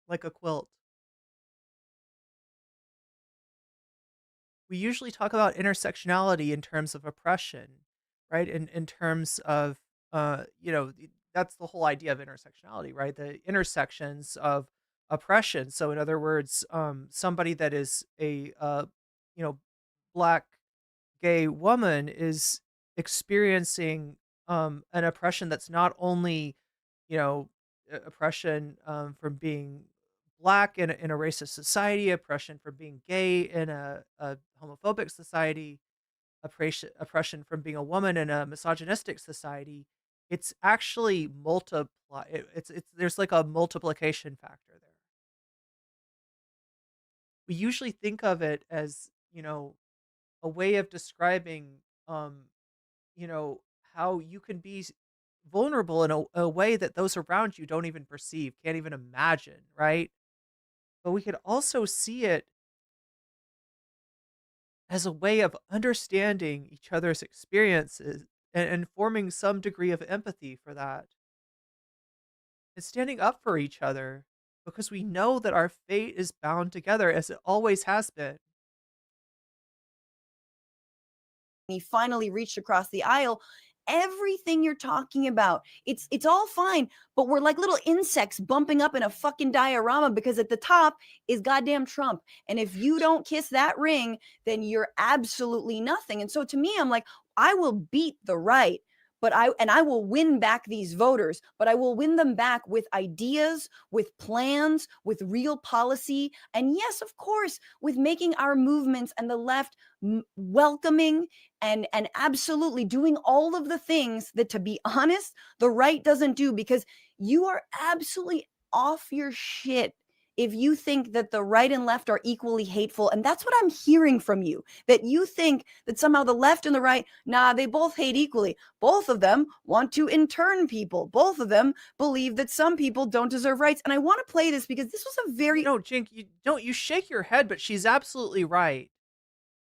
like a quilt. We usually talk about intersectionality in terms of oppression, right? In terms of, that's the whole idea of intersectionality, right? The intersections of oppression. So in other words, somebody that is a, Black gay woman is experiencing an oppression that's not only, oppression from being Black in a racist society, oppression from being gay in a homophobic society, oppression from being a woman in a misogynistic society. It's actually there's like a multiplication factor there. We usually think of it as, a way of describing, how you can be vulnerable in a way that those around you don't even perceive, can't even imagine, right? But we could also see it as a way of understanding each other's experiences and forming some degree of empathy for that. And standing up for each other because we know that our fate is bound together as it always has been. He finally reached across the aisle. Everything you're talking about, it's all fine, but we're like little insects bumping up in a fucking diorama because at the top is goddamn Trump. And if you don't kiss that ring, then you're absolutely nothing. And so to me, I'm like, I will beat the right, but I will win back these voters, but I will win them back with ideas, with plans, with real policy. And yes, of course, with making our movements and the left welcoming and absolutely doing all of the things that, to be honest, the right doesn't do, because you are absolutely off your shit if you think that the right and left are equally hateful, and that's what I'm hearing from you, that you think that somehow the left and the right, nah, they both hate equally. Both of them want to intern people. Both of them believe that some people don't deserve rights. And I want to play this because this was a very... No, Cenk, you shake your head, but she's absolutely right.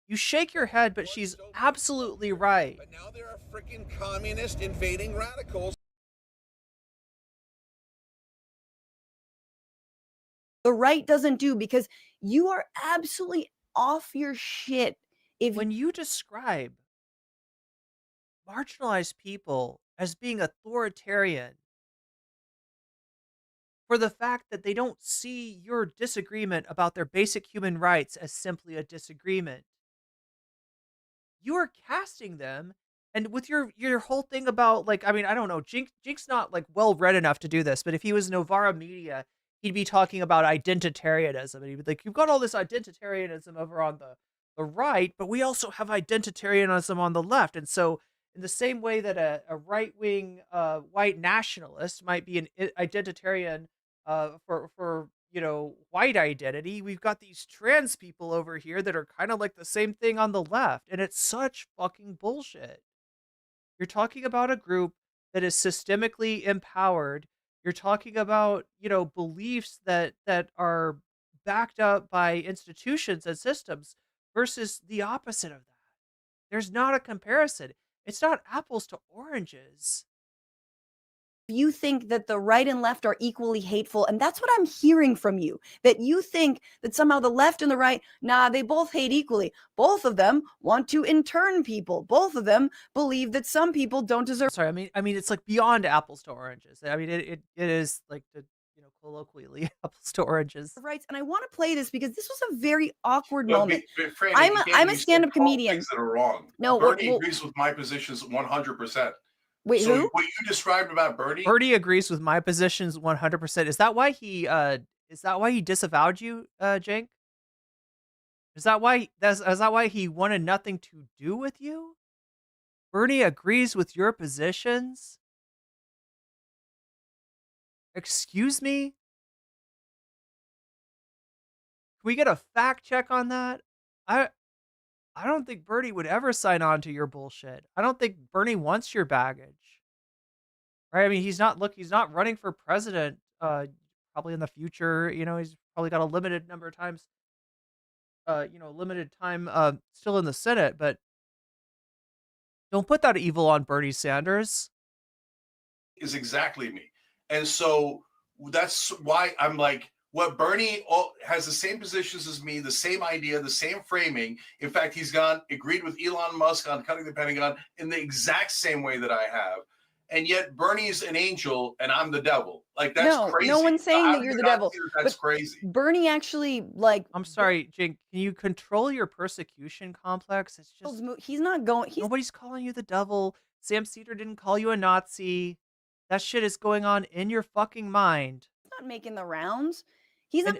You shake your head, but she's absolutely right. But now there are freaking communist invading radicals. The right doesn't do, because you are absolutely off your shit. When you describe marginalized people as being authoritarian for the fact that they don't see your disagreement about their basic human rights as simply a disagreement, you are casting them. And with your whole thing about, like, I mean, I don't know, Cenk's not like well read enough to do this, but if he was Novara Media, he'd be talking about identitarianism, and he'd be like, you've got all this identitarianism over on the right, but we also have identitarianism on the left. And so in the same way that a right-wing white nationalist might be an identitarian for white identity, we've got these trans people over here that are kind of like the same thing on the left, and it's such fucking bullshit. You're talking about a group that is systemically empowered. You're talking about, beliefs that are backed up by institutions and systems versus the opposite of that. There's not a comparison. It's not apples to oranges. You think that the right and left are equally hateful, and that's what I'm hearing from you, that you think that somehow the left and the right, nah, they both hate equally. Both of them want to intern people. Both of them believe that some people don't deserve... Sorry, I mean, it's like beyond apples to oranges. I mean, it is like the, colloquially apples to oranges. Rights. And I want to play this because this was a very awkward But moment. Franny, I'm a stand-up comedian. Things that are wrong. No, Bernie agrees with my positions 100%. Wait, so who? what you described about Bernie? Bernie agrees with my positions 100%. Is that why he disavowed you, Cenk? Is that why he wanted nothing to do with you? Bernie agrees with your positions? Excuse me? Can we get a fact check on that? I don't think Bernie would ever sign on to your bullshit. I don't think Bernie wants your baggage. Right? I mean, he's not running for president probably in the future. He's probably got a limited number of times limited time still in the Senate, but don't put that evil on Bernie Sanders. Is exactly me. And so that's why I'm like, what Bernie has the same positions as me, the same idea, the same framing. In fact, he's agreed with Elon Musk on cutting the Pentagon in the exact same way that I have. And yet Bernie's an angel and I'm the devil. Like, that's crazy. No one's saying that you're the devil. That's crazy. Bernie actually, I'm sorry, Cenk, can you control your persecution complex? It's just... He's not going... Nobody's calling you the devil. Sam Cedar didn't call you a Nazi. That shit is going on in your fucking mind. He's not making the rounds.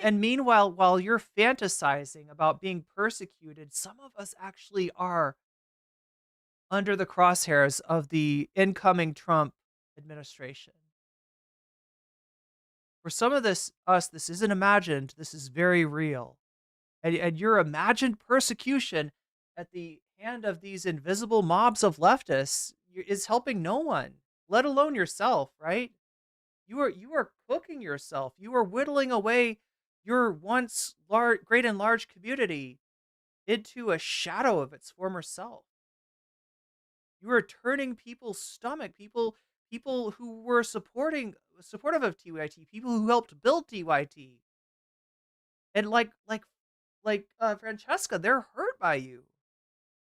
And meanwhile, while you're fantasizing about being persecuted, some of us actually are under the crosshairs of the incoming Trump administration. For some of us, this isn't imagined. This is very real. And your imagined persecution at the hand of these invisible mobs of leftists is helping no one, let alone yourself, right? You are cooking yourself. You are whittling away your once great and large community into a shadow of its former self. You are turning people's stomach, people who were supportive of TYT, people who helped build TYT. And like Francesca, they're hurt by you.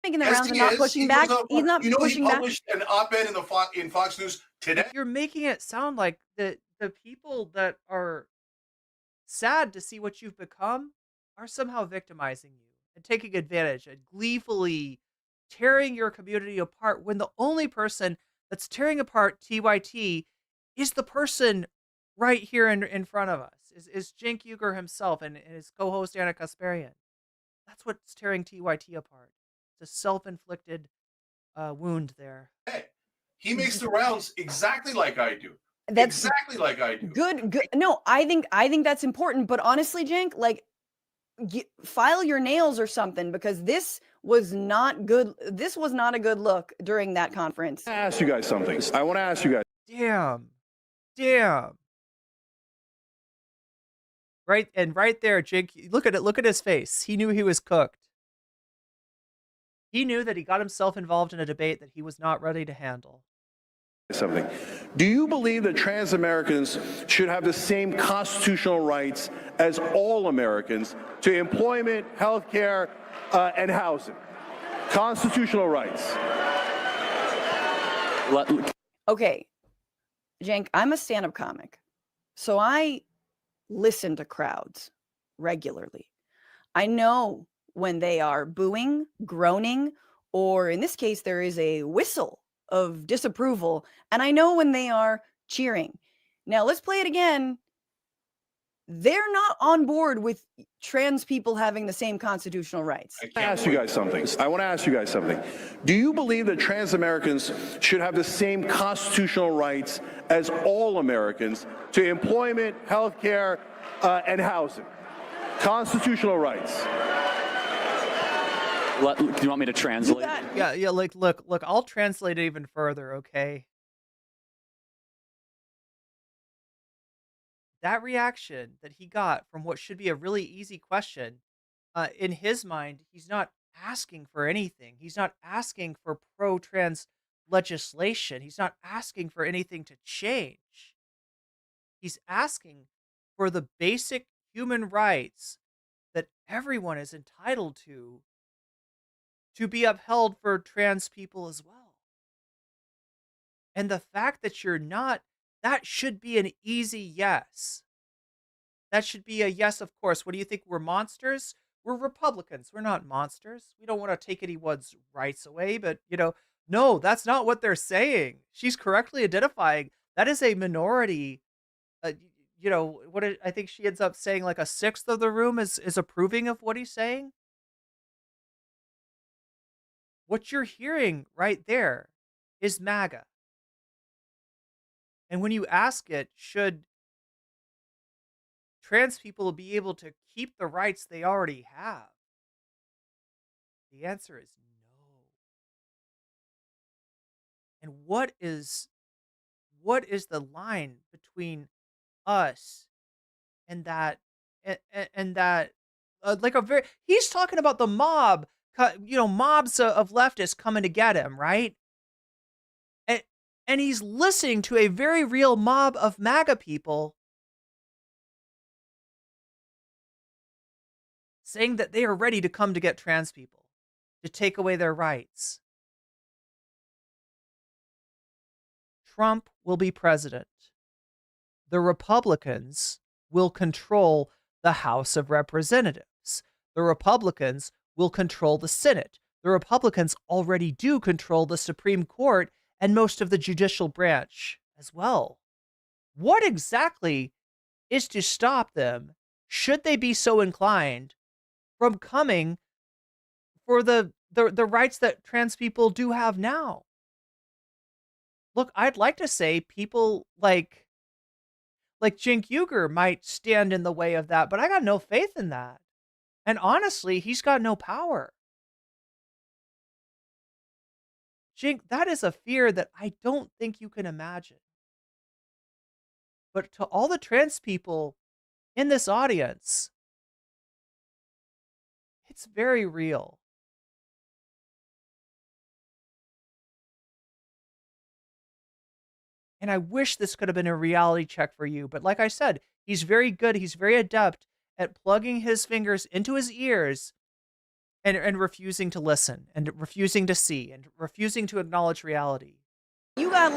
Making the rounds and not pushing back. He's not pushing back. He published an op-ed in Fox News today. You're making it sound like the people that are sad to see what you've become are somehow victimizing you and taking advantage and gleefully tearing your community apart, when the only person that's tearing apart TYT is the person right here in front of us, is Cenk Uygur himself and his co-host Anna Kasparian. That's what's tearing TYT apart. It's a self-inflicted wound there. He makes the rounds exactly like I do. That's exactly like I do. Good. No, I think that's important. But honestly, Cenk, like, file your nails or something, because this was not good. This was not a good look during that conference. I want to ask you guys something. I want to ask you guys. Damn. Right, and right there, Cenk, look at his face. He knew he was cooked. He knew that he got himself involved in a debate that he was not ready to handle. Something. Do you believe that trans Americans should have the same constitutional rights as all Americans to employment, health care, and housing? Constitutional rights. Okay, Cenk, I'm a stand-up comic, so I listen to crowds regularly. I know when they are booing, groaning, or in this case, there is a whistle of disapproval, and I know when they are cheering. Now, let's play it again. They're not on board with trans people having the same constitutional rights. I want to ask you guys something. I want to ask you guys something. Do you believe that trans Americans should have the same constitutional rights as all Americans to employment, health care, and housing? Constitutional rights. Do you want me to translate? Yeah, like, look, I'll translate it even further, okay? That reaction that he got from what should be a really easy question, in his mind, he's not asking for anything. He's not asking for pro-trans legislation. He's not asking for anything to change. He's asking for the basic human rights that everyone is entitled to be upheld for trans people as well. And the fact that you're not, that should be an easy yes. That should be a yes, of course. What do you think? We're monsters? We're Republicans. We're not monsters. We don't want to take anyone's rights away, but, no, that's not what they're saying. She's correctly identifying that is a minority. I think she ends up saying like a sixth of the room is approving of what he's saying. What you're hearing right there is MAGA. And when you ask it, should trans people be able to keep the rights they already have? The answer is no. And what is the line between us and that he's talking about the mob, mobs of leftists coming to get him, right? And he's listening to a very real mob of MAGA people saying that they are ready to come to get trans people, to take away their rights. Trump will be president. The Republicans will control the House of Representatives. The Republicans will control the Senate. The Republicans already do control the Supreme Court and most of the judicial branch as well. What exactly is to stop them, should they be so inclined, from coming for the rights that trans people do have now? Look, I'd like to say people like Cenk Uygur might stand in the way of that, but I got no faith in that. And honestly, he's got no power. Cenk, that is a fear that I don't think you can imagine. But to all the trans people in this audience, it's very real. And I wish this could have been a reality check for you. But like I said, he's very good. He's very adept at plugging his fingers into his ears and refusing to listen and refusing to see and refusing to acknowledge reality. You got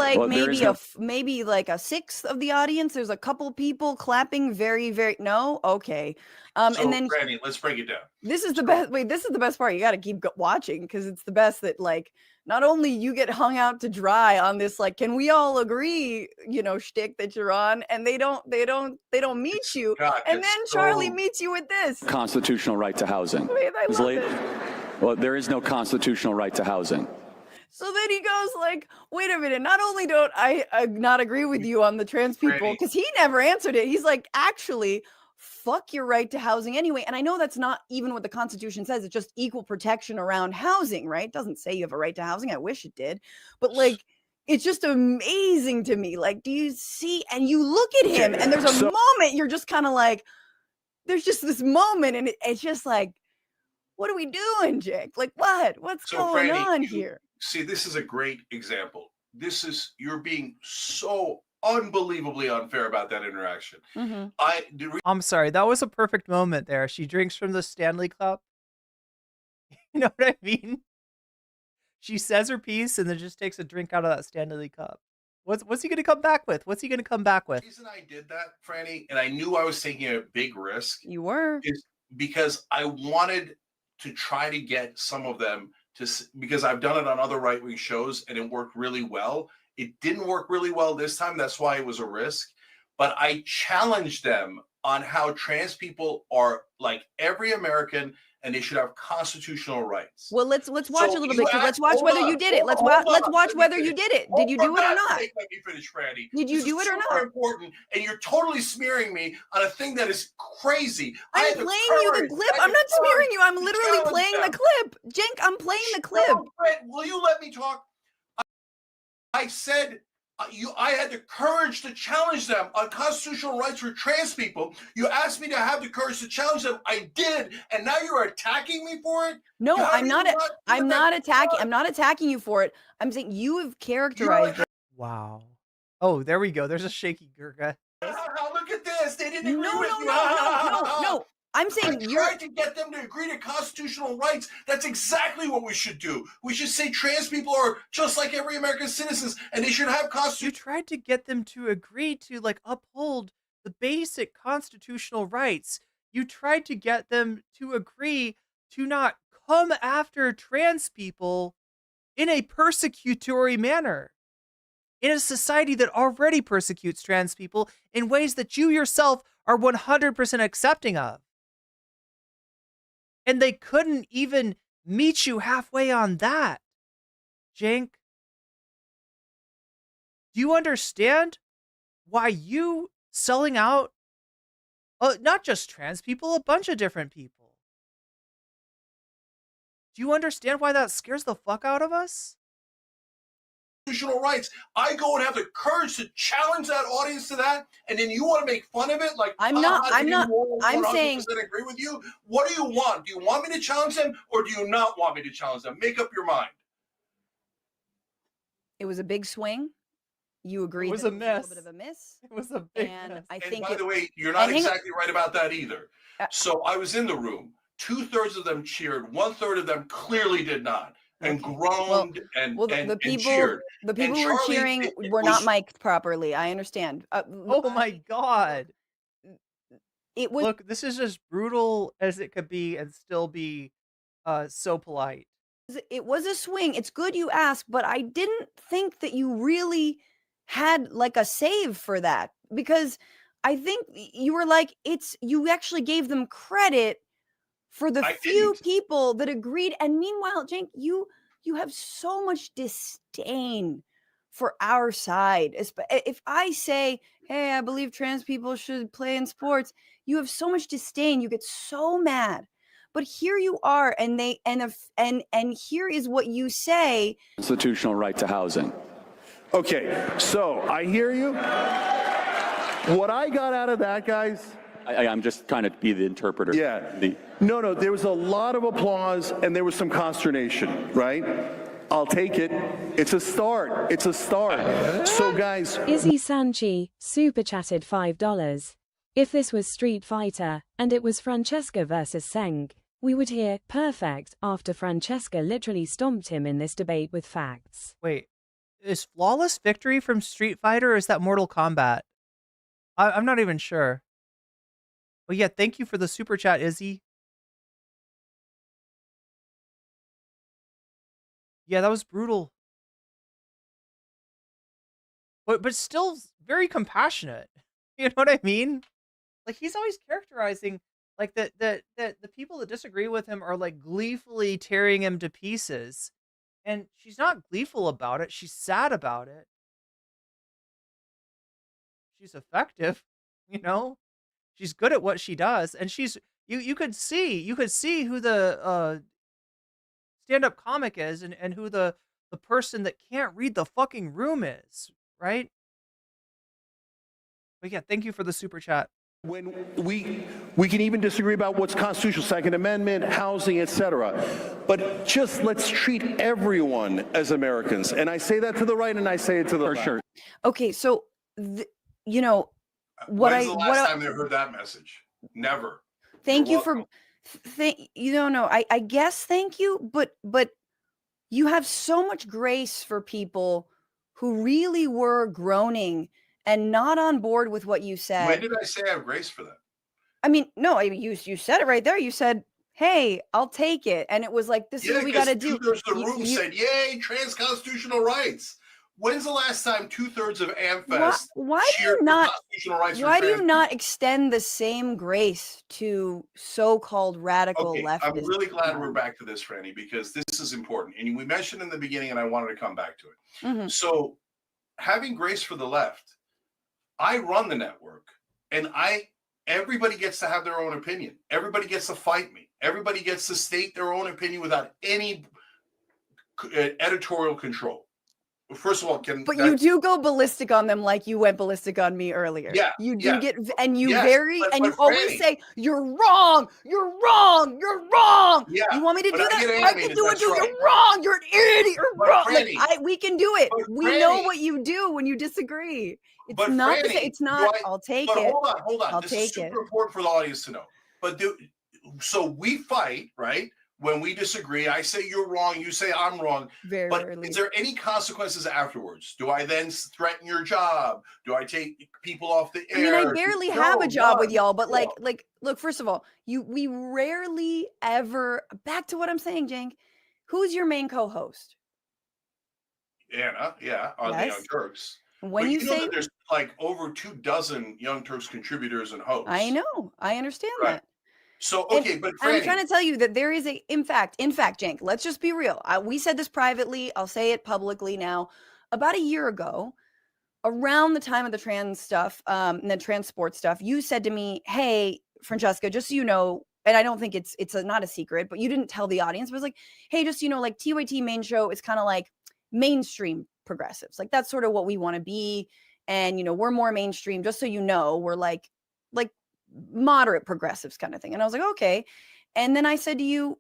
maybe like a sixth of the audience. There's a couple people clapping very, very, no? Okay. And then Brandy, let's break it down. This is the best. Wait, this is the best part. You got to keep watching, because it's the best that, like, not only you get hung out to dry on this, like, can we all agree, shtick that you're on, and they don't meet you. God, and then Charlie meets you with this Constitutional right to housing. Wait, I love it. Well, there is no constitutional right to housing. So then he goes like, wait a minute, not only don't I not agree with you on the trans people, because he never answered it. He's like, actually, fuck your right to housing anyway. And I know that's not even what the Constitution says. It's just equal protection around housing, right? It doesn't say you have a right to housing. I wish it did. But like, it's just amazing to me. Like, do you see? And you look at him and there's a moment you're just kind of like, there's just this moment and it's just like, what are we doing, Jake? Like, what's going on here? See, this is a great example. You're being so unbelievably unfair about that interaction. I'm sorry, that was a perfect moment there. She drinks from the Stanley Cup. You know what I mean? She says her piece and then just takes a drink out of that Stanley Cup. What's he going to come back with? What's he going to come back with? The reason I did that, Franny, and I knew I was taking a big risk. You were. Is because I wanted to try to get some of them because I've done it on other right-wing shows and it worked really well. It didn't work really well this time. That's why it was a risk. But I challenged them on how trans people are like every American and they should have constitutional rights. Well, let's watch a little bit. Let's watch whether you did it. Let's watch whether you did it. Did you do it or not? Let me finish, Franny. Did you do it or not? Important, and you're totally smearing me on a thing that is crazy. I'm playing you the clip. I'm not smearing you. I'm literally playing the clip. Jink, I'm playing the clip. Will you let me talk? I said I had the courage to challenge them on constitutional rights for trans people. You asked me to have the courage to challenge them. I did, and now you're attacking me for it? No, I'm not attacking you for it. I'm saying you have characterized it. Wow. Oh, there we go. There's a shaky Gurga. Look at this. They didn't agree with you. No. I'm saying you're trying to get them to agree to constitutional rights. That's exactly what we should do. We should say trans people are just like every American citizens and they should have You tried to get them to agree to like uphold the basic constitutional rights. You tried to get them to agree to not come after trans people in a persecutory manner. In a society that already persecutes trans people in ways that you yourself are 100% accepting of. And they couldn't even meet you halfway on that. Cenk, do you understand why you selling out not just trans people, a bunch of different people? Do you understand why that scares the fuck out of us? Constitutional rights. I go and have the courage to challenge that audience to that, and then you want to make fun of it? Like I'm saying agree with you. What do you want? Do you want me to challenge them, or do you not want me to challenge them? Make up your mind. It was a big swing. You agreed. It was a A mess. little bit of a miss. It was a big mess. And by the way, you're not exactly right about that either. So I was in the room. 2/3 of them cheered. 1/3 of them clearly did not. And groaned and cheered. The people who were cheering were not mic'd properly. I understand. Oh my God. It was. Look, this is as brutal as it could be and still be so polite. It was a swing. It's good you asked, but I didn't think that you really had like a save for that, because I think you were like, you actually gave them credit for the few people that agreed. And meanwhile, Cenk, you have so much disdain for our side. If I say, hey, I believe trans people should play in sports, you have so much disdain. You get so mad. But here you are, and here is what you say. Constitutional right to housing. Okay, so I hear you. What I got out of that, guys. I'm just trying to be the interpreter. Yeah. No, there was a lot of applause and there was some consternation, right? I'll take it. It's a start. It's a start. So, guys. Izzy Sanchi super chatted $5. If this was Street Fighter, and it was Francesca versus Cenk, we would hear perfect after Francesca literally stomped him in this debate with facts. Wait, is Flawless Victory from Street Fighter or is that Mortal Kombat? I'm not even sure. But yeah, thank you for the super chat, Izzy. Yeah, that was brutal. But still very compassionate. You know what I mean? Like, he's always characterizing like that the people that disagree with him are like gleefully tearing him to pieces. And she's not gleeful about it. She's sad about it. She's effective, you know? She's good at what she does, and you could see who the stand-up comic is and who the person that can't read the fucking room is, right? But yeah, thank you for the super chat. When we can even disagree about what's constitutional, Second Amendment, housing, etc. But just let's treat everyone as Americans. And I say that to the right, and I say it to the left. Sure. Okay, so you know what When's the last time they heard that message? Never. Thank you for you don't know. I guess thank you, but you have so much grace for people who really were groaning and not on board with what you said. When did I say I have grace for that? I mean, no, you said it right there. You said, "Hey, I'll take it," and it was like, "This is what we got to do." Two-thirds of the room said, "Yay, trans constitutional rights." When's the last time 2/3 of AmFest cheered for constitutional rights? Why do you not extend the same grace to so-called radical leftists? I'm really glad we're back to this, Franny, because this is important. And we mentioned in the beginning, and I wanted to come back to it. Mm-hmm. So having grace for the left, I run the network, and everybody gets to have their own opinion. Everybody gets to fight me. Everybody gets to state their own opinion without any editorial control. First of all, you do go ballistic on them like you went ballistic on me earlier. Yeah, you do get, and you but always say you're wrong, you're wrong, you're wrong. Yeah, you want me to do that? I can do it too. Right. You're wrong. You're an idiot. You're wrong. Franny, we can do it. We know what you do when you disagree. It's not. Franny, It's not. I'll take it. Hold on. This is super important for the audience to know. But so we fight, right? When we disagree, I say you're wrong, you say I'm wrong. Very but rarely. Is there any consequences afterwards? Do I then threaten your job? Do I take people off the air? I mean, I barely have a job with y'all, but like, look, first of all, we rarely ever, back to what I'm saying, Cenk, who's your main co-host? Anna, yeah, on the Young Turks. When but you say know that there's like over 24 Young Turks contributors and hosts. I know, I understand that. So, okay, but Franny, I'm trying to tell you that there is in fact, Cenk, let's just be real. We said this privately. I'll say it publicly now. About a year ago, around the time of the trans stuff, and the trans sports stuff, you said to me, "Hey, Francesca, just so you know," and I don't think it's not a secret, but you didn't tell the audience. But it was like, "Hey, just so you know, like TYT main show is kind of like mainstream progressives. Like that's sort of what we want to be, and we're more mainstream. Just so you know, we're like moderate progressives kind of thing." And I was like, okay. And then I said to you,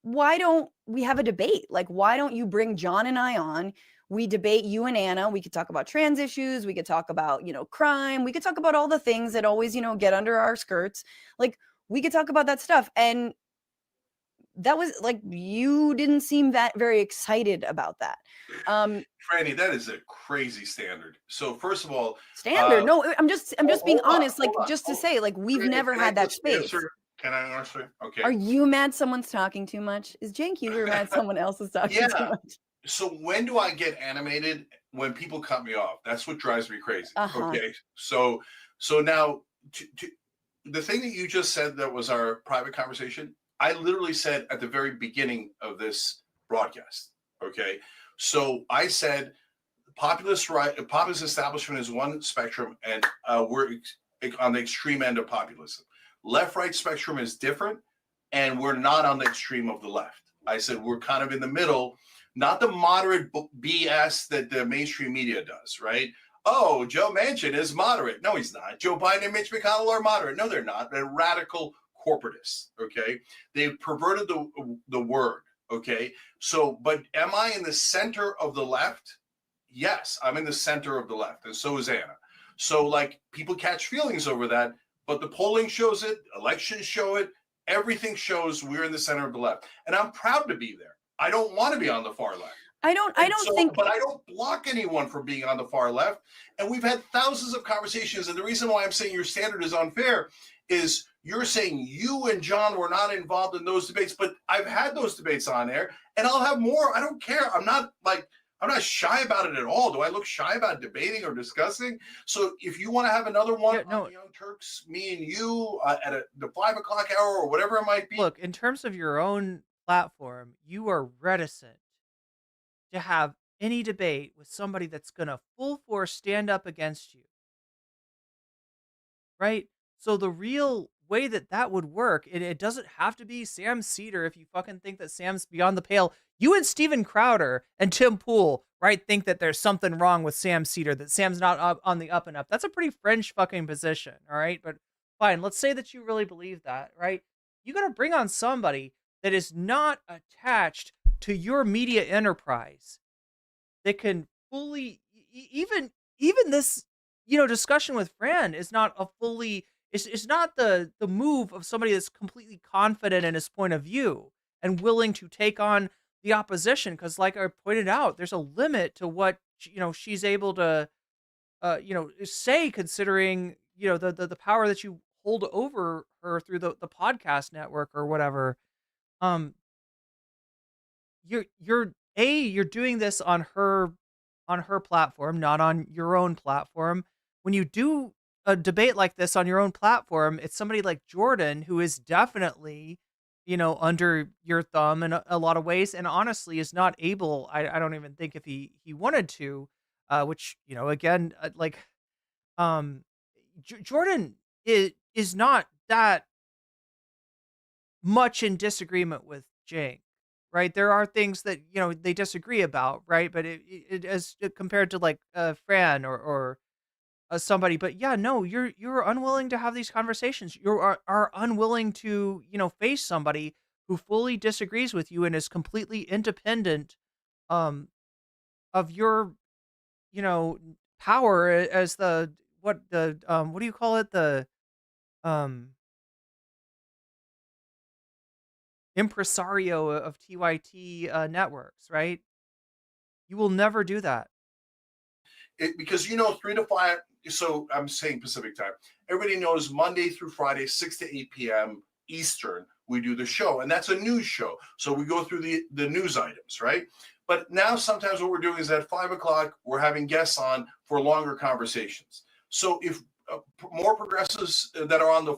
why don't we have a debate? Like, why don't you bring John and I on? We debate, you and Anna. We could talk about trans issues. We could talk about, crime. We could talk about all the things that always, get under our skirts. Like, we could talk about that stuff. And that was like, you didn't seem that very excited about that. Franny, that is a crazy standard. So first of all, no, I'm just being honest, to say, like, we've never had that space. Can I answer? Okay. Are you mad someone's talking too much? Is Cenk Uygur mad someone else is talking too much? So when do I get animated? When people cut me off. That's what drives me crazy. Okay. So now the thing that you just said that was our private conversation, I literally said at the very beginning of this broadcast. Okay. So I said populist establishment is one spectrum, and we're on the extreme end of populism. Left-right spectrum is different, and we're not on the extreme of the left. I said we're kind of in the middle, not the moderate BS that the mainstream media does, right? Oh, Joe Manchin is moderate. No, he's not. Joe Biden and Mitch McConnell are moderate. No, they're not. They're radical corporatists, okay? They've perverted the word, okay? So, but am I in the center of the left? Yes, I'm in the center of the left, and so is Anna. So, like, people catch feelings over that, but the polling shows it, elections show it, everything shows we're in the center of the left. And I'm proud to be there. I don't want to be on the far left. But I don't block anyone from being on the far left. And we've had thousands of conversations. And the reason why I'm saying your standard is unfair is you're saying you and John were not involved in those debates, but I've had those debates on air, and I'll have more. I don't care. I'm not shy about it at all. Do I look shy about debating or discussing? So if you want to have another one on the Young Turks, me and you at the 5 o'clock hour or whatever it might be. Look, in terms of your own platform, you are reticent to have any debate with somebody that's going to full force stand up against you. Right? So the real way that that would work, and it doesn't have to be Sam Cedar if you fucking think that Sam's beyond the pale. You and Steven Crowder and Tim Pool, right, think that there's something wrong with Sam Cedar, that Sam's not up on the up and up. That's a pretty French fucking position, all right? But fine, let's say that you really believe that, right? You got to bring on somebody that is not attached to your media enterprise that can fully, even this, discussion with Fran is not a fully, it's not the move of somebody that's completely confident in his point of view and willing to take on the opposition. Because like I pointed out, there's a limit to what, she's able to, say, considering, the power that you hold over her through the podcast network or whatever. You're doing this on her platform, not on your own platform. When you do a debate like this on your own platform, it's somebody like Jordan who is definitely, under your thumb in a lot of ways, and honestly is not able. I don't even think if he wanted to, which again, Jordan is not that much in disagreement with Cenk. Right, there are things that they disagree about, right? But it as compared to like Fran or somebody, but yeah, no, you're unwilling to have these conversations. You are unwilling to face somebody who fully disagrees with you and is completely independent of your power as what do you call it, the impresario of TYT networks, right? You will never do that. Because 3 to 5. So I'm saying Pacific time. Everybody knows Monday through Friday, 6 to 8 p.m. Eastern, we do the show, and that's a news show. So we go through the news items, right? But now sometimes what we're doing is at 5 o'clock, we're having guests on for longer conversations. So if more progressives that are on the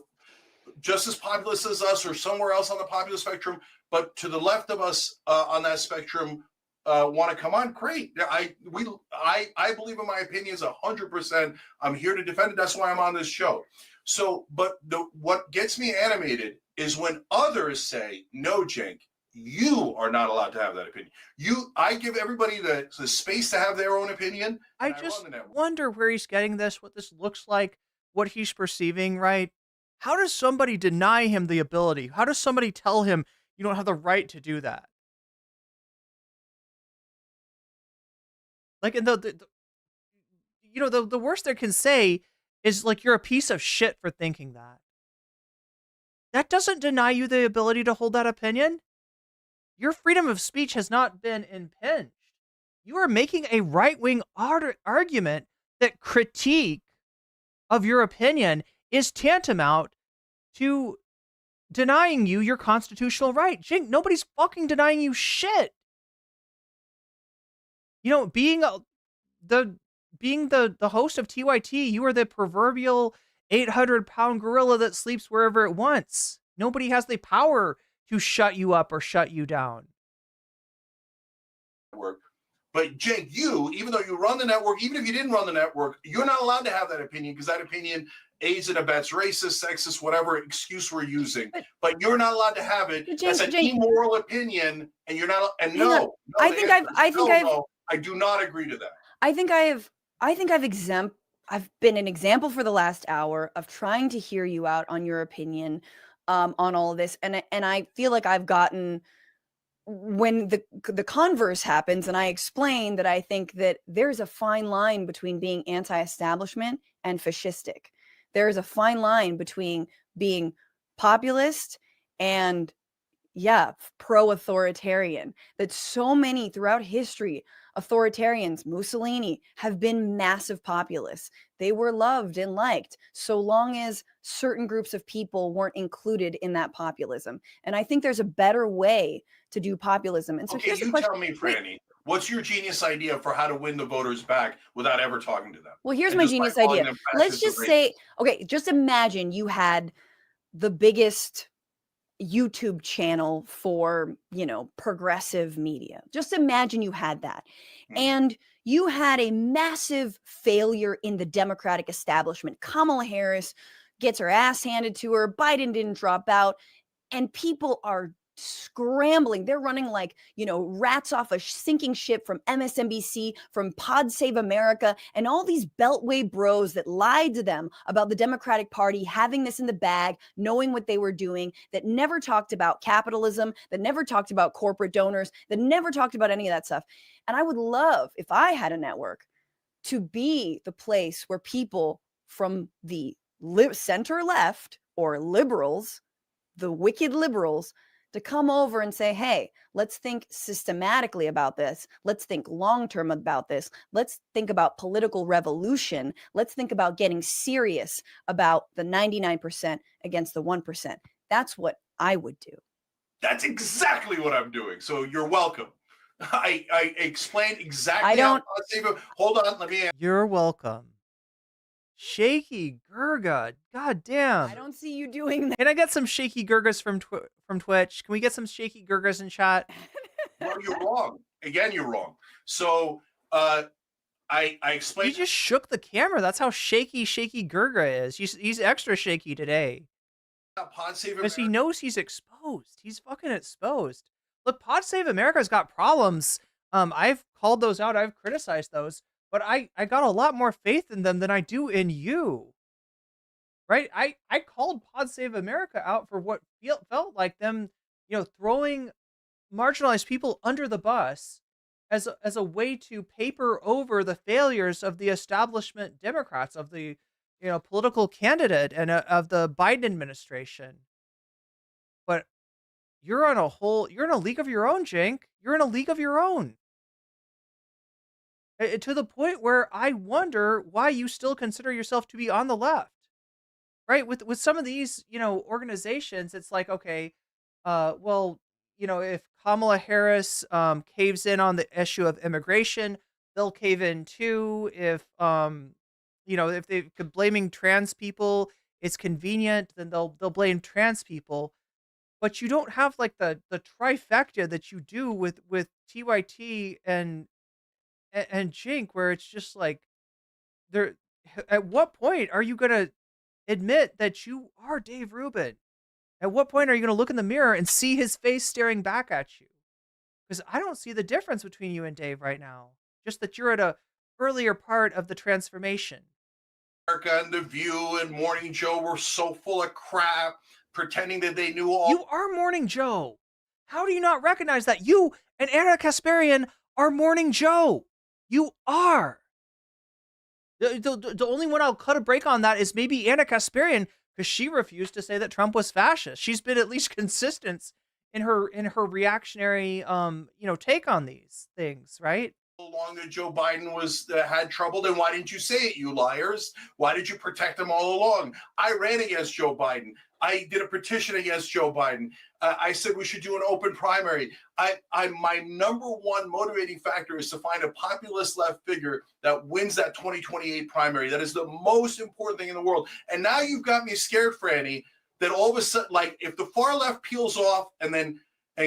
just as populist as us or somewhere else on the populist spectrum, but to the left of us on that spectrum want to come on, great. I believe in my opinions 100%. I'm here to defend it. That's why I'm on this show. So, but what gets me animated is when others say, no, Cenk, you are not allowed to have that opinion. I give everybody the space to have their own opinion. I just wonder where he's getting this, what this looks like, what he's perceiving, right? How does somebody deny him the ability? How does somebody tell him you don't have the right to do that? Like, and the worst they can say is like, you're a piece of shit for thinking that. That doesn't deny you the ability to hold that opinion. Your freedom of speech has not been impinged. You are making a right-wing argument that critique of your opinion is tantamount to denying you your constitutional right. Cenk, nobody's fucking denying you shit. Being the host of TYT, you are the proverbial 800-pound gorilla that sleeps wherever it wants. Nobody has the power to shut you up or shut you down. But Cenk, even though you run the network, even if you didn't run the network, you're not allowed to have that opinion because that opinion aids and abets racist, sexist, whatever excuse we're using. But you're not allowed to have it. That's an immoral opinion, and you're not. And no, I do not agree to that. I've been an example for the last hour of trying to hear you out on your opinion on all of this, and I feel like I've gotten, when the converse happens and I explain that I think that there's a fine line between being anti-establishment and fascistic. There is a fine line between being populist and pro-authoritarian. That so many throughout history, authoritarians, Mussolini, have been massive populists. They were loved and liked so long as certain groups of people weren't included in that populism. And I think there's a better way to do populism. And so okay, you tell me, Franny, what's your genius idea for how to win the voters back without ever talking to them? Well, here's my genius idea. Let's just say, okay, just imagine you had the biggest, YouTube channel for, progressive media. Just imagine you had that. And you had a massive failure in the Democratic establishment. Kamala Harris gets her ass handed to her. Biden didn't drop out. And people are scrambling. They're running like, rats off a sinking ship from MSNBC, from Pod Save America, and all these Beltway bros that lied to them about the Democratic Party having this in the bag, knowing what they were doing, that never talked about capitalism, that never talked about corporate donors, that never talked about any of that stuff. And I would love, if I had a network, to be the place where people from the center left or liberals, the wicked liberals, to come over and say, hey, let's think systematically about this. Let's think long-term about this. Let's think about political revolution. Let's think about getting serious about the 99% against the 1%. That's what I would do. That's exactly what I'm doing. So you're welcome. I explained exactly how hold on, let me. You're welcome. Shaky Gurga. God damn. I don't see you doing that. Can I get some shaky Gurgas from Twitch? Can we get some shaky Gurgas in chat? Well, you're wrong. Again, you're wrong. So I explained. He just shook the camera. That's how shaky Gurga is. He's extra shaky today. Because he knows he's exposed. He's fucking exposed. Look, Pod Save America's got problems. I've called those out. I've criticized those. But I got a lot more faith in them than I do in you. Right? I called Pod Save America out for what felt like them, throwing marginalized people under the bus as a way to paper over the failures of the establishment Democrats, of the political candidate and of the Biden administration. But you're in a league of your own, Cenk. You're in a league of your own. To the point where I wonder why you still consider yourself to be on the left, right? With some of these, organizations, it's like, okay, well, if Kamala Harris caves in on the issue of immigration, they'll cave in too. If if they could blaming trans people, it's convenient, then they'll blame trans people. But you don't have like the trifecta that you do with TYT and Cenk, where it's just like, there. At what point are you gonna admit that you are Dave Rubin? At what point are you gonna look in the mirror and see his face staring back at you? Because I don't see the difference between you and Dave right now. Just that you're at a earlier part of the transformation. America and The View and Morning Joe were so full of crap, pretending that they knew all. You are Morning Joe. How do you not recognize that? You and Anna Kasparian are Morning Joe. You are. The only one I'll cut a break on that is maybe Anna Kasparian, because she refused to say that Trump was fascist. She's been at least consistent in her reactionary take on these things, right? Long that Joe Biden was had trouble, then why didn't you say it, you liars? Why did you protect him all along? I ran against Joe Biden. I did a petition against Joe Biden. I said we should do an open primary. My number one motivating factor is to find a populist left figure that wins that 2028 primary. That is the most important thing in the world. And now you've got me scared, Franny, that all of a sudden, like, if the far left peels off and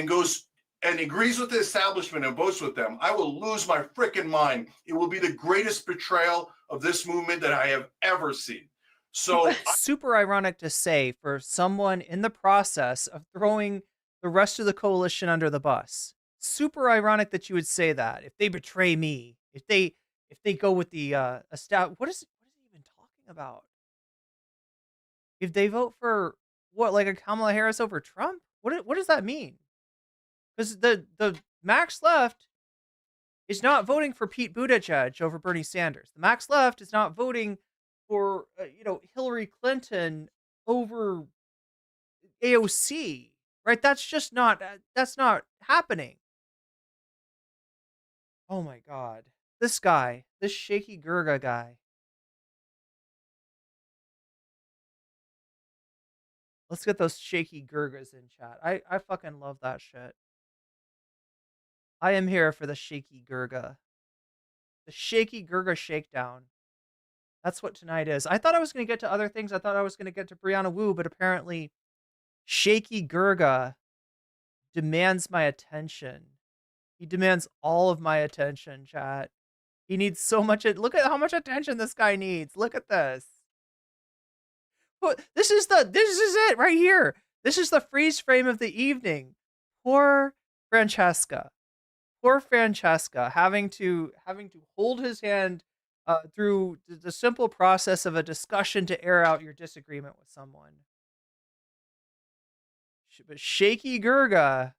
goes and agrees with the establishment and votes with them, I will lose my freaking mind. It will be the greatest betrayal of this movement that I have ever seen. So super ironic to say for someone in the process of throwing the rest of the coalition under the bus. Super ironic that you would say that. If they betray me, if they go with the what is he even talking about? If they vote for what, like a Kamala Harris over Trump? What does that mean? Because the max left is not voting for Pete Buttigieg over Bernie Sanders. The max left is not voting for Hillary Clinton over AOC, right? That's just not happening. Oh my God, this guy, this shaky Gurga guy. Let's get those shaky Gurgas in chat. I fucking love that shit. I am here for the shaky Gurga. The shaky Gurga shakedown. That's what tonight is. I thought I was going to get to other things. I thought I was going to get to Brianna Wu, but apparently Shaky Gurga demands my attention. He demands all of my attention, chat. He needs so much. Look at how much attention this guy needs. Look at this. This is it right here. This is the freeze frame of the evening. Poor Francesca. Poor Francesca having to hold his hand through the simple process of a discussion to air out your disagreement with someone. But Shaky Gurga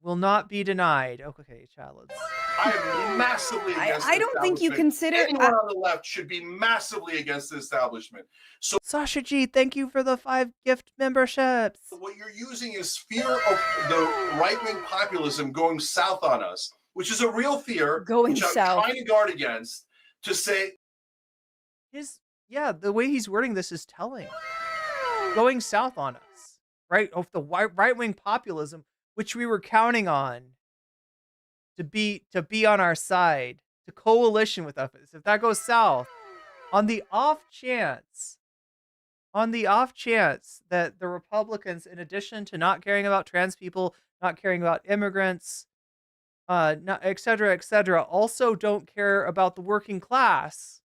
will not be denied. Okay, chat, let's... I am massively against I don't think you consider... Anyone on the left should be massively against the establishment. So Sasha G, thank you for the 5 gift memberships. what you're using is fear of the right-wing populism going south on us, which is a real fear, which I'm trying to guard against, to say... The way he's wording this is telling. Going south on us. Right, of the right-wing populism, which we were counting on to be on our side, to coalition with us. If that goes south, on the off chance that the Republicans, in addition to not caring about trans people, not caring about immigrants, et cetera, also don't care about the working class,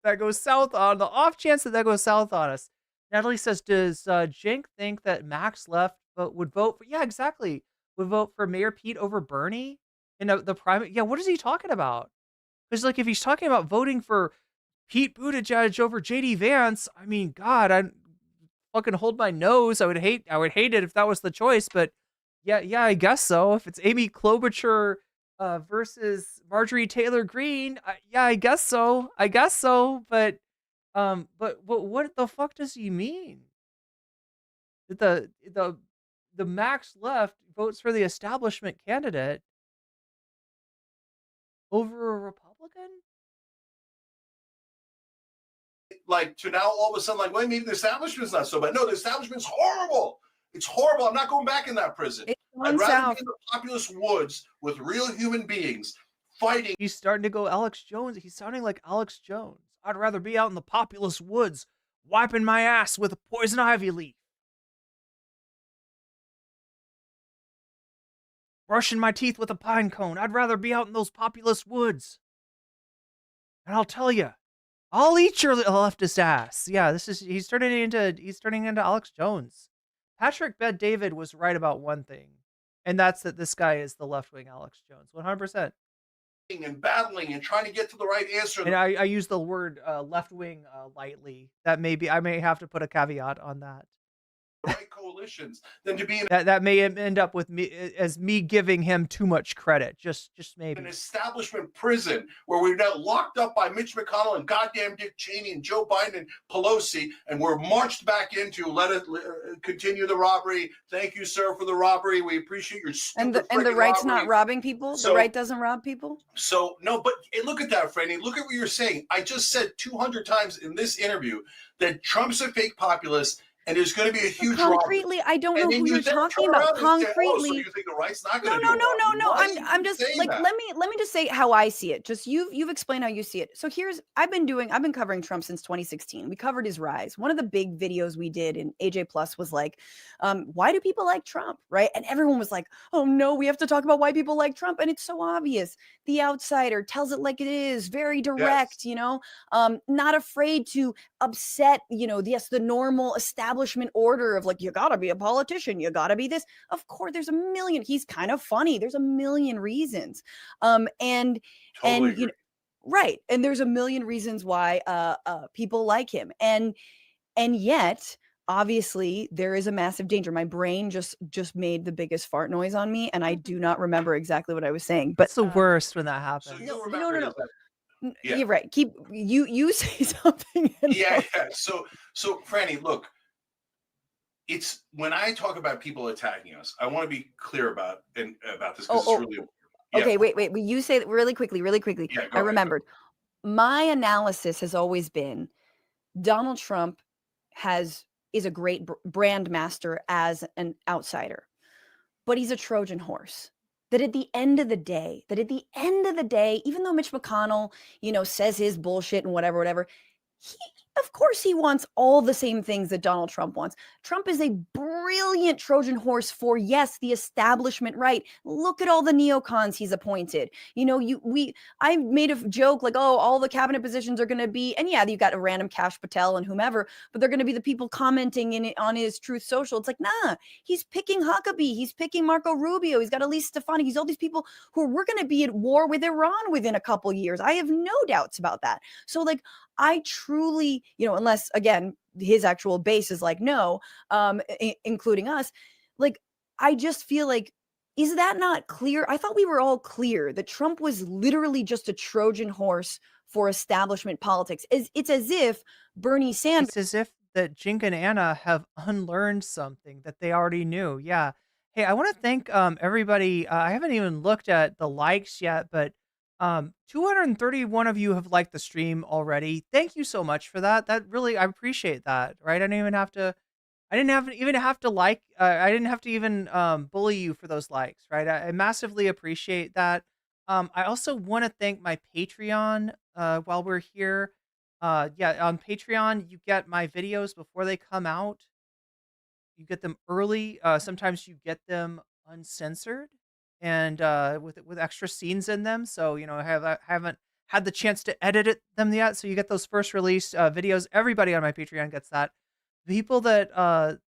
that goes south on the off chance that goes south on us. Natalie says, does Cenk think that Max left would vote for... Yeah, exactly. Would vote for Mayor Pete over Bernie in the primary? Yeah, what is he talking about? Because, like, if he's talking about voting for Pete Buttigieg over JD Vance, I mean, God, I'd fucking hold my nose. I would hate it if that was the choice. But yeah, I guess so. If it's Amy Klobuchar versus Marjorie Taylor Greene, yeah, I guess so. But what the fuck does he mean? That the Max left votes for the establishment candidate over a Republican? Like, to now all of a sudden, like, well, maybe the establishment's not so bad. No, the establishment's horrible. It's horrible. I'm not going back in that prison. I'd rather be in the populous woods with real human beings fighting. He's starting to go Alex Jones. He's sounding like Alex Jones. I'd rather be out in the populous woods, wiping my ass with a poison ivy leaf. Brushing my teeth with a pine cone. I'd rather be out in those populous woods. And I'll tell you, I'll eat your leftist ass. Yeah, he's turning into Alex Jones. Patrick Bet-David was right about one thing, and that's that this guy is the left-wing Alex Jones, 100%. And battling and trying to get to the right answer. And I use the word left-wing lightly. That I may have to put a caveat on that. Right coalitions than to be in that may end up with me giving him too much credit. Just maybe an establishment prison where we're now locked up by Mitch McConnell and goddamn Dick Cheney and Joe Biden and Pelosi, and we're marched back into let it continue the robbery. Thank you, sir, for the robbery. We appreciate your stupid and the right's robbery. Not robbing people. The right doesn't rob people. So no, but look at that, Franny. Look at what you're saying. I just said 200 times in this interview that Trump's a fake populist. And there's going to be a huge concretely. robbery. I don't know who you're talking about. Concretely, so you think the right's not going to no. I'm just like let me just say how I see it. Just you've explained how you see it. So I've been covering Trump since 2016. We covered his rise. One of the big videos we did in AJ Plus was like, why do people like Trump, right? And everyone was like, oh no, we have to talk about why people like Trump, and it's so obvious. The outsider tells it like it is, very direct, not afraid to upset, the normal establishment order of like, you gotta be a politician, you gotta be this. Of course, there's a million. He's kind of funny. There's a million reasons, and right. And there's a million reasons why people like him, and yet. Obviously, there is a massive danger. My brain just made the biggest fart noise on me, and I do not remember exactly what I was saying. But it's the worst when that happens. So no. Yeah. You're right. Keep you say something. Yeah. So Franny, look, it's when I talk about people attacking us, I want to be clear about this because it's really important. Okay, wait. You say really quickly. Yeah, I remembered. My analysis has always been Donald Trump is a great brand master as an outsider, but he's a Trojan horse. That at the end of the day, even though Mitch McConnell, says his bullshit and whatever, Of course he wants all the same things that Donald Trump wants. Trump is a brilliant Trojan horse for, yes, the establishment right. Look at all the neocons he's appointed. You know, I made a joke like, oh, all the cabinet positions are going to be, and yeah, you got a random Kash Patel and whomever, but they're going to be the people commenting on his Truth Social. It's like, nah, he's picking Huckabee. He's picking Marco Rubio. He's got Elise Stefanik. He's all these people who we're going to be at war with Iran within a couple years. I have no doubts about that. So like, I truly, you know, unless again, his actual base is like, no, including us, like, I just feel like, is that not clear? I thought we were all clear that Trump was literally just a Trojan horse for establishment politics. It's as if Bernie Sanders. It's as if that Cenk and Anna have unlearned something that they already knew. Yeah. Hey, I want to thank everybody. I haven't even looked at the likes yet, but 231 of you have liked the stream already. Thank you so much for that. That really, I appreciate that. Right? I didn't even have to like. I didn't have to even bully you for those likes. Right? I massively appreciate that. I also want to thank my Patreon. While we're here, yeah, on Patreon you get my videos before they come out. You get them early. Sometimes you get them uncensored and with extra scenes in them. So you know, I haven't had the chance to them yet. So you get those first release videos. Everybody on my Patreon gets that. People that are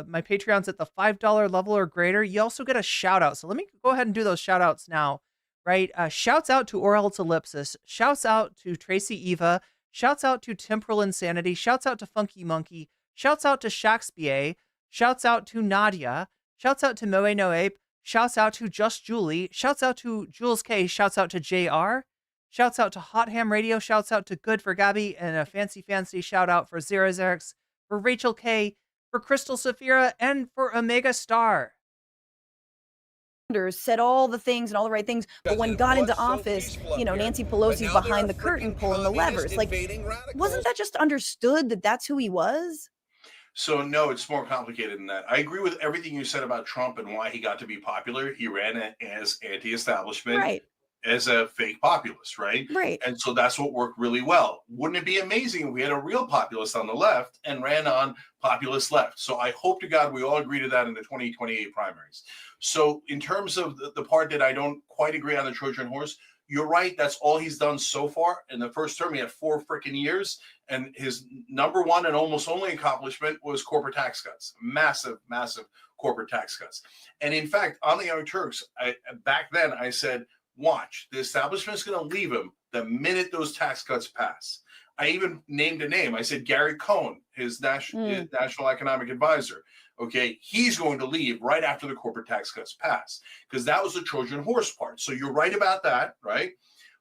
my Patreons at the $5 level or greater, you also get a shout out. So let me go ahead and do those shout outs now. Right? Shouts out to Oral's Ellipsis. Shouts out to Tracy Eva. Shouts out to Temporal Insanity. Shouts out to Funky Monkey. Shouts out to Shakespeare. Shouts out to Nadia. Shouts out to Moe No Ape. Shouts out to Just Julie. Shouts out to Jules K. Shouts out to JR. Shouts out to Hot Ham Radio. Shouts out to Good for Gabby. And a fancy shout out for Zerazerix, for Rachel K., for Crystal Saphira, and for Omega Star. Said all the things and all the right things, but when got into office, you know, Nancy Pelosi's behind the curtain pulling the levers. Like, wasn't that just understood that that's who he was? So no, it's more complicated than that. I agree with everything you said about Trump and why he got to be popular. He ran as anti-establishment, right, as a fake populist, right? Right. And so that's what worked really well. Wouldn't it be amazing if we had a real populist on the left and ran on populist left? So I hope to God we all agree to that in the 2028 primaries. So in terms of the part that I don't quite agree on the Trojan horse, you're right. That's all he's done so far. In the first term, he had 4 freaking years. And his number one and almost only accomplishment was corporate tax cuts. Massive, massive corporate tax cuts. And in fact, on the Young Turks, back then I said, watch, the establishment is going to leave him the minute those tax cuts pass. I even named a name. I said Gary Cohn, his national economic advisor. Okay, he's going to leave right after the corporate tax cuts pass, because that was the Trojan horse part. So you're right about that, right?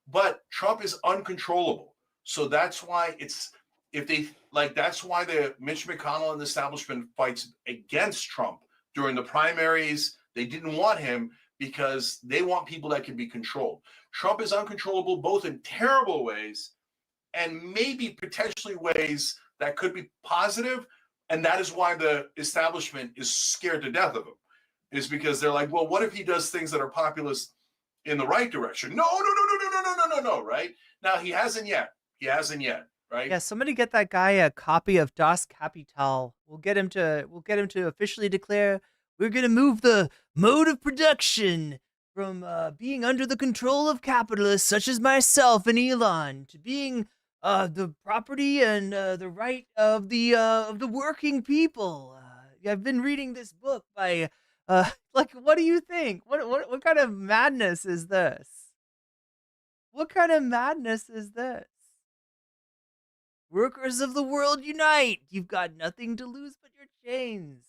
But Trump is uncontrollable. So that's why that's why the Mitch McConnell and the establishment fights against Trump during the primaries. They didn't want him because they want people that can be controlled. Trump is uncontrollable both in terrible ways and maybe potentially ways that could be positive. And that is why the establishment is scared to death of him, is because they're like, well, what if he does things that are populist in the right direction? No, right? Now, he hasn't yet, right? Yeah, somebody get that guy a copy of Das Kapital. We'll get him to officially declare we're going to move the mode of production from being under the control of capitalists such as myself and Elon to being the property and the right of the working people. I've been reading this book by like, what do you think? What kind of madness is this? What kind of madness is this? Workers of the world unite! You've got nothing to lose but your chains.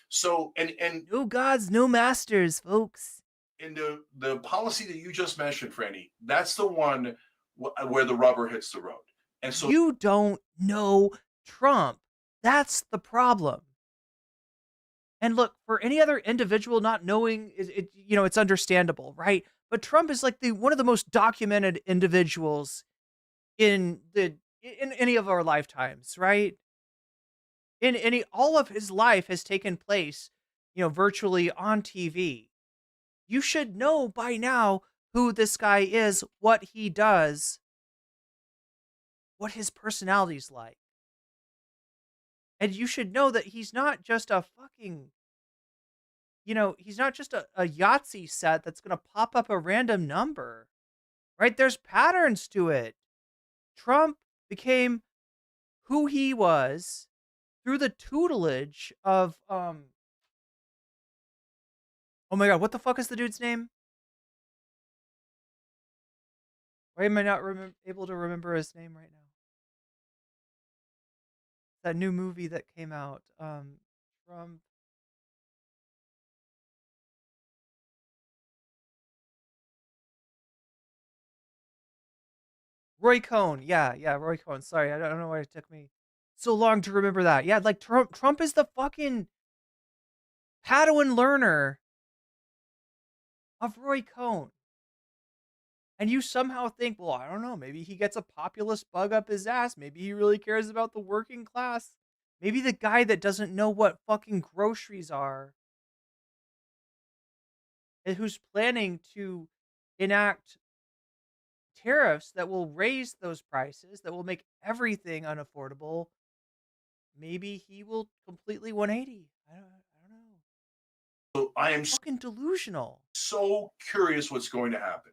So and no gods, no masters, folks. And the policy that you just mentioned, Franny, that's the one where the rubber hits the road. And so you don't know Trump. That's the problem. And look, for any other individual not knowing, it's understandable, right? But Trump is like one of the most documented individuals in any of our lifetimes, right? All of his life has taken place, virtually on TV. You should know by now who this guy is, what he does. what his personality's like. And you should know that he's not just a fucking, he's not just a Yahtzee set that's going to pop up a random number, right? There's patterns to it. Trump became who he was through the tutelage of, oh my God, what the fuck is the dude's name? Why am I not able to remember his name right now? That new movie that came out, Trump. Roy Cohn. Yeah, Roy Cohn. Sorry, I don't know why it took me so long to remember that. Yeah, like Trump is the fucking Padawan learner of Roy Cohn. And you somehow think, well, I don't know, maybe he gets a populist bug up his ass. Maybe he really cares about the working class. Maybe the guy that doesn't know what fucking groceries are, and who's planning to enact tariffs that will raise those prices, that will make everything unaffordable, maybe he will completely 180. I don't know. So I am fucking delusional. So curious what's going to happen.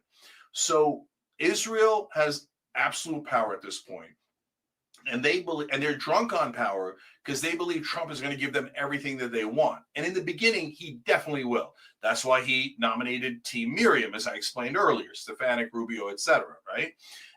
So Israel has absolute power at this point. And they believe, and they're drunk on power because they believe Trump is going to give them everything that they want. And in the beginning, he definitely will. That's why he nominated Team Miriam, as I explained earlier, Stefanik, Rubio, etc. Right?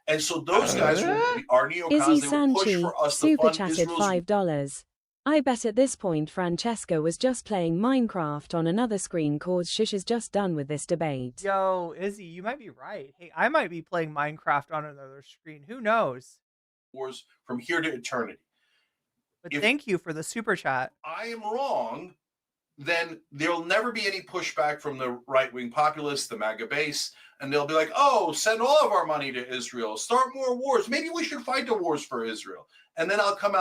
And so those guys are neocons. They will push for us to fund Israel's $5. I bet at this point Francesca was just playing Minecraft on another screen cause Shish is just done with this debate. Yo, Izzy, you might be right. Hey, I might be playing Minecraft on another screen. Who knows? Wars from here to eternity. But thank you for the super chat. I am wrong, then there'll never be any pushback from the right-wing populists, the MAGA base, and they'll be like, oh, send all of our money to Israel, start more wars. Maybe we should fight the wars for Israel. And then I'll come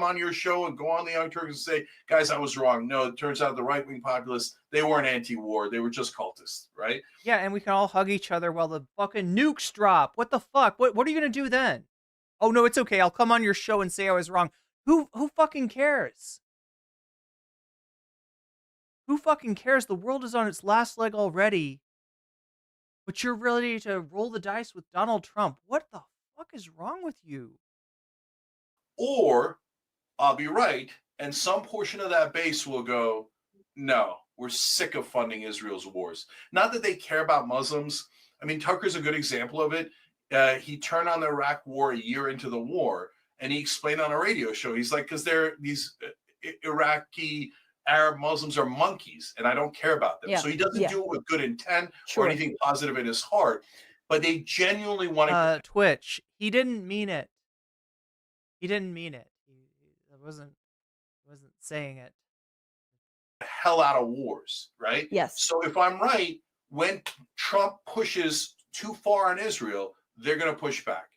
on your show and go on the Young Turks and say, guys, I was wrong. No, it turns out the right-wing populists, they weren't anti-war. They were just cultists, right? Yeah, and we can all hug each other while the fucking nukes drop. What the fuck? What are you going to do then? Oh, no, it's okay. I'll come on your show and say I was wrong. Who fucking cares? Who fucking cares? The world is on its last leg already. But you're ready to roll the dice with Donald Trump. What the fuck is wrong with you? Or I'll be right, and some portion of that base will go, no, we're sick of funding Israel's wars. Not that they care about Muslims. I mean, Tucker's a good example of it. He turned on the Iraq war a year into the war, and he explained on a radio show, he's like, because these Iraqi Arab Muslims are monkeys, and I don't care about them. Yeah. So he doesn't do it with good intent or anything positive in his heart, but they genuinely want to. Twitch, he didn't mean it. He didn't mean it. He wasn't saying it. Hell out of wars, right? Yes. So if I'm right, when Trump pushes too far on Israel, they're going to push back.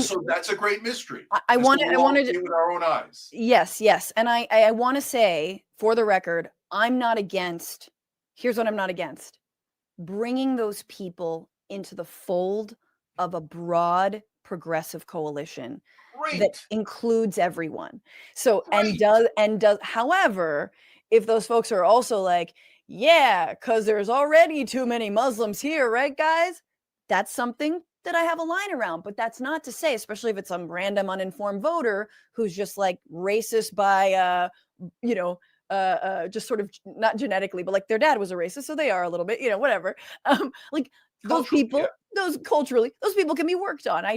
So that's a great mystery. I wanted to with our own eyes. Yes, and I want to say, for the record, I'm not against. Here's what I'm not against: bringing those people into the fold of a broad progressive coalition that includes everyone. So and does. However, if those folks are also like, yeah, because there's already too many Muslims here, right, guys? That's something that I have a line around, but that's not to say, especially if it's some random uninformed voter who's just like racist by, just sort of not genetically, but like their dad was a racist, so they are a little bit, whatever. Like those people, those people can be worked on. I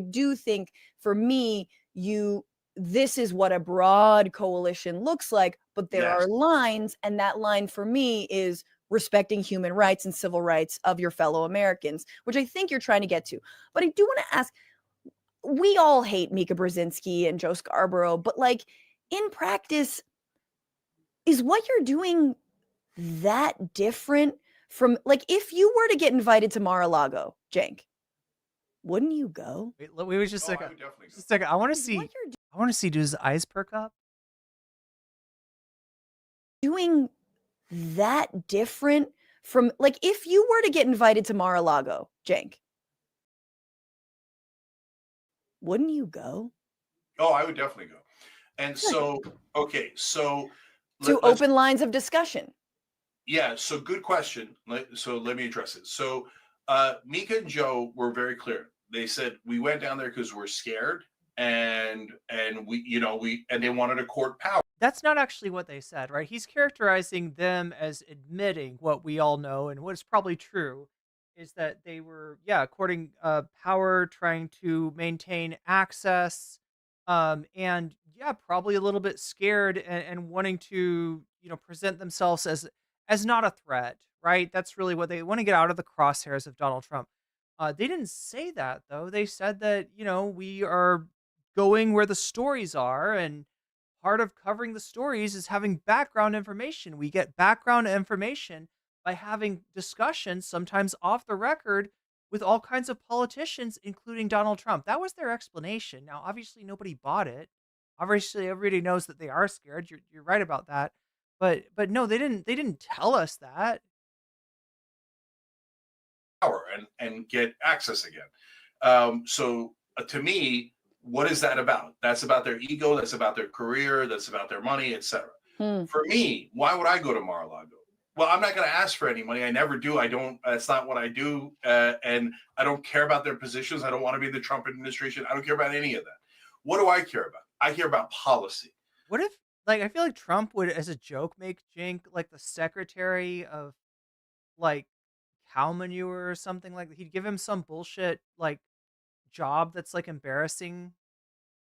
do think for me, this is what a broad coalition looks like, but there are lines, and that line for me is respecting human rights and civil rights of your fellow Americans, which I think you're trying to get to. But I do want to ask, we all hate Mika Brzezinski and Joe Scarborough, but like in practice, is what you're doing that different from, like, if you were to get invited to Mar-a-Lago, Cenk, wouldn't you go? Wait just a second. Just a second. I want to see, do his eyes perk up? Doing that different from, like, if you were to get invited to Mar-a-Lago, Cenk, wouldn't you go? Oh, I would definitely go. And so, okay, so To let's open lines of discussion. yeah, so good question. So let me address it. So Mika and Joe were very clear. They said we went down there because we're scared and they wanted to court power. That's not actually what they said, right? He's characterizing them as admitting what we all know and what is probably true is that they were, courting power, trying to maintain access, and probably a little bit scared and wanting to, present themselves as not a threat, right? That's really what they want to get out of the crosshairs of Donald Trump. They didn't say that though. They said that, we are going where the stories are, and part of covering the stories is having background information. We get background information by having discussions, sometimes off the record, with all kinds of politicians, including Donald Trump. That was their explanation. Now, obviously, nobody bought it. Obviously, everybody knows that they are scared. You're right about that. But no, they didn't tell us that. Power and get access again. So to me, what is that about? That's about their ego. That's about their career. That's about their money, etc. For me, why would I go to Mar-a-Lago? Well, I'm not going to ask for any money. I never do. I don't. That's not what I do. And I don't care about their positions. I don't want to be in the Trump administration. I don't care about any of that. What do I care about? I care about policy. What if, I feel like Trump would, as a joke, make Cenk like the secretary of, like, cow manure or something like that. He'd give him some bullshit, like, job that's, like, embarrassing.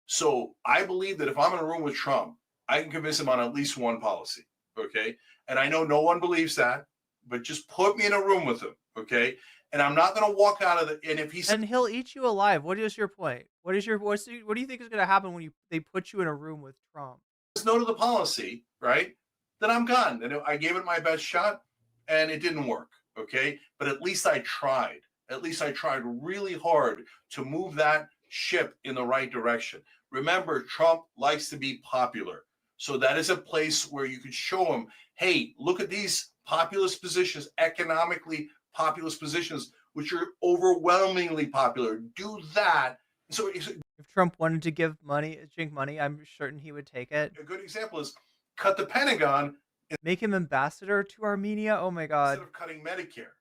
So I believe that if I'm in a room with Trump, I can convince him on at least one policy. Okay. And I know no one believes that, but just put me in a room with him. Okay. And I'm not going to walk out of and if he's, and he'll eat you alive. What is your point? What do you think is going to happen when they put you in a room with Trump? No to the policy, right? Then I'm gone. And I gave it my best shot and it didn't work. Okay. But at least I tried. At least I tried really hard to move that ship in the right direction. Remember, Trump likes to be popular. So that is a place where you could show him, hey, look at these populist positions, economically populist positions, which are overwhelmingly popular. Do that. So if Trump wanted to give Cenk money, I'm certain he would take it. A good example is cut the Pentagon. Make him ambassador to Armenia. Oh my God. Instead of cutting Medicare.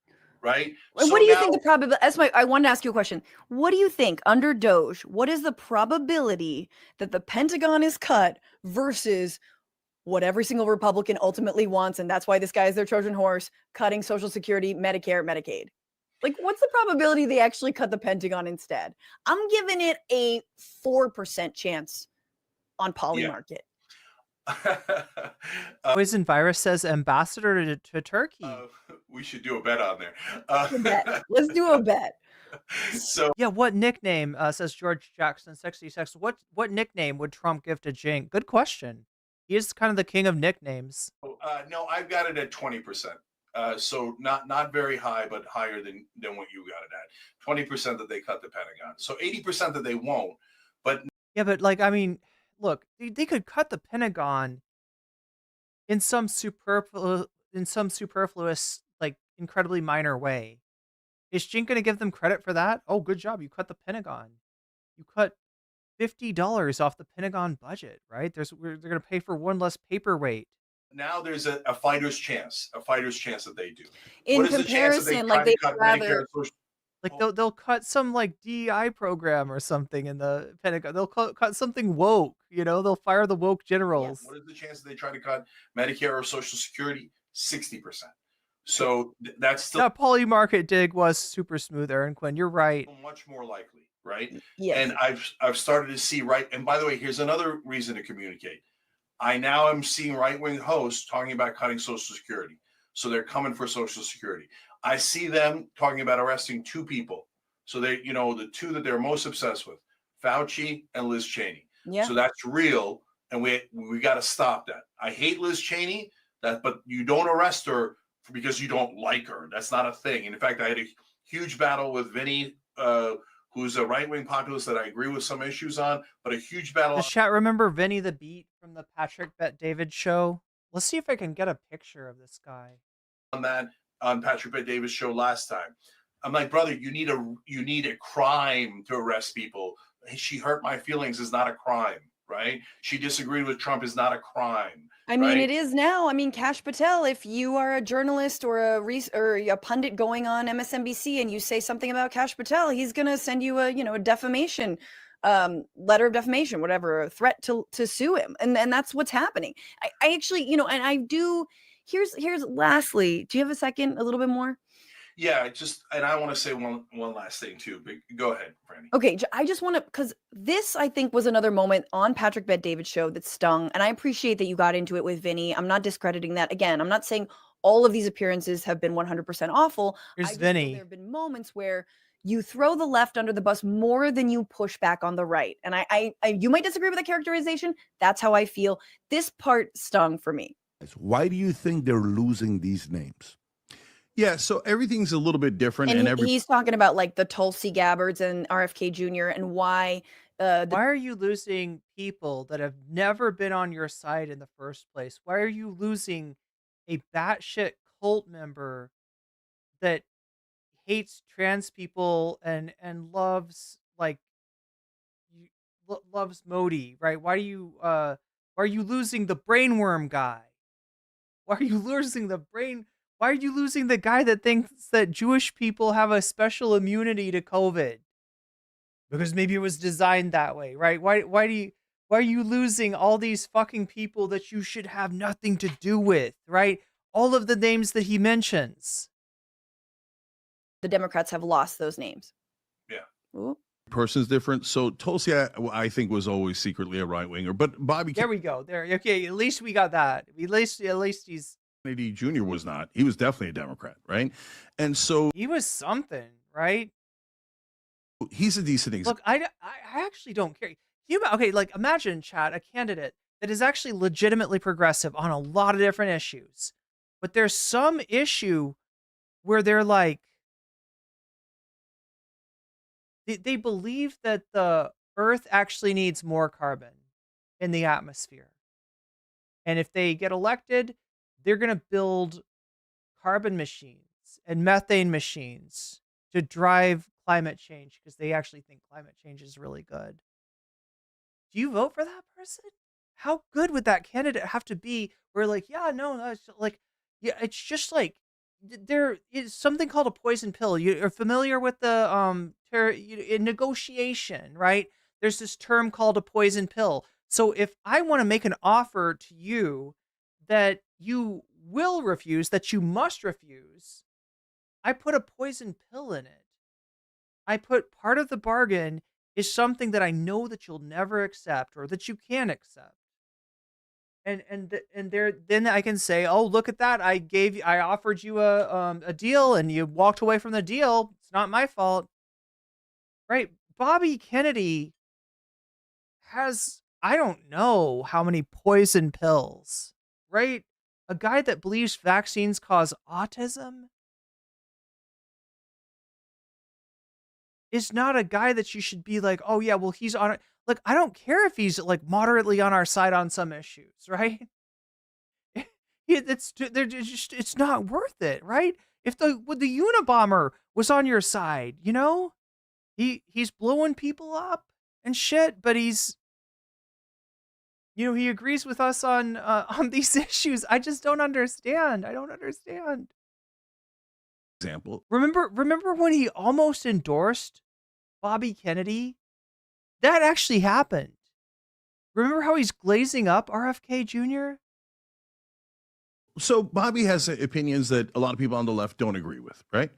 Right. And what do you think the probability? I wanted to ask you a question. What do you think under Doge? What is the probability that the Pentagon is cut versus what every single Republican ultimately wants? And that's why this guy is their Trojan horse, cutting Social Security, Medicare, Medicaid. Like, what's the probability they actually cut the Pentagon instead? I'm giving it a 4% chance on Polymarket. Poison Virus says ambassador to Turkey. We should do a bet on there. Let's do a bet. So yeah, what nickname, says George Jackson 66, what nickname would Trump give to Cenk? Good question. He is kind of the king of nicknames. No, I've got it at 20%. So not very high, but higher than what you got it at. 20% that they cut the Pentagon. So 80% that they won't. But yeah, but like, I mean, look, they could cut the Pentagon in some superfluous, like, incredibly minor way. Is Cenk going to give them credit for that? Oh, good job. You cut the Pentagon. You cut $50 off the Pentagon budget, right? They're going to pay for one less paperweight. Now there's a fighter's chance that they do. In comparison, like they'd rather... Like they'll cut some like DEI program or something in the Pentagon. They'll cut something woke. They'll fire the woke generals. What is the chance that they try to cut Medicare or Social Security? 60%. So that's still... That Polymarket dig was super smooth, Aaron Quinn. You're right. Much more likely, right? Yes. And I've started to see And by the way, here's another reason to communicate. I now am seeing right-wing hosts talking about cutting Social Security. So they're coming for Social Security. I see them talking about arresting two people. So they, the two that they're most obsessed with, Fauci and Liz Cheney. Yeah. So that's real. And we got to stop that. I hate Liz Cheney, but you don't arrest her because you don't like her. That's not a thing. And in fact, I had a huge battle with Vinny, who's a right-wing populist that I agree with some issues on, but a huge battle. Does chat remember Vinny the Beat from the Patrick Bet David show? Let's see if I can get a picture of this guy. On Patrick Bet Davis show last time. I'm like, brother, you need a crime to arrest people. she hurt my feelings is not a crime, right? She disagreed with Trump is not a crime. I mean, right? it is now. I mean, Kash Patel, if you are a journalist or a pundit going on MSNBC and you say something about Kash Patel, he's going to send you a defamation letter of defamation, whatever, a threat to sue him. And that's what's happening. I actually, and I do, here's lastly, do you have a second, a little bit more? Yeah, and I want to say one last thing too, but go ahead, Franny. Okay, I just want to, because this, I think, was another moment on Patrick Bet-David's show that stung, and I appreciate that you got into it with Vinny. I'm not discrediting that. Again, I'm not saying all of these appearances have been 100% awful. Here's Vinny. There have been moments where you throw the left under the bus more than you push back on the right. And I you might disagree with the characterization. That's how I feel. This part stung for me. Why do you think they're losing these names? Yeah, so everything's a little bit different. And he's talking about like the Tulsi Gabbards and RFK Jr. and why. Why are you losing people that have never been on your side in the first place? Why are you losing a batshit cult member that hates trans people and loves loves Modi, right? Why are you losing the brainworm guy? Why are you losing the brain? Why are you losing the guy that thinks that Jewish people have a special immunity to COVID? Because maybe it was designed that way, right? Why are you losing all these fucking people that you should have nothing to do with, right? All of the names that he mentions. The Democrats have lost those names. Yeah. Ooh. Person's different. So Tulsi, I think, was always secretly a right winger, but Bobby. There we go. There. Okay. At least we got that. At least he's. Kennedy Jr. was not. He was definitely a Democrat, right? And so he was something, right? He's a decent example. Look, I actually don't care. Okay, like imagine, Chad, a candidate that is actually legitimately progressive on a lot of different issues, but there's some issue where they're like, they believe that the Earth actually needs more carbon in the atmosphere, and if they get elected, they're going to build carbon machines and methane machines to drive climate change because they actually think climate change is really good. Do you vote for that person? How good would that candidate have to be? Where like, yeah, no, that's like, yeah, it's just like there is something called a poison pill. You're familiar with the in negotiation, right? There's this term called a poison pill. So if I want to make an offer to you that you will refuse, that you must refuse, I put a poison pill in it. I put part of the bargain is something that I know that you'll never accept or that you can accept. And then I can say, oh, look at that. I offered you a deal and you walked away from the deal. It's not my fault. Right? Bobby Kennedy has, I don't know how many poison pills, right? A guy that believes vaccines cause autism is not a guy that you should be like, oh yeah, well he's on it. Like, I don't care if he's like moderately on our side on some issues, right? It's not worth it, right? If the Unabomber was on your side, he's blowing people up and shit, but he's, he agrees with us on these issues. I just don't understand. I don't understand. Example. Remember when he almost endorsed Bobby Kennedy? That actually happened. Remember how he's glazing up RFK Jr.? So Bobby has opinions that a lot of people on the left don't agree with, right?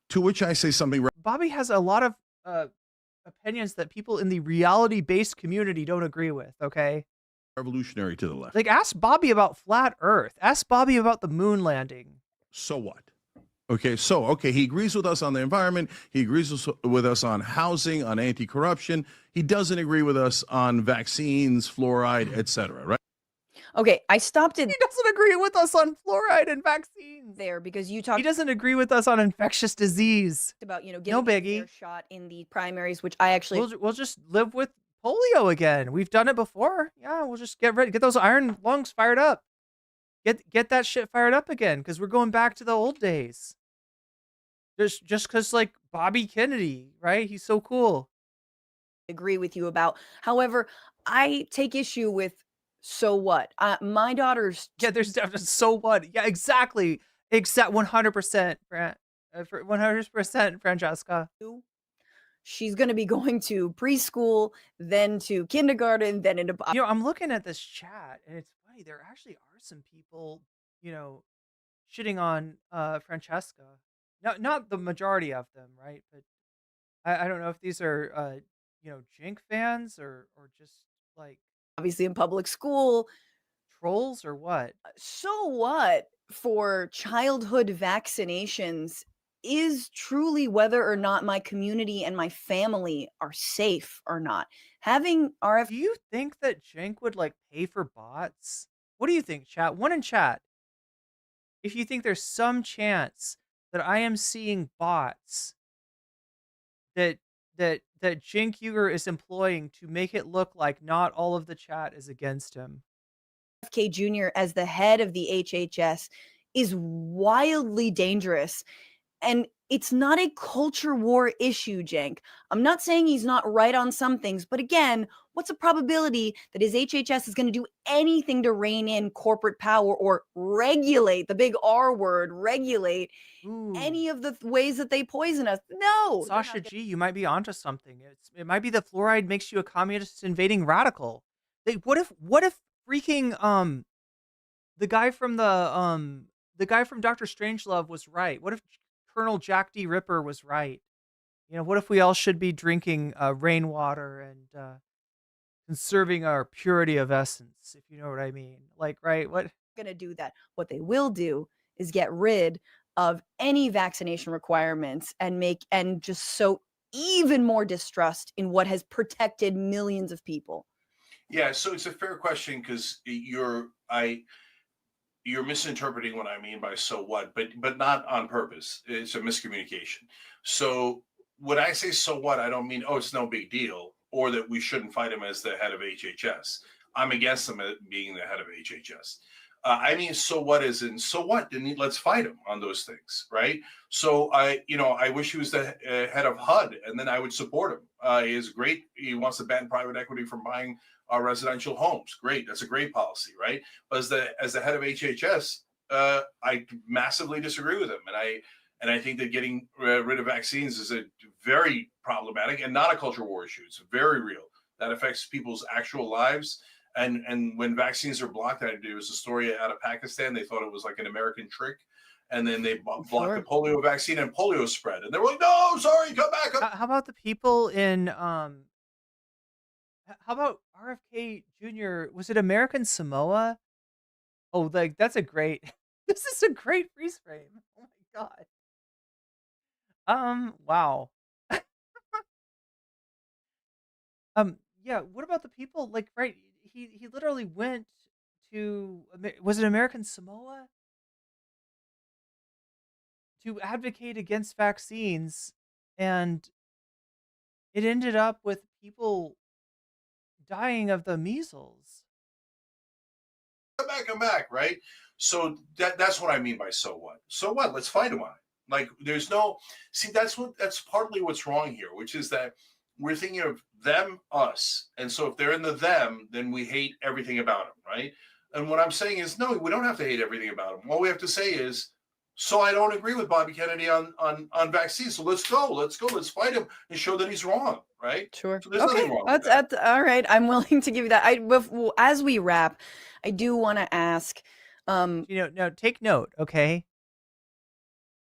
To which I say something. Bobby has a lot of opinions that people in the reality-based community don't agree with, okay? Revolutionary to the left. Like, ask Bobby about flat Earth. Ask Bobby about the moon landing. So what? Okay, he agrees with us on the environment. He agrees with us on housing, on anti-corruption. He doesn't agree with us on vaccines, fluoride, etc., right? Okay, I stopped it. He doesn't agree with us on fluoride and vaccines there because you talked. He doesn't agree with us on infectious disease. About getting no biggie. A shot in the primaries, which I actually we'll just live with polio again. We've done it before. Yeah, we'll just get those iron lungs fired up. Get that shit fired up again because we're going back to the old days. Just because, like, Bobby Kennedy, right? He's so cool. agree with you about. However, I take issue with so what? My daughter's Yeah, there's definitely so what? Yeah, exactly. Exact 100%, 100% Francesca. she's going to be going to preschool, then to kindergarten, then into You know, I'm looking at this chat and it's funny. There actually are some people, you know, shitting on Francesca. Not the majority of them, right? But I don't know if these are you know, Cenk fans or just like obviously in public school. trolls or what? So what for childhood vaccinations is truly whether or not my community and my family are safe or not. Having RF. Do you think that Cenk would like pay for bots? What do you think, chat? One in chat. If you think there's some chance that I am seeing bots that Cenk Uygur is employing to make it look like not all of the chat is against him. K Jr. as the head of the HHS is wildly dangerous. And it's not a culture war issue, Cenk. I'm not saying he's not right on some things, but again, what's the probability that his HHS is going to do anything to rein in corporate power or regulate, the big R word, regulate any of the ways that they poison us? No. Sasha G, you might be onto something. It might be the fluoride makes you a communist invading radical. What if freaking the guy from Dr. Strangelove was right? What if Colonel Jack D. Ripper was right? You know, what if we all should be drinking rainwater and conserving our purity of essence, if you know what I mean? Like, right? What? Going to do that. What they will do is get rid of any vaccination requirements and just sow even more distrust in what has protected millions of people. Yeah, so it's a fair question because you're misinterpreting what I mean by so what, but not on purpose. It's a miscommunication. So when I say so what, I don't mean, oh, it's no big deal, or that we shouldn't fight him as the head of HHS. I'm against him being the head of HHS. I mean, so what is in so what? Then let's fight him on those things, right? So I wish he was the head of HUD, and then I would support him. He is great. He wants to ban private equity from buying our residential homes. Great, that's a great policy, right? But as the head of HHS, I massively disagree with him, and I think that getting rid of vaccines is a very problematic and not a culture war issue. It's very real. That affects people's actual lives. And when vaccines are blocked, there was a story out of Pakistan. They thought it was like an American trick. And then they blocked the polio vaccine and polio spread. And they were like, no, sorry, come back. How about the people in, how about RFK Jr.? Was it American Samoa? Oh, like, that's a great, this is a great freeze frame. Oh my God. Wow. Yeah, what about the people, like, right, he literally went to, was it American Samoa? To advocate against vaccines, and it ended up with people dying of the measles. Come back, right? So that's what I mean by so what. So what? Let's fight him on it. Like there's no, see, that's partly what's wrong here, which is that we're thinking of them, us. And so if they're in the them, then we hate everything about them, right? And what I'm saying is, no, we don't have to hate everything about them. All we have to say is, so I don't agree with Bobby Kennedy on vaccines. So let's go, let's fight him and show that he's wrong, right? Sure. So there's nothing wrong with that's all right. I'm willing to give you that. As we wrap, I do want to ask. Now take note, okay?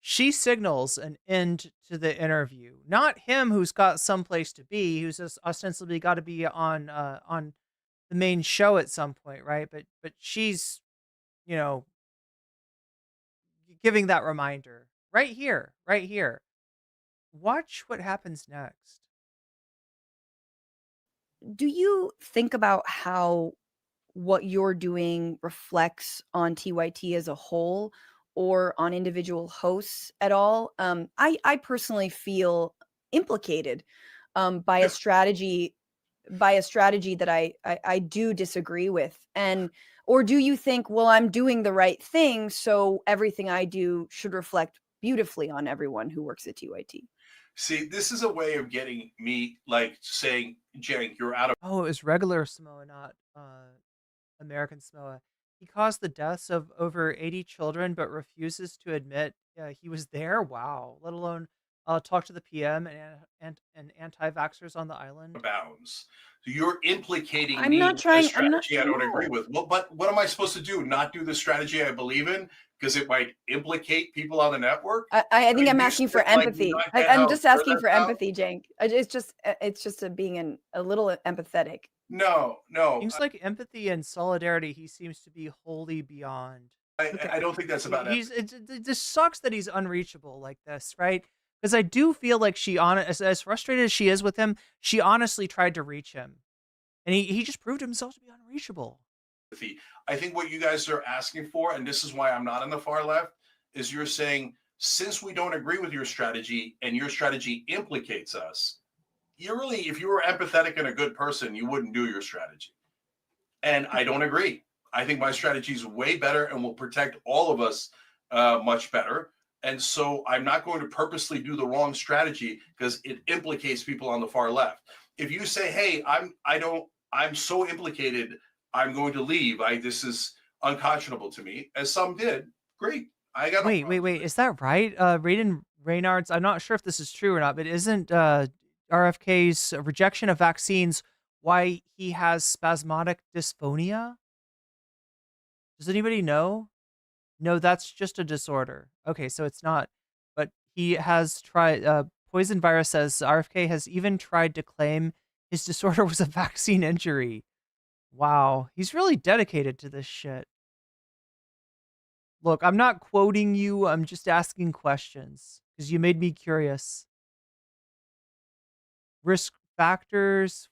She signals an end to the interview, not him who's got someplace to be, who's just ostensibly got to be on the main show at some point, right? But she's, giving that reminder right here. Watch what happens next. Do you think about how what you're doing reflects on TYT as a whole or on individual hosts at all? I personally feel implicated by a strategy that I do disagree with. Or do you think, well, I'm doing the right thing, so everything I do should reflect beautifully on everyone who works at TYT? See, this is a way of getting me, like, saying, Cenk, you're out of. Oh, it was regular Samoa, not American Samoa. He caused the deaths of over 80 children, but refuses to admit he was there. Wow. Let alone talk to the PM and anti-vaxxers on the island. Bounds. So you're implicating I'm me not with trying. a I'm not. strategy I don't agree No. with. Well, but what am I supposed to do? Not do the strategy I believe in because it might implicate people on the network? I think mean, I'm you asking for said, like, empathy. not get I'm how just absurd asking that for sounds? empathy, Cenk. It's just a being a little empathetic. No. Seems like empathy and solidarity he seems to be wholly beyond. I don't think that's about it. It just sucks that he's unreachable like this, right? Because I do feel like as frustrated as she is with him, she honestly tried to reach him. And he just proved himself to be unreachable. I think what you guys are asking for, and this is why I'm not on the far left, is you're saying, since we don't agree with your strategy and your strategy implicates us, you really, if you were empathetic and a good person, you wouldn't do your strategy. And I don't agree. I think my strategy is way better and will protect all of us much better. And so I'm not going to purposely do the wrong strategy because it implicates people on the far left. If you say, hey, I'm so implicated, I'm going to leave. This is unconscionable to me, as some did. Great. I got Wait. Is that right? Raiden Reynard's, I'm not sure if this is true or not, but isn't RFK's rejection of vaccines why he has spasmodic dysphonia? Does anybody know? No, that's just a disorder. Okay, so it's not. But he has tried. Poison Virus says RFK has even tried to claim his disorder was a vaccine injury. Wow, he's really dedicated to this shit. Look, I'm not quoting you. I'm just asking questions because you made me curious. Risk factors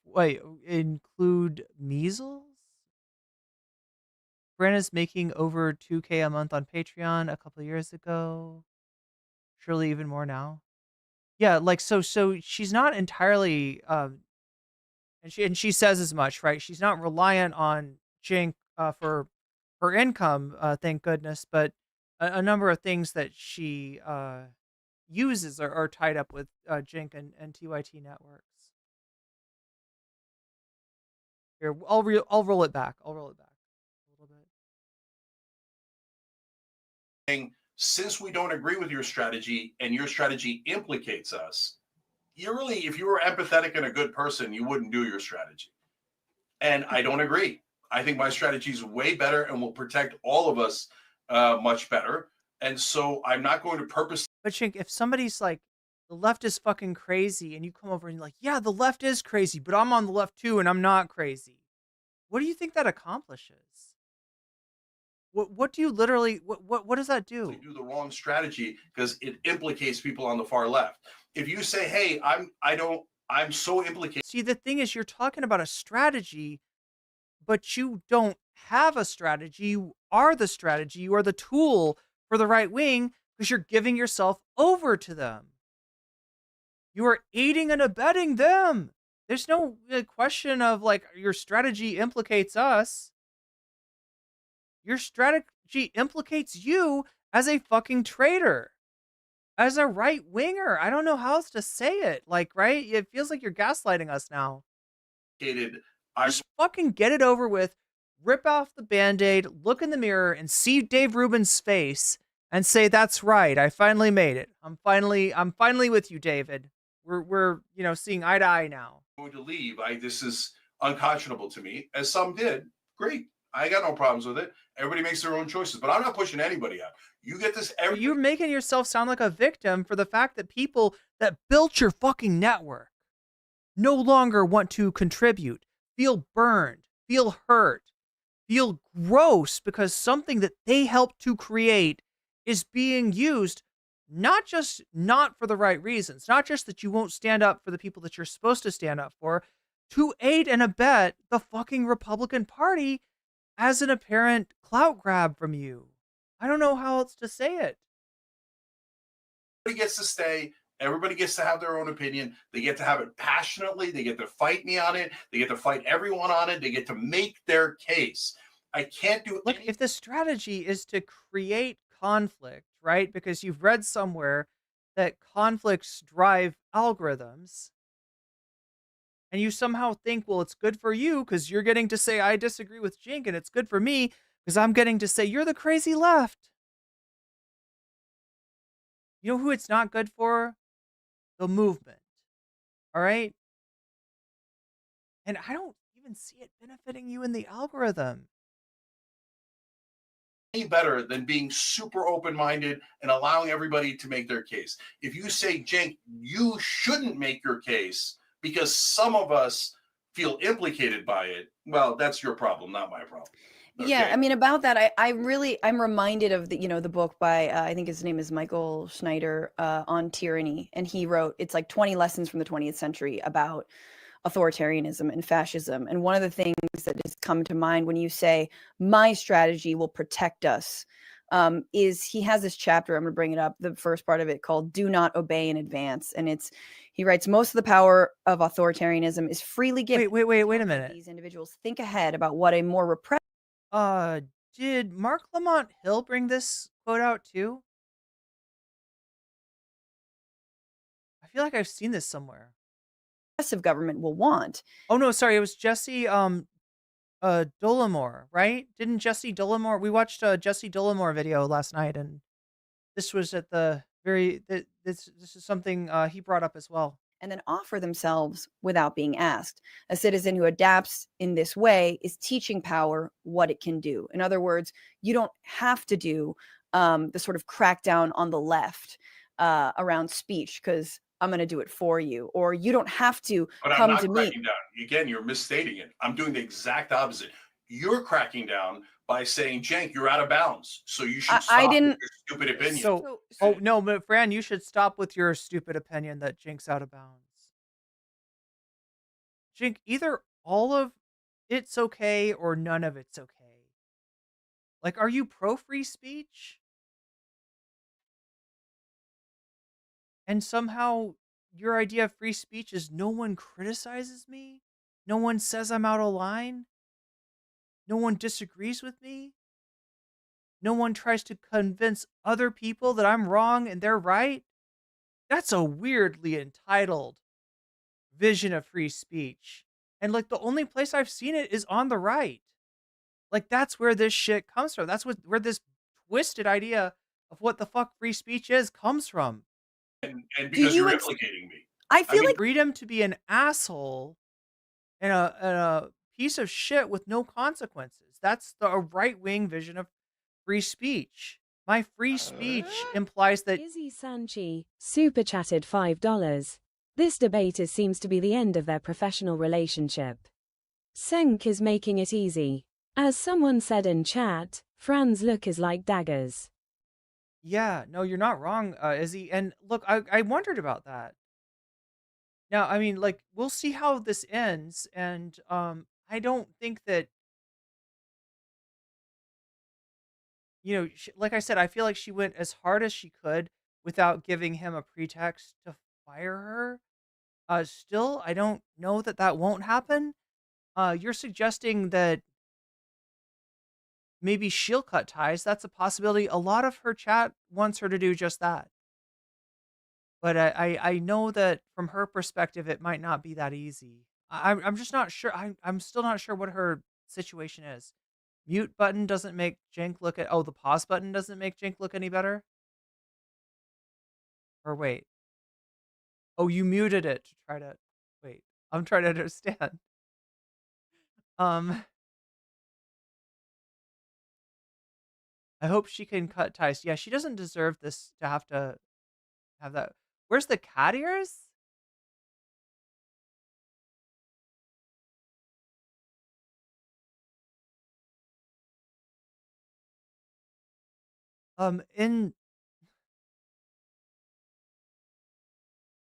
include measles? Brenna's making over 2K a month on Patreon a couple of years ago. Surely even more now. Yeah, like so she's not entirely and she says as much, right? She's not reliant on Cenk for her income, thank goodness, but a number of things that she uses are tied up with Cenk and TYT networks. Here, I'll roll it back. I'll roll it back a little bit. Since we don't agree with your strategy and your strategy implicates us, you really, if you were empathetic and a good person, you wouldn't do your strategy. And I don't agree. I think my strategy is way better and will protect all of us much better. And so I'm not going to purposely. But Cenk, if somebody's like, the left is fucking crazy, and you come over and you're like, yeah, the left is crazy, but I'm on the left too, and I'm not crazy. What do you think that accomplishes? What do you literally, what does that do? Do the wrong strategy because it implicates people on the far left. If you say, hey, I'm so implicated. See, the thing is, you're talking about a strategy, but you don't have a strategy. You are the strategy. You are the tool for the right wing because you're giving yourself over to them. You are aiding and abetting them. There's no question of like your strategy implicates us. Your strategy implicates you as a fucking traitor. As a right winger. I don't know how else to say it. Like, right? It feels like you're gaslighting us now. Just fucking get it over with. Rip off the Band-Aid, look in the mirror, and see Dave Rubin's face and say, that's right. I finally made it. I'm finally with you, David. We're seeing eye to eye now. Going to leave. This is unconscionable to me, as some did. Great. I got no problems with it. Everybody makes their own choices, but I'm not pushing anybody out. You get this. You're making yourself sound like a victim for the fact that people that built your fucking network no longer want to contribute, feel burned, feel hurt, feel gross because something that they helped to create is being used not for the right reasons, not just that you won't stand up for the people that you're supposed to stand up for, to aid and abet the fucking Republican Party as an apparent clout grab from you. I don't know how else to say it. Everybody gets to stay. Everybody gets to have their own opinion. They get to have it passionately. They get to fight me on it. They get to fight everyone on it. They get to make their case. I can't do it. Look, if the strategy is to create conflict, right? Because you've read somewhere that conflicts drive algorithms, and you somehow think, well, it's good for you because you're getting to say I disagree with Cenk, and it's good for me because I'm getting to say you're the crazy left. You know who it's not good for? The movement. All right? And I don't even see it benefiting you in the algorithm. Any better than being super open-minded and allowing everybody to make their case. If you say, Cenk, you shouldn't make your case because some of us feel implicated by it, well, that's your problem, not my problem. Okay? Yeah, I mean, about that, I'm reminded of the book by, I think his name is Michael Schneider, on tyranny. And he wrote, it's like 20 lessons from the 20th century about authoritarianism and fascism. And one of the things that has come to mind when you say, my strategy will protect us, is he has this chapter, I'm going to bring it up, the first part of it called Do Not Obey in Advance. And he writes, most of the power of authoritarianism is freely given. Wait a minute. These individuals think ahead about what a more repressive. Did Mark Lamont Hill bring this quote out too? I feel like I've seen this somewhere. Government will want. Oh no, sorry, it was Jesse Dollemore, right? Didn't Jesse Dollemore? We watched a Jesse Dollemore video last night, and this was at the very. This is something he brought up as well. And then offer themselves without being asked. A citizen who adapts in this way is teaching power what it can do. In other words, you don't have to do the sort of crackdown on the left around speech because I'm going to do it for you, or you don't have to come to me. Cracking down. Again, you're misstating it. I'm doing the exact opposite. You're cracking down by saying, Cenk, you're out of bounds, so you should stop with your stupid opinion. Oh no, but Fran, you should stop with your stupid opinion that Cenk's out of bounds. Cenk, either all of it's okay or none of it's okay. Like, are you pro free speech? And somehow your idea of free speech is no one criticizes me? No one says I'm out of line? No one disagrees with me? No one tries to convince other people that I'm wrong and they're right? That's a weirdly entitled vision of free speech. And like the only place I've seen it is on the right. Like that's where this shit comes from. That's where this twisted idea of what the fuck free speech is comes from. And because you're implicating me. I feel like freedom to be an asshole and a piece of shit with no consequences. That's the right-wing vision of free speech. My free speech implies that Izzy Sanchi super chatted $5. This debate seems to be the end of their professional relationship. Cenk is making it easy. As someone said in chat, Fran's look is like daggers. Yeah, no, you're not wrong, Izzy. And look, I wondered about that. Now, I mean, like, we'll see how this ends, and I don't think that, like I said, I feel like she went as hard as she could without giving him a pretext to fire her. Still, I don't know that won't happen. You're suggesting that maybe she'll cut ties. That's a possibility. A lot of her chat wants her to do just that. But I know that from her perspective, it might not be that easy. I'm just not sure. I'm still not sure what her situation is. Mute button doesn't make Cenk look at. Oh, the pause button doesn't make Cenk look any better. Or wait. Oh, you muted it to try to. Wait, I'm trying to understand. I hope she can cut ties. Yeah, she doesn't deserve this to have that. Where's the cat ears?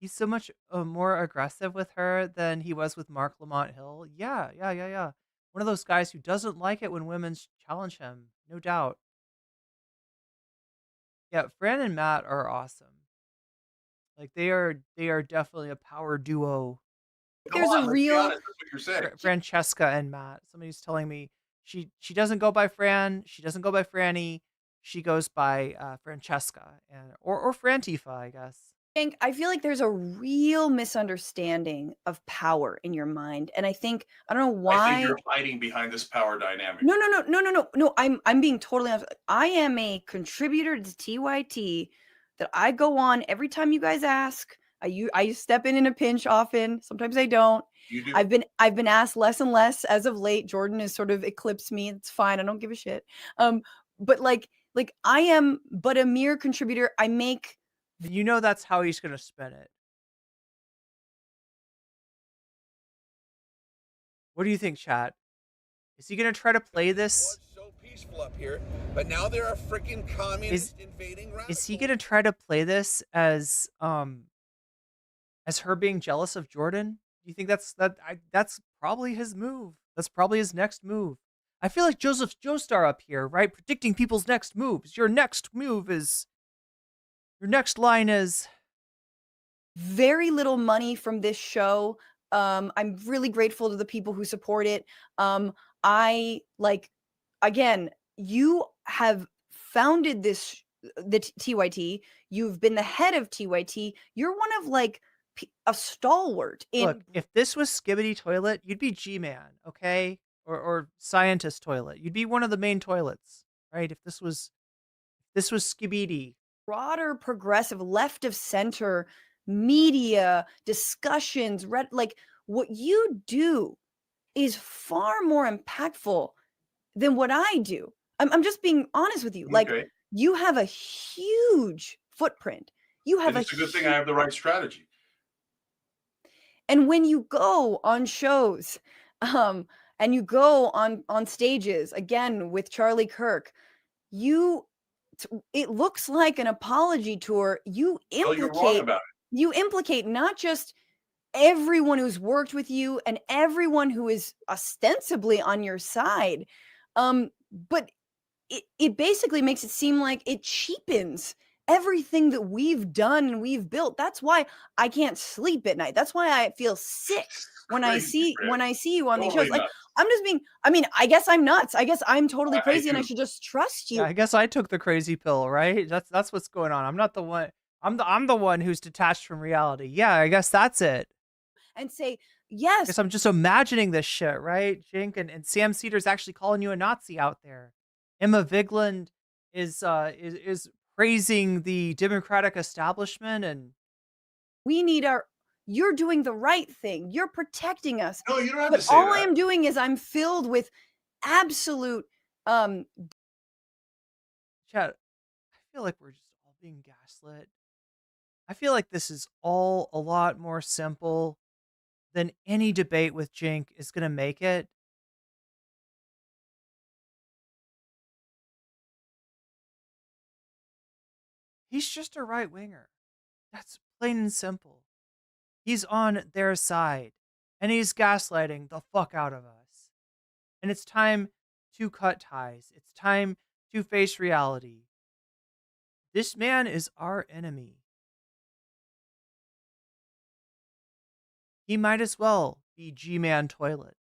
He's so much more aggressive with her than he was with Mark Lamont Hill. Yeah. One of those guys who doesn't like it when women challenge him, no doubt. Yeah, Fran and Matt are awesome. Like they are definitely a power duo. There's a real That's what you're saying. Francesca and Matt. Somebody's telling me she doesn't go by Fran. She doesn't go by Franny. She goes by Francesca or Frantifa, I guess. Hank, I feel like there's a real misunderstanding of power in your mind, and I don't know I think why. you're hiding behind this power dynamic. No. I'm being totally honest. I am a contributor to TYT that I go on every time you guys ask. I step in a pinch often. Sometimes I don't. You do. I've been asked less and less as of late. Jordan has sort of eclipsed me. It's fine. I don't give a shit. But like I am but a mere contributor. I make You know that's how he's gonna spin it. What do you think, chat? Is he gonna try to play this? So peaceful up here, but now there are freaking communists invading. Is he gonna try to play this as her being jealous of Jordan? Do you think that's probably his move? That's probably his next move. I feel like Joseph Joestar up here, right? Predicting people's next moves. Your next line is very little money from this show. I'm really grateful to the people who support it. Again, you have founded the TYT. You've been the head of TYT. You're one of a stalwart in. Look, if this was Skibbity Toilet, you'd be G-Man, okay? Or Scientist Toilet. You'd be one of the main toilets, right? If this was Skibbity. Broader progressive left of center media discussions, what you do is far more impactful than what I do. I'm just being honest with you. Okay. You have a huge footprint. You have it's a good thing I have the right strategy. And when you go on shows, and you go on stages, again with Charlie Kirk, it looks like an apology tour. You you're wrong about it. You implicate not just everyone who's worked with you and everyone who is ostensibly on your side, but it basically makes it seem like it cheapens everything that we've done and we've built. That's why I can't sleep at night. That's why I feel sick when I see you on these shows. Like, I'm just being, I guess I'm nuts. I guess I'm totally crazy and I should just trust you. Yeah, I guess I took the crazy pill, right? That's what's going on. I'm not the one. I'm the one who's detached from reality. Yeah, I guess that's it. And say, yes. I guess I'm just imagining this shit, right? Cenk and Sam Cedar's actually calling you a Nazi out there. Emma Vigeland is praising the Democratic establishment, and we need you're doing the right thing. You're protecting us. No, you don't have to say all that. I am doing is I'm filled with absolute Chat, I feel like we're just all being gaslit. I feel like this is all a lot more simple than any debate with Cenk is going to make it. He's just a right winger. That's plain and simple. He's on their side, and he's gaslighting the fuck out of us. And it's time to cut ties. It's time to face reality. This man is our enemy. He might as well be G-Man Toilet.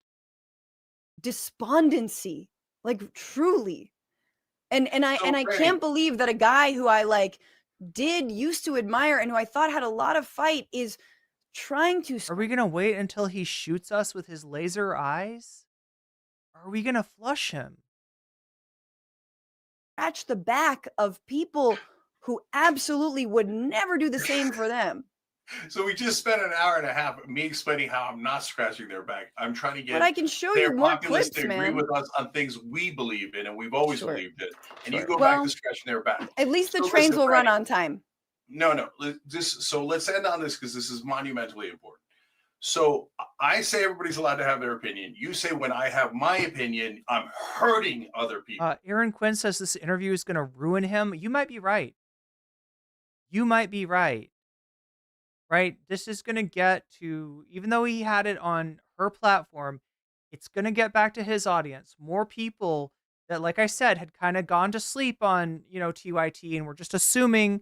Despondency, like truly. And I can't believe that a guy who I used to admire and who I thought had a lot of fight is trying to. Are we gonna wait until he shoots us with his laser eyes? Or are we gonna flush him? Scratch the back of people who absolutely would never do the same for them. So we just spent an hour and a half me explaining how I'm not scratching their back. I'm trying to get. But I can show you more clips, to agree man. with us on things we believe in, and we've always believed it. And you go back to scratching their back. At least the trains will run on time. No. So let's end on this because this is monumentally important. So I say everybody's allowed to have their opinion. You say when I have my opinion, I'm hurting other people. Aaron Quinn says this interview is going to ruin him. You might be right. You might be right. Right? This is going to get to, even though he had it on her platform, it's going to get back to his audience. More people that, like I said, had kind of gone to sleep on, TYT and were just assuming,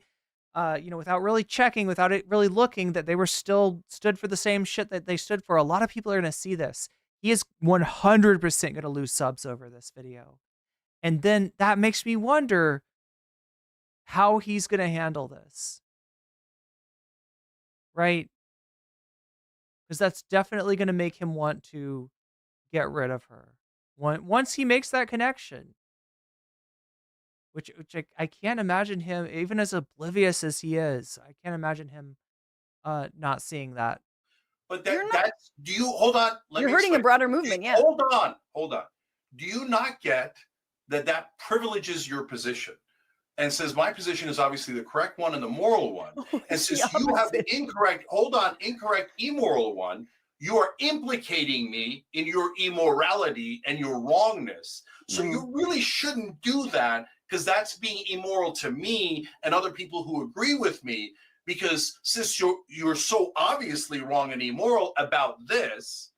without really checking, without it really looking, that they were still stood for the same shit that they stood for. A lot of people are going to see this. He is 100% going to lose subs over this video. And then that makes me wonder how he's going to handle this. right? Because that's definitely going to make him want to get rid of her. Once he makes that connection, which I can't imagine him, even as oblivious as he is, I can't imagine him not seeing that. But that's, do you, hold on. You're hurting a broader movement, yeah. Hold on. Do you not get that privileges your position and says my position is obviously the correct one and the moral one? And since you have the incorrect immoral one, you are implicating me in your immorality and your wrongness. So you really shouldn't do that, because that's being immoral to me and other people who agree with me. Because since you're so obviously wrong and immoral about this,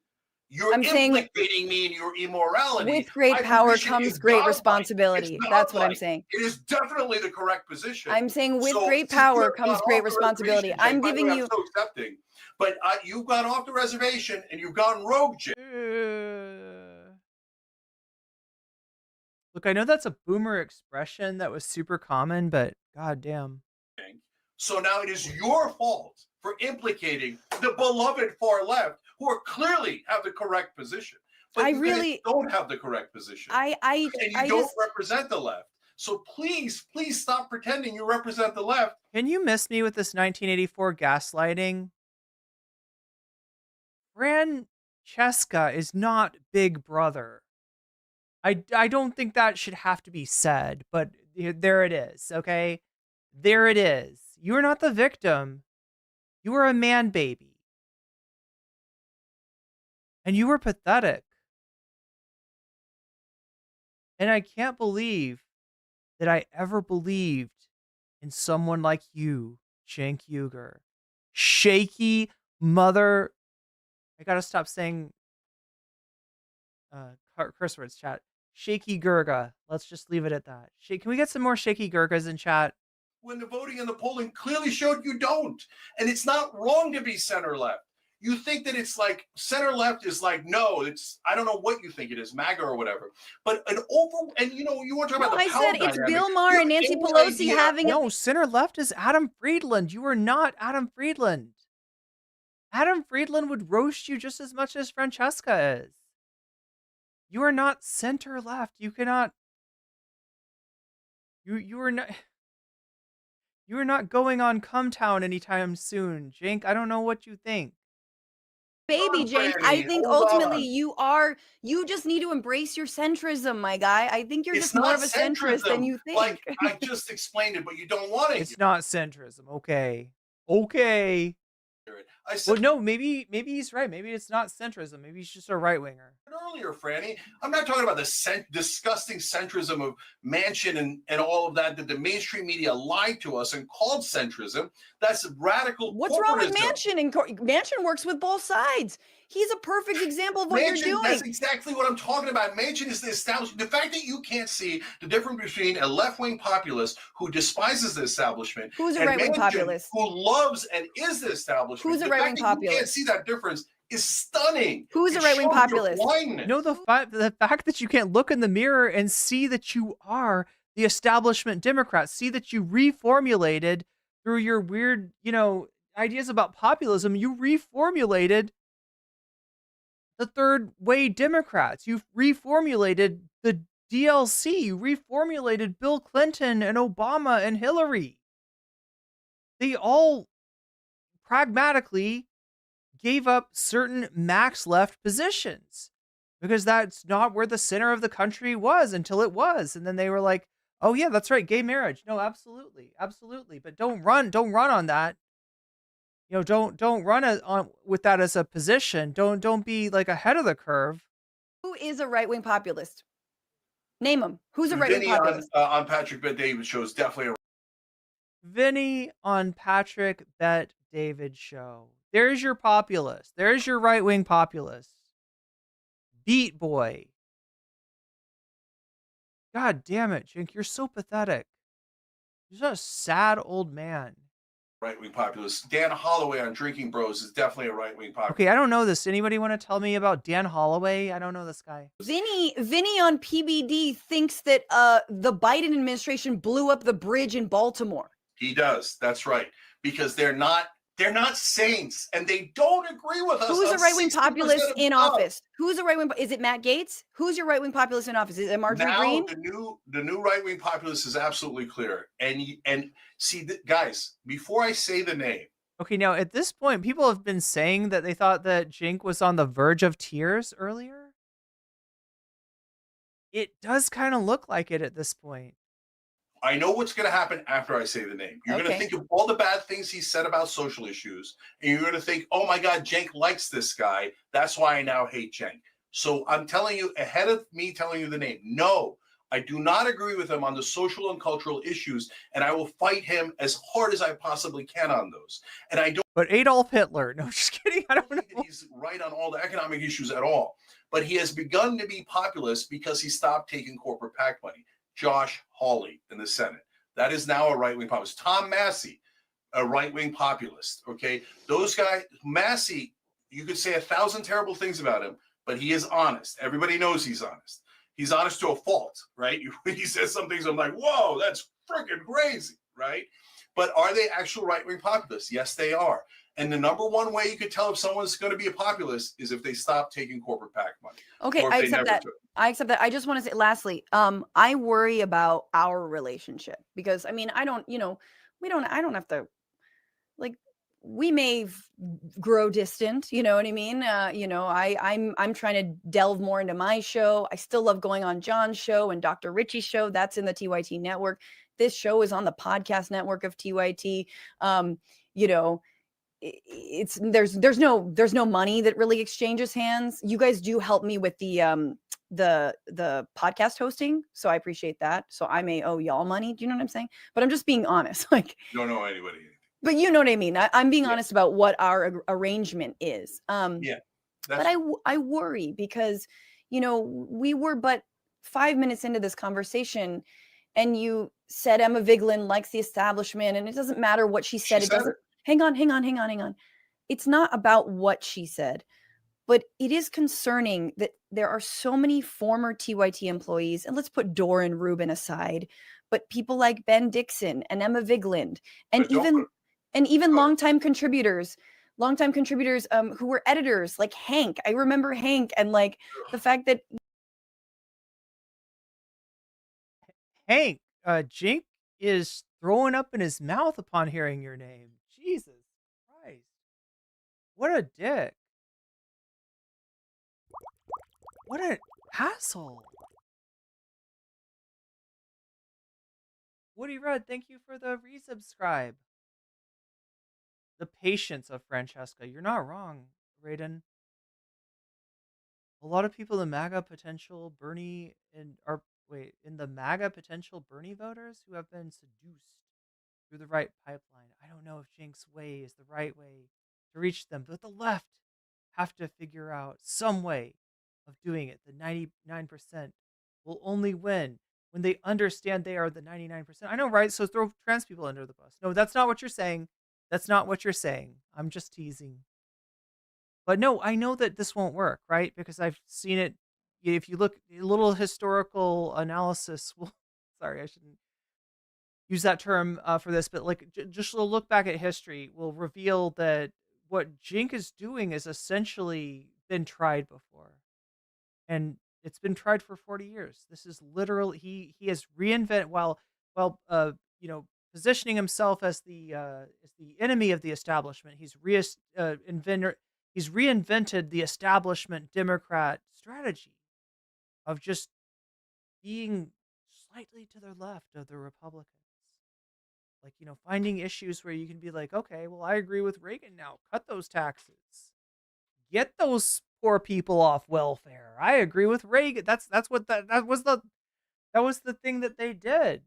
you're implicating me in your immorality. With great power comes great responsibility. That's what I'm saying. It is definitely the correct position. I'm saying with great power comes great responsibility. I'm giving you. I'm so accepting, but you've gone off the reservation and you've gone rogue, Jim. Look, I know that's a boomer expression that was super common, but goddamn. So now it is your fault for implicating the beloved far left, who are clearly have the correct position. But you don't have the correct position. And you don't represent the left. So please stop pretending you represent the left. Can you miss me with this 1984 gaslighting? Francesca is not Big Brother. I don't think that should have to be said, but there it is, okay? There it is. You are not the victim. You are a man baby. And you were pathetic. And I can't believe that I ever believed in someone like you, Cenk Uygur. Shaky mother. I gotta stop saying curse words, chat. Shaky Gurga. Let's just leave it at that. Can we get some more shaky Gurgas in chat? When the voting and the polling clearly showed you don't. And it's not wrong to be center left. You think that it's like center left is like, no, it's, I don't know what you think it is, MAGA or whatever. But you want to talk about the power dynamic. It's Bill Maher and Nancy Pelosi having No, center left is Adam Friedland. You are not Adam Friedland. Adam Friedland would roast you just as much as Francesca is. You are not center left. You cannot. You are not. You are not going on Cumtown anytime soon, Cenk. I don't know what you think. Baby, Cenk, I think ultimately you just need to embrace your centrism, my guy. I think you're just more of a centrist than you think. Like I just explained it, but you don't want it. It's not centrism. Okay. Okay. I said, well, no, maybe he's right. Maybe it's not centrism. Maybe he's just a right winger. Earlier, Franny, I'm not talking about the disgusting centrism of Manchin and all of that the mainstream media lied to us and called centrism. That's radical. What's wrong with Manchin? Manchin works with both sides. He's a perfect example of what you're doing. That's exactly what I'm talking about. Manchin is the establishment. The fact that you can't see the difference between a left-wing populist who despises the establishment, who's a right-wing populist, who loves and is the establishment, who's a right-wing populist, you can't see that difference is stunning. Who's a right-wing populist? No, the fact that you can't look in the mirror and see that you are the establishment Democrat, see that you reformulated through your weird, ideas about populism. You reformulated the third way Democrats. You've reformulated the DLC. You reformulated Bill Clinton and Obama and Hillary. They all pragmatically gave up certain max left positions because that's not where the center of the country was until it was. And then they were like, oh yeah, that's right. Gay marriage. No, absolutely. Absolutely. But don't run on that. Don't run on with that as a position. Don't be like ahead of the curve. Who is a right-wing populist? Name him. Who's a right-wing populist? On Patrick Bet David show is definitely Vinny on Patrick Bet David show. There's your populist. There's your right-wing populist. Beat Boy. God damn it, Cenk. You're so pathetic. You're such a sad old man. Right-wing populist. Dan Holloway on Drinking Bros is definitely a right-wing populist. Okay, I don't know this. Anybody want to tell me about Dan Holloway? I don't know this guy. Vinny on PBD thinks that the Biden administration blew up the bridge in Baltimore. He does. That's right. Because they're not They're not saints, and they don't agree with us. Who's a right-wing 60% populist of in stuff. office? Who's a right-wing? Is it Matt Gaetz? Who's your right-wing populist in office? Is it Marjorie Now Greene? the new right-wing populist is absolutely clear. And see, guys, before I say the name, Okay, now at this point, people have been saying that they thought that Cenk was on the verge of tears earlier. It does kind of look like it at this point. I know what's going to happen after I say the name. You're going to think of all the bad things he said about social issues, and you're going to think, oh my God, Cenk likes this guy. That's why I now hate Cenk. So I'm telling you, ahead of me telling you the name, no, I do not agree with him on the social and cultural issues, and I will fight him as hard as I possibly can on those. And I don't. But Adolf Hitler, no, just kidding. I don't know. He's right on all the economic issues at all. But he has begun to be populist because he stopped taking corporate PAC money. Josh Hawley in the Senate. That is now a right-wing populist. Tom Massey, a right-wing populist. Okay, those guys, Massey, you could say 1,000 terrible things about him, but he is honest. Everybody knows he's honest. He's honest to a fault, right? When he says some things, I'm like, whoa, that's freaking crazy, right? But are they actual right-wing populists? Yes, they are. And the number one way you could tell if someone's going to be a populist is if they stop taking corporate PAC money. Okay, I accept that. I accept that. I just want to say, lastly, I worry about our relationship because, I mean, I don't have to, like, we may grow distant, you know what I mean? I'm trying to delve more into my show. I still love going on John's show and Dr. Richie's show. That's in the TYT network. This show is on the podcast network of TYT. There's no money that really exchanges hands. You guys do help me with the podcast hosting, so I appreciate that. So I may owe y'all money. Do you know what I'm saying? But I'm just being honest. Like, you don't know anybody. But you know what I mean. I'm being honest about what our arrangement is. But I worry because we were but 5 minutes into this conversation, and you said Emma Vigeland likes the establishment, and it doesn't matter what she said. It doesn't. Hang on. It's not about what she said, but it is concerning that there are so many former TYT employees, and let's put Doran Rubin aside, but people like Ben Dixon and Emma Vigeland, and even longtime contributors who were editors like Hank. I remember Hank, and like the fact that Hank, Cenk is throwing up in his mouth upon hearing your name. Jesus Christ. What a dick. What an asshole. Woody Red, thank you for the resubscribe. The patience of Francesca. You're not wrong, Raiden. A lot of people in MAGA potential Bernie in the MAGA potential Bernie voters who have been seduced through the right pipeline. I don't know if Cenk's way is the right way to reach them, but the left have to figure out some way of doing it. The 99% will only win when they understand they are the 99%. I know, right? So throw trans people under the bus. No, that's not what you're saying. That's not what you're saying. I'm just teasing. But no, I know that this won't work, right? Because I've seen it. If you look, a little historical analysis will, sorry, I shouldn't use that term for this, but like just a look back at history will reveal that what Cenk is doing is essentially been tried before. And it's been tried for 40 years. This is literally, he has reinvented while positioning himself as the enemy of the establishment. He's reinvented the establishment Democrat strategy of just being slightly to the left of the Republicans. Like, finding issues where you can be like, okay, well, I agree with Reagan now. Cut those taxes. Get those poor people off welfare. I agree with Reagan. That was the thing that they did.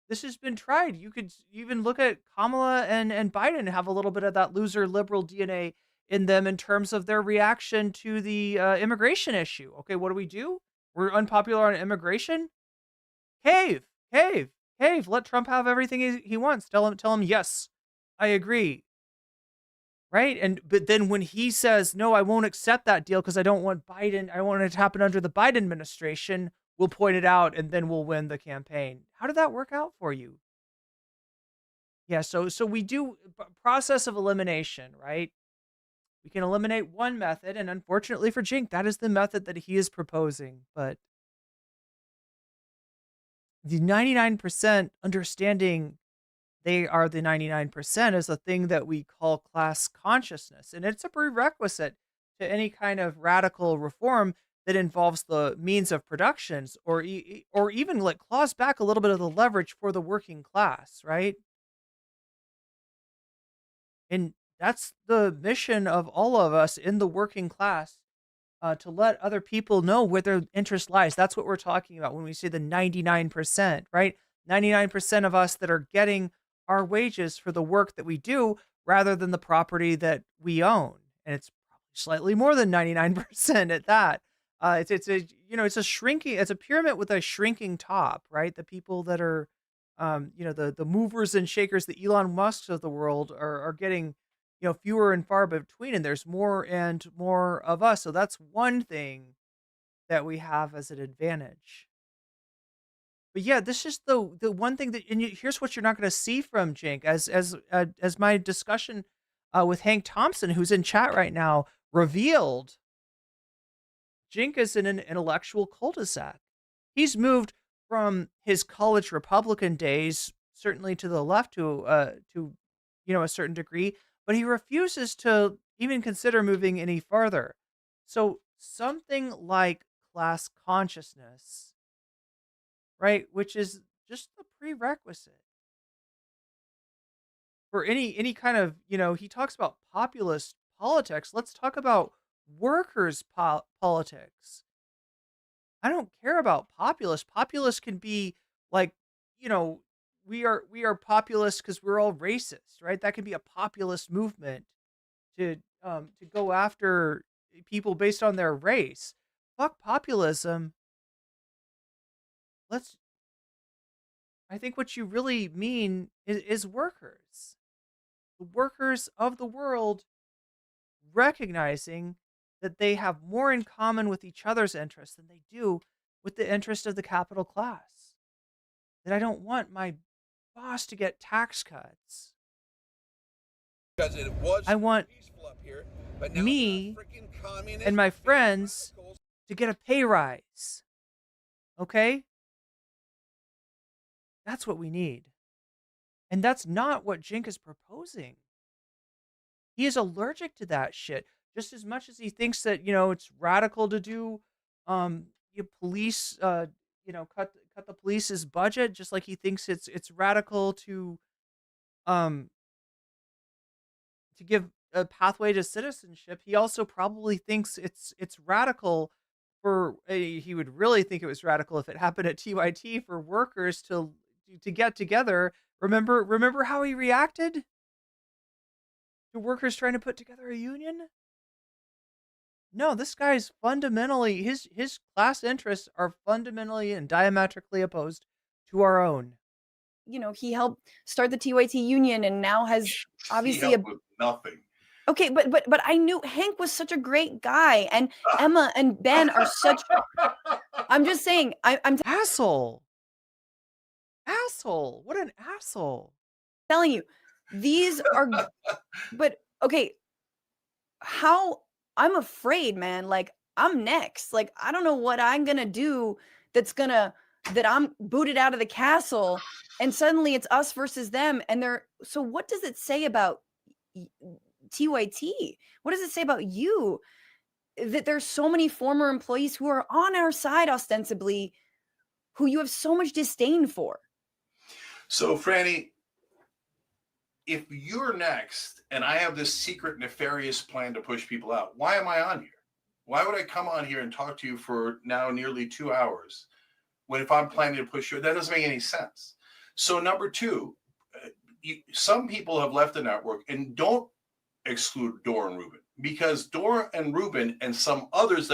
This has been tried. You could even look at Kamala and Biden and have a little bit of that loser liberal DNA in them in terms of their reaction to the immigration issue. Okay, what do? We're unpopular on immigration? Cave. Let Trump have everything he wants. Tell him, yes, I agree. Right? But then when he says, no, I won't accept that deal because I don't want it to happen under the Biden administration, we'll point it out and then we'll win the campaign. How did that work out for you? Yeah, so we do process of elimination, right? We can eliminate one method, and unfortunately for Cenk, that is the method that he is proposing. But the 99% understanding they are the 99% is a thing that we call class consciousness, and it's a prerequisite to any kind of radical reform that involves the means of productions, or even like claws back a little bit of the leverage for the working class, right? And that's the mission of all of us in the working class, to let other people know where their interest lies. That's what we're talking about when we say the 99%, right? 99% of us that are getting our wages for the work that we do rather than the property that we own. And it's probably slightly more than 99% at that. It's a, it's a shrinking, it's a pyramid with a shrinking top, right? The people that are, the movers and shakers, the Elon Musks of the world are getting, fewer and far between, and there's more and more of us. So that's one thing that we have as an advantage. But yeah, this is the one thing that, and here's what you're not going to see from Cenk, as my discussion with Hank Thompson, who's in chat right now, revealed. Cenk is in an intellectual cul-de-sac. He's moved from his college Republican days, certainly to the left to a certain degree, but he refuses to even consider moving any farther. So something like class consciousness, right, which is just the prerequisite for any kind of, he talks about populist politics. Let's talk about workers' politics. I don't care about populist. Populist can be like, we are populist because we're all racist, right? That can be a populist movement to go after people based on their race. Fuck populism. I think what you really mean is workers. The workers of the world recognizing that they have more in common with each other's interests than they do with the interest of the capital class. That I don't want my boss to get tax cuts. Because it was I want peaceful up here, but now me freaking communist and my friends to get a pay rise. Okay? That's what we need. And that's not what Cenk is proposing. He is allergic to that shit. Just as much as he thinks that, it's radical to do police cut the police's budget, just like he thinks it's radical to give a pathway to citizenship. He also probably thinks it's radical for he would really think it was radical if it happened at TYT for workers to get together. Remember how he reacted to workers trying to put together a union? No, this guy's fundamentally, his class interests are fundamentally and diametrically opposed to our own. He helped start the TYT union and now has obviously He helped with nothing. Okay, but I knew Hank was such a great guy, and Emma and Ben are such. I'm just saying, I'm asshole. What an asshole. Telling you, these are. But okay, how? I'm afraid, man. Like, I'm next. Like, I don't know what I'm gonna do that I'm booted out of the castle, and suddenly it's us versus them, and they're. So what does it say about TYT? What does it say about you? That there's so many former employees who are on our side ostensibly, who you have so much disdain for. So, Franny, if you're next and I have this secret nefarious plan to push people out, why am I on here? Why would I come on here and talk to you for now nearly 2 hours when if I'm planning to push you, that doesn't make any sense. So number two, some people have left the network, and don't exclude Dor and Ruben, because Dor and Ruben and some others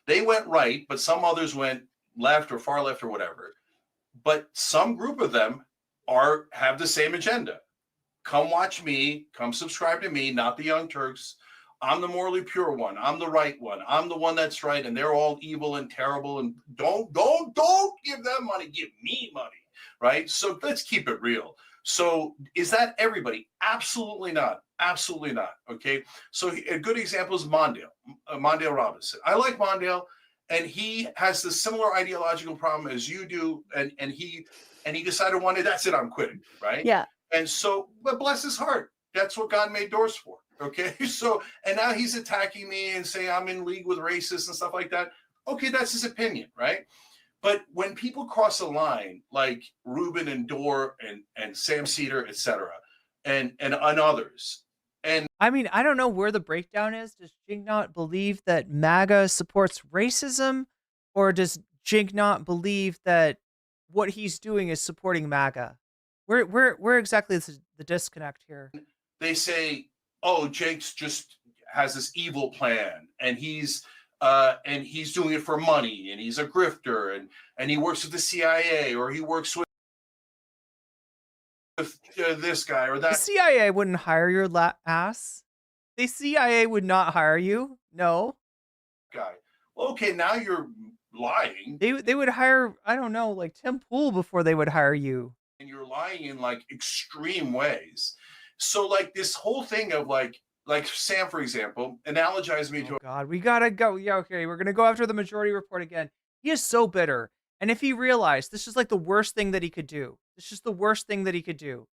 they went right, but some others went left or far left or whatever. But some group of them have the same agenda. Come watch me, come subscribe to me, not the Young Turks. I'm the morally pure one. I'm the right one. I'm the one that's right. And they're all evil and terrible. And don't give them money. Give me money. Right. So let's keep it real. So is that everybody? Absolutely not. Absolutely not. Okay. So a good example is Mondale Robinson. I like Mondale, and he has the similar ideological problem as you do, and he decided one day, that's it, I'm quitting, right? Yeah. And so, but bless his heart, that's what God made doors for. Okay. So, and now he's attacking me and saying I'm in league with racists and stuff like that. Okay, that's his opinion, right? But when people cross a line like Rubin and Dorr and Sam Cedar, et cetera, and others, and I mean, I don't know where the breakdown is. Does Cenk not believe that MAGA supports racism, or does Cenk not believe that what he's doing is supporting MAGA? Where exactly is the disconnect here? they say, oh, Cenk's just has this evil plan, and he's doing it for money, and he's a grifter, and he works with the CIA, or he works with this guy or The that CIA wouldn't hire your ass. The CIA would not hire you. No, guy. Well, okay, now you're lying, they would hire, I don't know, like Tim Pool before they would hire you. and you're lying in like extreme ways. So like this whole thing of like Sam, for example, analogized me to Oh God, we gotta go. Yeah, okay, we're gonna go after the majority report again. He is so bitter, and if he realized this is like the worst thing that he could do, this is the worst thing that he could do.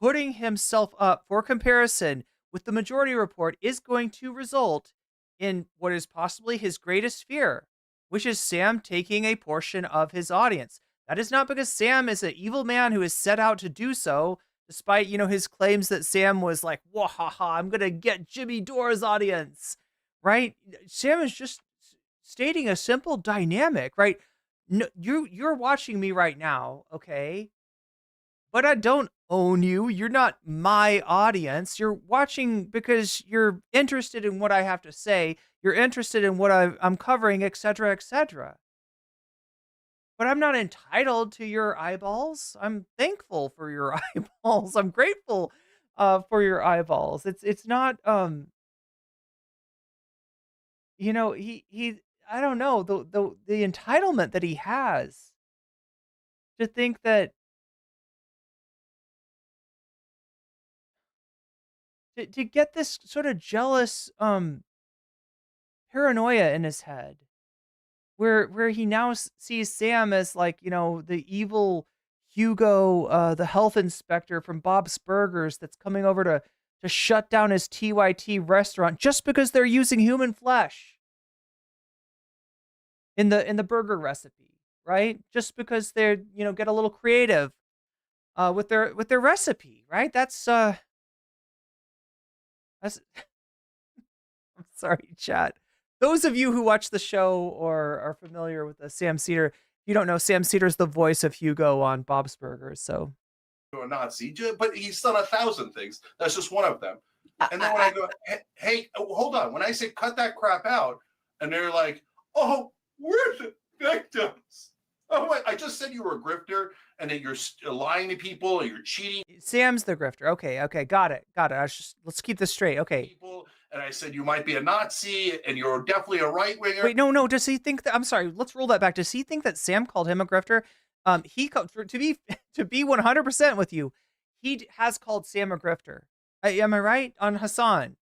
Putting himself up for comparison with the majority report is going to result in what is possibly his greatest fear, which is Sam taking a portion of his audience. That is not because Sam is an evil man who is set out to do so, despite, his claims that Sam was like, wahaha, I'm going to get Jimmy Dore's audience, right? Sam is just stating a simple dynamic, right? No, you're watching me right now, okay? But I don't own you. You're not my audience. You're watching because you're interested in what I have to say. You're interested in what I'm covering, etc., etc. But I'm not entitled to your eyeballs. I'm thankful for your eyeballs. I'm grateful for your eyeballs. It's not he I don't know, the entitlement that he has to think that to get this sort of jealous paranoia in his head, where he now sees Sam as like, the evil Hugo, the health inspector from Bob's Burgers that's coming over to shut down his TYT restaurant just because they're using human flesh in the burger recipe, right? Just because they're, get a little creative with their recipe, right? That's I'm sorry, chat. Those of you who watch the show or are familiar with Sam Cedar, you don't know Sam Cedar's the voice of Hugo on Bob's Burgers. So a Nazi, but he's done 1,000 things. That's just one of them. And then when I go, hey, hold on. When I say cut that crap out, and they're like, oh, we're the victims. Oh, wait, I just said you were a grifter and that you're lying to people and you're cheating. Sam's the grifter. Okay, got it. Let's keep this straight. Okay. People, and I said you might be a Nazi and you're definitely a right winger. Wait, no. Does he think that? I'm sorry. Let's roll that back. Does he think that Sam called him a grifter? He called to be 100% with you. He has called Sam a grifter. Am I right on Hassan?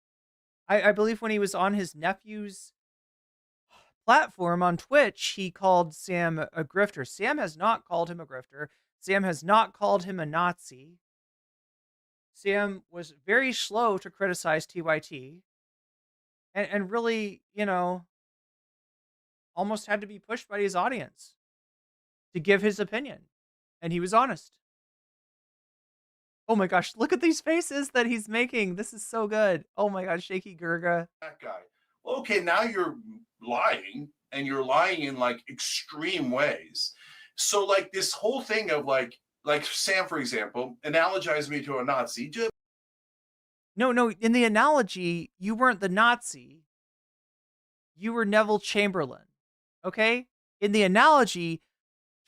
I believe when he was on his nephew's platform on Twitch, he called Sam a grifter. Sam has not called him a grifter. Sam has not called him a Nazi. Sam was very slow to criticize TYT and really, almost had to be pushed by his audience to give his opinion. And he was honest. Oh my gosh, look at these faces that he's making. This is so good. Oh my gosh, Shaky Gurga. That guy. Well, okay, now you're lying, and you're lying in like extreme ways. So like this whole thing of like Sam, for example, analogized me to a Nazi. No, in the analogy, you weren't the Nazi. You were Neville Chamberlain. Okay? In the analogy,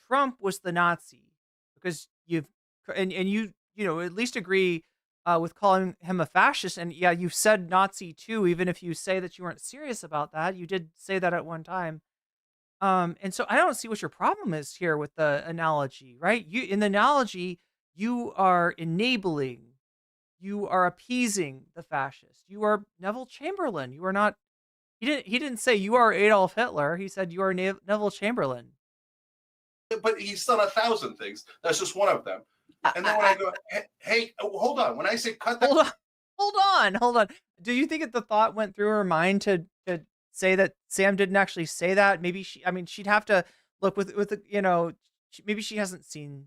Trump was the Nazi because you at least agree with calling him a fascist. And yeah, you've said Nazi too, even if you say that you weren't serious about that. You did say that at one time. And so I don't see what your problem is here with the analogy, right? In the analogy, you are enabling, you are appeasing the fascists. You are Neville Chamberlain. You are not. He didn't say you are Adolf Hitler. He said you are Neville Chamberlain. But he's done 1,000 things. That's just one of them. And then when I go, hey, hold on. When I say cut that, hold on. Do you think that the thought went through her mind to say that Sam didn't actually say that? Maybe she'd have to look with the, maybe she hasn't seen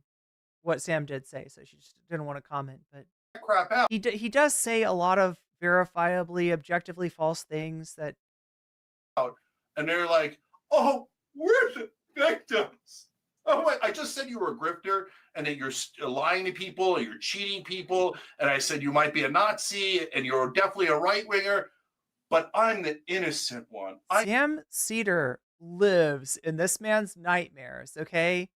what Sam did say, so she just didn't want to comment. But crap out. He does say a lot of verifiably, objectively false things that. And they're like, oh, we're the victims. Oh, wait, I just said you were a grifter and that you're lying to people and you're cheating people. And I said you might be a Nazi and you're definitely a right winger, but I'm the innocent one. Sam Seder lives in this man's nightmares, okay?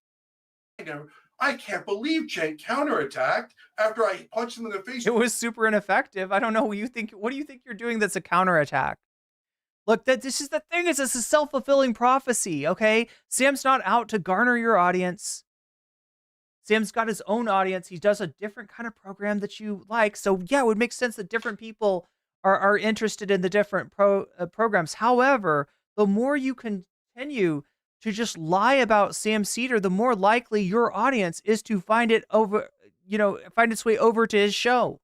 I can't believe Cenk counterattacked after I punched him in the face. It was super ineffective. I don't know what you think. What do you think you're doing that's a counterattack? Look, this is the thing. It's a self-fulfilling prophecy, okay? Sam's not out to garner your audience. Sam's got his own audience. He does a different kind of program that you like. So, yeah, it would make sense that different people are interested in the different programs. However, the more you continue to just lie about Sam Seder, the more likely your audience is to find its way over to his show.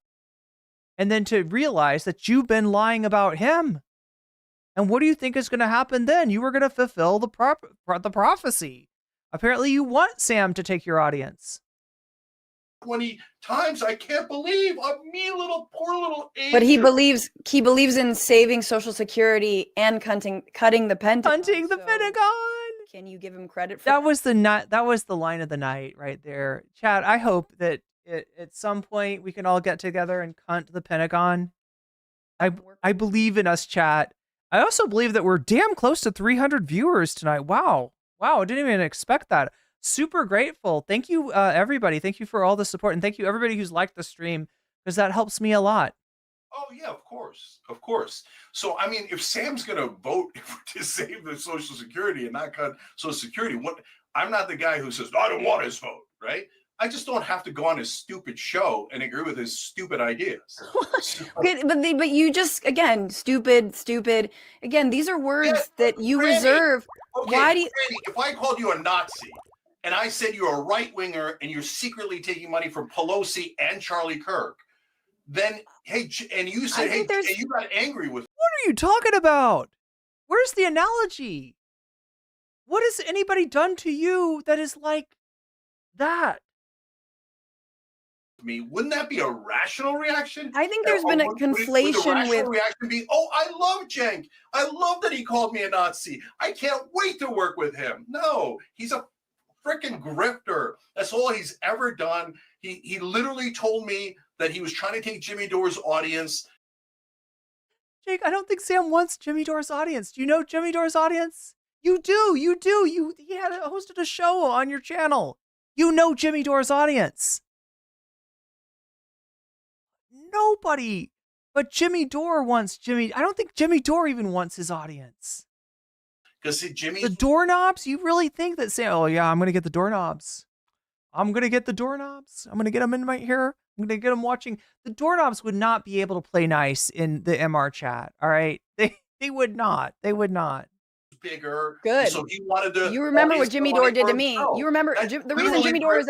And then to realize that you've been lying about him. And what do you think is going to happen then? You were going to fulfill the prophecy. Apparently you want Sam to take your audience. 20 times, I can't believe poor little Asian. But he believes in saving Social Security and cutting the Pentagon. Hunting the Pentagon. Can you give him credit for that? That was the line of the night right there. Chad, I hope that at some point we can all get together and cunt the Pentagon. I believe in us, chat. I also believe that we're damn close to 300 viewers tonight. Wow. I didn't even expect that. Super grateful. Thank you, everybody. Thank you for all the support. And thank you, everybody who's liked the stream, because that helps me a lot. Oh, yeah, of course. So, I mean, if Sam's going to vote to save the Social Security and not cut Social Security, I'm not the guy who says, I don't want his vote, right? I just don't have to go on his stupid show and agree with his stupid ideas. But you just, again, stupid. Again, these are words that you reserve. Okay, Why do you? Randy, if I called you a Nazi and I said you're a right winger and you're secretly taking money from Pelosi and Charlie Kirk, then hey, and you said hey, and you got angry with. What are you talking about? Where's the analogy? What has anybody done to you that is like that? Me, wouldn't that be a rational reaction? I think there's been a conflation with reaction be, oh, I love Cenk. I love that he called me a Nazi. I can't wait to work with him. No, he's a freaking grifter. That's all he's ever done. He literally told me that he was trying to take Jimmy Dore's audience. Jake, I don't think Sam wants Jimmy Dore's audience. Do you know Jimmy Dore's audience? You do. He had hosted a show on your channel. You know Jimmy Dore's audience. Nobody but Jimmy Dore wants Jimmy. I don't think Jimmy Dore even wants his audience. Because Jimmy, the doorknobs. You really think that Sam? Oh yeah, I'm gonna get the doorknobs. I'm gonna get them in my hair. I'm gonna get them watching. The doorknobs would not be able to play nice in the MR chat. All right, they would not. They would not. Bigger. Good. So he wanted to. You remember what Jimmy Dore did to me? You remember the reason Jimmy Dore is.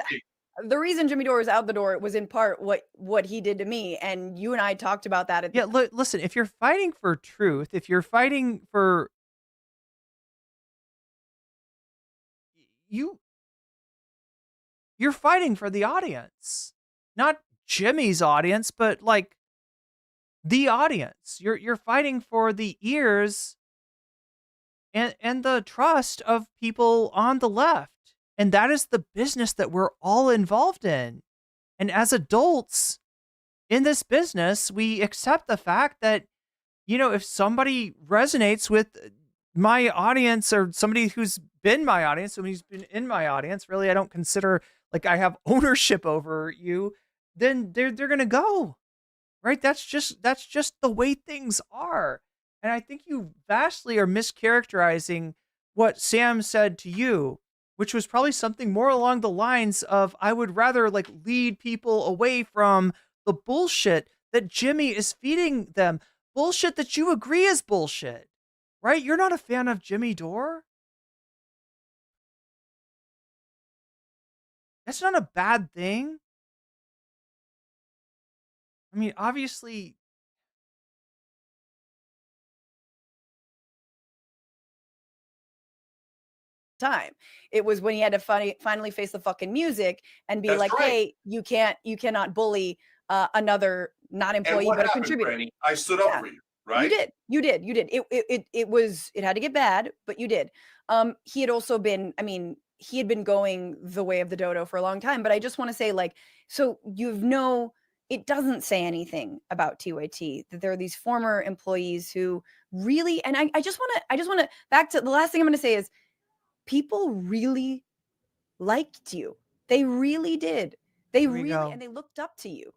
The reason Jimmy Dore is out the door was in part what he did to me, and you and I talked about that. Listen, if you're fighting for truth, if you're fighting for you're fighting for the audience, not Jimmy's audience, but like the audience. You're fighting for the ears and the trust of people on the left. And that is the business that we're all involved in. And as adults in this business, we accept the fact that, if somebody resonates with my audience or somebody who's been my audience, somebody who's been in my audience, really, I don't consider like I have ownership over you, then they're going to go, right? That's just the way things are. And I think you vastly are mischaracterizing what Sam said to you. which was probably something more along the lines of, I would rather like lead people away from the bullshit that Jimmy is feeding them. Bullshit that you agree is bullshit, right? You're not a fan of Jimmy Dore? That's not a bad thing. I mean, obviously, time. It was when he had to finally face the fucking music and be That's like, right. hey, you cannot bully another not And employee what but a happened, contributor. Franny? I stood up Yeah. for you, right? You did. It had to get bad, but you did. He had also been, I mean, he had been going the way of the dodo for a long time, but I just want to say, like, so it doesn't say anything about TYT, that there are these former employees who really, and I just want to back to the last thing I'm going to say is, people really liked you. They really did. They here we really, go. and they looked up to you.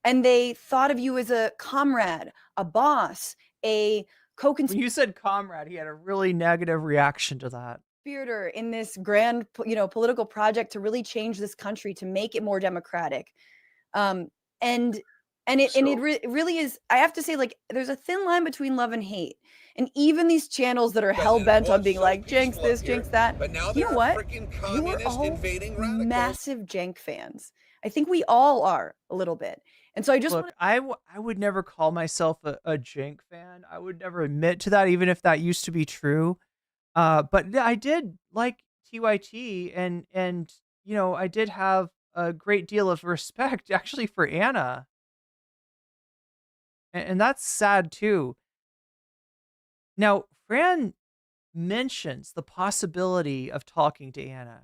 And they thought of you as a comrade, a boss, a co-conspirator When you said comrade, he had a really negative reaction to that. in this grand, political project to really change this country, to make it more democratic. And it really is. I have to say, like, there's a thin line between love and hate. And even these channels that are hell bent on being like, Cenk's this, Cenk's that. But now You there know are what? freaking You are communist all invading radicals. massive Cenk fans. I think we all are a little bit. And so I just Look, want I would never call myself a Cenk fan. I would never admit to that, even if that used to be true. But I did like TYT, and I did have a great deal of respect actually for Anna, and that's sad too. Now, Fran mentions the possibility of talking to Anna.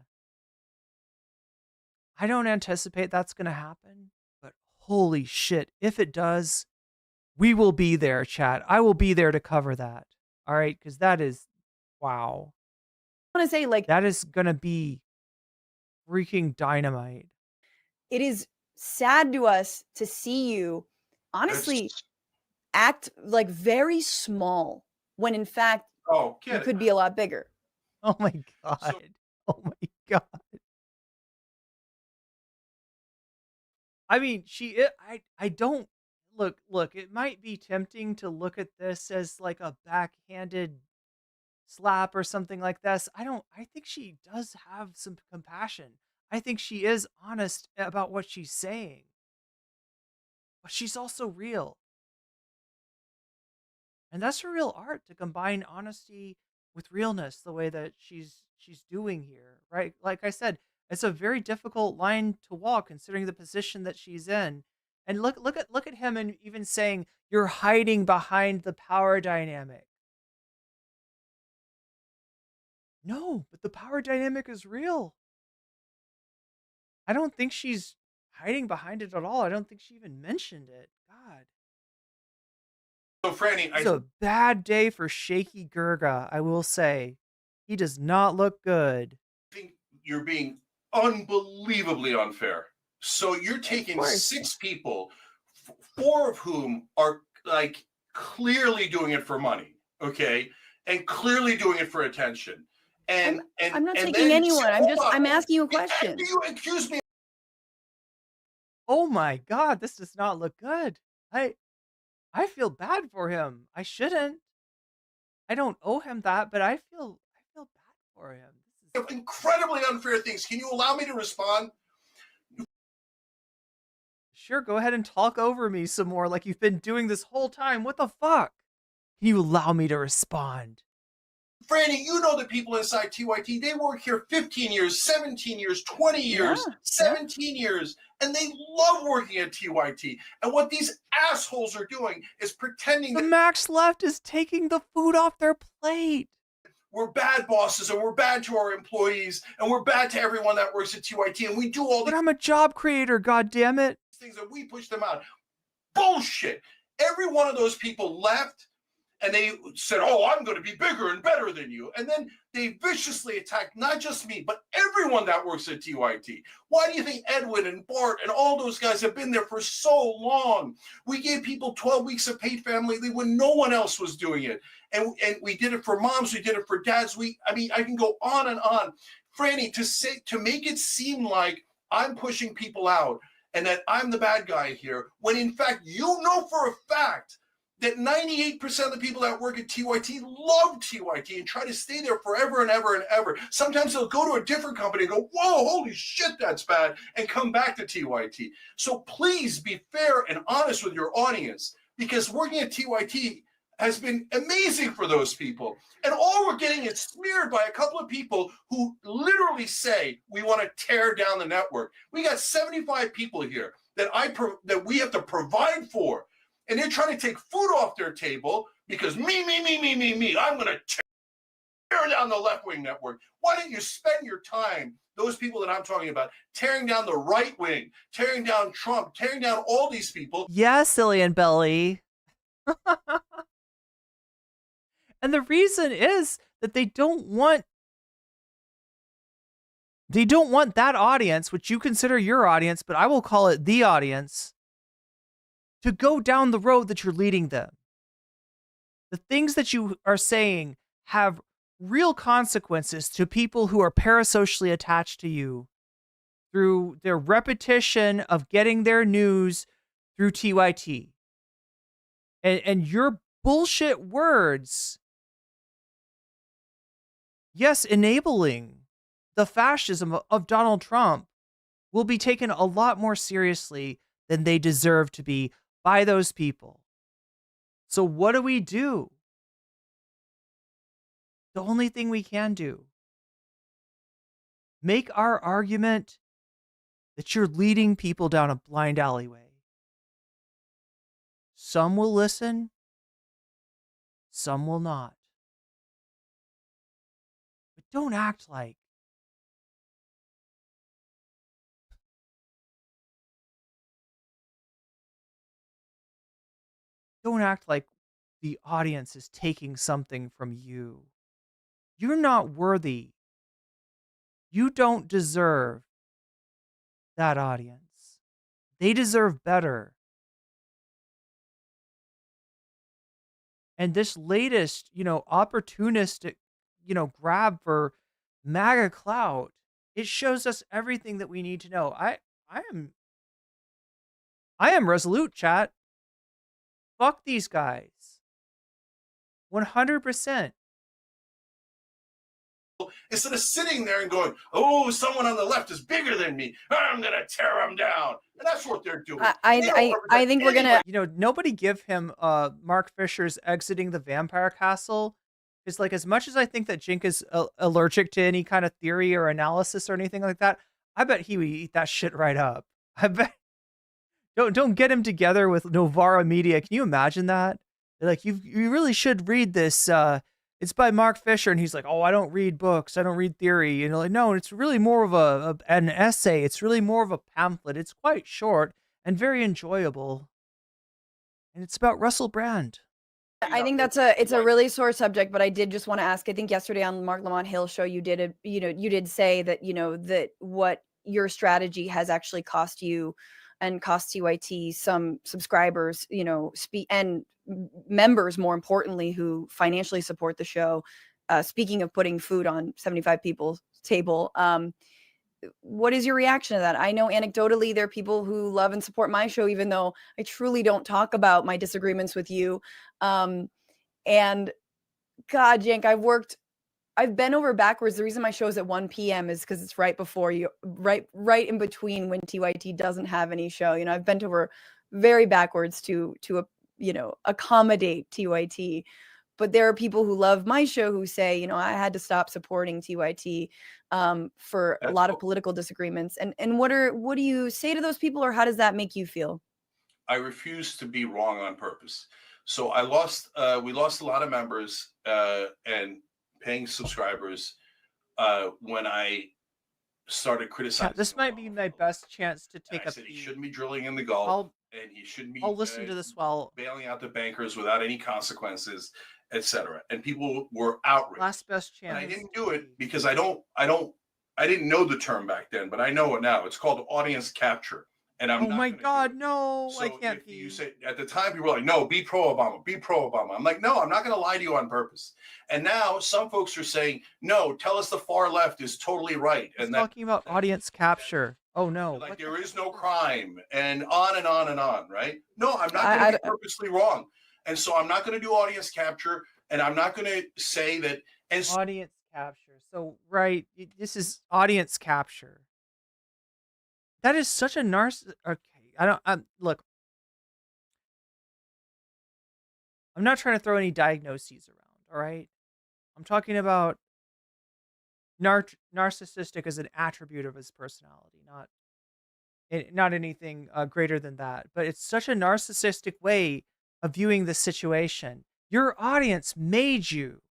I don't anticipate that's going to happen, but holy shit, if it does, we will be there, chat. I will be there to cover that. All right, because that is, wow. I want to say, like, that is going to be freaking dynamite. it is sad to us to see you, honestly, act like very small when in fact you could be a lot bigger. Oh my God. Oh my God. I mean, I don't look, it might be tempting to look at this as like a backhanded slap or something like this. I think she does have some compassion. I think she is honest about what she's saying. But she's also real. And that's her real art, to combine honesty with realness the way that she's doing here, right? Like I said, it's a very difficult line to walk considering the position that she's in. And look at him, and even saying you're hiding behind the power dynamic. No, but the power dynamic is real. I don't think she's hiding behind it at all. I don't think she even mentioned it. God. So, Franny, It's a bad day for Shaky Gurga, I will say. He does not look good. I think you're being unbelievably unfair. So you're taking 6 people, 4 of whom are like clearly doing it for money, okay, and clearly doing it for attention. And I'm not and taking then anyone. I'm asking you a Yeah, question. You accuse me. Oh my God, this does not look good. I feel bad for him. I shouldn't. I don't owe him that, but I feel bad for him. This is Incredibly unfair things. Can you allow me to respond? Sure, go ahead and talk over me some more like you've been doing this whole time. What the fuck? Can you allow me to respond? Franny, you know the people inside TYT, they work here 15 years, 17 years, 20 years, 17 years, and they love working at TYT. And what these assholes are doing is pretending The that max left is taking the food off their plate. We're bad bosses, and we're bad to our employees, and we're bad to everyone that works at TYT, and we do all But I'm a job creator, goddammit. things and we push them out. Bullshit. Every one of those people left, and they said, oh, I'm going to be bigger and better than you. And then they viciously attacked not just me, but everyone that works at TYT. Why do you think Edwin and Bart and all those guys have been there for so long? We gave people 12 weeks of paid family leave when no one else was doing it. And we did it for moms. We did it for dads. I can go on and on. Franny, to make it seem like I'm pushing people out and that I'm the bad guy here, when in fact you know for a fact that 98% of the people that work at TYT love TYT and try to stay there forever and ever and ever. Sometimes they'll go to a different company and go, whoa, holy shit, that's bad, and come back to TYT. So please be fair and honest with your audience, because working at TYT has been amazing for those people. And all we're getting is smeared by a couple of people who literally say, we want to tear down the network. We got 75 people here that we have to provide for. And they're trying to take food off their table because me, I'm going to tear down the left-wing network. Why don't you spend your time, those people that I'm talking about, tearing down the right wing, tearing down Trump, tearing down all these people? Yeah, silly and belly. And the reason is that they don't want that audience, which you consider your audience, but I will call it the audience, to go down the road that you're leading them. The things that you are saying have real consequences to people who are parasocially attached to you through their repetition of getting their news through TYT. And your bullshit words, yes, enabling the fascism of Donald Trump, will be taken a lot more seriously than they deserve to be by those people. So what do? The only thing we can do, make our argument that you're leading people down a blind alleyway. Some will listen, some will not. But don't act like the audience is taking something from you. You're not worthy. You don't deserve that audience. They deserve better. And this latest, opportunistic, grab for MAGA clout, it shows us everything that we need to know. I am resolute, chat. Fuck these guys. 100%. Instead of sitting there and going, oh, someone on the left is bigger than me, I'm going to tear them down. And that's what they're doing. I think we're going to... nobody give him Mark Fisher's exiting the vampire castle. It's like, as much as I think that Cenk is allergic to any kind of theory or analysis or anything like that, I bet he would eat that shit right up. I bet. Don't get him together with Novara Media. Can you imagine that? They're like, you really should read this. It's by Mark Fisher, and he's like, oh, I don't read books, I don't read theory. Like, no, it's really more of an essay. It's really more of a pamphlet. It's quite short and very enjoyable, and it's about Russell Brand. I think it's a really sore subject, but I did just want to ask. I think yesterday on Mark Lamont Hill's show, you did say that that what your strategy has actually cost you and cost TYT some subscribers, and members, more importantly, who financially support the show. Speaking of putting food on 75 people's table, what is your reaction to that? I know anecdotally there are people who love and support my show, even though I truly don't talk about my disagreements with you. And God, Cenk, I've been over backwards. The reason my show is at 1 p.m. is because it's right before you, right in between when TYT doesn't have any show. I've bent over very backwards to accommodate TYT. But there are people who love my show who say, I had to stop supporting TYT for a lot of political disagreements. And what do you say to those people, or how does that make you feel? I refuse to be wrong on purpose. So we lost a lot of members and paying subscribers when I started criticizing. This might be my best chance to take a. He shouldn't be drilling in the Gulf, and he shouldn't be. I'll listen to this while bailing out the bankers without any consequences, etc. And people were outraged. Last best chance. And I didn't do it because I didn't know the term back then, but I know it now. It's called audience capture, And I'm Oh not my gonna God, do it. no, I So can't if pee. you say at the time people were like, no, be pro-Obama, be pro-Obama. I'm like, no, I'm not going to lie to you on purpose. And now some folks are saying, no, tell us the far left is totally right. He's And that talking about audience capture. Oh no. like What there the is no crime and on and on and on, right? No, I'm not going I, to be I, purposely wrong. And so I'm not going to do audience capture, and I'm not going to say that. And audience capture? So right, this is audience capture. That is such a Okay, look. I'm not trying to throw any diagnoses around. All right, I'm talking about narcissistic as an attribute of his personality, not anything greater than that. But it's such a narcissistic way of viewing the situation. Your audience made you.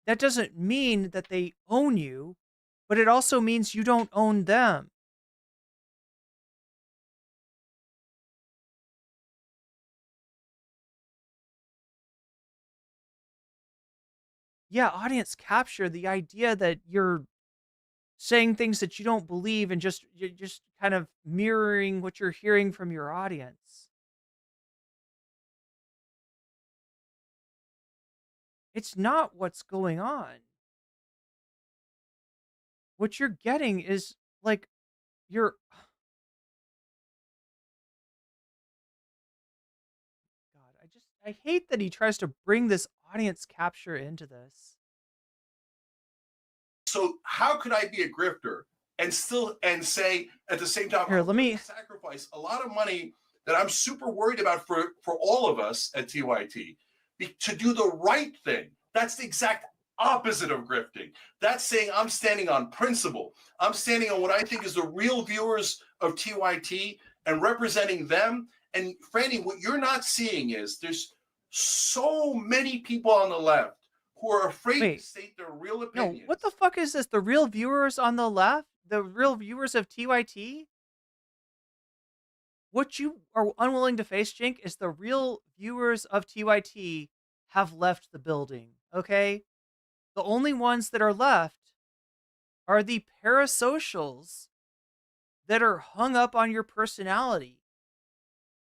That doesn't mean that they own you, but it also means you don't own them. Yeah, audience capture, the idea that you're saying things that you don't believe and you're just kind of mirroring what you're hearing from your audience. It's not what's going on. What you're getting is like you're God, I hate that he tries to bring this audience capture into this. so how could I be a grifter and say at the same time, Here, let me sacrifice a lot of money that I'm super worried about for all of us at TYT to do the right thing? That's the exact opposite of grifting. That's saying I'm standing on principle. I'm standing on what I think is the real viewers of TYT and representing them. And Franny, what you're not seeing is there's so many people on the left who are afraid to state their real opinions. No, what the fuck is this? The real viewers on the left? The real viewers of TYT? What you are unwilling to face, Cenk, is the real viewers of TYT have left the building, okay? The only ones that are left are the parasocials that are hung up on your personality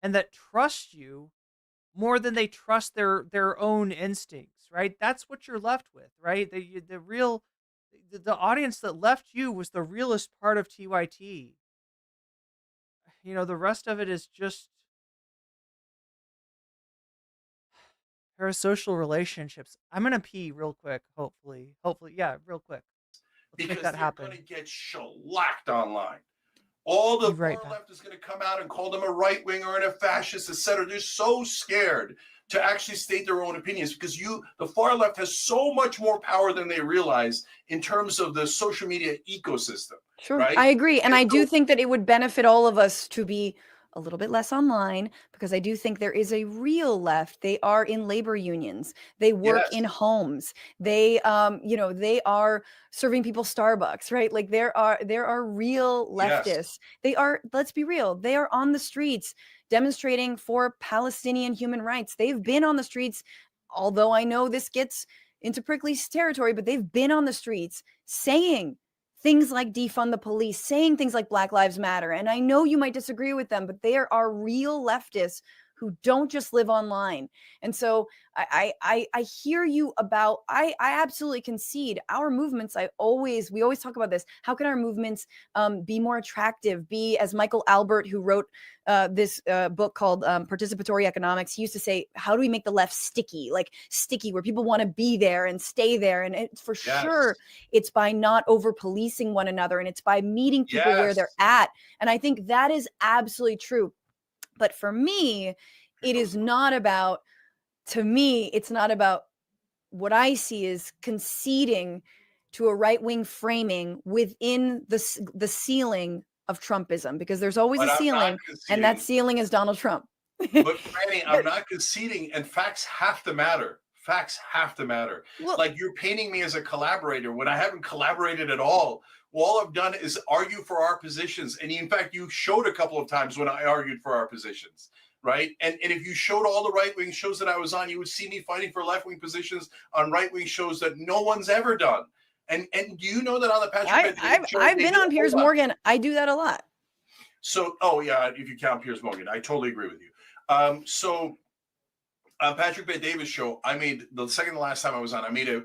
and that trust you more than they trust their own instincts, right? That's what you're left with, right? The audience that left you was the realest part of TYT. You know, the rest of it is just parasocial relationships. I'm gonna pee real quick. Hopefully, yeah, real quick. Let's make that happen. They're going to get shellacked online. All the Right far left is going to come out and call them a right winger and a fascist, etc. They're so scared to actually state their own opinions because the far left has so much more power than they realize in terms of the social media ecosystem. Sure, right? I agree, and I do think that it would benefit all of us to be a little bit less online because I do think there is a real left. They are in labor unions. They work in homes. They, they are serving people Starbucks, right? Like there are real leftists. Yes. They are, let's be real, they are on the streets demonstrating for Palestinian human rights. They've been on the streets, although I know this gets into prickly territory, but they've been on the streets saying things like defund the police, saying things like Black Lives Matter. And I know you might disagree with them, but there are real leftists who don't just live online. And so I hear you about, I absolutely concede our movements. We always talk about this. How can our movements be more attractive? Be, as Michael Albert, who wrote this book called Participatory Economics, he used to say, how do we make the left sticky? Like sticky, where people want to be there and stay there. And it's for sure, it's by not over policing one another. And it's by meeting people where they're at. And I think that is absolutely true. But for me, it is not about, to me, it's not about what I see is conceding to a right-wing framing within the ceiling of Trumpism, because there's always a ceiling, and that ceiling is Donald Trump. But Franny, I'm not conceding, and facts have to matter. Facts have to matter. Well, like you're painting me as a collaborator when I haven't collaborated at all. All I've done is argue for our positions. And in fact, you showed a couple of times when I argued for our positions, right? And if you showed all the right-wing shows that I was on, you would see me fighting for left-wing positions on right-wing shows that no one's ever done. And do you know that on the Patrick I've been on Piers Morgan. I do that a lot. So, oh yeah, if you count Piers Morgan, I totally agree with you. Patrick Bet-Davis show, I made the second to last time I was on, I made a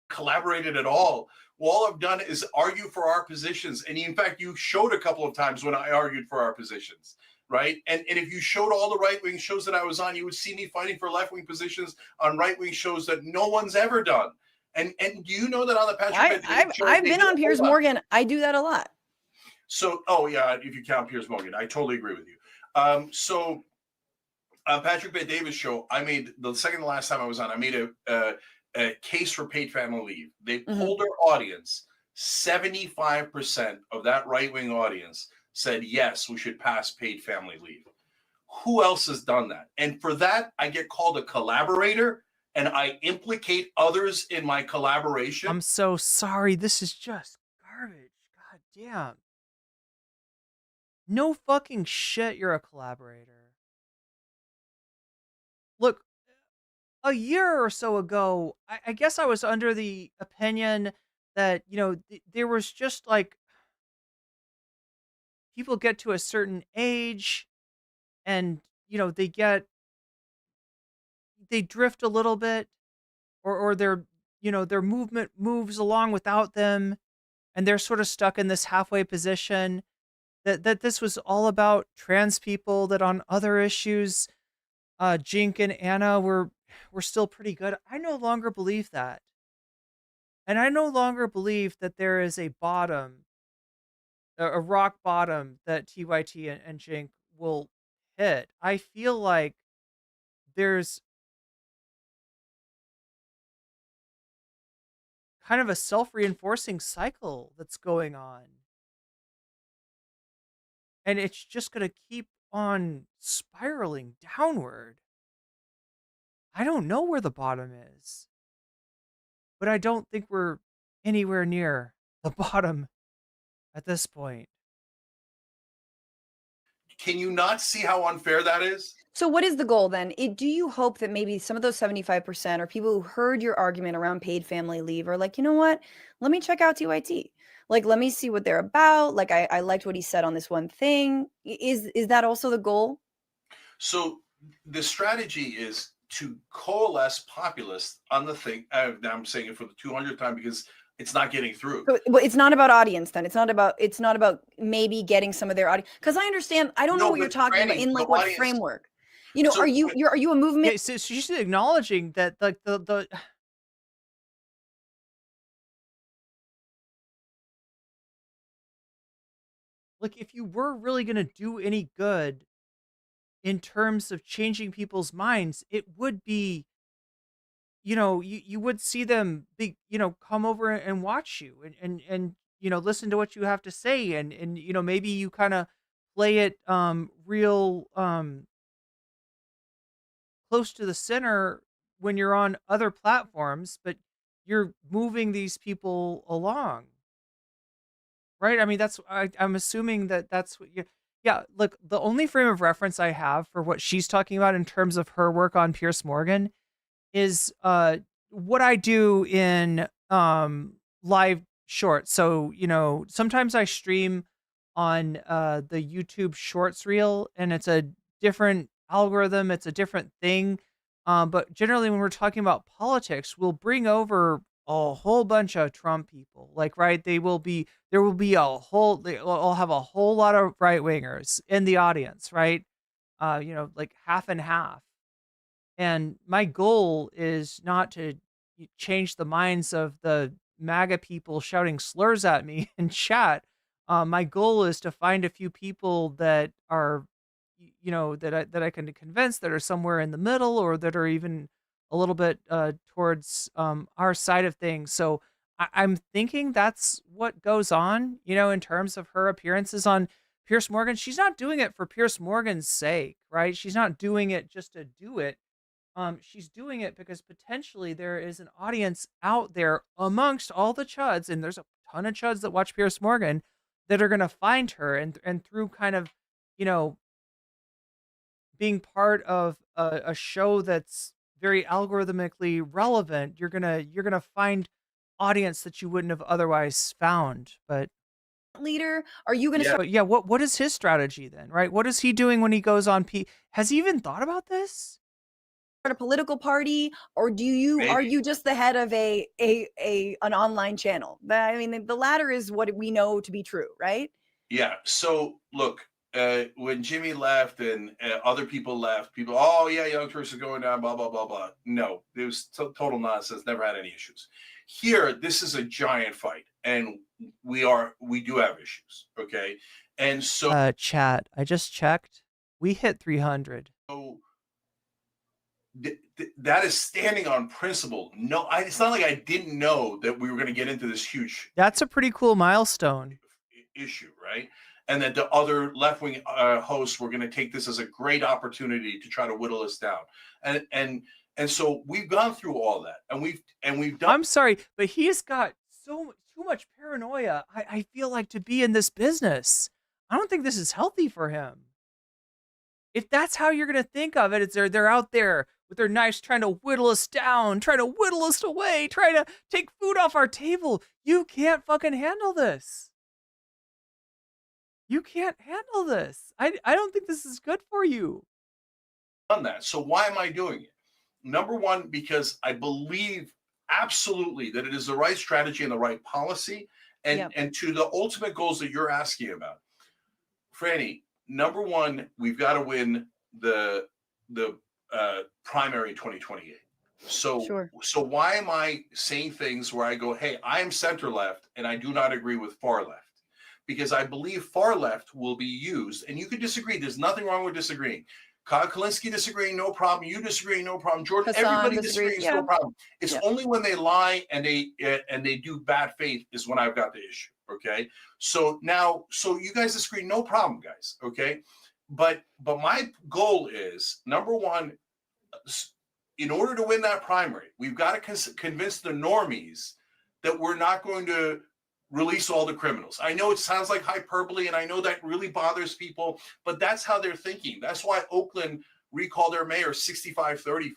collaborated at all. Well, all I've done is argue for our positions. And in fact, you showed a couple of times when I argued for our positions, right? And if you showed all the right-wing shows that I was on, you would see me fighting for left-wing positions on right-wing shows that no one's ever done. And do you know that on the Patrick Bet-Davis show, I've been on Piers Morgan. I do that a lot. So, oh yeah, if you count Piers Morgan, I totally agree with you. Patrick Bet-Davis show, I made the second to last time I was on, I made a case for paid family leave. They polled their audience. 75% of that right-wing audience said, yes, we should pass paid family leave. Who else has done that? And for that, I get called a collaborator and I implicate others in my collaboration. I'm so sorry. This is just garbage. God damn. No fucking shit, you're a collaborator. Look, a year or so ago, I guess I was under the opinion that, there was just like people get to a certain age and, they drift a little bit or their movement moves along without them and they're sort of stuck in this halfway position. That this was all about trans people, that on other issues, Cenk and Anna were still pretty good. I no longer believe that. And I no longer believe that there is a bottom, a rock bottom that TYT and Cenk will hit. I feel like there's kind of a self-reinforcing cycle that's going on. And it's just going to keep on spiraling downward. I don't know where the bottom is, but I don't think we're anywhere near the bottom at this point. Can you not see how unfair that is? So what is the goal then? Do you hope that maybe some of those 75% are people who heard your argument around paid family leave are like, you know what? Let me check out TYT. Like, let me see what they're about. Like, I liked what he said on this one thing. Is that also the goal? So the strategy is to coalesce populists on the thing. Now I'm saying it for the 200th time because it's not getting through. So, but it's not about audience then. It's not about maybe getting some of their audience. Because I understand. I don't know what you're talking about in like what audience framework. So, are you a movement? Yeah, so she's acknowledging that like the like if you were really gonna do any good in terms of changing people's minds, it would be, you would see them come over and watch you and listen to what you have to say and maybe you kind of play it real close to the center when you're on other platforms, but you're moving these people along. Right? I mean, I'm assuming that that's what yeah, look, the only frame of reference I have for what she's talking about in terms of her work on Piers Morgan is what I do in live shorts. So, sometimes I stream on the YouTube Shorts reel and it's a different algorithm, it's a different thing. But generally when we're talking about politics, we'll bring over a whole bunch of Trump people. Like, right, there will be they'll have a whole lot of right wingers in the audience, right? Like half and half. And my goal is not to change the minds of the MAGA people shouting slurs at me in chat. My goal is to find a few people that are, that I can convince that are somewhere in the middle or that are even a little bit towards our side of things. So I'm thinking that's what goes on, in terms of her appearances on Piers Morgan. She's not doing it for Piers Morgan's sake, right? She's not doing it just to do it. She's doing it because potentially there is an audience out there amongst all the chuds, and there's a ton of chuds that watch Piers Morgan that are going to find her and through kind of, being part of a show that's very algorithmically relevant, you're gonna find audience that you wouldn't have otherwise found. But leader? Are you going to start Yeah, what is his strategy then, right? What is he doing when he goes on Has he even thought about this? a political party, or are you just the head of an online channel? I mean, the latter is what we know to be true, right? Yeah. So look, when Jimmy left and other people left, oh yeah, Young Turks are going down, blah blah blah blah. No, it was total nonsense. Never had any issues. Here, this is a giant fight, and we do have issues. Okay, and so Chat, I just checked. We hit 300. So that is standing on principle. No, it's not like I didn't know that we were going to get into this huge. That's a pretty cool milestone. Issue, right? And that the other left-wing hosts were going to take this as a great opportunity to try to whittle us down. And so we've gone through all that, and we've done. I'm sorry, but he's got too much paranoia. I feel like to be in this business. I don't think this is healthy for him. If that's how you're gonna think of it, it's they're out there with their knives trying to whittle us down, trying to whittle us away, trying to take food off our table. You can't fucking handle this. You can't handle this. I don't think this is good for you. Done that. So why am I doing it? Number one, because I believe absolutely that it is the right strategy and the right policy, and to the ultimate goals that you're asking about. Franny, number one, we've got to win the primary in 2028. So why am I saying things where I go, hey, I am center left and I do not agree with far left? Because I believe far left will be used, and you could disagree. There's nothing wrong with disagreeing. Kyle Kalinske disagreeing, no problem. You disagreeing, no problem. Jordan, everybody disagrees, no problem. It's only when they lie and they do bad faith is when I've got the issue. Okay, so you guys disagree, no problem, guys. Okay, but my goal is, number one, in order to win that primary, we've got to convince the normies that we're not going to release all the criminals. I know it sounds like hyperbole, and I know that really bothers people, but that's how they're thinking. That's why Oakland recalled their mayor 65-35,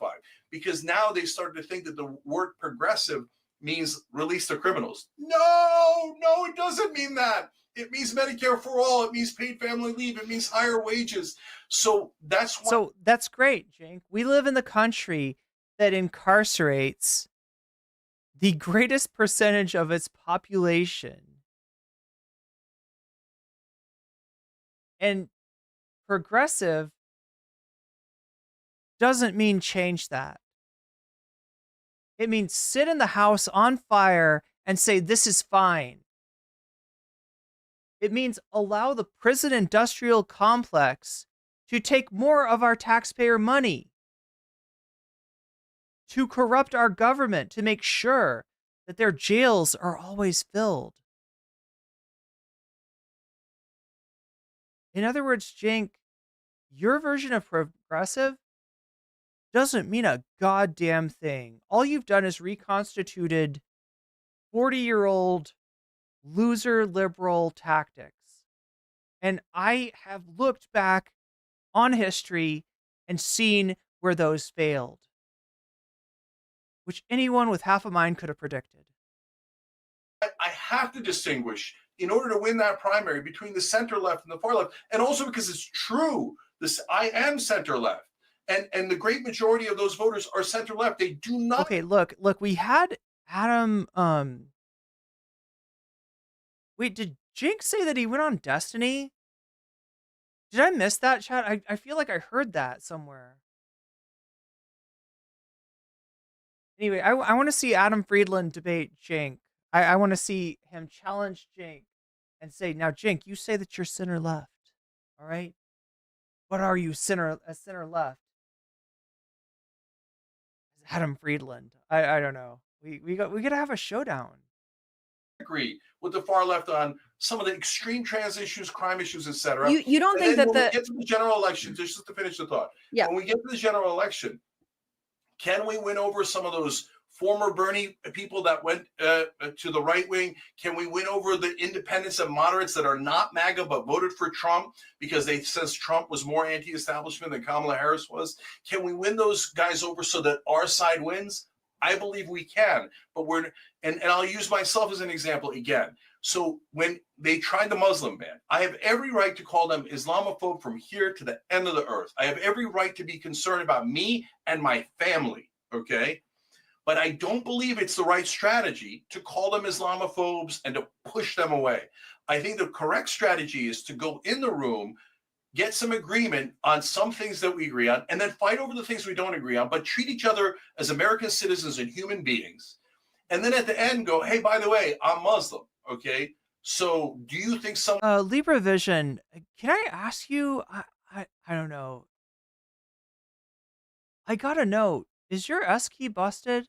because now they started to think that the word progressive means release the criminals. No, it doesn't mean that. It means Medicare for all. It means paid family leave. It means higher wages. So that's why. So that's great, Cenk. We live in the country that incarcerates the greatest percentage of its population. And progressive doesn't mean change that. It means sit in the house on fire and say this is fine. It means allow the prison industrial complex to take more of our taxpayer money, to corrupt our government, to make sure that their jails are always filled. In other words, Cenk, your version of progressive doesn't mean a goddamn thing. All you've done is reconstituted 40-year-old loser liberal tactics. And I have looked back on history and seen where those failed, which anyone with half a mind could have predicted. I have to distinguish, in order to win that primary, between the center left and the far left, and also because it's true, I am center left. And the great majority of those voters are center left. They do not. Okay, look, we had Adam. Wait, did Cenk say that he went on Destiny? Did I miss that, chat? I feel like I heard that somewhere. Anyway, I want to see Adam Friedland debate Cenk. I want to see him challenge Cenk and say, now, Cenk, you say that you're center left. All right? What are you, center left? Adam Friedland. I don't know. We got to have a showdown. Agree with the far left on some of the extreme trans issues, crime issues, etc. You don't think that when we get to the general election, just to finish the thought. Yeah. When we get to the general election, can we win over some of those former Bernie people that went to the right wing? Can we win over the independents and moderates that are not MAGA but voted for Trump because they says Trump was more anti-establishment than Kamala Harris was? Can we win those guys over so that our side wins? I believe we can, but and I'll use myself as an example again. So when they tried the Muslim ban, I have every right to call them Islamophobe from here to the end of the earth. I have every right to be concerned about me and my family, okay? But I don't believe it's the right strategy to call them Islamophobes and to push them away. I think the correct strategy is to go in the room, get some agreement on some things that we agree on, and then fight over the things we don't agree on, but treat each other as American citizens and human beings. And then at the end go, hey, by the way, I'm Muslim, okay? So do you think someone... Libra Vision, can I ask you, I don't know. I gotta know, is your S key busted?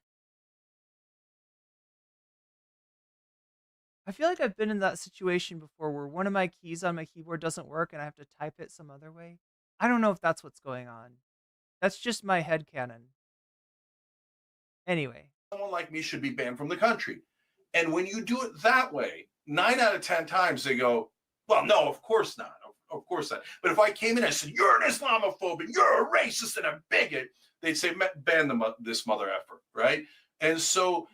I feel like I've been in that situation before where one of my keys on my keyboard doesn't work and I have to type it some other way. I don't know if that's what's going on. That's just my headcanon. Anyway. Someone like me should be banned from the country. And when you do it that way, 9 out of 10 times they go, well, no, of course not. Of course not. But if I came in and said, you're an Islamophobe and you're a racist and a bigot, they'd say, ban this mother effer, right? And so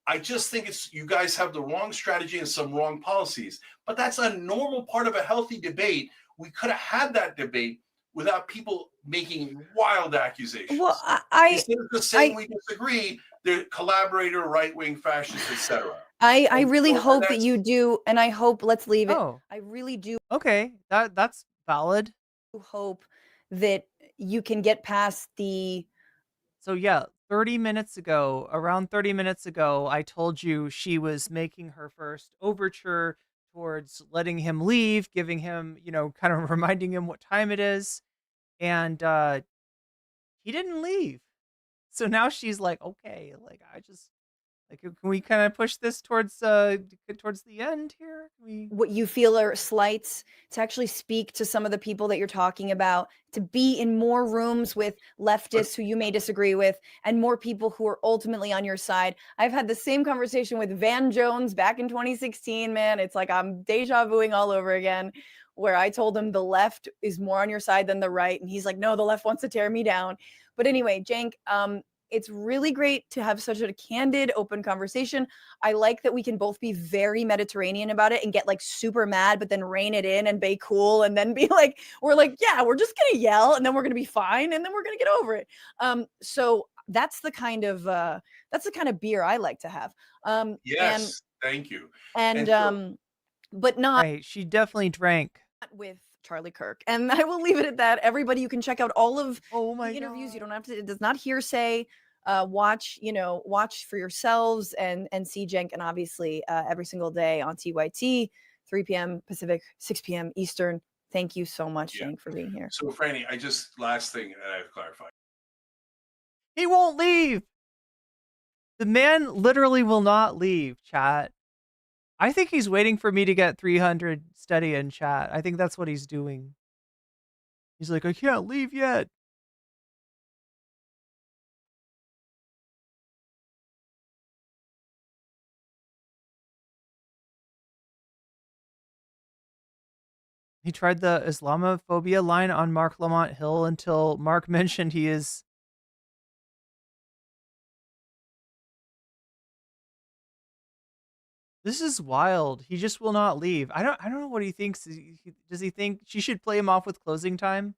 I just think you guys have the wrong strategy and some wrong policies. But that's a normal part of a healthy debate. We could have had that debate without people making wild accusations. Well, instead of just saying we disagree, they're collaborator, right-wing, fascist, etc. I really hope that you do, and I hope, let's leave it. Oh. I really do Okay, that's valid. hope that you can get past the... So yeah, 30 minutes ago, around 30 minutes ago, I told you she was making her first overture towards letting him leave, giving him, kind of reminding him what time it is. And he didn't leave. So now she's like, okay, can we kind of push this towards the end here? What you feel are slights, to actually speak to some of the people that you're talking about, to be in more rooms with leftists who you may disagree with, and more people who are ultimately on your side. I've had the same conversation with Van Jones back in 2016, man. It's like I'm deja vuing all over again, where I told him the left is more on your side than the right. And he's like, no, the left wants to tear me down. But anyway, Cenk, it's really great to have such a candid, open conversation. I like that we can both be very Mediterranean about it and get like super mad, but then rein it in and be cool, and then be like, we're just gonna yell, and then we're gonna be fine, and then we're gonna get over it. So that's the kind of beer I like to have. Yes, thank you. But not right. She definitely drank with Charlie Kirk. And I will leave it at that. Everybody, you can check out all of the interviews. You don't have to, it does not hearsay. Watch for yourselves and see Cenk, and obviously every single day on TYT, 3 p.m. Pacific, 6 p.m. Eastern. Thank you so much, Cenk, for being here. So Franny, last thing that I have to clarify. He won't leave. The man literally will not leave, chat. I think he's waiting for me to get 300 steady in chat. I think that's what he's doing. He's like, I can't leave yet. He tried the Islamophobia line on Mark Lamont Hill until Mark mentioned he is... This is wild. He just will not leave. I don't know what he thinks. Does he think she should play him off with closing time?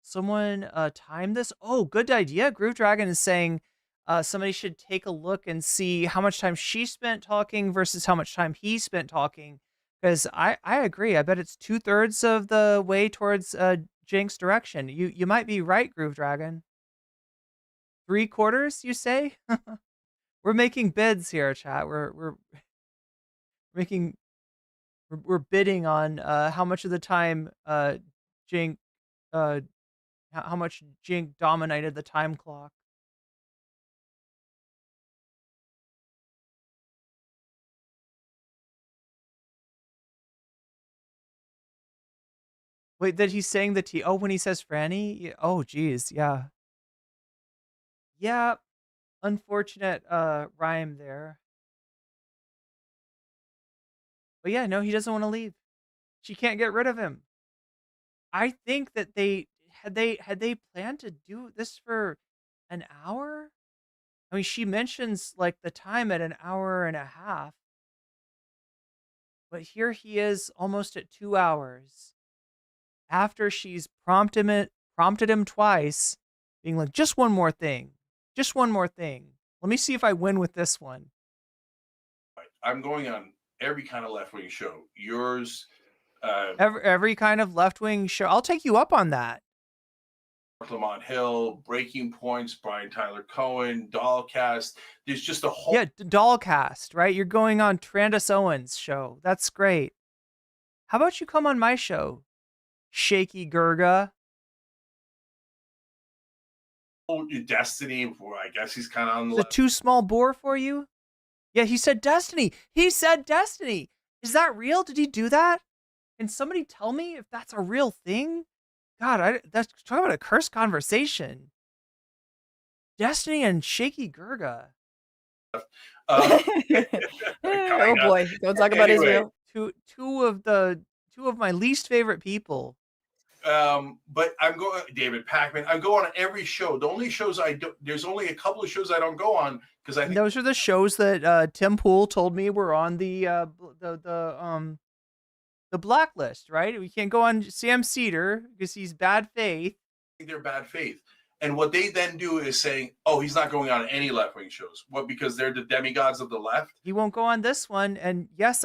Someone time this? Oh, good idea. Groove Dragon is saying somebody should take a look and see how much time she spent talking versus how much time he spent talking. Because I agree. I bet it's 2/3 of the way towards Cenk's direction. You might be right, Groove Dragon. 3/4, you say? We're making bids here, chat. We're bidding on how much of the time Cenk how much Cenk dominated the time clock. Wait, that he's saying the T? Oh, when he says Franny? Oh, geez, yeah. Yeah, unfortunate rhyme there. But yeah, no, he doesn't want to leave. She can't get rid of him. I think that they had planned to do this for an hour. I mean, she mentions like the time at an hour and a half, but here he is almost at 2 hours after she's prompted him twice, being like, just one more thing. Just one more thing. Let me see if I win with this one. I'm going on every kind of left-wing show. Yours, Every kind of left-wing show. I'll take you up on that. Lamont Hill, Breaking Points, Brian Tyler Cohen, Dollcast. There's just a whole... Yeah, Dollcast, right? You're going on Trandis Owens' show. That's great. How about you come on my show, Shaky Gurga? Oh, Destiny, I guess he's kind of on the Is it too small bore for you? Yeah, he said Destiny. He said Destiny. Is that real? Did he do that? Can somebody tell me if that's a real thing? God, that's talking about a cursed conversation. Destiny and Shaky Gurga. Oh boy, don't talk about Israel. Two of my least favorite people. But I'm going David Pakman. I go on every show. The only shows I do, there's only a couple of shows I don't go on because I think those are the shows that Tim Pool told me were on the blacklist, right? We can't go on Sam Cedar because he's bad faith. They're bad faith. And what they then do is saying, oh, he's not going on any left-wing shows. What, because they're the demigods of the left? He won't go on this one. And yes,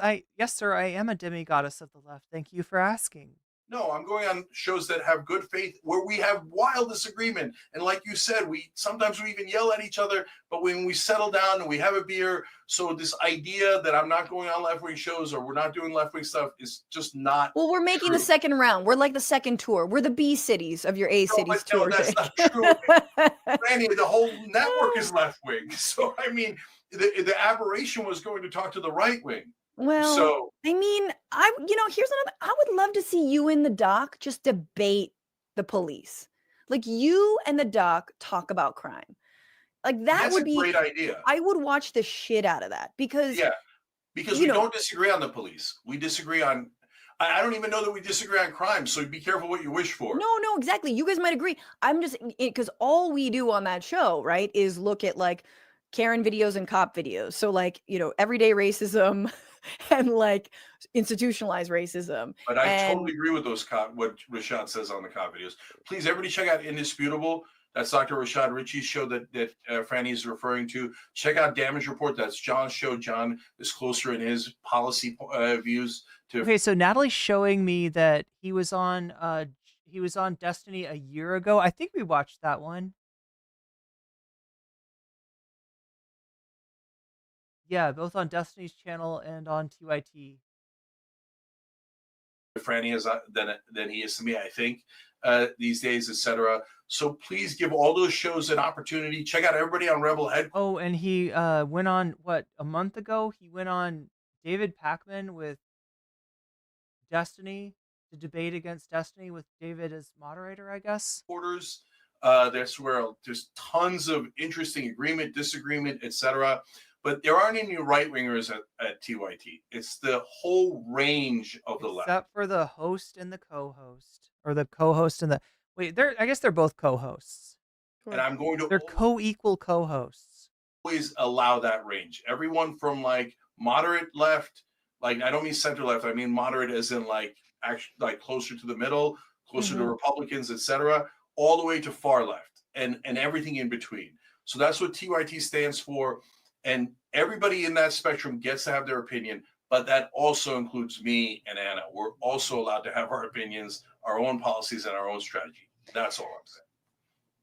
sir, I am a demigoddess of the left. Thank you for asking. No, I'm going on shows that have good faith where we have wild disagreement. And like you said, sometimes we even yell at each other, but when we settle down and we have a beer, so this idea that I'm not going on left-wing shows or we're not doing left-wing stuff is just not Well, we're making true. the second round. We're like the second tour. We're the B cities of your A cities tour. No, that's not true. Randy, the whole network is left-wing. So, I mean, the aberration was going to talk to the right wing. Well, so, I mean, here's another. I would love to see you and the doc just debate the police. Like you and the doc talk about crime. Like that would be a great idea. I would watch the shit out of that because we don't disagree on the police. We disagree on. I don't even know that we disagree on crime. So be careful what you wish for. No, exactly. You guys might agree. I'm just because all we do on that show, right, is look at like Karen videos and cop videos. So like everyday racism. And like institutionalized racism. But I totally agree with what Rashad says on the cop videos. Please, everybody check out Indisputable. That's Dr. Rashad Ritchie's show that Franny is referring to. Check out Damage Report. That's John's show. John is closer in his policy views to. Okay, so Natalie's showing me that he was on Destiny a year ago. I think we watched that one. Yeah, both on Destiny's channel and on TYT. Franny is than he is to me, I think, these days, etc. So please give all those shows an opportunity. Check out everybody on Rebel Head. Oh, and he went on a month ago? He went on David Pakman with Destiny to debate against Destiny with David as moderator, I guess. Orders. That's where there's tons of interesting agreement, disagreement, etc. But there aren't any right-wingers at TYT. It's the whole range of the left. Except for the host and the co-host. Or the co-host and the... Wait, I guess they're both co-hosts. And I'm going to... They're co-equal co-hosts. Always allow that range. Everyone from like moderate left, like I don't mean center left, I mean moderate as in like actually like closer to the middle, closer to Republicans, etc., all the way to far left and everything in between. So that's what TYT stands for. And everybody in that spectrum gets to have their opinion, but that also includes me and Anna. We're also allowed to have our opinions, our own policies, and our own strategy. That's all I'm saying.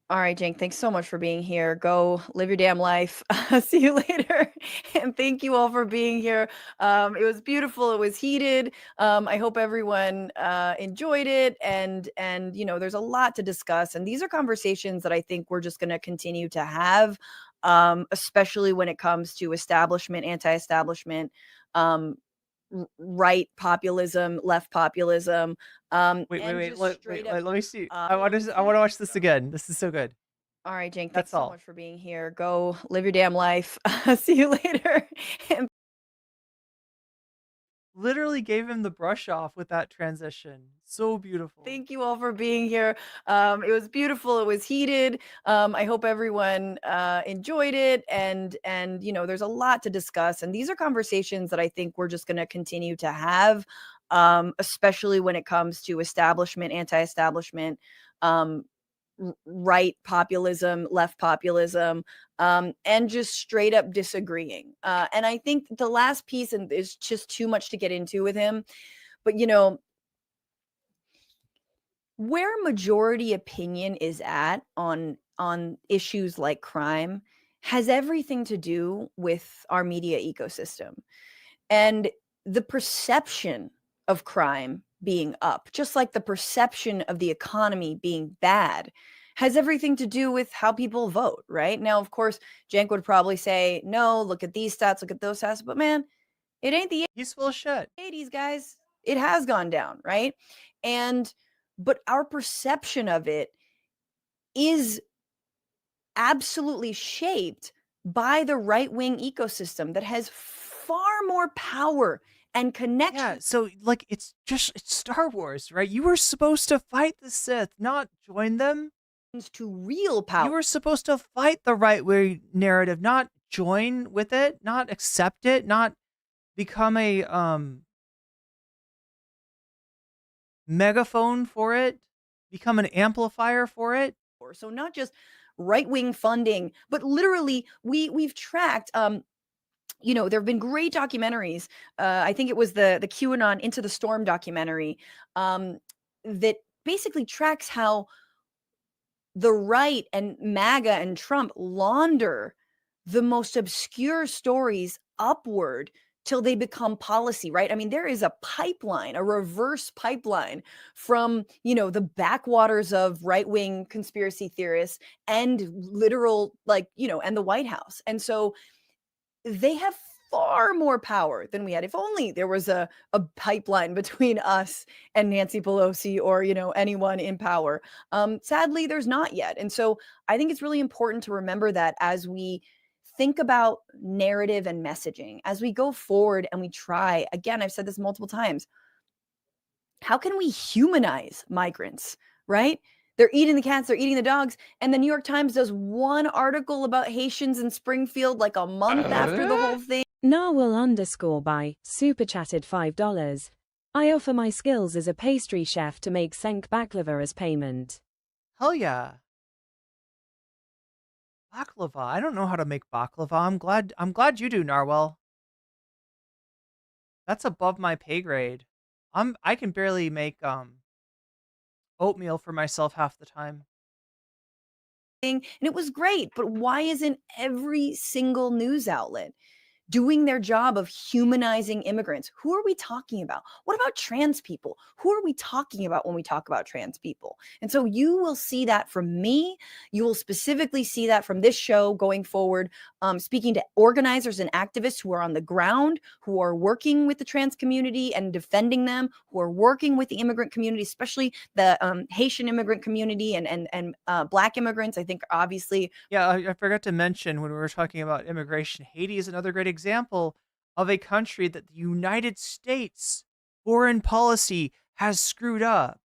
All right, Cenk, thanks so much for being here. Go live your damn life. See you later. And thank you all for being here. It was beautiful. It was heated. I hope everyone enjoyed it. And there's a lot to discuss. And these are conversations that I think we're just going to continue to have. Especially when it comes to establishment, anti-establishment, right populism, left populism. Wait. Let me see. I want to watch this again. This is so good. All right, Cenk, That's thanks so all. much for being here. Go live your damn life. See you later. literally gave him the brush off with that transition. So beautiful. Thank you all for being here. It was beautiful. It was heated. I hope everyone enjoyed it. And there's a lot to discuss. And these are conversations that I think we're just going to continue to have, especially when it comes to establishment, anti-establishment, right populism, left populism, and just straight up disagreeing. And I think the last piece, and there's just too much to get into with him, but where majority opinion is at on issues like crime has everything to do with our media ecosystem and the perception of crime being up, just like the perception of the economy being bad, has everything to do with how people vote, right? Now, of course, Cenk would probably say, no, look at these stats, look at those stats, but man, it ain't the He's full of shit. 80s, guys. It has gone down, right? But our perception of it is absolutely shaped by the right-wing ecosystem that has far more power and connection. Yeah, so like it's Star Wars, right? You were supposed to fight the Sith, not join them. To real power. You were supposed to fight the right-wing narrative, not join with it, not accept it, not become a megaphone for it, become an amplifier for it. So not just right-wing funding, but literally we've tracked there have been great documentaries. I think it was the QAnon Into the Storm documentary that basically tracks how the right and MAGA and Trump launder the most obscure stories upward till they become policy, right? I mean, there is a pipeline, a reverse pipeline from, the backwaters of right-wing conspiracy theorists and literal, and the White House. And so they have far more power than we had. If only there was a pipeline between us and Nancy Pelosi or, anyone in power. Sadly, there's not yet. And so I think it's really important to remember that as we think about narrative and messaging, as we go forward and we try, again, I've said this multiple times, how can we humanize migrants, right? They're eating the cats, they're eating the dogs. And the New York Times does one article about Haitians in Springfield like a month after the whole thing. Narwhal_by super chatted $5. I offer my skills as a pastry chef to make Cenk baklava as payment. Hell yeah. Baklava. I don't know how to make baklava. I'm glad you do, Narwhal. That's above my pay grade. I can barely make oatmeal for myself half the time. And it was great, but why isn't every single news outlet doing their job of humanizing immigrants? Who are we talking about? What about trans people? Who are we talking about when we talk about trans people? And so you will see that from me. You will specifically see that from this show going forward, speaking to organizers and activists who are on the ground, who are working with the trans community and defending them, who are working with the immigrant community, especially the Haitian immigrant community and Black immigrants. I think obviously. Yeah, I forgot to mention when we were talking about immigration, Haiti is another great example of a country that the United States foreign policy has screwed up,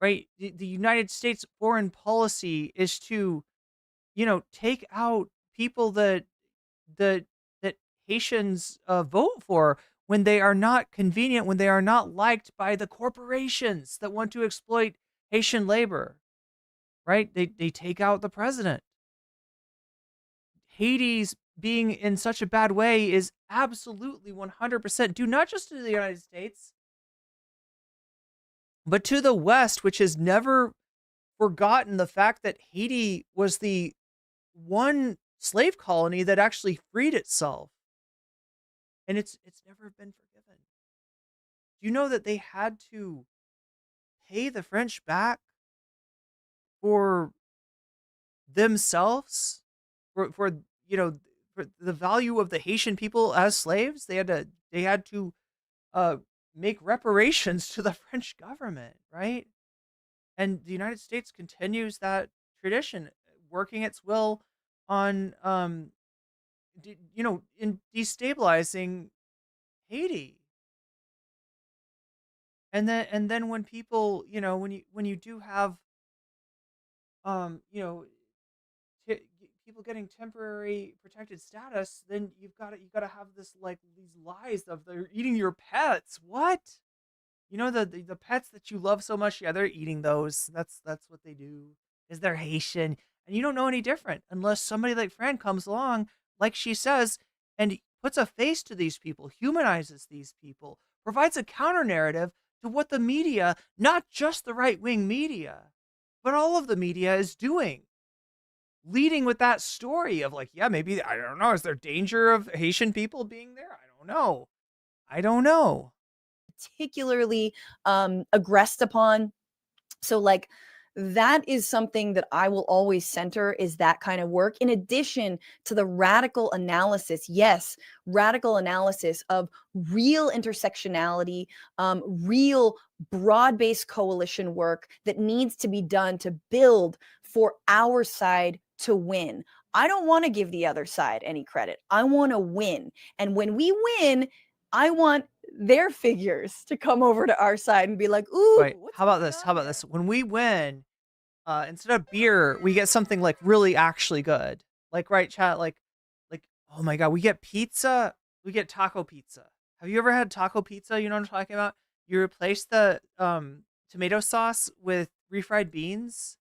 right? The United States foreign policy is to, take out people that Haitians vote for when they are not convenient, when they are not liked by the corporations that want to exploit Haitian labor, right? They take out the president. Haiti's being in such a bad way is absolutely 100% due not just to the United States, but to the West, which has never forgotten the fact that Haiti was the one slave colony that actually freed itself. And it's never been forgiven. Do you know that they had to pay the French back for themselves, for the value of the Haitian people as slaves? They had to make reparations to the French government, right? And the United States continues that tradition, working its will on in destabilizing Haiti. And then when people, when you do have, you know, people getting temporary protected status, then you gotta have this, like, these lies of they're eating your pets. What? The pets that you love so much, yeah, they're eating those. That's what they do. Is they're Haitian, and you don't know any different unless somebody like Fran comes along, like she says, and puts a face to these people, humanizes these people, provides a counter narrative to what the media, not just the right wing media, but all of the media is doing, leading with that story of, like, yeah, maybe, I don't know, is there danger of Haitian people being there? I don't know. I don't know. Particularly aggressed upon. So, like, that is something that I will always center, is that kind of work, in addition to the radical analysis. Yes, radical analysis of real intersectionality, real broad-based coalition work that needs to be done to build for our side to win. I don't want to give the other side any credit. I want to win. And when we win, I want their figures to come over to our side and be like, ooh, Wait, how about this? How about this? When we win, instead of beer, we get something, like, really actually good. Like, right, chat, like, oh my God, we get pizza. We get taco pizza. Have you ever had taco pizza? You know what I'm talking about? You replace the tomato sauce with refried beans,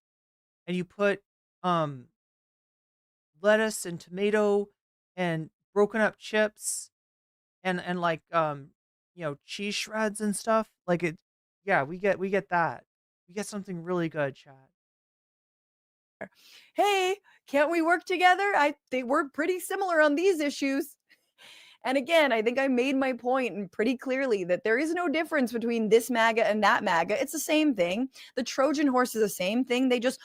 and you put um lettuce and tomato and broken up chips and like, cheese shreds and stuff. Like, it, yeah, we get that. We get something really good, chat. Hey, can't we work together? I think we're pretty similar on these issues. And again, I think I made my point and pretty clearly that there is no difference between this MAGA and that MAGA. It's the same thing. The Trojan horse is the same thing. They just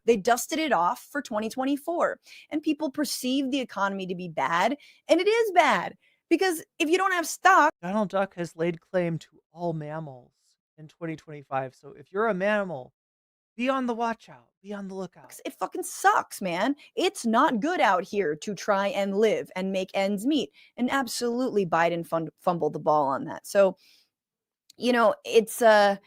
they dusted it off for 2024. And people perceive the economy to be bad, and it is bad. Because if you don't have stock, Donald Duck has laid claim to all mammals in 2025. So if you're a mammal, be on the watch out. Be on the lookout. it fucking sucks, man. It's not good out here to try and live and make ends meet. And absolutely Biden fumbled the ball on that. So, it's I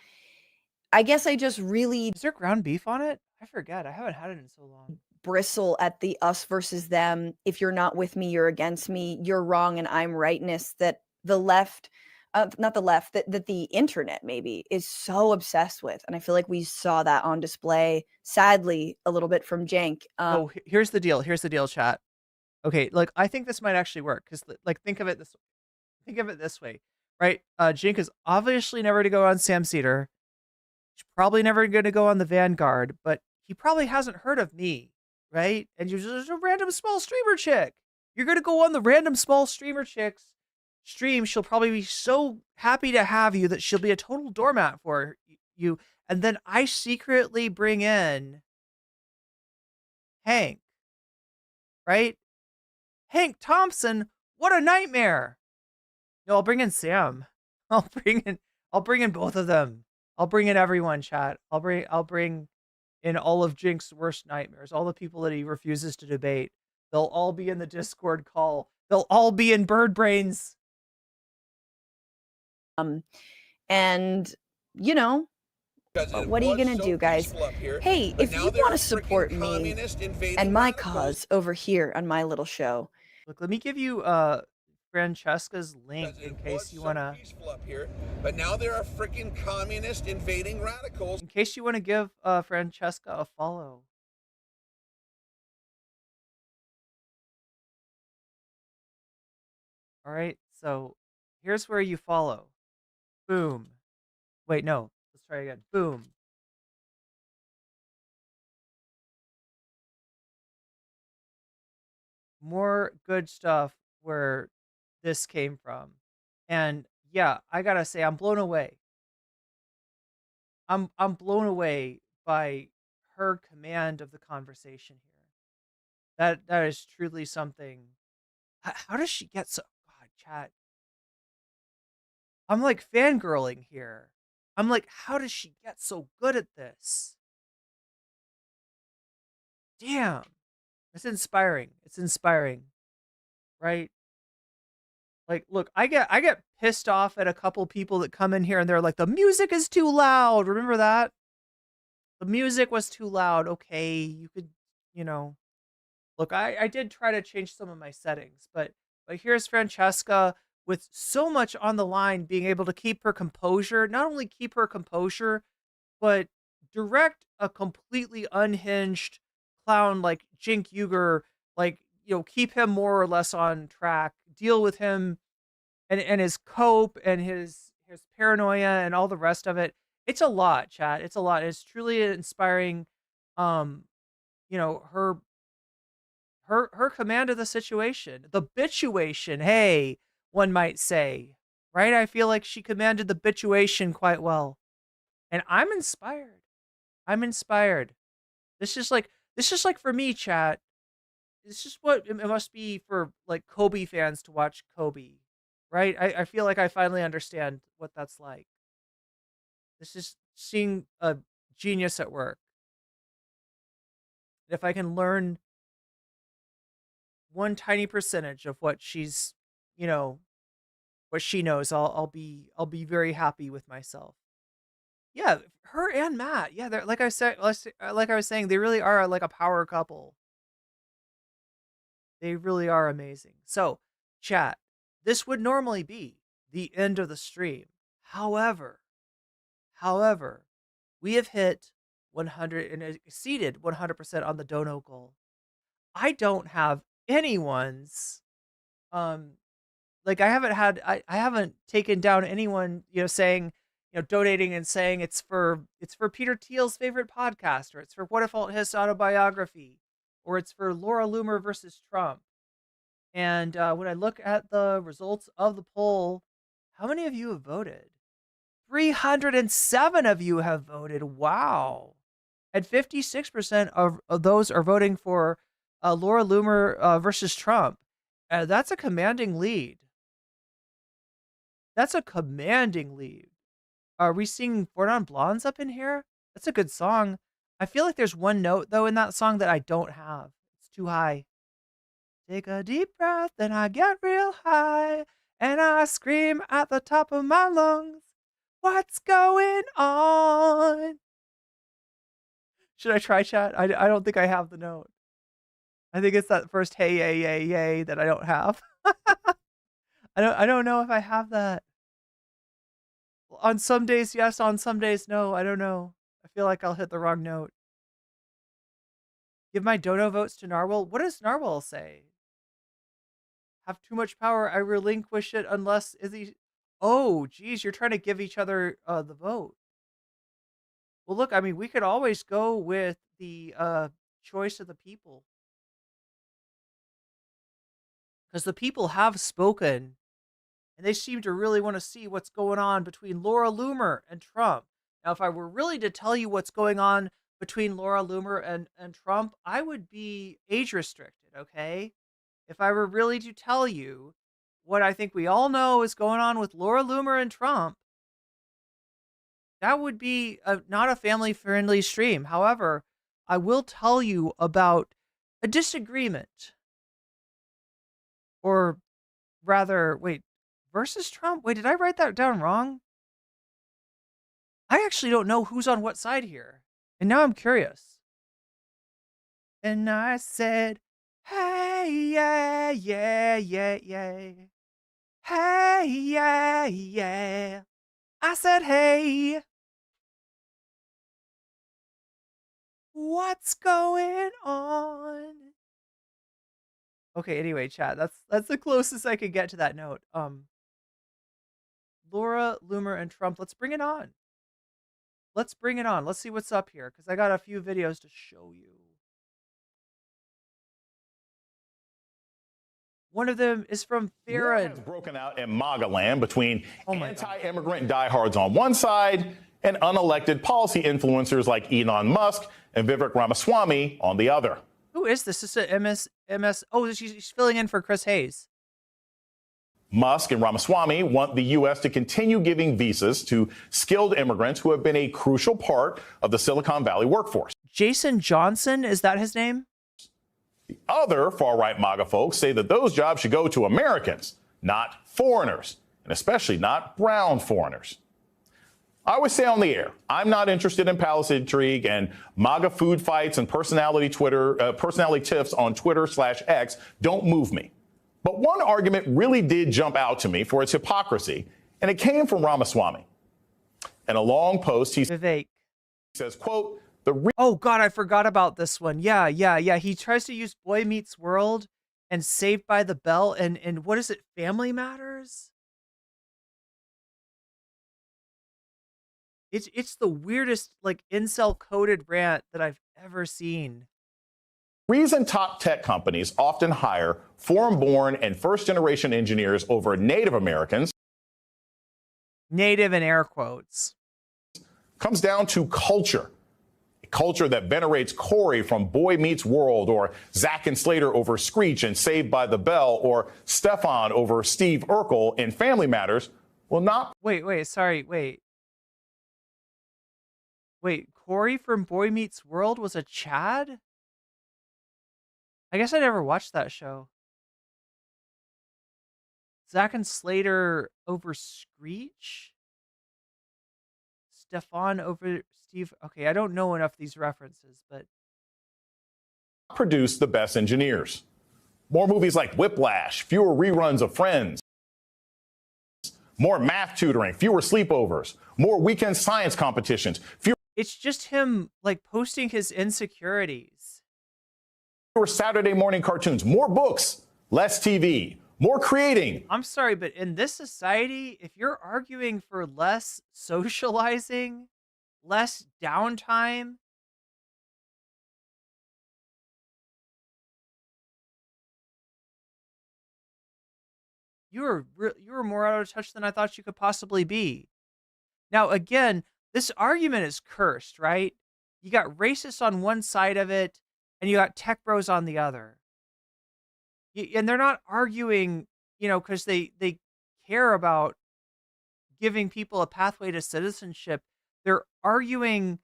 guess I just really Is there ground beef on it? I forget. I haven't had it in so long. bristle at the us versus them. If you're not with me, you're against me. You're wrong and I'm rightness that the left, not the left, that the internet maybe is so obsessed with. And I feel like we saw that on display, sadly, a little bit from Cenk. Oh, here's the deal. Here's the deal, chat. Okay, like, I think this might actually work because, like, think of it this way, right? Cenk is obviously never to go on Sam Cedar. He's probably never going to go on the Vanguard, but he probably hasn't heard of me, right? And you're just a random small streamer chick. You're going to go on the random small streamer chick's stream. She'll probably be so happy to have you that she'll be a total doormat for you. And then I secretly bring in Hank, right? Hank Thompson, what a nightmare. No, I'll bring in Sam. I'll bring in both of them. I'll bring in everyone, chat. I'll bring in all of Cenk's worst nightmares, all the people that he refuses to debate. They'll all be in the Discord call. They'll all be in Bird Brains. And what are you gonna do, guys? Hey, if you want to support me and my cause over here on my little show, look, let me give you Francesca's link in case you want to. But now there are freaking communist invading radicals. In case you want to give Francesca a follow. All right, so here's where you follow. Boom. Wait, no. Let's try again. Boom. More good stuff where this came from. And yeah, I gotta say, I'm blown away. I'm blown away by her command of the conversation here. That is truly something. How does she get so? God, chat. I'm like fangirling here. I'm like, how does she get so good at this? Damn. It's inspiring. It's inspiring. Right? Like, look, I get pissed off at a couple people that come in here and they're like, the music is too loud. Remember that? The music was too loud. Okay, you could, you know. Look, I did try to change some of my settings, but here's Francesca with so much on the line, being able to keep her composure, not only keep her composure, but direct a completely unhinged clown like Cenk Uygur, like, keep him more or less on track, deal with him and his cope and his paranoia and all the rest of it. It's a lot, chat. It's a lot. It's truly inspiring. Her command of the situation, the bituation, hey, one might say, right? I feel like she commanded the bituation quite well. And I'm inspired. I'm inspired. This is like for me, chat. It's just what it must be for like Kobe fans to watch Kobe, right? I feel like I finally understand what that's like. This is seeing a genius at work. If I can learn one tiny percentage of what she's, what she knows, I'll be very happy with myself. Yeah, her and Matt. Yeah, they're like I was saying, they really are like a power couple. They really are amazing. So, chat, this would normally be the end of the stream. However, we have hit 100 and exceeded 100% on the dono goal. I don't have anyone's like I haven't taken down anyone, saying, donating and saying it's for Peter Thiel's favorite podcast, or it's for What If Alt His autobiography, or it's for Laura Loomer versus Trump. And when I look at the results of the poll, how many of you have voted? 307 of you have voted. Wow. And 56% of those are voting for Laura Loomer versus Trump. That's a commanding lead. That's a commanding lead. Are we seeing Four Blondes up in here? That's a good song. I feel like there's one note, though, in that song that I don't have. It's too high. Take a deep breath, then I get real high, and I scream at the top of my lungs, what's going on? Should I try, chat? I don't think I have the note. I think it's that first hey, yay, yay, yay that I don't have. I don't know if I have that. On some days, yes. On some days, no. I don't know. I feel like I'll hit the wrong note. Give my dono votes to Narwhal. What does Narwhal say? Have too much power. I relinquish it unless is he. Oh, geez, you're trying to give each other the vote. Well, look, I mean, we could always go with the choice of the people. Because the people have spoken. And they seem to really want to see what's going on between Laura Loomer and Trump. Now, if I were really to tell you what's going on between Laura Loomer and Trump, I would be age restricted, okay? If I were really to tell you what I think we all know is going on with Laura Loomer and Trump, that would be not a family-friendly stream. However, I will tell you about a disagreement. Or rather, wait, versus Trump? Wait, did I write that down wrong? I actually don't know who's on what side here. And now I'm curious. And I said, hey, yeah, yeah, yeah, yeah. Hey, yeah, yeah. I said, hey. What's going on? Okay, anyway, chat. That's the closest I could get to that note. Laura Loomer and Trump. Let's bring it on. Let's bring it on. Let's see what's up here, because I got a few videos to show you. One of them is from Farron. Has broken out in MAGA land between anti-immigrant diehards on one side and unelected policy influencers like Elon Musk and Vivek Ramaswamy on the other. Who is this? This is a MS. Oh, she's filling in for Chris Hayes. Musk and Ramaswamy want the U.S. to continue giving visas to skilled immigrants who have been a crucial part of the Silicon Valley workforce. Jason Johnson, is that his name? The other far-right MAGA folks say that those jobs should go to Americans, not foreigners, and especially not brown foreigners. I always say on the air, I'm not interested in palace intrigue and MAGA food fights and personality tiffs on Twitter/X don't move me. But one argument really did jump out to me for its hypocrisy, and it came from Ramaswamy. In a long post, he says, quote, oh, God, I forgot about this one. Yeah. He tries to use Boy Meets World and Saved by the Bell and what is it, Family Matters? It's the weirdest, like, incel-coded rant that I've ever seen. Reason top tech companies often hire foreign-born and first-generation engineers over Native Americans. Native in air quotes. Comes down to culture. A culture that venerates Corey from Boy Meets World, or Zach and Slater over Screech and Saved by the Bell, or Stefan over Steve Urkel in Family Matters will not. Wait, Corey from Boy Meets World was a Chad? I guess I never watched that show. Zach and Slater over Screech? Stefan over Steve. Okay, I don't know enough of these references, but produce the best engineers. More movies like Whiplash, fewer reruns of Friends, more math tutoring, fewer sleepovers, more weekend science competitions, fewer. It's just him, like, posting his insecurities. Fewer Saturday morning cartoons, more books, less TV, more creating. I'm sorry, but in this society, if you're arguing for less socializing, less downtime, you were more out of touch than I thought you could possibly be. Now, again, this argument is cursed, right? You got racists on one side of it, and you got tech bros on the other. And they're not arguing, because they care about giving people a pathway to citizenship. They're arguing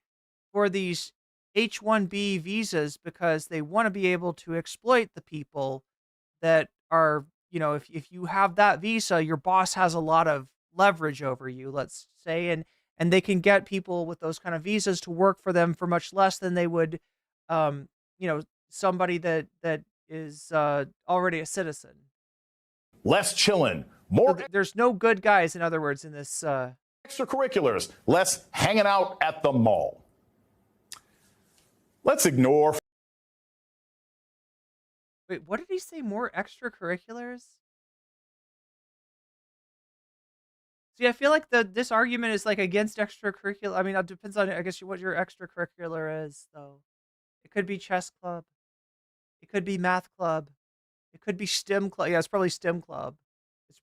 for these H-1B visas because they want to be able to exploit the people that are, if you have that visa, your boss has a lot of leverage over you, let's say, and they can get people with those kind of visas to work for them for much less than they would, somebody that is already a citizen. Less chillin', more. So there's no good guys, in other words, in this. Extracurriculars, less hanging out at the mall. Let's ignore. Wait, what did he say? More extracurriculars? See, I feel like this argument is like against extracurricular. I mean, it depends on, I guess, what your extracurricular is, though. It could be chess club. It could be math club. It could be STEM club. Yeah, it's probably STEM club. It's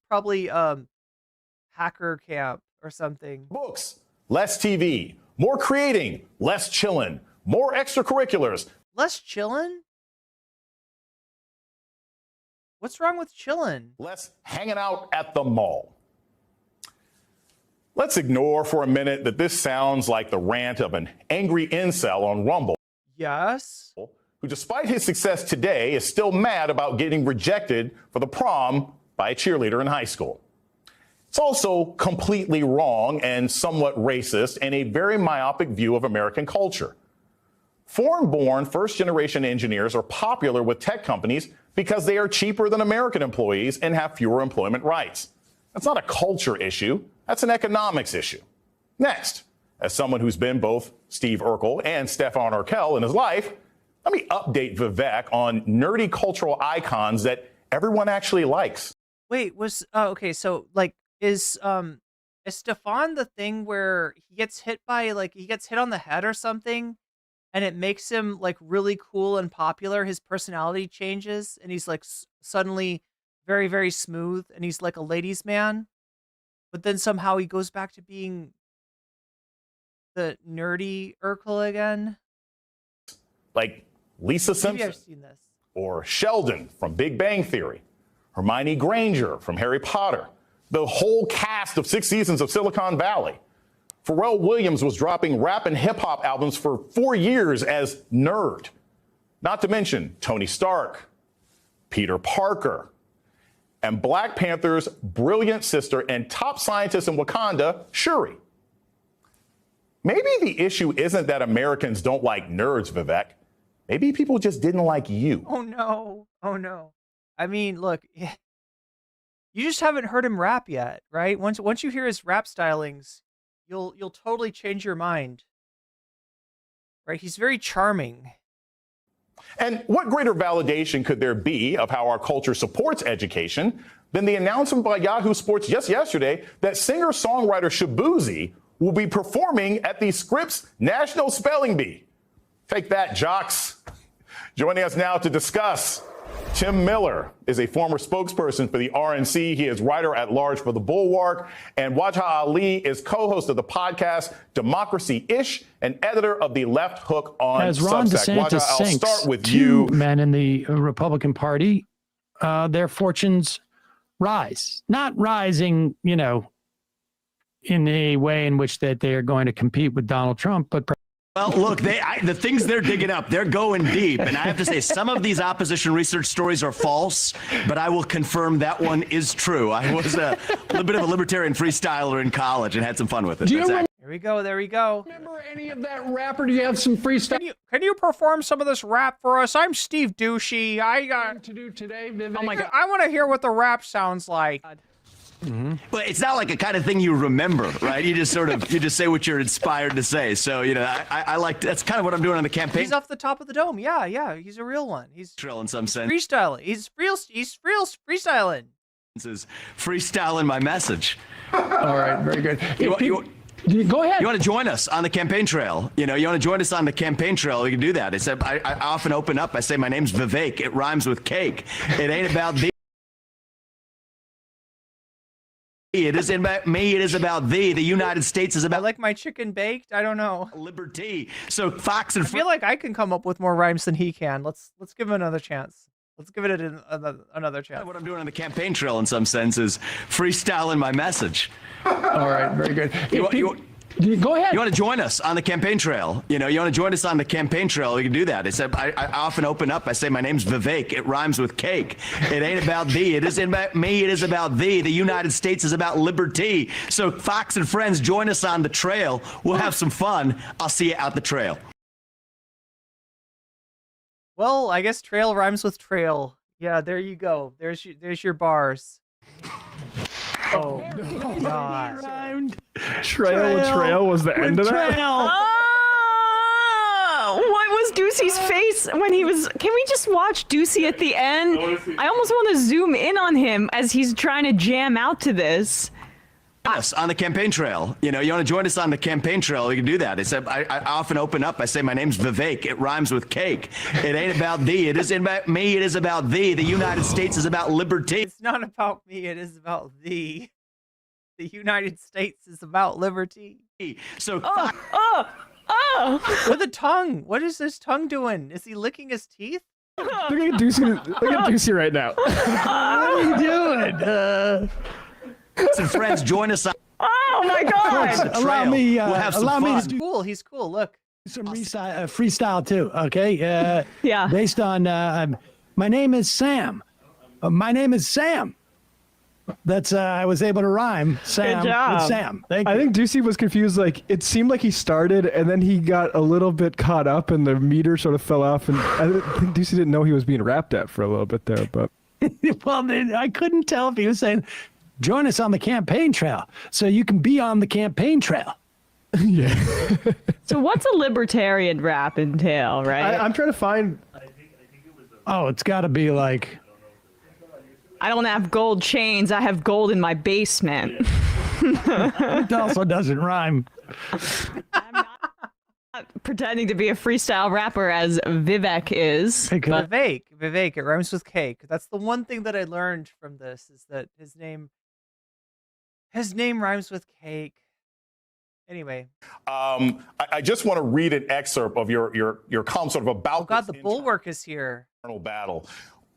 probably hacker camp or something. Books, less TV, more creating, less chillin', more extracurriculars. Less chillin'? What's wrong with chillin'? Less hanging out at the mall. Let's ignore for a minute that this sounds like the rant of an angry incel on Rumble. Yes. Who, despite his success today, is still mad about getting rejected for the prom by a cheerleader in high school. It's also completely wrong and somewhat racist and a very myopic view of American culture. Foreign-born first-generation engineers are popular with tech companies because they are cheaper than American employees and have fewer employment rights. That's not a culture issue. That's an economics issue. Next, as someone who's been both Steve Urkel and Stefan Urkel in his life, let me update Vivek on nerdy cultural icons that everyone actually likes. Wait, okay, so, like, is Stefan the thing where he gets hit on the head or something, and it makes him, like, really cool and popular? His personality changes, and he's, like, suddenly very, very smooth, and he's like a ladies' man? But then somehow he goes back to being the nerdy Urkel again. Like Lisa Simpson. Maybe I've seen this. Or Sheldon from Big Bang Theory. Hermione Granger from Harry Potter. The whole cast of 6 seasons of Silicon Valley. Pharrell Williams was dropping rap and hip hop albums for 4 years as Nerd. Not to mention Tony Stark, Peter Parker. and Black Panther's brilliant sister and top scientist in Wakanda, Shuri. Maybe the issue isn't that Americans don't like nerds, Vivek. Maybe people just didn't like you. Oh no. Oh no. I mean, look, you just haven't heard him rap yet, right? Once you hear his rap stylings, you'll totally change your mind. Right? He's very charming. And what greater validation could there be of how our culture supports education than the announcement by Yahoo Sports just yesterday that singer-songwriter Shabuzi will be performing at the Scripps National Spelling Bee. Take that, jocks. Joining us now to discuss, Tim Miller is a former spokesperson for the RNC. He is writer-at-large for The Bulwark. And Wajha Ali is co-host of the podcast Democracy-ish and editor of the Left Hook on As Ron Substack. DeSantis Wajha, I'll sinks start with two you. men in the Republican Party, their fortunes rise. Not rising, in a way in which that they are going to compete with Donald Trump, but well, look, the things they're digging up, they're going deep. And I have to say, some of these opposition research stories are false, but I will confirm that one is true. I was a little bit of a libertarian freestyler in college and had some fun with it. There we go. There we go. Remember any of that rap, or do you have some freestyle? Can you perform some of this rap for us? I'm Steve Douchey. I got to do today, Vivek. Oh my God. I want to hear what the rap sounds like. But it's not like a kind of thing you remember, right? You just say what you're inspired to say. So, I like, that's kind of what I'm doing on the campaign. He's off the top of the dome. Yeah. He's a real one. He's trail in some sense. Freestyling. He's freestyling. This is freestyling my message. All right, very good. Go ahead. You want to join us on the campaign trail? You want to join us on the campaign trail? We can do that. I often open up. I say my name's Vivek. It rhymes with cake. It ain't about thee. It isn't about me. It is about thee. The United States is about. I like my chicken baked. I don't know. Liberty. So Fox and. I feel like I can come up with more rhymes than he can. Let's give him another chance. Let's give it another chance. What I'm doing on the campaign trail, in some sense, is freestyling my message. All right, very good. Go ahead. You want to join us on the campaign trail? You want to join us on the campaign trail? We can do that. I often open up. I say my name's Vivek. It rhymes with cake. It ain't about thee. It isn't about me. It is about thee. The United States is about liberty. So Fox and friends, join us on the trail. We'll have some fun. I'll see you out the trail. Well, I guess trail rhymes with trail. Yeah, there you go. There's your bars. Oh, God. Trail was the end of that? Oh, what was Ducey's face when he was... Can we just watch Ducey at the end? I almost want to zoom in on him as he's trying to jam out to this. Us on the campaign trail. You want to join us on the campaign trail? We can do that. I often open up. I say my name's Vivek. It rhymes with cake. It ain't about thee. It isn't about me. It is about thee. The United States is about liberty. It's not about me. It is about thee. The United States is about liberty. So. With the tongue. What is this tongue doing? Is he licking his teeth? Look at Ducey right now. What are you doing? Some friends, join us on. Oh my God! Allow me. We'll have some fun. He's cool. He's cool. Look. Some freestyle too. Okay. Yeah. Based on my name is Sam. My name is Sam. That's I was able to rhyme Sam Good job. with Sam. Thank you. I think Ducey was confused. Like, it seemed like he started and then he got a little bit caught up and the meter sort of fell off. And I think Ducey didn't know he was being rapped at for a little bit there. But well, then I couldn't tell if he was saying, join us on the campaign trail so you can be on the campaign trail. Yeah. So what's a libertarian rap entail, right? I'm trying to find. Oh, it's got to be like. I don't have gold chains. I have gold in my basement. It also doesn't rhyme. I'm not pretending to be a freestyle rapper as Vivek is. But Vivek, it rhymes with cake. That's the one thing that I learned from this is that his name rhymes with cake. Anyway. I just want to read an excerpt of your column sort of about the Bulwark is here. Battle.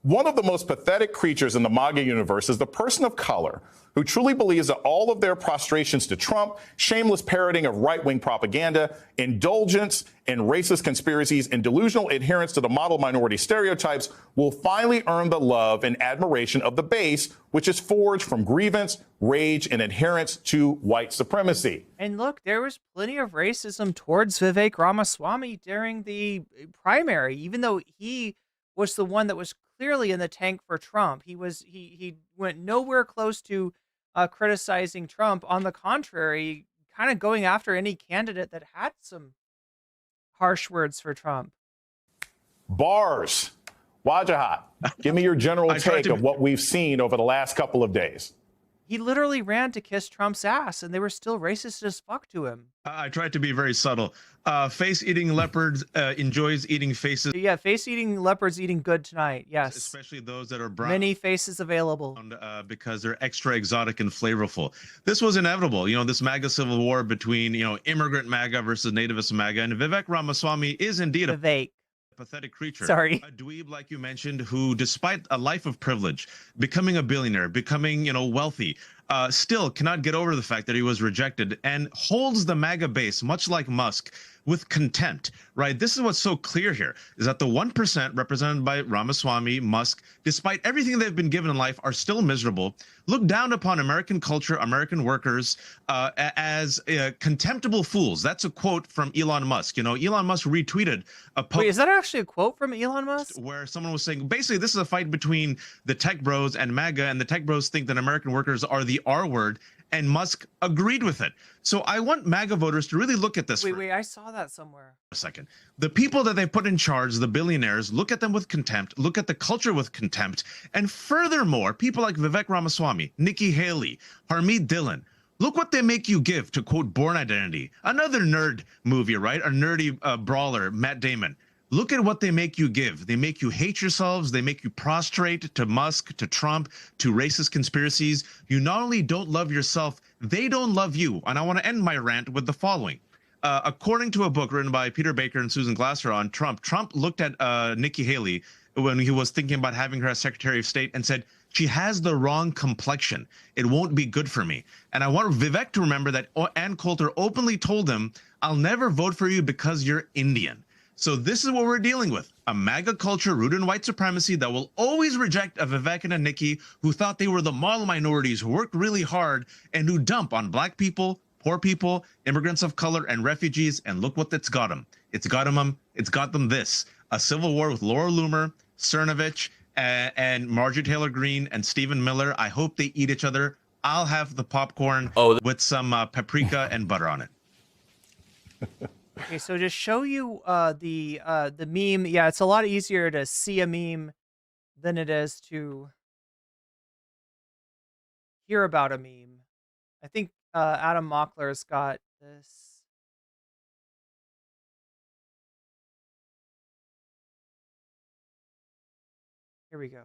One of the most pathetic creatures in the MAGA universe is the person of color who truly believes that all of their prostrations to Trump, shameless parroting of right-wing propaganda, indulgence in racist conspiracies, and delusional adherence to the model minority stereotypes will finally earn the love and admiration of the base, which is forged from grievance, rage, and adherence to white supremacy. And look, there was plenty of racism towards Vivek Ramaswamy during the primary, even though he was the one that was clearly in the tank for Trump. He went nowhere close to criticizing Trump. On the contrary, kind of going after any candidate that had some harsh words for Trump. Bars. Wajahat, give me your general take of what we've seen over the last couple of days. He literally ran to kiss Trump's ass, and they were still racist as fuck to him. I tried to be very subtle. Face-eating leopards enjoys eating faces. Yeah, face-eating leopards eating good tonight. Yes. Especially those that are brown. Many faces available. Because they're extra exotic and flavorful. This was inevitable. You know, this MAGA civil war between, immigrant MAGA versus nativist MAGA. And Vivek Ramaswamy is indeed a pathetic creature. Sorry. A dweeb, like you mentioned, who, despite a life of privilege, becoming a billionaire, becoming, wealthy, still cannot get over the fact that he was rejected and holds the MAGA base, much like Musk, with contempt, right? This is what's so clear here, is that the 1% represented by Ramaswamy, Musk, despite everything they've been given in life, are still miserable, look down upon American culture, American workers, as contemptible fools. That's a quote from Elon Musk. Elon Musk retweeted a post. Wait, is that actually a quote from Elon Musk? Where someone was saying, basically, this is a fight between the tech bros and MAGA, and the tech bros think that American workers are the R word, and Musk agreed with it. So I want MAGA voters to really look at this. Wait, I saw that somewhere. A second. The people that they put in charge, the billionaires, look at them with contempt, look at the culture with contempt. And furthermore, people like Vivek Ramaswamy, Nikki Haley, Harmeet Dillon, look what they make you give, to quote Born Identity, another nerd movie, right? A nerdy brawler, Matt Damon. Look at what they make you give. They make you hate yourselves. They make you prostrate to Musk, to Trump, to racist conspiracies. You not only don't love yourself, they don't love you. And I want to end my rant with the following. According to a book written by Peter Baker and Susan Glasser on Trump, Trump looked at Nikki Haley when he was thinking about having her as Secretary of State and said, she has the wrong complexion. It won't be good for me. And I want Vivek to remember that Ann Coulter openly told him, I'll never vote for you because you're Indian. So this is what we're dealing with, a MAGA culture rooted in white supremacy that will always reject a Vivek and a Nikki who thought they were the model minorities, who worked really hard, and who dump on black people, poor people, immigrants of color, and refugees. And look what it's got them. It's got them this, a civil war with Laura Loomer, Cernovich, and Marjorie Taylor Greene, and Stephen Miller. I hope they eat each other. I'll have the popcorn with some paprika and butter on it. Okay, so to show you the meme, yeah, it's a lot easier to see a meme than it is to hear about a meme. I think Adam Mockler's got this. Here we go.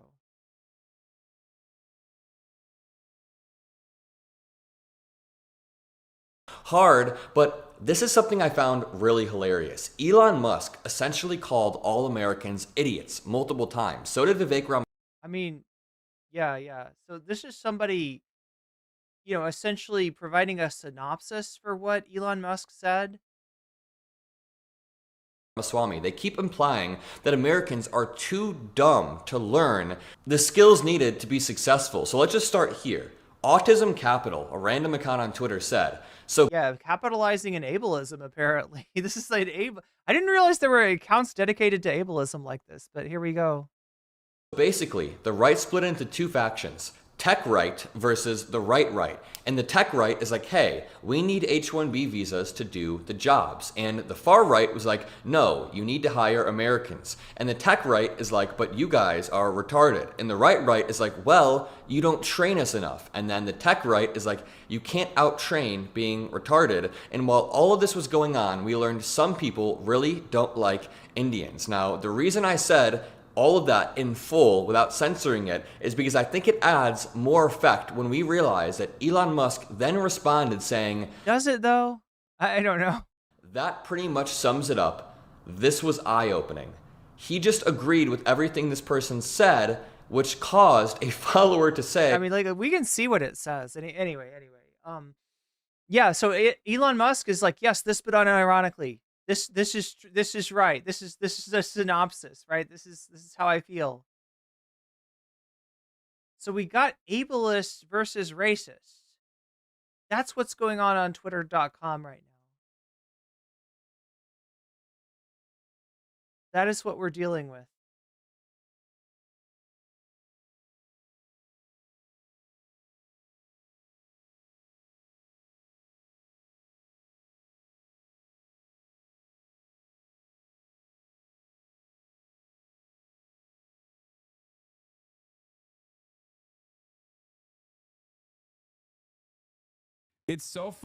Hard, but this is something I found really hilarious. Elon Musk essentially called all Americans idiots multiple times. So did Vivek Ramaswamy. I mean, yeah. So this is somebody, essentially providing a synopsis for what Elon Musk said. They keep implying that Americans are too dumb to learn the skills needed to be successful. So let's just start here. Autism Capital, a random account on Twitter, said, yeah, capitalizing in ableism, apparently. This is like I didn't realize there were accounts dedicated to ableism like this, but here we go. Basically, the right split into two factions. Tech right versus the right. And the tech right is like, hey, we need H-1B visas to do the jobs. And the far right was like, no, you need to hire Americans. And the tech right is like, but you guys are retarded. And the right is like, well, you don't train us enough. And then the tech right is like, you can't out-train being retarded. And while all of this was going on, we learned some people really don't like Indians. Now, the reason I said all of that in full without censoring it is because I think it adds more effect when we realize that Elon Musk then responded saying, does it though? I don't know. That pretty much sums it up. This was eye-opening. He just agreed with everything this person said, which caused a follower to say, I mean, like, we can see what it says. Anyway. Yeah, so Elon Musk is like, yes, this, but unironically, this is right. This is a synopsis, right? This is how I feel. So we got ableist versus racist. That's what's going on Twitter.com right now. That is what we're dealing with. It's so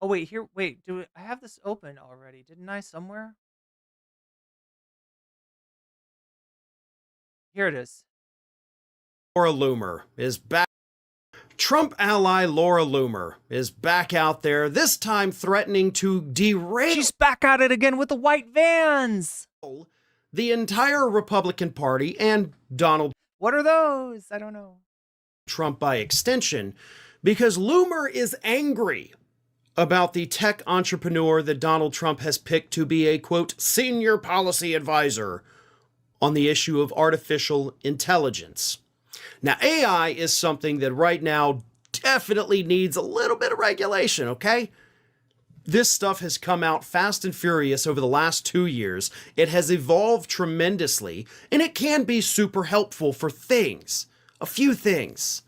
Oh, wait, I have this open already? Didn't I somewhere? Here it is. Laura Loomer is back. Trump ally Laura Loomer is back out there, this time threatening to derail. She's back at it again with the white vans. The entire Republican Party and Donald. What are those? I don't know. Trump by extension, because Loomer is angry about the tech entrepreneur that Donald Trump has picked to be a, quote, senior policy advisor on the issue of artificial intelligence. Now, AI is something that right now definitely needs a little bit of regulation, okay? This stuff has come out fast and furious over the last 2 years. It has evolved tremendously, and it can be super helpful for things, a few things.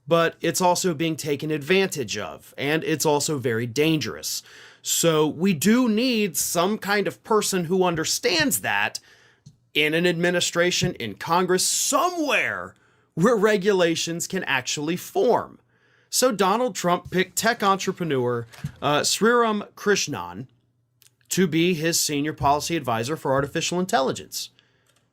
But it's also being taken advantage of, and it's also very dangerous. So we do need some kind of person who understands that in an administration, in Congress, somewhere where regulations can actually form. So Donald Trump picked tech entrepreneur Sriram Krishnan to be his senior policy advisor for artificial intelligence.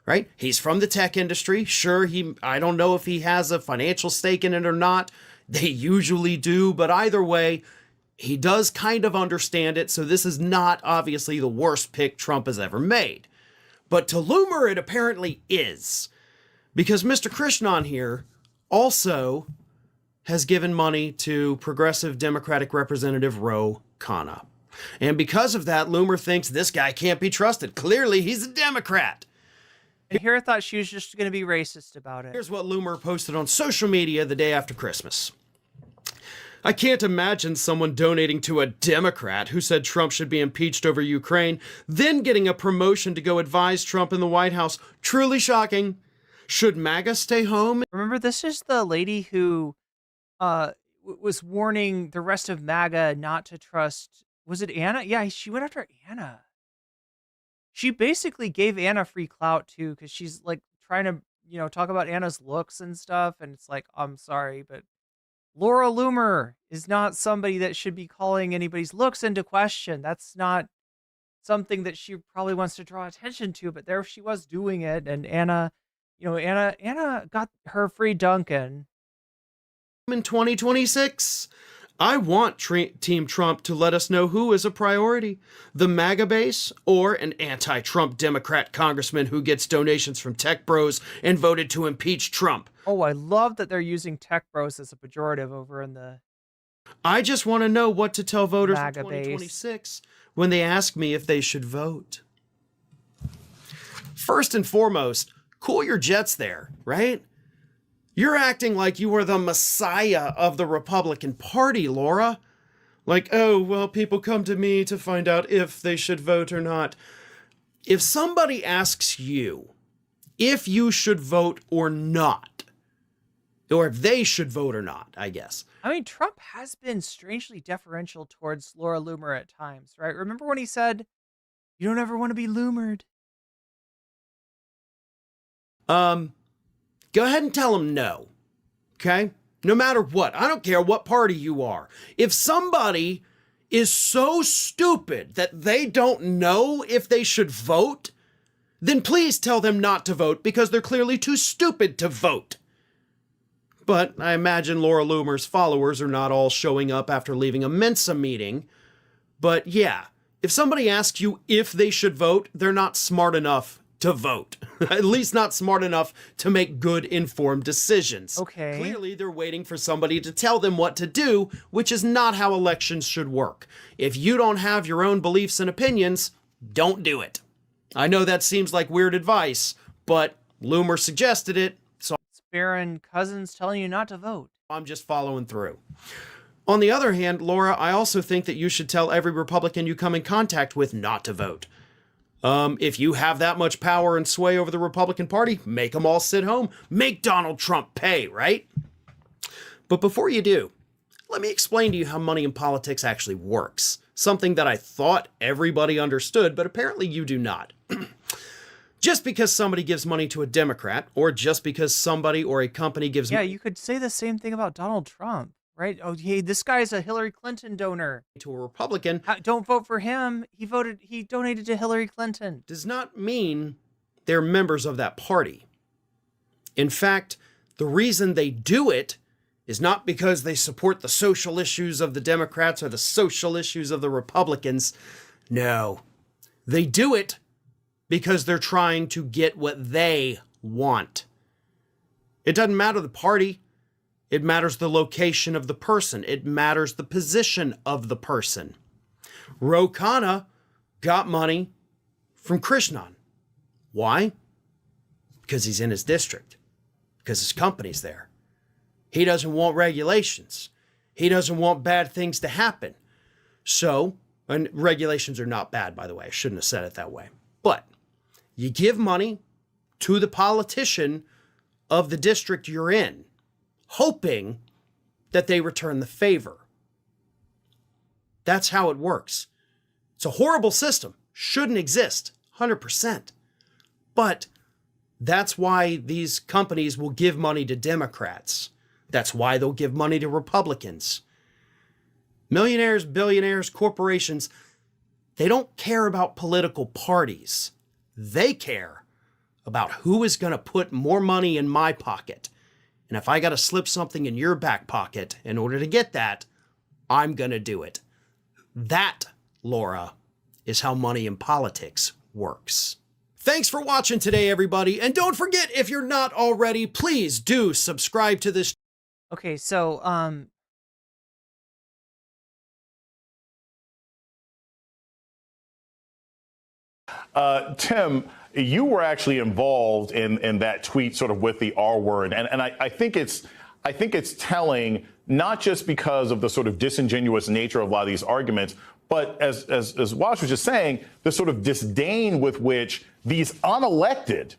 Right? He's from the tech industry. Sure, I don't know if he has a financial stake in it or not. They usually do, but either way, he does kind of understand it, so this is not obviously the worst pick Trump has ever made. But to Loomer, it apparently is. Because Mr. Krishnan here also has given money to progressive Democratic Representative Ro Khanna. And because of that, Loomer thinks this guy can't be trusted. Clearly, he's a Democrat. And here I thought she was just going to be racist about it. Here's what Loomer posted on social media the day after Christmas. I can't imagine someone donating to a Democrat who said Trump should be impeached over Ukraine, then getting a promotion to go advise Trump in the White House. Truly shocking. Should MAGA stay home? Remember, this is the lady who was warning the rest of MAGA not to trust. Was it Anna? Yeah, she went after Anna. She basically gave Anna free clout too, because she's like trying to, talk about Anna's looks and stuff. And it's like, I'm sorry, but Laura Loomer is not somebody that should be calling anybody's looks into question. That's not something that she probably wants to draw attention to, but there she was doing it. And Anna got her free Duncan. In 2026, I want Team Trump to let us know who is a priority, the MAGA base or an anti-Trump Democrat congressman who gets donations from tech bros and voted to impeach Trump. Oh, I love that they're using tech bros as a pejorative over in the I just want to know what to tell voters MAGA in 2026 when they ask me if they should vote. First and foremost, cool your jets there, right? You're acting like you are the messiah of the Republican Party, Laura. Like, oh, well, people come to me to find out if they should vote or not. If somebody asks you if you should vote or not, or if they should vote or not, I guess. I mean, Trump has been strangely deferential towards Laura Loomer at times, right? Remember when he said, you don't ever want to be Loomered? Go ahead and tell them no, okay? No matter what. I don't care what party you are. If somebody is so stupid that they don't know if they should vote, then please tell them not to vote because they're clearly too stupid to vote. But I imagine Laura Loomer's followers are not all showing up after leaving a Mensa meeting. But yeah, if somebody asks you if they should vote, they're not smart enough to vote. At least not smart enough to make good informed decisions. Okay. Clearly, they're waiting for somebody to tell them what to do, which is not how elections should work. If you don't have your own beliefs and opinions, don't do it. I know that seems like weird advice, but Loomer suggested it, so It's Baron Cousins telling you not to vote. I'm just following through. On the other hand, Laura, I also think that you should tell every Republican you come in contact with not to vote. If you have that much power and sway over the Republican Party, make them all sit home. Make Donald Trump pay, right? But before you do, let me explain to you how money in politics actually works. Something that I thought everybody understood, but apparently you do not. Just because somebody gives money to a Democrat, or just because somebody or a company gives Yeah, you could say the same thing about Donald Trump, right? Oh, hey, this guy's a Hillary Clinton donor. To a Republican, Don't vote for him. He donated to Hillary Clinton. Does not mean they're members of that party. In fact, the reason they do it is not because they support the social issues of the Democrats or the social issues of the Republicans. No, they do it because they're trying to get what they want. It doesn't matter the party. It matters the location of the person. It matters the position of the person. Ro Khanna got money from Krishnan. Why? Because he's in his district. Because his company's there. He doesn't want regulations. He doesn't want bad things to happen. So, and regulations are not bad, by the way. I shouldn't have said it that way. But you give money to the politician of the district you're in, hoping that they return the favor. That's how it works. It's a horrible system. Shouldn't exist, 100%. But that's why these companies will give money to Democrats. That's why they'll give money to Republicans. Millionaires, billionaires, corporations, they don't care about political parties. They care about who is going to put more money in my pocket. And if I got to slip something in your back pocket in order to get that, I'm going to do it. That, Laura, is how money in politics works. Thanks for watching today, everybody. And don't forget, if you're not already, please do subscribe to this. Okay, so, Tim, you were actually involved in that tweet sort of with the R word. And I think it's telling, not just because of the sort of disingenuous nature of a lot of these arguments, but as Wash was just saying, the sort of disdain with which these unelected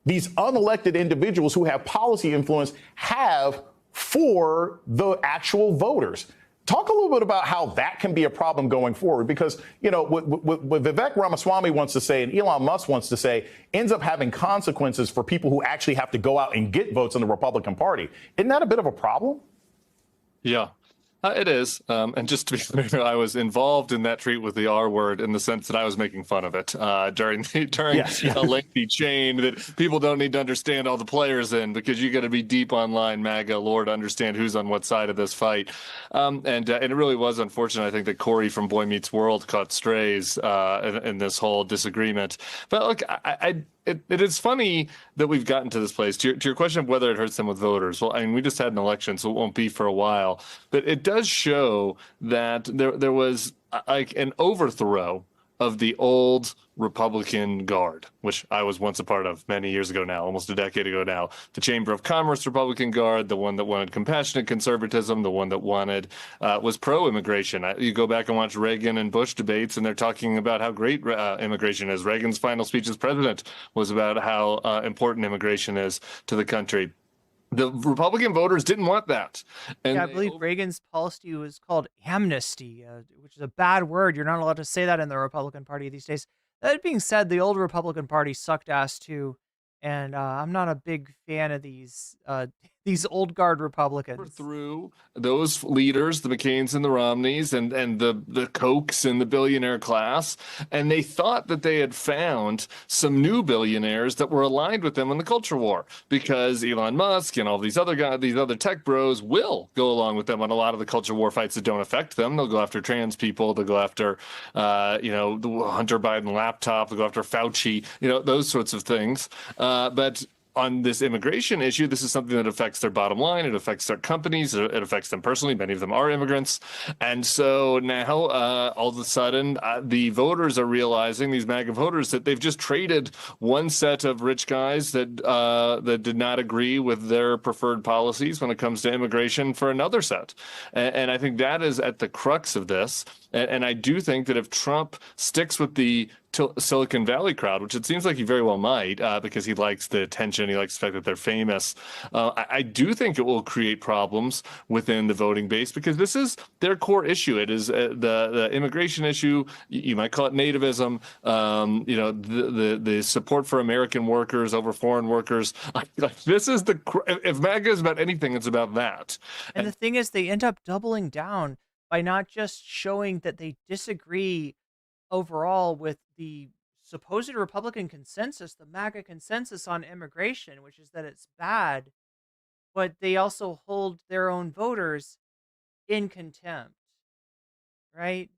individuals who have policy influence have for the actual voters. Talk a little bit about how that can be a problem going forward, because, you know, what Vivek Ramaswamy wants to say and Elon Musk wants to say ends up having consequences for people who actually have to go out and get votes in the Republican Party. Isn't that a bit of a problem? Yeah. It is. And just to be clear, I was involved in that tweet with the R word in the sense that I was making fun of it during a lengthy chain that people don't need to understand all the players in, because you got to be deep online, MAGA lore, to understand who's on what side of this fight. And it really was unfortunate, I think, that Corey from Boy Meets World caught strays in this whole disagreement. But look, it is funny that we've gotten to this place. To your question of whether it hurts them with voters, well, I mean, we just had an election, so it won't be for a while. But it does show that there was like an overthrow of the old Republican Guard, which I was once a part of many years ago now, almost a decade ago now. The Chamber of Commerce Republican Guard, the one that wanted compassionate conservatism, the one that wanted was pro-immigration. You go back and watch Reagan and Bush debates, and they're talking about how great immigration is. Reagan's final speech as president was about how important immigration is to the country. The Republican voters didn't want that. And yeah, I believe Reagan's policy was called amnesty, which is a bad word. You're not allowed to say that in the Republican Party these days. That being said, the old Republican Party sucked ass too, and I'm not a big fan of these These old guard Republicans. Through those leaders, the McCains and the Romneys and the Kochs and the billionaire class, and they thought that they had found some new billionaires that were aligned with them in the culture war, because Elon Musk and all these other guys, these other tech bros will go along with them on a lot of the culture war fights that don't affect them. They'll go after trans people, they'll go after the Hunter Biden laptop, they'll go after Fauci, those sorts of things. But on this immigration issue, this is something that affects their bottom line. It affects their companies. It affects them personally. Many of them are immigrants. And so now, all of a sudden, the voters are realizing, these MAGA voters, that they've just traded one set of rich guys that did not agree with their preferred policies when it comes to immigration for another set. And I think that is at the crux of this. And I do think that if Trump sticks with the Silicon Valley crowd, which it seems like he very well might, because he likes the attention, he likes the fact that they're famous, I do think it will create problems within the voting base, because this is their core issue. It is the immigration issue. You might call it nativism. The support for American workers over foreign workers. This is if MAGA is about anything, it's about that. And the thing is, they end up doubling down by not just showing that they disagree overall with the supposed Republican consensus, the MAGA consensus on immigration, which is that it's bad, but they also hold their own voters in contempt, right?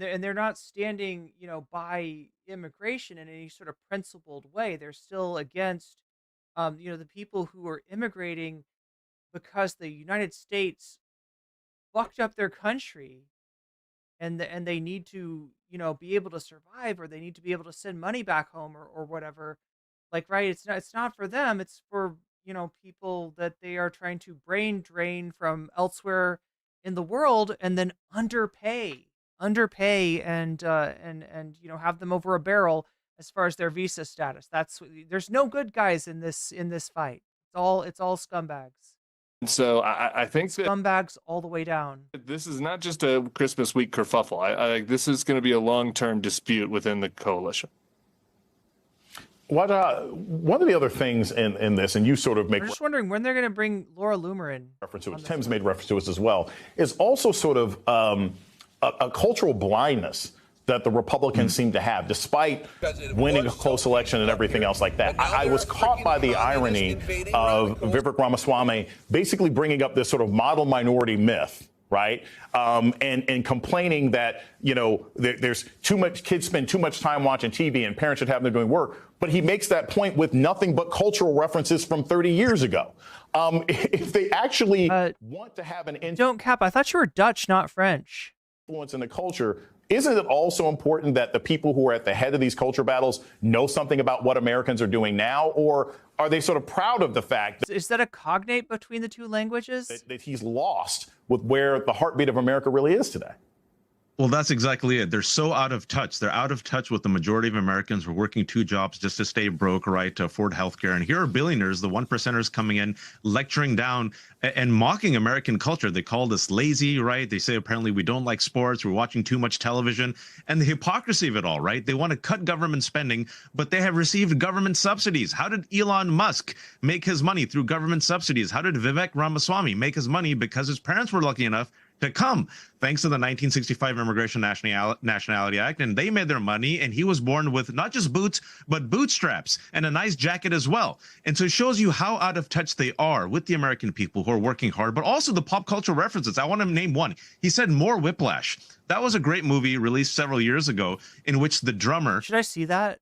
And they're not standing, by immigration in any sort of principled way. They're still against, the people who are immigrating because the United States fucked up their country, and they need to, be able to survive, or they need to be able to send money back home, or whatever. Like, right? It's not for them. It's for, people that they are trying to brain drain from elsewhere in the world, and then underpay, and have them over a barrel as far as their visa status. There's no good guys in this fight. It's all scumbags. So I think that scumbags all the way down. This is not just a Christmas week kerfuffle. I this is going to be a long-term dispute within the coalition. One of the other things in this, and you sort of make I'm just wondering when they're going to bring Laura Loomer in. Reference to it. Tim's made reference to us as well. Is also sort of a cultural blindness that the Republicans seem to have, despite winning a close election and everything else like that. I was caught by the irony of Vivek Ramaswamy basically bringing up this sort of model minority myth, right? And complaining that, there's too much, kids spend too much time watching TV and parents should have them doing work. But he makes that point with nothing but cultural references from 30 years ago. If they actually want to have an Don't Cap, I thought you were Dutch, not French. Influence in the culture, isn't it also important that the people who are at the head of these culture battles know something about what Americans are doing now? Or are they sort of proud of the fact is that a cognate between the two languages? That he's lost with where the heartbeat of America really is today? Well, that's exactly it. They're so out of touch. They're out of touch with the majority of Americans who are working 2 jobs just to stay broke, right, to afford healthcare. And here are billionaires, the 1%ers, coming in, lecturing down and mocking American culture. They call us lazy, right? They say apparently we don't like sports, we're watching too much television, and the hypocrisy of it all, right? They want to cut government spending, but they have received government subsidies. How did Elon Musk make his money? Through government subsidies. How did Vivek Ramaswamy make his money? Because his parents were lucky enough to come, thanks to the 1965 Immigration Nationality Act, and they made their money, and he was born with not just boots, but bootstraps, and a nice jacket as well. And so it shows you how out of touch they are with the American people who are working hard, but also the pop culture references. I want to name one. He said More Whiplash. That was a great movie released several years ago in which the drummer... Should I see that?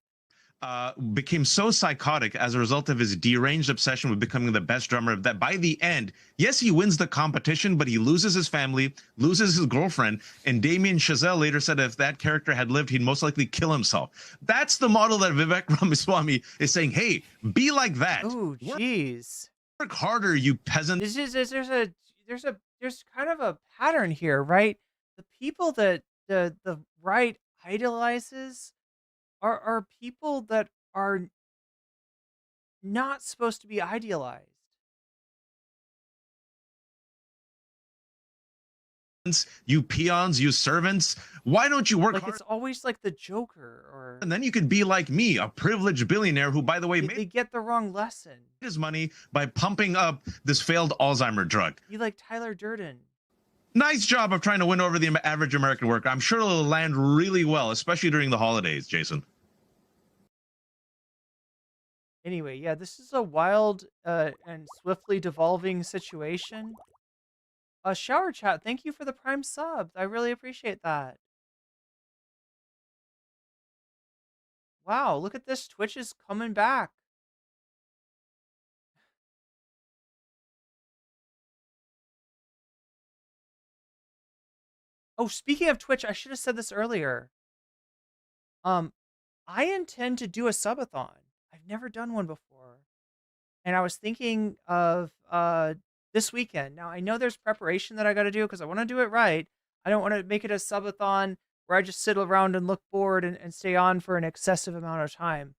Became so psychotic as a result of his deranged obsession with becoming the best drummer that by the end, yes, he wins the competition, but he loses his family, loses his girlfriend, and Damien Chazelle later said if that character had lived, he'd most likely kill himself. That's the model that Vivek Ramaswamy is saying, hey, be like that. Oh, jeez. Work harder, you peasant. There's kind of a pattern here, right? The people that the right idolizes are people that are not supposed to be idealized. You peons, you servants. Why don't you work hard? It's always like the Joker, or And then you could be like me, a privileged billionaire who, by the way, they get the wrong lesson. made his money by pumping up this failed Alzheimer drug. You like Tyler Durden. Nice job of trying to win over the average American worker. I'm sure it'll land really well, especially during the holidays, Jason. Anyway, yeah, this is a wild and swiftly devolving situation. Shower Chat, thank you for the Prime sub. I really appreciate that. Wow, look at this. Twitch is coming back. Oh, speaking of Twitch, I should have said this earlier. I intend to do a subathon. I've never done one before. And I was thinking of this weekend. Now, I know there's preparation that I got to do because I want to do it right. I don't want to make it a subathon where I just sit around and look bored and stay on for an excessive amount of time.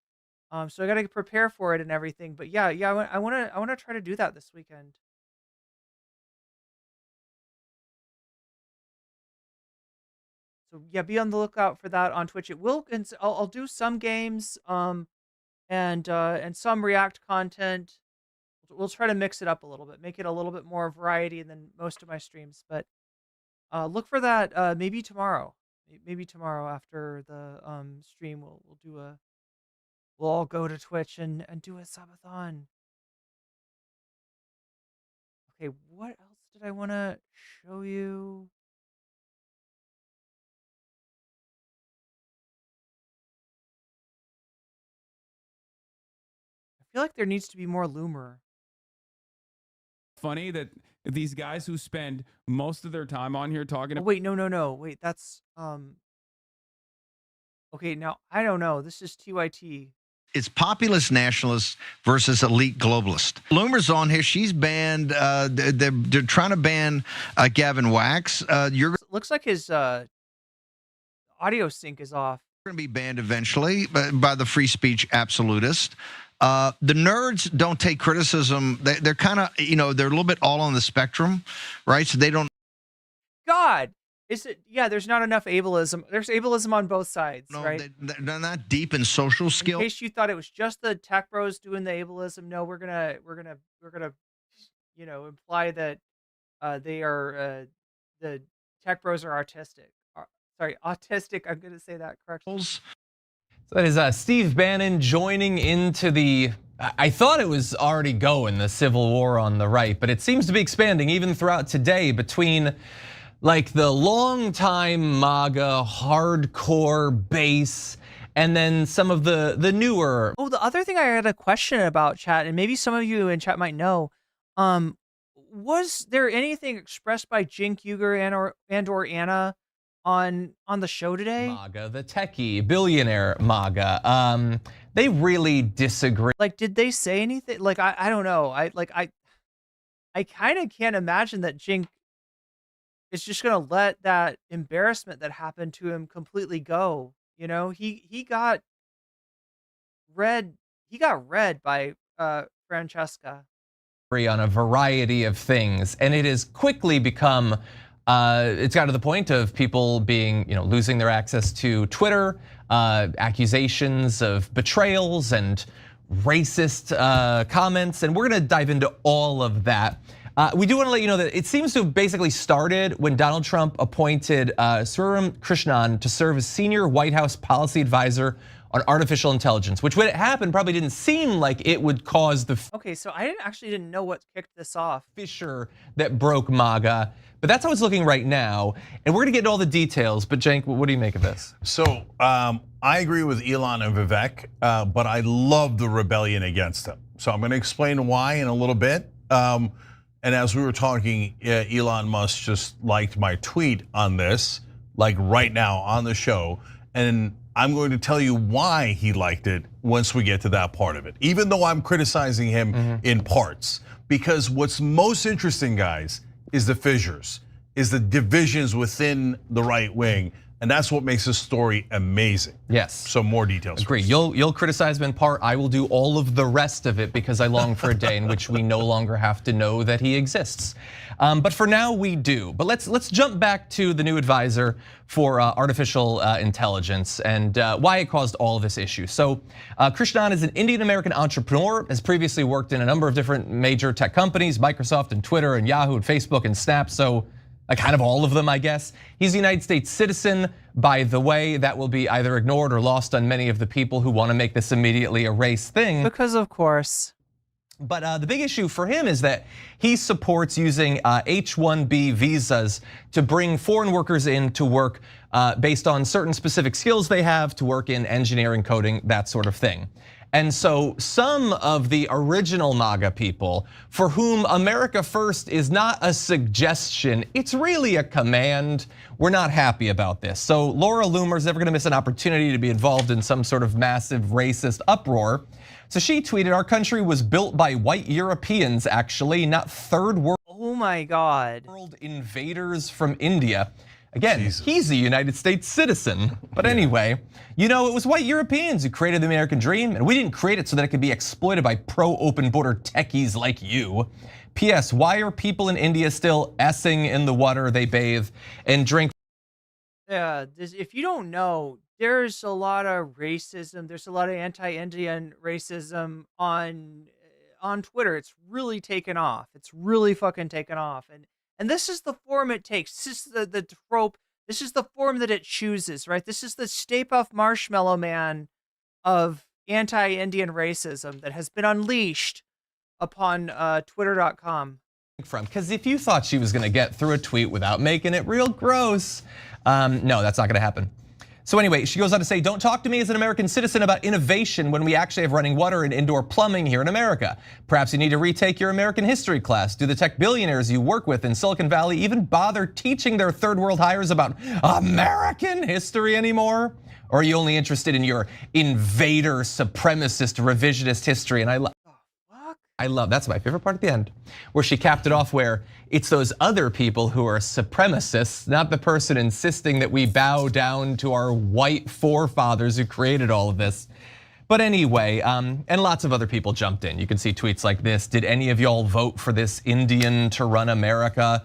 So I got to prepare for it and everything. But yeah, I want to try to do that this weekend. So yeah, be on the lookout for that on Twitch. It will. I'll do some games, and some React content. We'll try to mix it up a little bit, make it a little bit more variety than most of my streams. But look for that maybe tomorrow. Maybe tomorrow after the stream, we'll all go to Twitch and do a subathon. Okay, what else did I want to show you? I feel like there needs to be more Loomer. Funny that these guys who spend most of their time on here talking. Oh, wait, no. Wait, that's okay, now I don't know. This is TYT. It's populist nationalists versus elite globalist. Loomer's on here. She's banned. They're trying to ban Gavin Wax. Looks like his audio sync is off. Going to be banned eventually by the free speech absolutist. The nerds don't take criticism. They're kind of, they're a little bit all on the spectrum, right? So they don't. God, is it? Yeah, there's not enough ableism. There's ableism on both sides, right? They're not deep in social skills. In case you thought it was just the tech bros doing the ableism, no, we're gonna, imply that they are the tech bros are autistic. Autistic. I'm gonna say that correctly. So that is Steve Bannon joining into the, I thought it was already going, the civil war on the right, but it seems to be expanding even throughout today between like the longtime MAGA hardcore base and then some of the newer. Oh, the other thing I had a question about, chat, and maybe some of you in chat might know, was there anything expressed by Cenk Uygur and or Anna on the show today? MAGA, the techie billionaire MAGA, they really disagree. Like, did they say anything? Like, I don't know. I kind of can't imagine that Cenk is just gonna let that embarrassment that happened to him completely go. He got read. He got read by Francesca. On a variety of things, and it has quickly become. It's got to the point of people being, losing their access to Twitter, accusations of betrayals and racist comments, and we're going to dive into all of that. We do want to let you know that it seems to have basically started when Donald Trump appointed Sriram Krishnan to serve as senior White House policy advisor on artificial intelligence, which when it happened probably didn't seem like it would cause the okay, so I didn't know what kicked this off. Fissure that broke MAGA, but that's how it's looking right now, and we're gonna get into all the details. But Cenk, what do you make of this? So I agree with Elon and Vivek, but I love the rebellion against them. So I'm gonna explain why in a little bit. And as we were talking, Elon Musk just liked my tweet on this, like right now on the show, and I'm going to tell you why he liked it once we get to that part of it, even though I'm criticizing him in parts. Because what's most interesting, guys, is the fissures, is the divisions within the right wing And that's what makes this story amazing. Yes. So more details. Agree. You'll criticize him in part. I will do all of the rest of it because I long for a day in which we no longer have to know that he exists. But for now we do. But let's jump back to the new advisor for artificial intelligence and why it caused all of this issue. So Krishnan is an Indian American entrepreneur, has previously worked in a number of different major tech companies, Microsoft and Twitter and Yahoo and Facebook and Snap. So kind of all of them, I guess. He's a United States citizen, by the way. That will be either ignored or lost on many of the people who want to make this immediately a race thing. Because of course. But the big issue for him is that he supports using H-1B visas to bring foreign workers in to work based on certain specific skills they have to work in engineering, coding, that sort of thing. And so some of the original MAGA people for whom America First is not a suggestion, it's really a command, we're not happy about this. So Laura Loomer's never gonna miss an opportunity to be involved in some sort of massive racist uproar. So she tweeted, our country was built by white Europeans actually, not third world. Oh my God. World invaders from India. Again, he's a United States citizen. But anyway, it was white Europeans who created the American dream, and we didn't create it so that it could be exploited by pro-open border techies like you. P.S. Why are people in India still essing in the water they bathe and drink? Yeah, if you don't know, there's a lot of racism. There's a lot of anti-Indian racism on Twitter. It's really taken off. It's really fucking taken off. And this is the form it takes. This is the trope. This is the form that it chooses, right? This is the Stay Puft Marshmallow Man of anti-Indian racism that has been unleashed upon Twitter.com. Because if you thought she was gonna get through a tweet without making it real gross, no, that's not gonna happen. So anyway, she goes on to say, don't talk to me as an American citizen about innovation when we actually have running water and indoor plumbing here in America. Perhaps you need to retake your American history class. Do the tech billionaires you work with in Silicon Valley even bother teaching their third world hires about American history anymore? Or are you only interested in your invader, supremacist, revisionist history? And I love, that's my favorite part at the end, where she capped it off where it's those other people who are supremacists, not the person insisting that we bow down to our white forefathers who created all of this. But anyway, and lots of other people jumped in. You can see tweets like this. Did any of y'all vote for this Indian to run America?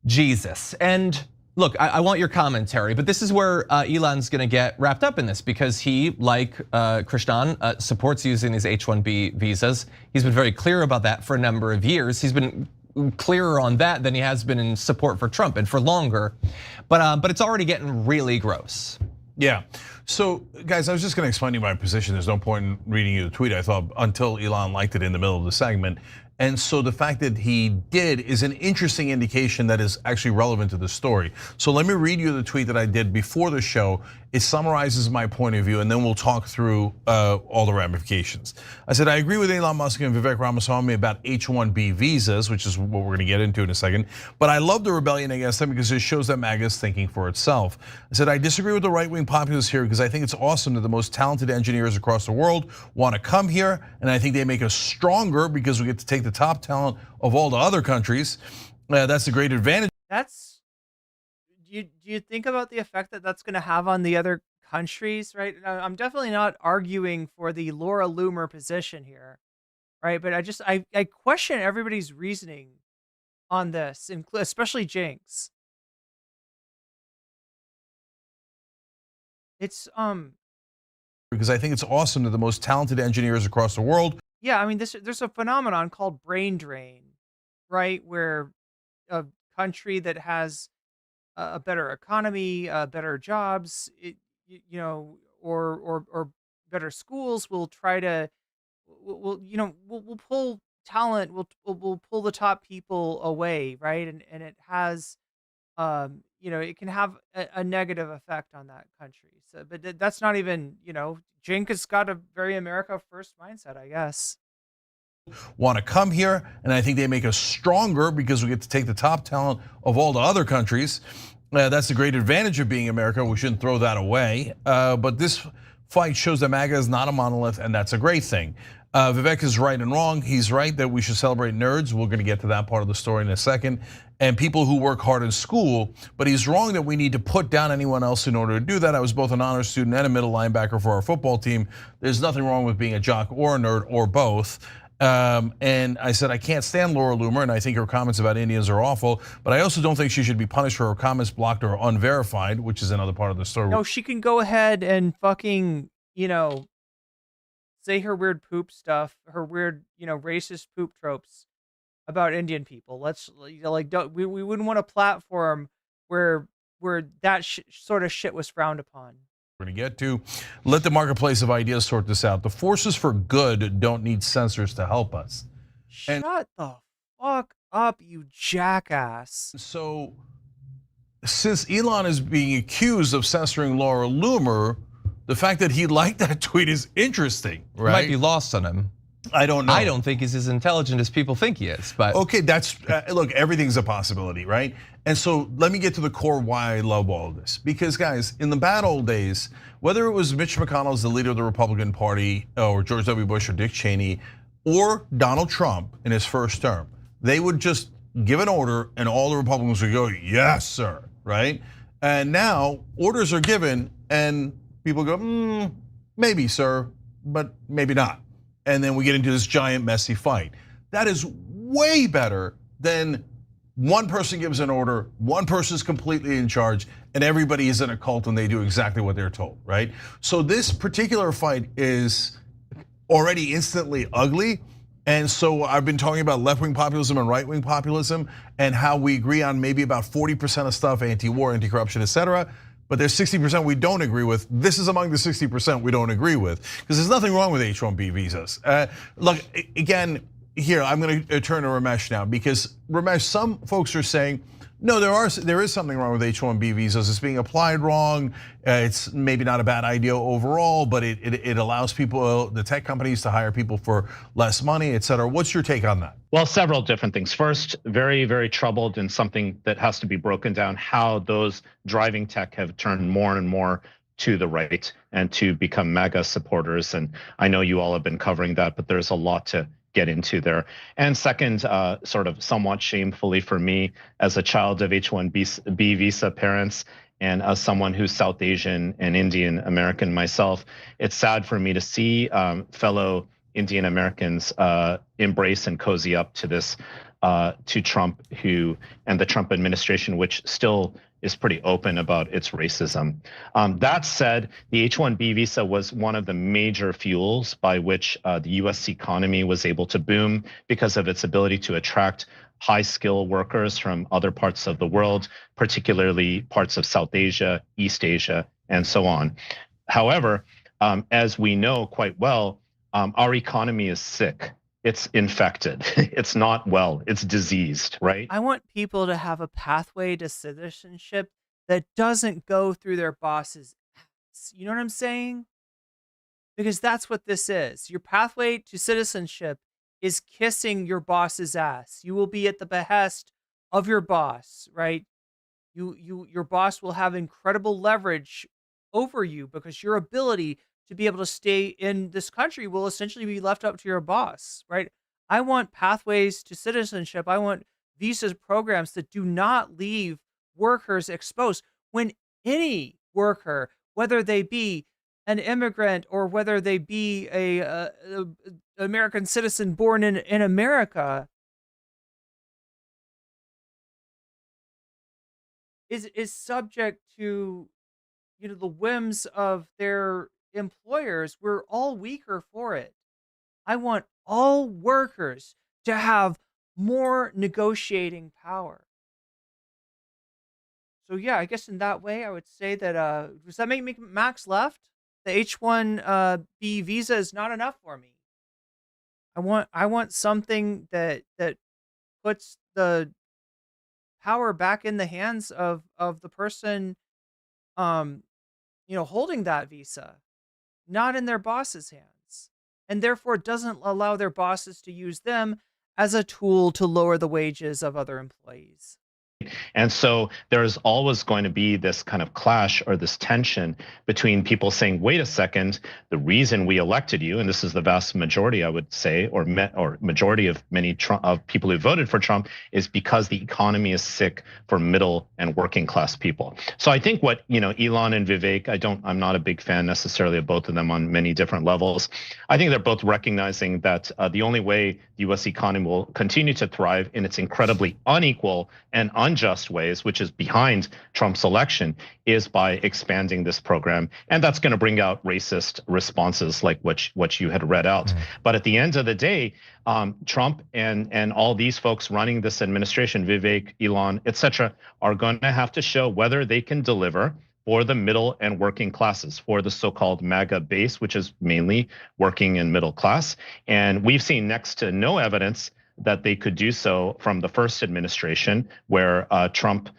Jesus. And look, I want your commentary, but this is where Elon's gonna get wrapped up in this because he, like Krishnan, supports using these H-1B visas. He's been very clear about that for a number of years. He's been clearer on that than he has been in support for Trump and for longer, but it's already getting really gross. Yeah, so guys, I was just gonna explain to you my position. There's no point in reading you the tweet, I thought, until Elon liked it in the middle of the segment. And so the fact that he did is an interesting indication that is actually relevant to the story. So let me read you the tweet that I did before the show. It summarizes my point of view, and then we'll talk through all the ramifications. I said, I agree with Elon Musk and Vivek Ramaswamy about H-1B visas, which is what we're gonna get into in a second. But I love the rebellion against them because it shows that MAGA is thinking for itself. I said, I disagree with the right-wing populists here because I think it's awesome that the most talented engineers across the world want to come here, and I think they make us stronger because we get to take the top talent of all the other countries. That's a great advantage. Do you think about the effect that that's going to have on the other countries, right? I'm definitely not arguing for the Laura Loomer position here, right? But I question everybody's reasoning on this, especially Cenk's. It's because I think it's awesome that the most talented engineers across the world. Yeah, I mean, there's a phenomenon called brain drain, right? Where a country that has a better economy, better jobs, or better schools will try to, we'll pull talent, we'll pull the top people away, right? And it has, it can have a negative effect on that country. So, but that's not even, Cenk has got a very America first mindset, I guess. Want to come here, and I think they make us stronger because we get to take the top talent of all the other countries. That's the great advantage of being America. We shouldn't throw that away. But this fight shows that MAGA is not a monolith, and that's a great thing. Vivek is right and wrong. He's right that we should celebrate nerds. We're going to get to that part of the story in a second. And people who work hard in school, but he's wrong that we need to put down anyone else in order to do that. I was both an honor student and a middle linebacker for our football team. There's nothing wrong with being a jock or a nerd or both. And I said, I can't stand Laura Loomer, and I think her comments about Indians are awful, but I also don't think she should be punished for her comments blocked or unverified, which is another part of the story. No, she can go ahead and fucking, say her weird poop stuff, her weird, racist poop tropes about Indian people. Let's, we wouldn't want a platform where that sort of shit was frowned upon. We're going to get to. Let the marketplace of ideas sort this out. The forces for good don't need censors to help us. Shut the fuck up, you jackass. So, since Elon is being accused of censoring Laura Loomer, the fact that he liked that tweet is interesting, right? It might be lost on him. I don't know. I don't think he's as intelligent as people think he is, but okay, that's look, everything's a possibility, right? And so let me get to the core why I love all of this. Because guys, in the bad old days, whether it was Mitch McConnell as the leader of the Republican Party, or George W. Bush or Dick Cheney, or Donald Trump in his first term, they would just give an order and all the Republicans would go, yes, sir, right? And now orders are given and people go, maybe, sir, but maybe not. And then we get into this giant messy fight. That is way better than one person gives an order, one person is completely in charge, and everybody is in a cult and they do exactly what they're told, right? So this particular fight is already instantly ugly. And so I've been talking about left-wing populism and right-wing populism and how we agree on maybe about 40% of stuff, anti-war, anti-corruption, etc. But there's 60% we don't agree with. This is among the 60% we don't agree with, because there's nothing wrong with H-1B visas. Look, again, here, I'm gonna turn to Ramesh now, because Ramesh, some folks are saying, no, there is something wrong with H-1B visas. It's being applied wrong. It's maybe not a bad idea overall, but it allows people, the tech companies, to hire people for less money, et cetera. What's your take on that? Well, several different things. First, very, very troubled in something that has to be broken down, how those driving tech have turned more and more to the right and to become MAGA supporters. And I know you all have been covering that, but there's a lot to get into there. And second, sort of somewhat shamefully for me, as a child of H-1B visa parents and as someone who's South Asian and Indian American myself, it's sad for me to see fellow Indian Americans embrace and cozy up to this, to Trump, and the Trump administration, which still is pretty open about its racism. That said, the H-1B visa was one of the major fuels by which the US economy was able to boom because of its ability to attract high-skill workers from other parts of the world, particularly parts of South Asia, East Asia, and so on. However, as we know quite well, our economy is sick. It's infected. It's not well. It's diseased, right? I want people to have a pathway to citizenship that doesn't go through their boss's ass. You know what I'm saying? Because that's what this is. Your pathway to citizenship is kissing your boss's ass. You will be at the behest of your boss, right? Your boss will have incredible leverage over you because your ability to be able to stay in this country will essentially be left up to your boss, right? I want pathways to citizenship. I want visa programs that do not leave workers exposed. When any worker, whether they be an immigrant or whether they be a American citizen born in America, is subject to, the whims of their employers, we're all weaker for it. I want all workers to have more negotiating power. So yeah, I guess in that way, I would say that, does that make Max left? The H-1B visa is not enough for me. I want something that puts the power back in the hands of the person, holding that visa, not in their boss's hands, and therefore doesn't allow their bosses to use them as a tool to lower the wages of other employees. And so there's always going to be this kind of clash or this tension between people saying, wait a second, the reason we elected you, and this is the vast majority, I would say, or majority of many of people who voted for Trump, is because the economy is sick for middle and working class people. So I think what, Elon and Vivek, I'm not a big fan necessarily of both of them on many different levels. I think they're both recognizing that the only way the US economy will continue to thrive in its incredibly unequal and unjust ways, which is behind Trump's election, is by expanding this program. And that's going to bring out racist responses like what you had read out. But at the end of the day, Trump and all these folks running this administration, Vivek, Elon, etc., are going to have to show whether they can deliver for the middle and working classes, for the so-called MAGA base, which is mainly working and middle class. And we've seen next to no evidence that they could do so from the first administration, where Trump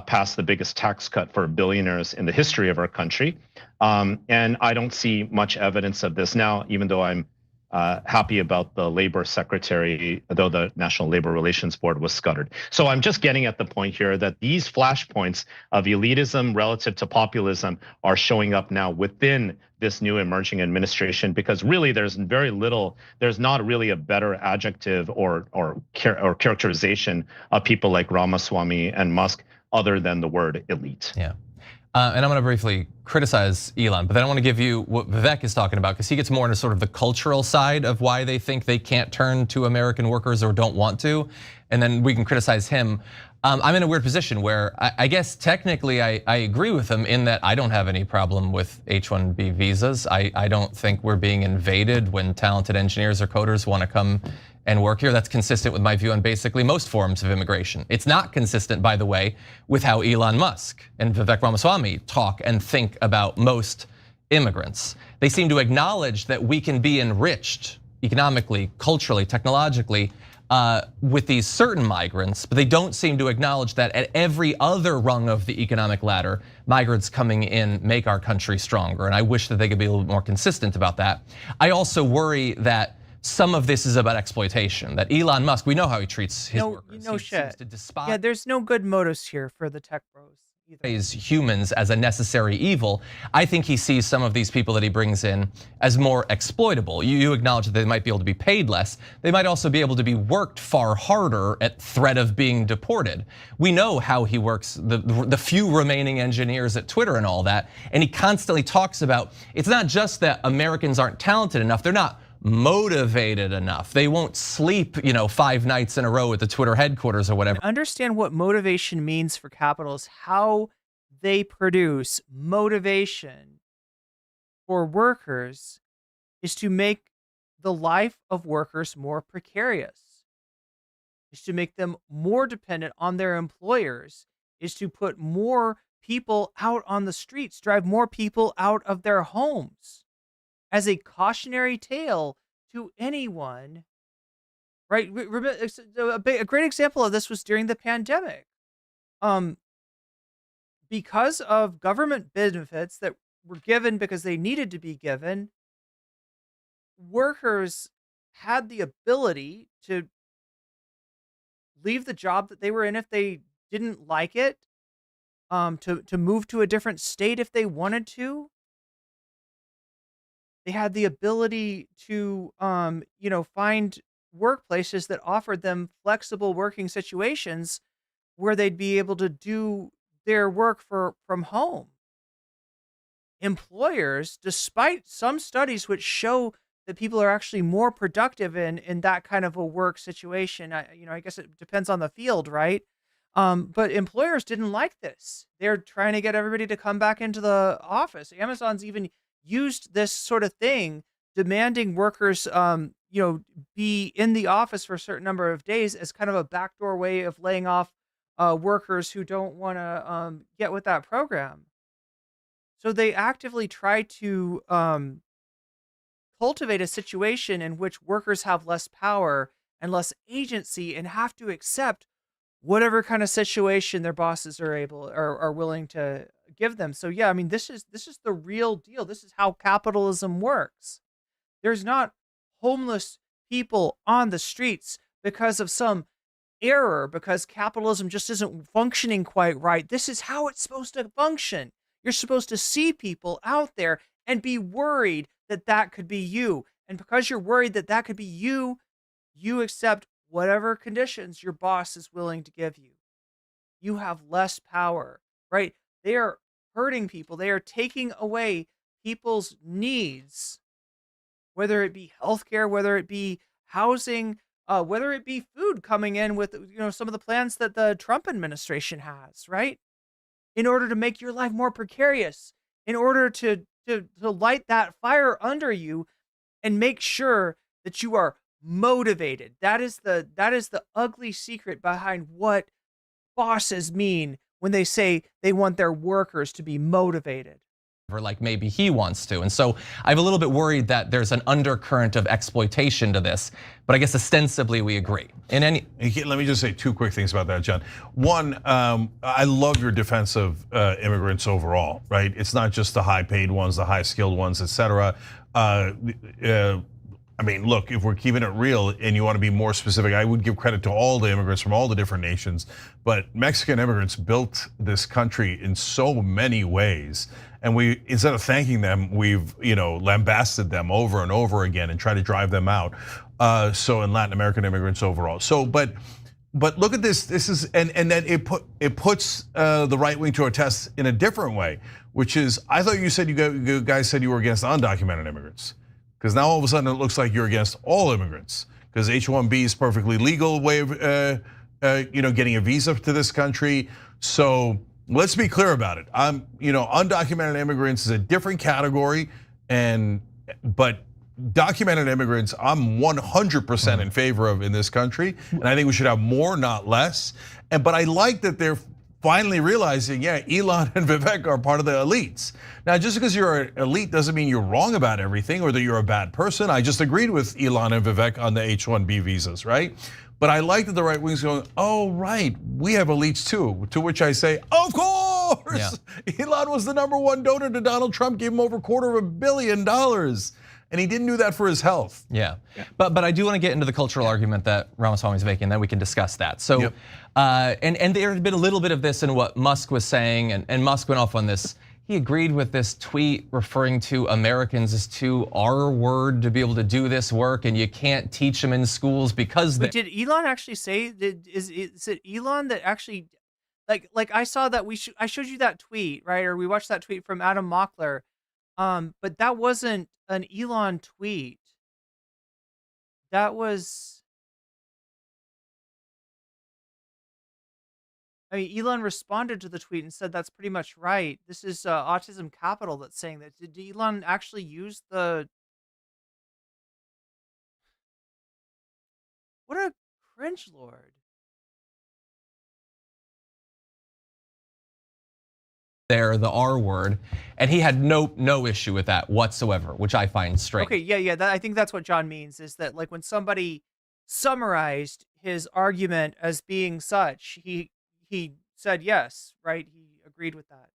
passed the biggest tax cut for billionaires in the history of our country. And I don't see much evidence of this now, even though I'm happy about the labor secretary, though the National Labor Relations Board was scuttered. So I'm just getting at the point here that these flashpoints of elitism relative to populism are showing up now within this new emerging administration, because really there's not really a better adjective or characterization of people like Ramaswamy and Musk other than the word elite. Yeah. And I'm going to briefly criticize Elon, but then I want to give you what Vivek is talking about, because he gets more into sort of the cultural side of why they think they can't turn to American workers or don't want to, and then we can criticize him. I'm in a weird position where I guess technically I agree with him in that I don't have any problem with H-1B visas. I don't think we're being invaded when talented engineers or coders want to come and work here. That's consistent with my view on basically most forms of immigration. It's not consistent, by the way, with how Elon Musk and Vivek Ramaswamy talk and think about most immigrants. They seem to acknowledge that we can be enriched economically, culturally, technologically with these certain migrants, but they don't seem to acknowledge that at every other rung of the economic ladder, migrants coming in make our country stronger. And I wish that they could be a little bit more consistent about that. I also worry that some of this is about exploitation, that Elon Musk, we know how he treats his workers. No shit. Yeah, there's no good motives here for the tech bros. As humans as a necessary evil. I think he sees some of these people that he brings in as more exploitable. You acknowledge that they might be able to be paid less. They might also be able to be worked far harder at threat of being deported. We know how he works the few remaining engineers at Twitter and all that. And he constantly talks about, it's not just that Americans aren't talented enough, they're not motivated enough. They won't sleep, 5 nights in a row at the Twitter headquarters or whatever. Understand what motivation means for capitalists, how they produce motivation for workers is to make the life of workers more precarious, is to make them more dependent on their employers, is to put more people out on the streets, drive more people out of their homes. As a cautionary tale to anyone, right? A great example of this was during the pandemic. Because of government benefits that were given because they needed to be given, workers had the ability to leave the job that they were in if they didn't like it, to move to a different state if they wanted to. They had the ability to, find workplaces that offered them flexible working situations where they'd be able to do their work from home. Employers, despite some studies which show that people are actually more productive in that kind of a work situation, I guess it depends on the field, right? But employers didn't like this. They're trying to get everybody to come back into the office. Amazon's even used this sort of thing, demanding workers, be in the office for a certain number of days as kind of a backdoor way of laying off workers who don't want to get with that program. So they actively try to cultivate a situation in which workers have less power and less agency and have to accept whatever kind of situation their bosses are willing to give them. So yeah, I mean, this is the real deal. This is how capitalism works. There's not homeless people on the streets because of some error because capitalism just isn't functioning quite right. This is how it's supposed to function. You're supposed to see people out there and be worried that that could be you. And because you're worried that that could be you, you accept whatever conditions your boss is willing to give you. You have less power, right? They are hurting people. They are taking away people's needs, whether it be healthcare, whether it be housing, whether it be food coming in with, some of the plans that the Trump administration has, right? In order to make your life more precarious, in order to light that fire under you and make sure that you are motivated. That is the ugly secret behind what bosses mean when they say they want their workers to be motivated. Or like maybe he wants to. And so I'm a little bit worried that there's an undercurrent of exploitation to this, but I guess ostensibly we agree. Let me just say two quick things about that, John. One, I love your defense of immigrants overall, right? It's not just the high paid ones, the high skilled ones, et cetera. I mean, look, if we're keeping it real and you want to be more specific, I would give credit to all the immigrants from all the different nations, but Mexican immigrants built this country in so many ways. And we, instead of thanking them, we've, lambasted them over and over again and tried to drive them out. So in Latin American immigrants overall. So, but look at this. This is, and then it puts the right wing to a test in a different way, which is, I thought you said you guys said you were against undocumented immigrants. Because now all of a sudden it looks like you're against all immigrants. Because H-1B is perfectly legal way of getting a visa to this country. So let's be clear about it. Undocumented immigrants is a different category, but documented immigrants, I'm 100% in favor of in this country, and I think we should have more, not less. But I like that they're finally realizing, yeah, Elon and Vivek are part of the elites. Now, just because you're an elite doesn't mean you're wrong about everything or that you're a bad person. I just agreed with Elon and Vivek on the H-1B visas, right? But I like that the right wing's going, oh, right, we have elites too. To which I say, of course! Yeah. Elon was the #1 donor to Donald Trump, gave him over $250 million. And he didn't do that for his health. Yeah. But I do want to get into the cultural argument that Ramaswamy is making, then we can discuss that. So, and there had been a little bit of this in what Musk was saying, and Musk went off on this. He agreed with this tweet referring to Americans as too R-word to be able to do this work, and you can't teach them in schools because they. Did Elon actually say? Is it Elon that actually, like I saw that I showed you that tweet, right? Or we watched that tweet from Adam Mockler, but that wasn't an Elon tweet. That was. I mean, Elon responded to the tweet and said that's pretty much right. This is Autism Capital that's saying that. Did Elon actually use the? What a cringe lord. There, the R word, and he had no issue with that whatsoever, which I find strange. Okay, yeah, I think that's what John means, is that like when somebody summarized his argument as being such, he said yes, right? He agreed with that.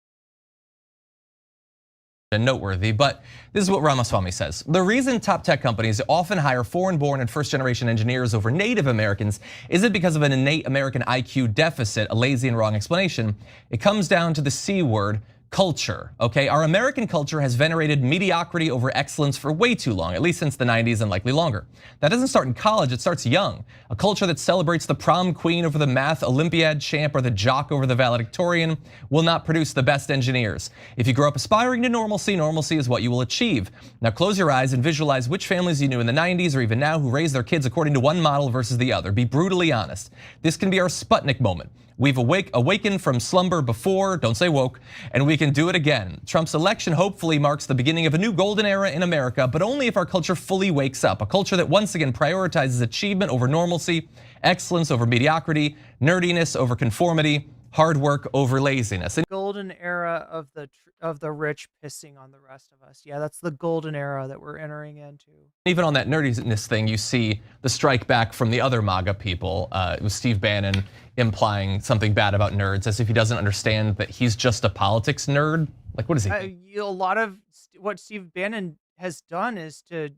And noteworthy, but this is what Ramaswamy says. The reason top tech companies often hire foreign-born and first-generation engineers over Native Americans isn't because of an innate American IQ deficit, a lazy and wrong explanation. It comes down to the C word, culture, okay? Our American culture has venerated mediocrity over excellence for way too long, at least since the 90s and likely longer. That doesn't start in college, it starts young. A culture that celebrates the prom queen over the math Olympiad champ or the jock over the valedictorian will not produce the best engineers. If you grow up aspiring to normalcy, normalcy is what you will achieve. Now close your eyes and visualize which families you knew in the 90s or even now who raise their kids according to one model versus the other. Be brutally honest. This can be our Sputnik moment. We've awakened from slumber before, don't say woke, and we can do it again. Trump's election hopefully marks the beginning of a new golden era in America, but only if our culture fully wakes up. A culture that once again prioritizes achievement over normalcy, excellence over mediocrity, nerdiness over conformity, hard work over laziness. Golden era of the rich pissing on the rest of us. Yeah, that's the golden era that we're entering into. Even on that nerdiness thing, you see the strike back from the other MAGA people. It was Steve Bannon implying something bad about nerds, as if he doesn't understand that he's just a politics nerd. Like, what is he? A lot of what Steve Bannon has done is to,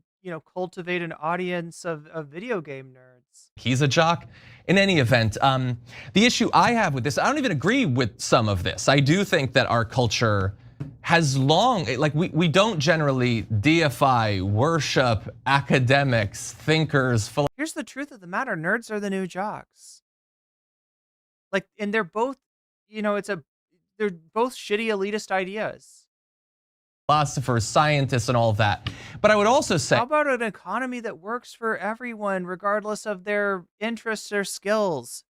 cultivate an audience of video game nerds. He's a jock. In any event, the issue I have with this, I don't even agree with some of this. I do think that our culture has long, like we don't generally deify, worship academics, thinkers. Here's the truth of the matter: nerds are the new jocks. Like, and they're both, they're both shitty elitist ideas. Philosophers, scientists, and all of that. But I would also say, how about an economy that works for everyone, regardless of their interests or skills?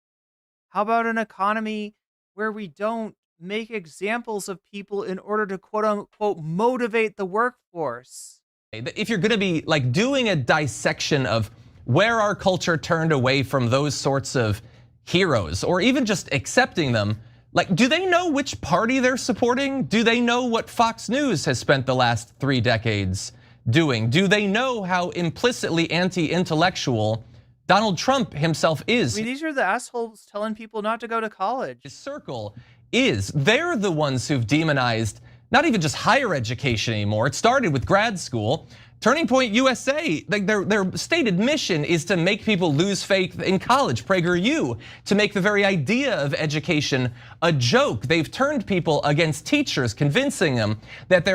How about an economy where we don't make examples of people in order to quote unquote motivate the workforce? if you're going to be like doing a dissection of where our culture turned away from those sorts of heroes, or even just accepting them, like, do they know which party they're supporting? Do they know what Fox News has spent the last 3 decades doing? Do they know how implicitly anti-intellectual Donald Trump himself is? I mean, these are the assholes telling people not to go to college. His circle is, they're the ones who've demonized not even just higher education anymore. It started with grad school. Turning Point USA, like their stated mission is to make people lose faith in college. PragerU, to make the very idea of education a joke. They've turned people against teachers, convincing them that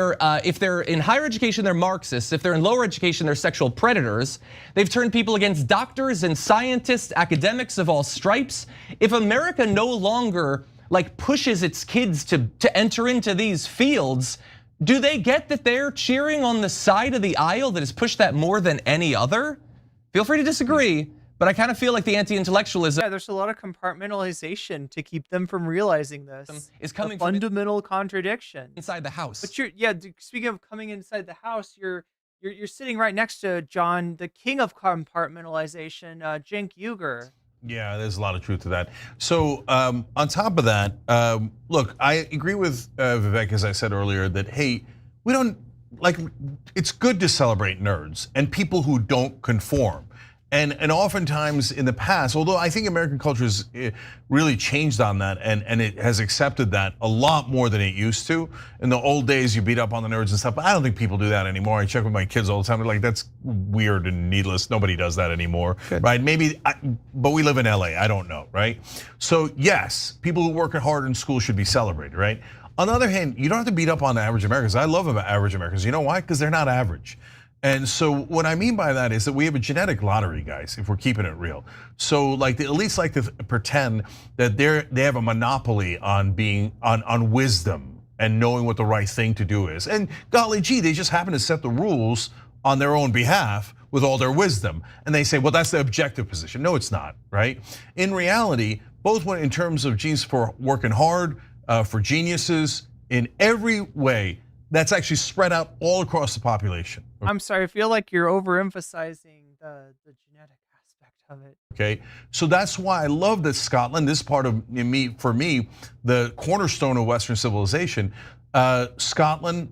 if they're in higher education, they're Marxists. If they're in lower education, they're sexual predators. They've turned people against doctors and scientists, academics of all stripes. If America no longer like pushes its kids to enter into these fields, do they get that they're cheering on the side of the aisle that has pushed that more than any other? Feel free to disagree, but I kind of feel like the anti-intellectualism. Yeah, there's a lot of compartmentalization to keep them from realizing this. Is coming from fundamental contradiction inside the house. But speaking of coming inside the house, you're sitting right next to John, the king of compartmentalization, Cenk Uygur. Yeah, there's a lot of truth to that. So on top of that, look, I agree with Vivek, as I said earlier, that, hey, we don't, like, it's good to celebrate nerds and people who don't conform. And oftentimes in the past, although I think American culture has really changed on that and it has accepted that a lot more than it used to. In the old days, you beat up on the nerds and stuff, but I don't think people do that anymore. I check with my kids all the time. They're like, that's weird and needless. Nobody does that anymore, right? Maybe, but we live in LA, I don't know, right? So yes, people who work hard in school should be celebrated, right? On the other hand, you don't have to beat up on average Americans. I love average Americans. You know why? Because they're not average. And so what I mean by that is that we have a genetic lottery, guys, if we're keeping it real. So like the elites like to pretend that they have a monopoly on being on wisdom and knowing what the right thing to do is. And golly gee, they just happen to set the rules on their own behalf with all their wisdom. And they say, well, that's the objective position. No, it's not, right? In reality, both in terms of genius for working hard, for geniuses, in every way, that's actually spread out all across the population. I'm sorry, I feel like you're overemphasizing the genetic aspect of it. Okay, so that's why I love that Scotland, this part of for me, the cornerstone of Western civilization, Scotland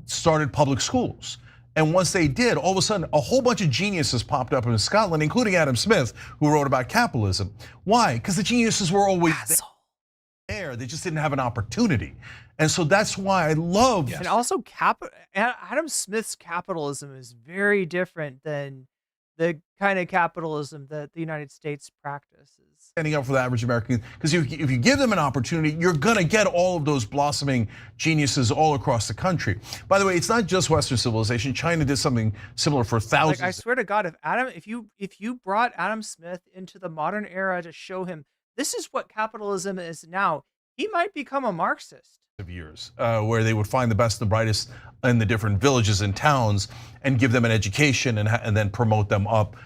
started public schools. And once they did, all of a sudden, a whole bunch of geniuses popped up in Scotland, including Adam Smith, who wrote about capitalism. Why? Because the geniuses were always there. They just didn't have an opportunity. And so that's why I love. And also, Adam Smith's capitalism is very different than the kind of capitalism that the United States practices. Standing up for the average American, because if you give them an opportunity, you're gonna get all of those blossoming geniuses all across the country. By the way, it's not just Western civilization. China did something similar for thousands. Like, I swear to God, if you brought Adam Smith into the modern era to show him this is what capitalism is now, he might become a Marxist. Of years, where they would find the best and the brightest in the different villages and towns and give them an education and then promote them up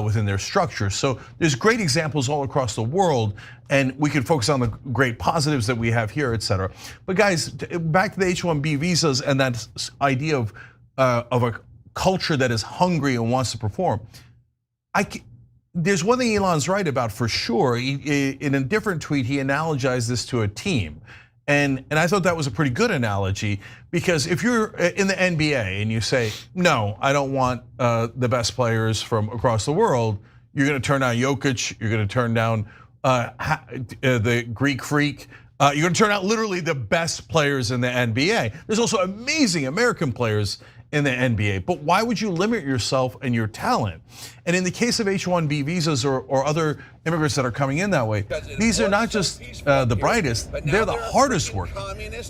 within their structure. So there's great examples all across the world, and we can focus on the great positives that we have here, et cetera. But guys, back to the H-1B visas and that idea of a culture that is hungry and wants to perform. There's one thing Elon's right about for sure. In a different tweet, he analogized this to a team. And I thought that was a pretty good analogy, because if you're in the NBA and you say, no, I don't want the best players from across the world, you're gonna turn down Jokic, you're gonna turn down the Greek Freak, you're gonna turn out literally the best players in the NBA. There's also amazing American players in the NBA. But why would you limit yourself and your talent? And in the case of H-1B visas or other immigrants that are coming in that way, these are not just the brightest, they're the hardest working.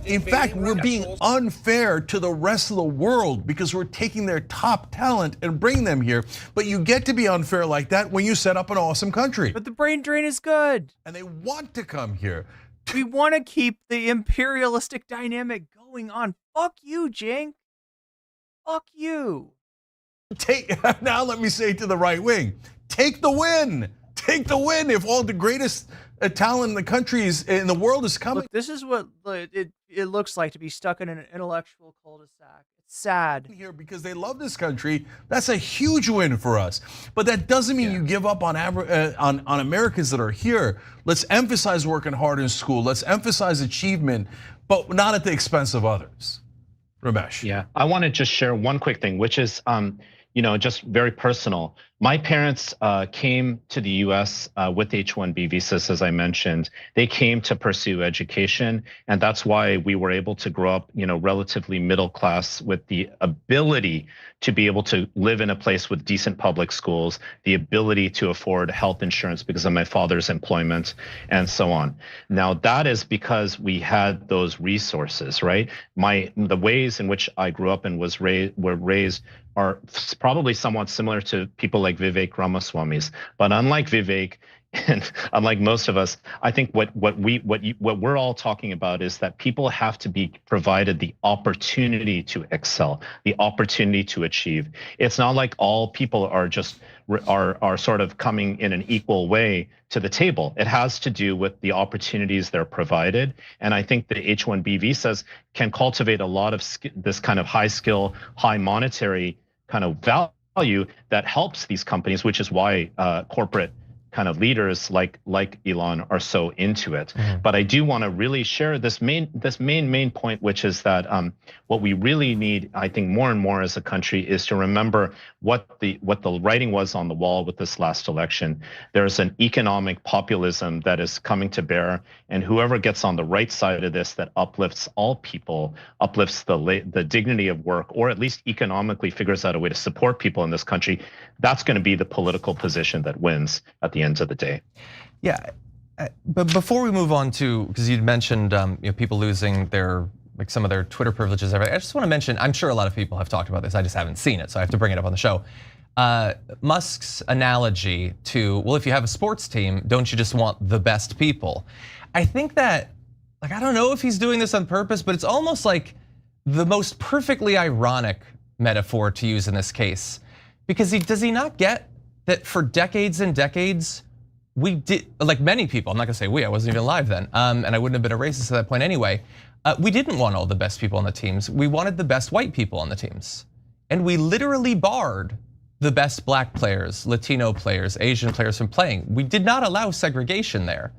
In fact, we're being unfair to the rest of the world because we're taking their top talent and bringing them here. But you get to be unfair like that when you set up an awesome country. But the brain drain is good. And they want to come here. We want to keep the imperialistic dynamic going on. Fuck you, Cenk. Fuck you. Now let me say to the right wing, take the win. Take the win if all the greatest talent in the countries in the world is coming. Look, this is what it looks like to be stuck in an intellectual cul-de-sac. It's sad. Here because they love this country. That's a huge win for us. But that doesn't mean you give up on Americans that are here. Let's emphasize working hard in school. Let's emphasize achievement, but not at the expense of others. Ramesh. Yeah, I want to just share one quick thing, which is, just very personal. My parents came to the U.S. With H-1B visas, as I mentioned. They came to pursue education, and that's why we were able to grow up, relatively middle class with the ability to be able to live in a place with decent public schools, the ability to afford health insurance because of my father's employment, and so on. Now that is because we had those resources, right? The ways in which I grew up and were raised are probably somewhat similar to people like Vivek Ramaswamy's, but unlike Vivek and unlike most of us, I think what we're all talking about is that people have to be provided the opportunity to excel, the opportunity to achieve. It's not like all people are just are sort of coming in an equal way to the table. It has to do with the opportunities they're provided, and I think the H-1B visas can cultivate a lot of this kind of high skill, high monetary kind of value that helps these companies, which is why corporate kind of leaders like Elon are so into it. But I do want to really share this main point, which is that what we really need, I think, more and more as a country is to remember what the writing was on the wall with this last election. There's an economic populism that is coming to bear, and whoever gets on the right side of this that uplifts all people, uplifts the dignity of work, or at least economically figures out a way to support people in this country, that's going to be the political position that wins at the end of the day. Yeah, but before we move on to, because you'd mentioned people losing their some of their Twitter privileges, I just want to mention, I'm sure a lot of people have talked about this, I just haven't seen it, so I have to bring it up on the show. Musk's analogy to, well, if you have a sports team, don't you just want the best people? I think that, I don't know if he's doing this on purpose, but it's almost like the most perfectly ironic metaphor to use in this case. Because does he not get that for decades and decades, we did, like many people, I'm not gonna say we, I wasn't even alive then, and I wouldn't have been a racist at that point anyway, we didn't want all the best people on the teams. We wanted the best white people on the teams. And we literally barred the best black players, Latino players, Asian players from playing. We did not allow segregation there.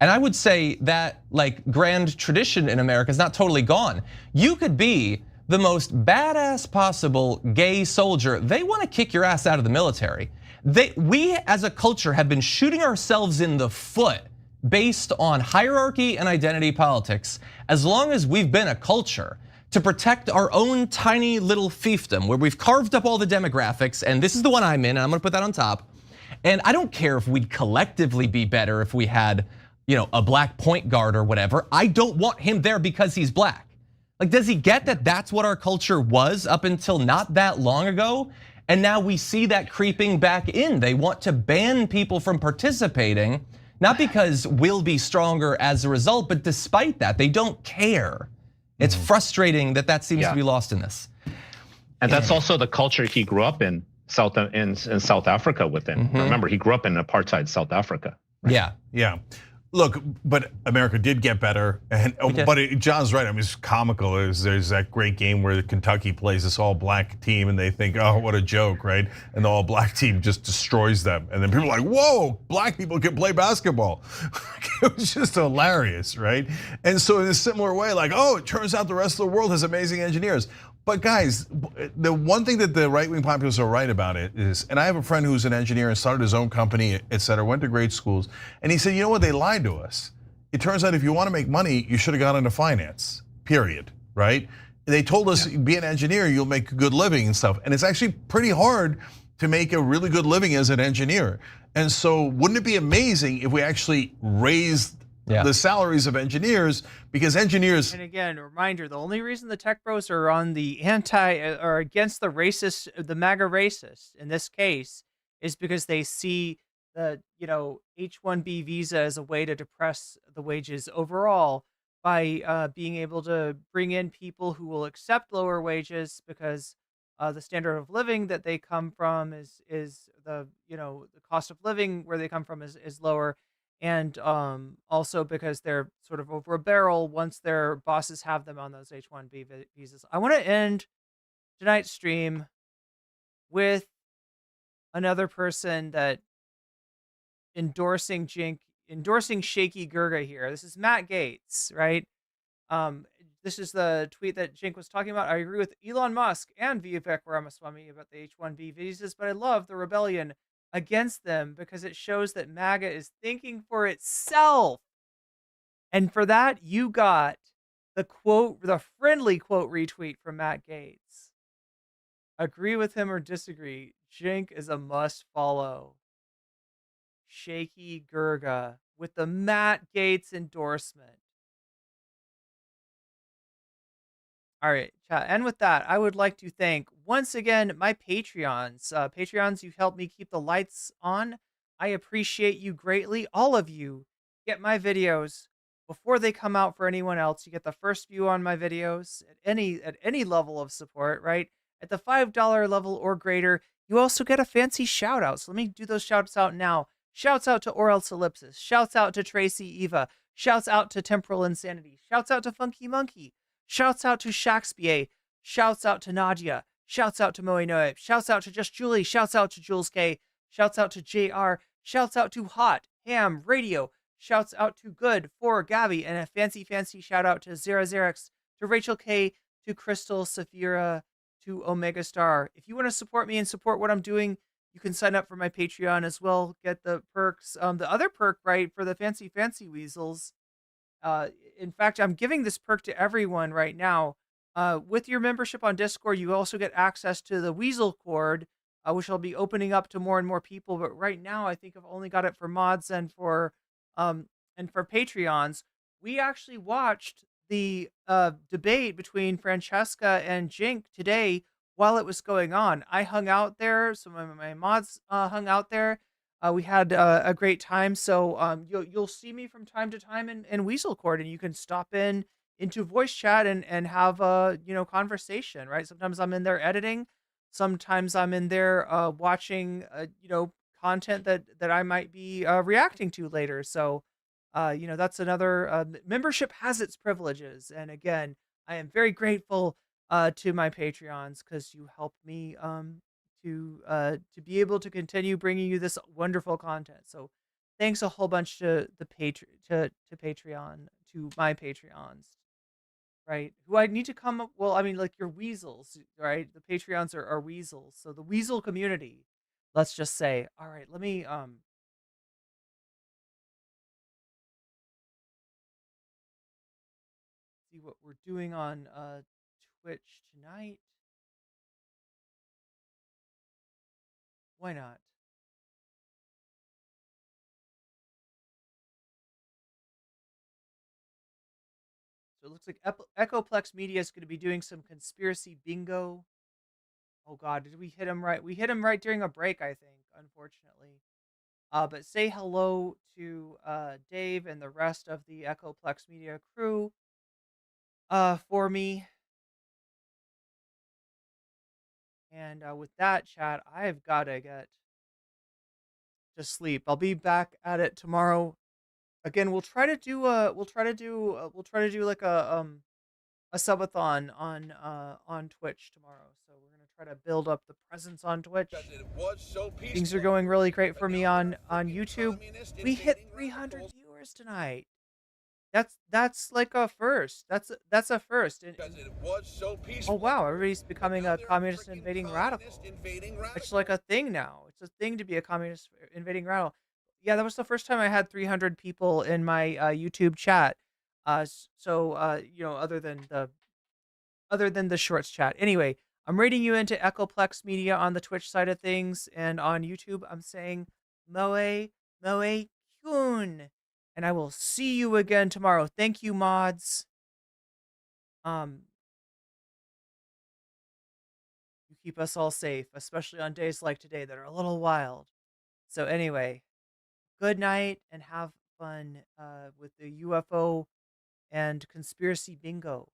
And I would say that grand tradition in America is not totally gone. You could be the most badass possible gay soldier. They wanna kick your ass out of the military. We as a culture have been shooting ourselves in the foot based on hierarchy and identity politics as long as we've been a culture to protect our own tiny little fiefdom where we've carved up all the demographics, and this is the one I'm in, and I'm gonna put that on top. And I don't care if we'd collectively be better if we had, a black point guard or whatever. I don't want him there because he's black. Does he get that that's what our culture was up until not that long ago? And now we see that creeping back in. They want to ban people from participating, not because we'll be stronger as a result, but despite that, they don't care. It's frustrating that seems to be lost in this. And that's also the culture he grew up in South Africa within. Remember, he grew up in apartheid South Africa. Right? Yeah. Look, but America did get better, but John's right. I mean, it's comical. There's that great game where Kentucky plays this all-black team, and they think, "Oh, what a joke," right? And the all-black team just destroys them, and then people are like, "Whoa, black people can play basketball." It was just hilarious, right? And so in a similar way, oh, it turns out the rest of the world has amazing engineers. But guys, the one thing that the right-wing populists are right about it is, and I have a friend who's an engineer and started his own company, et cetera, went to great schools, and he said, you know what, they lied to us. It turns out if you want to make money, you should have gone into finance, period, right? They told us, be an engineer, you'll make a good living and stuff. And it's actually pretty hard to make a really good living as an engineer. And so wouldn't it be amazing if we actually raised the salaries of engineers? Because engineers— And again, a reminder, the only reason the tech bros are on the or against the racist, the MAGA racists in this case, is because they see the, H-1B visa as a way to depress the wages overall by being able to bring in people who will accept lower wages because the standard of living that they come from is the, the cost of living where they come from is lower. And also because they're sort of over a barrel once their bosses have them on those H-1B visas. I want to end tonight's stream with another person that endorsing Shaky Gurga here. This is Matt Gaetz, right? This is the tweet that Cenk was talking about. I agree with Elon Musk and Vivek Ramaswamy about the H-1B visas, but I love the rebellion against them because it shows that MAGA is thinking for itself. And for that, you got the quote, the friendly quote retweet from Matt Gaetz. Agree with him or disagree, Cenk is a must follow. Shaky Gurga with the Matt Gaetz endorsement. All right, chat. And with that, I would like to thank once again my Patreons. Patreons, you've helped me keep the lights on. I appreciate you greatly. All of you get my videos before they come out for anyone else. You get the first view on my videos at any level of support, right? At the $5 level or greater, you also get a fancy shout out. So let me do those shouts out now. Shouts out to Orel Ellipsis. Shouts out to Tracy Eva. Shouts out to Temporal Insanity. Shouts out to Funky Monkey. Shouts out to Shakespeare. Shouts out to Nadia. Shouts out to Moe Noe. Shouts out to Just Julie. Shouts out to Jules K. Shouts out to JR. Shouts out to Hot Ham Radio. Shouts out to Good for Gabby. And a fancy shout out to Zerix, to Rachel K, to Crystal, Saphira, to Omega Star. If you want to support me and support what I'm doing, you can sign up for my Patreon as well. Get the perks. The other perk, right, for the fancy weasels. In fact, I'm giving this perk to everyone right now. With your membership on Discord, you also get access to the Weasel Cord, which I'll be opening up to more and more people. But right now, I think I've only got it for mods and for Patreons. We actually watched the debate between Francesca and Cenk today while it was going on. I hung out there. Some of my mods hung out there. We had a great time. So you'll see me from time to time in Weasel Court, and you can stop into voice chat and have a conversation, right? Sometimes I'm in there editing. Sometimes I'm in there watching content that I might be reacting to later. So that's another membership has its privileges. And again, I am very grateful to my Patreons because you help me to be able to continue bringing you this wonderful content. So thanks a whole bunch to the Patreon, to my Patreons, right? Who I need to come up, well, I mean, like your weasels, right? The Patreons are weasels. So the weasel community, let's just say. All right, let me see what we're doing on Twitch tonight. Why not? So it looks like Echoplex Media is going to be doing some conspiracy bingo. Oh God, did we hit him right? We hit him right during a break, I think, unfortunately. But say hello to Dave and the rest of the Echoplex Media crew for me. And with that, chat, I've got to get to sleep. I'll be back at it tomorrow. Again, we'll try to do like a subathon on Twitch tomorrow. So we're gonna try to build up the presence on Twitch. Things are going really great for me on YouTube. We hit 300 viewers tonight. That's like a first. That's a first. Oh wow, everybody's becoming a communist invading radical. It's like a thing now. It's a thing to be a communist invading radical. Yeah, that was the first time I had 300 people in my YouTube chat. So other than the other than the shorts chat. Anyway, I'm rating you into Echoplex Media on the Twitch side of things, and on YouTube, I'm saying Moe Kyun. And I will see you again tomorrow. Thank you, mods. You keep us all safe, especially on days like today that are a little wild. So anyway, good night and have fun with the UFO and conspiracy bingo.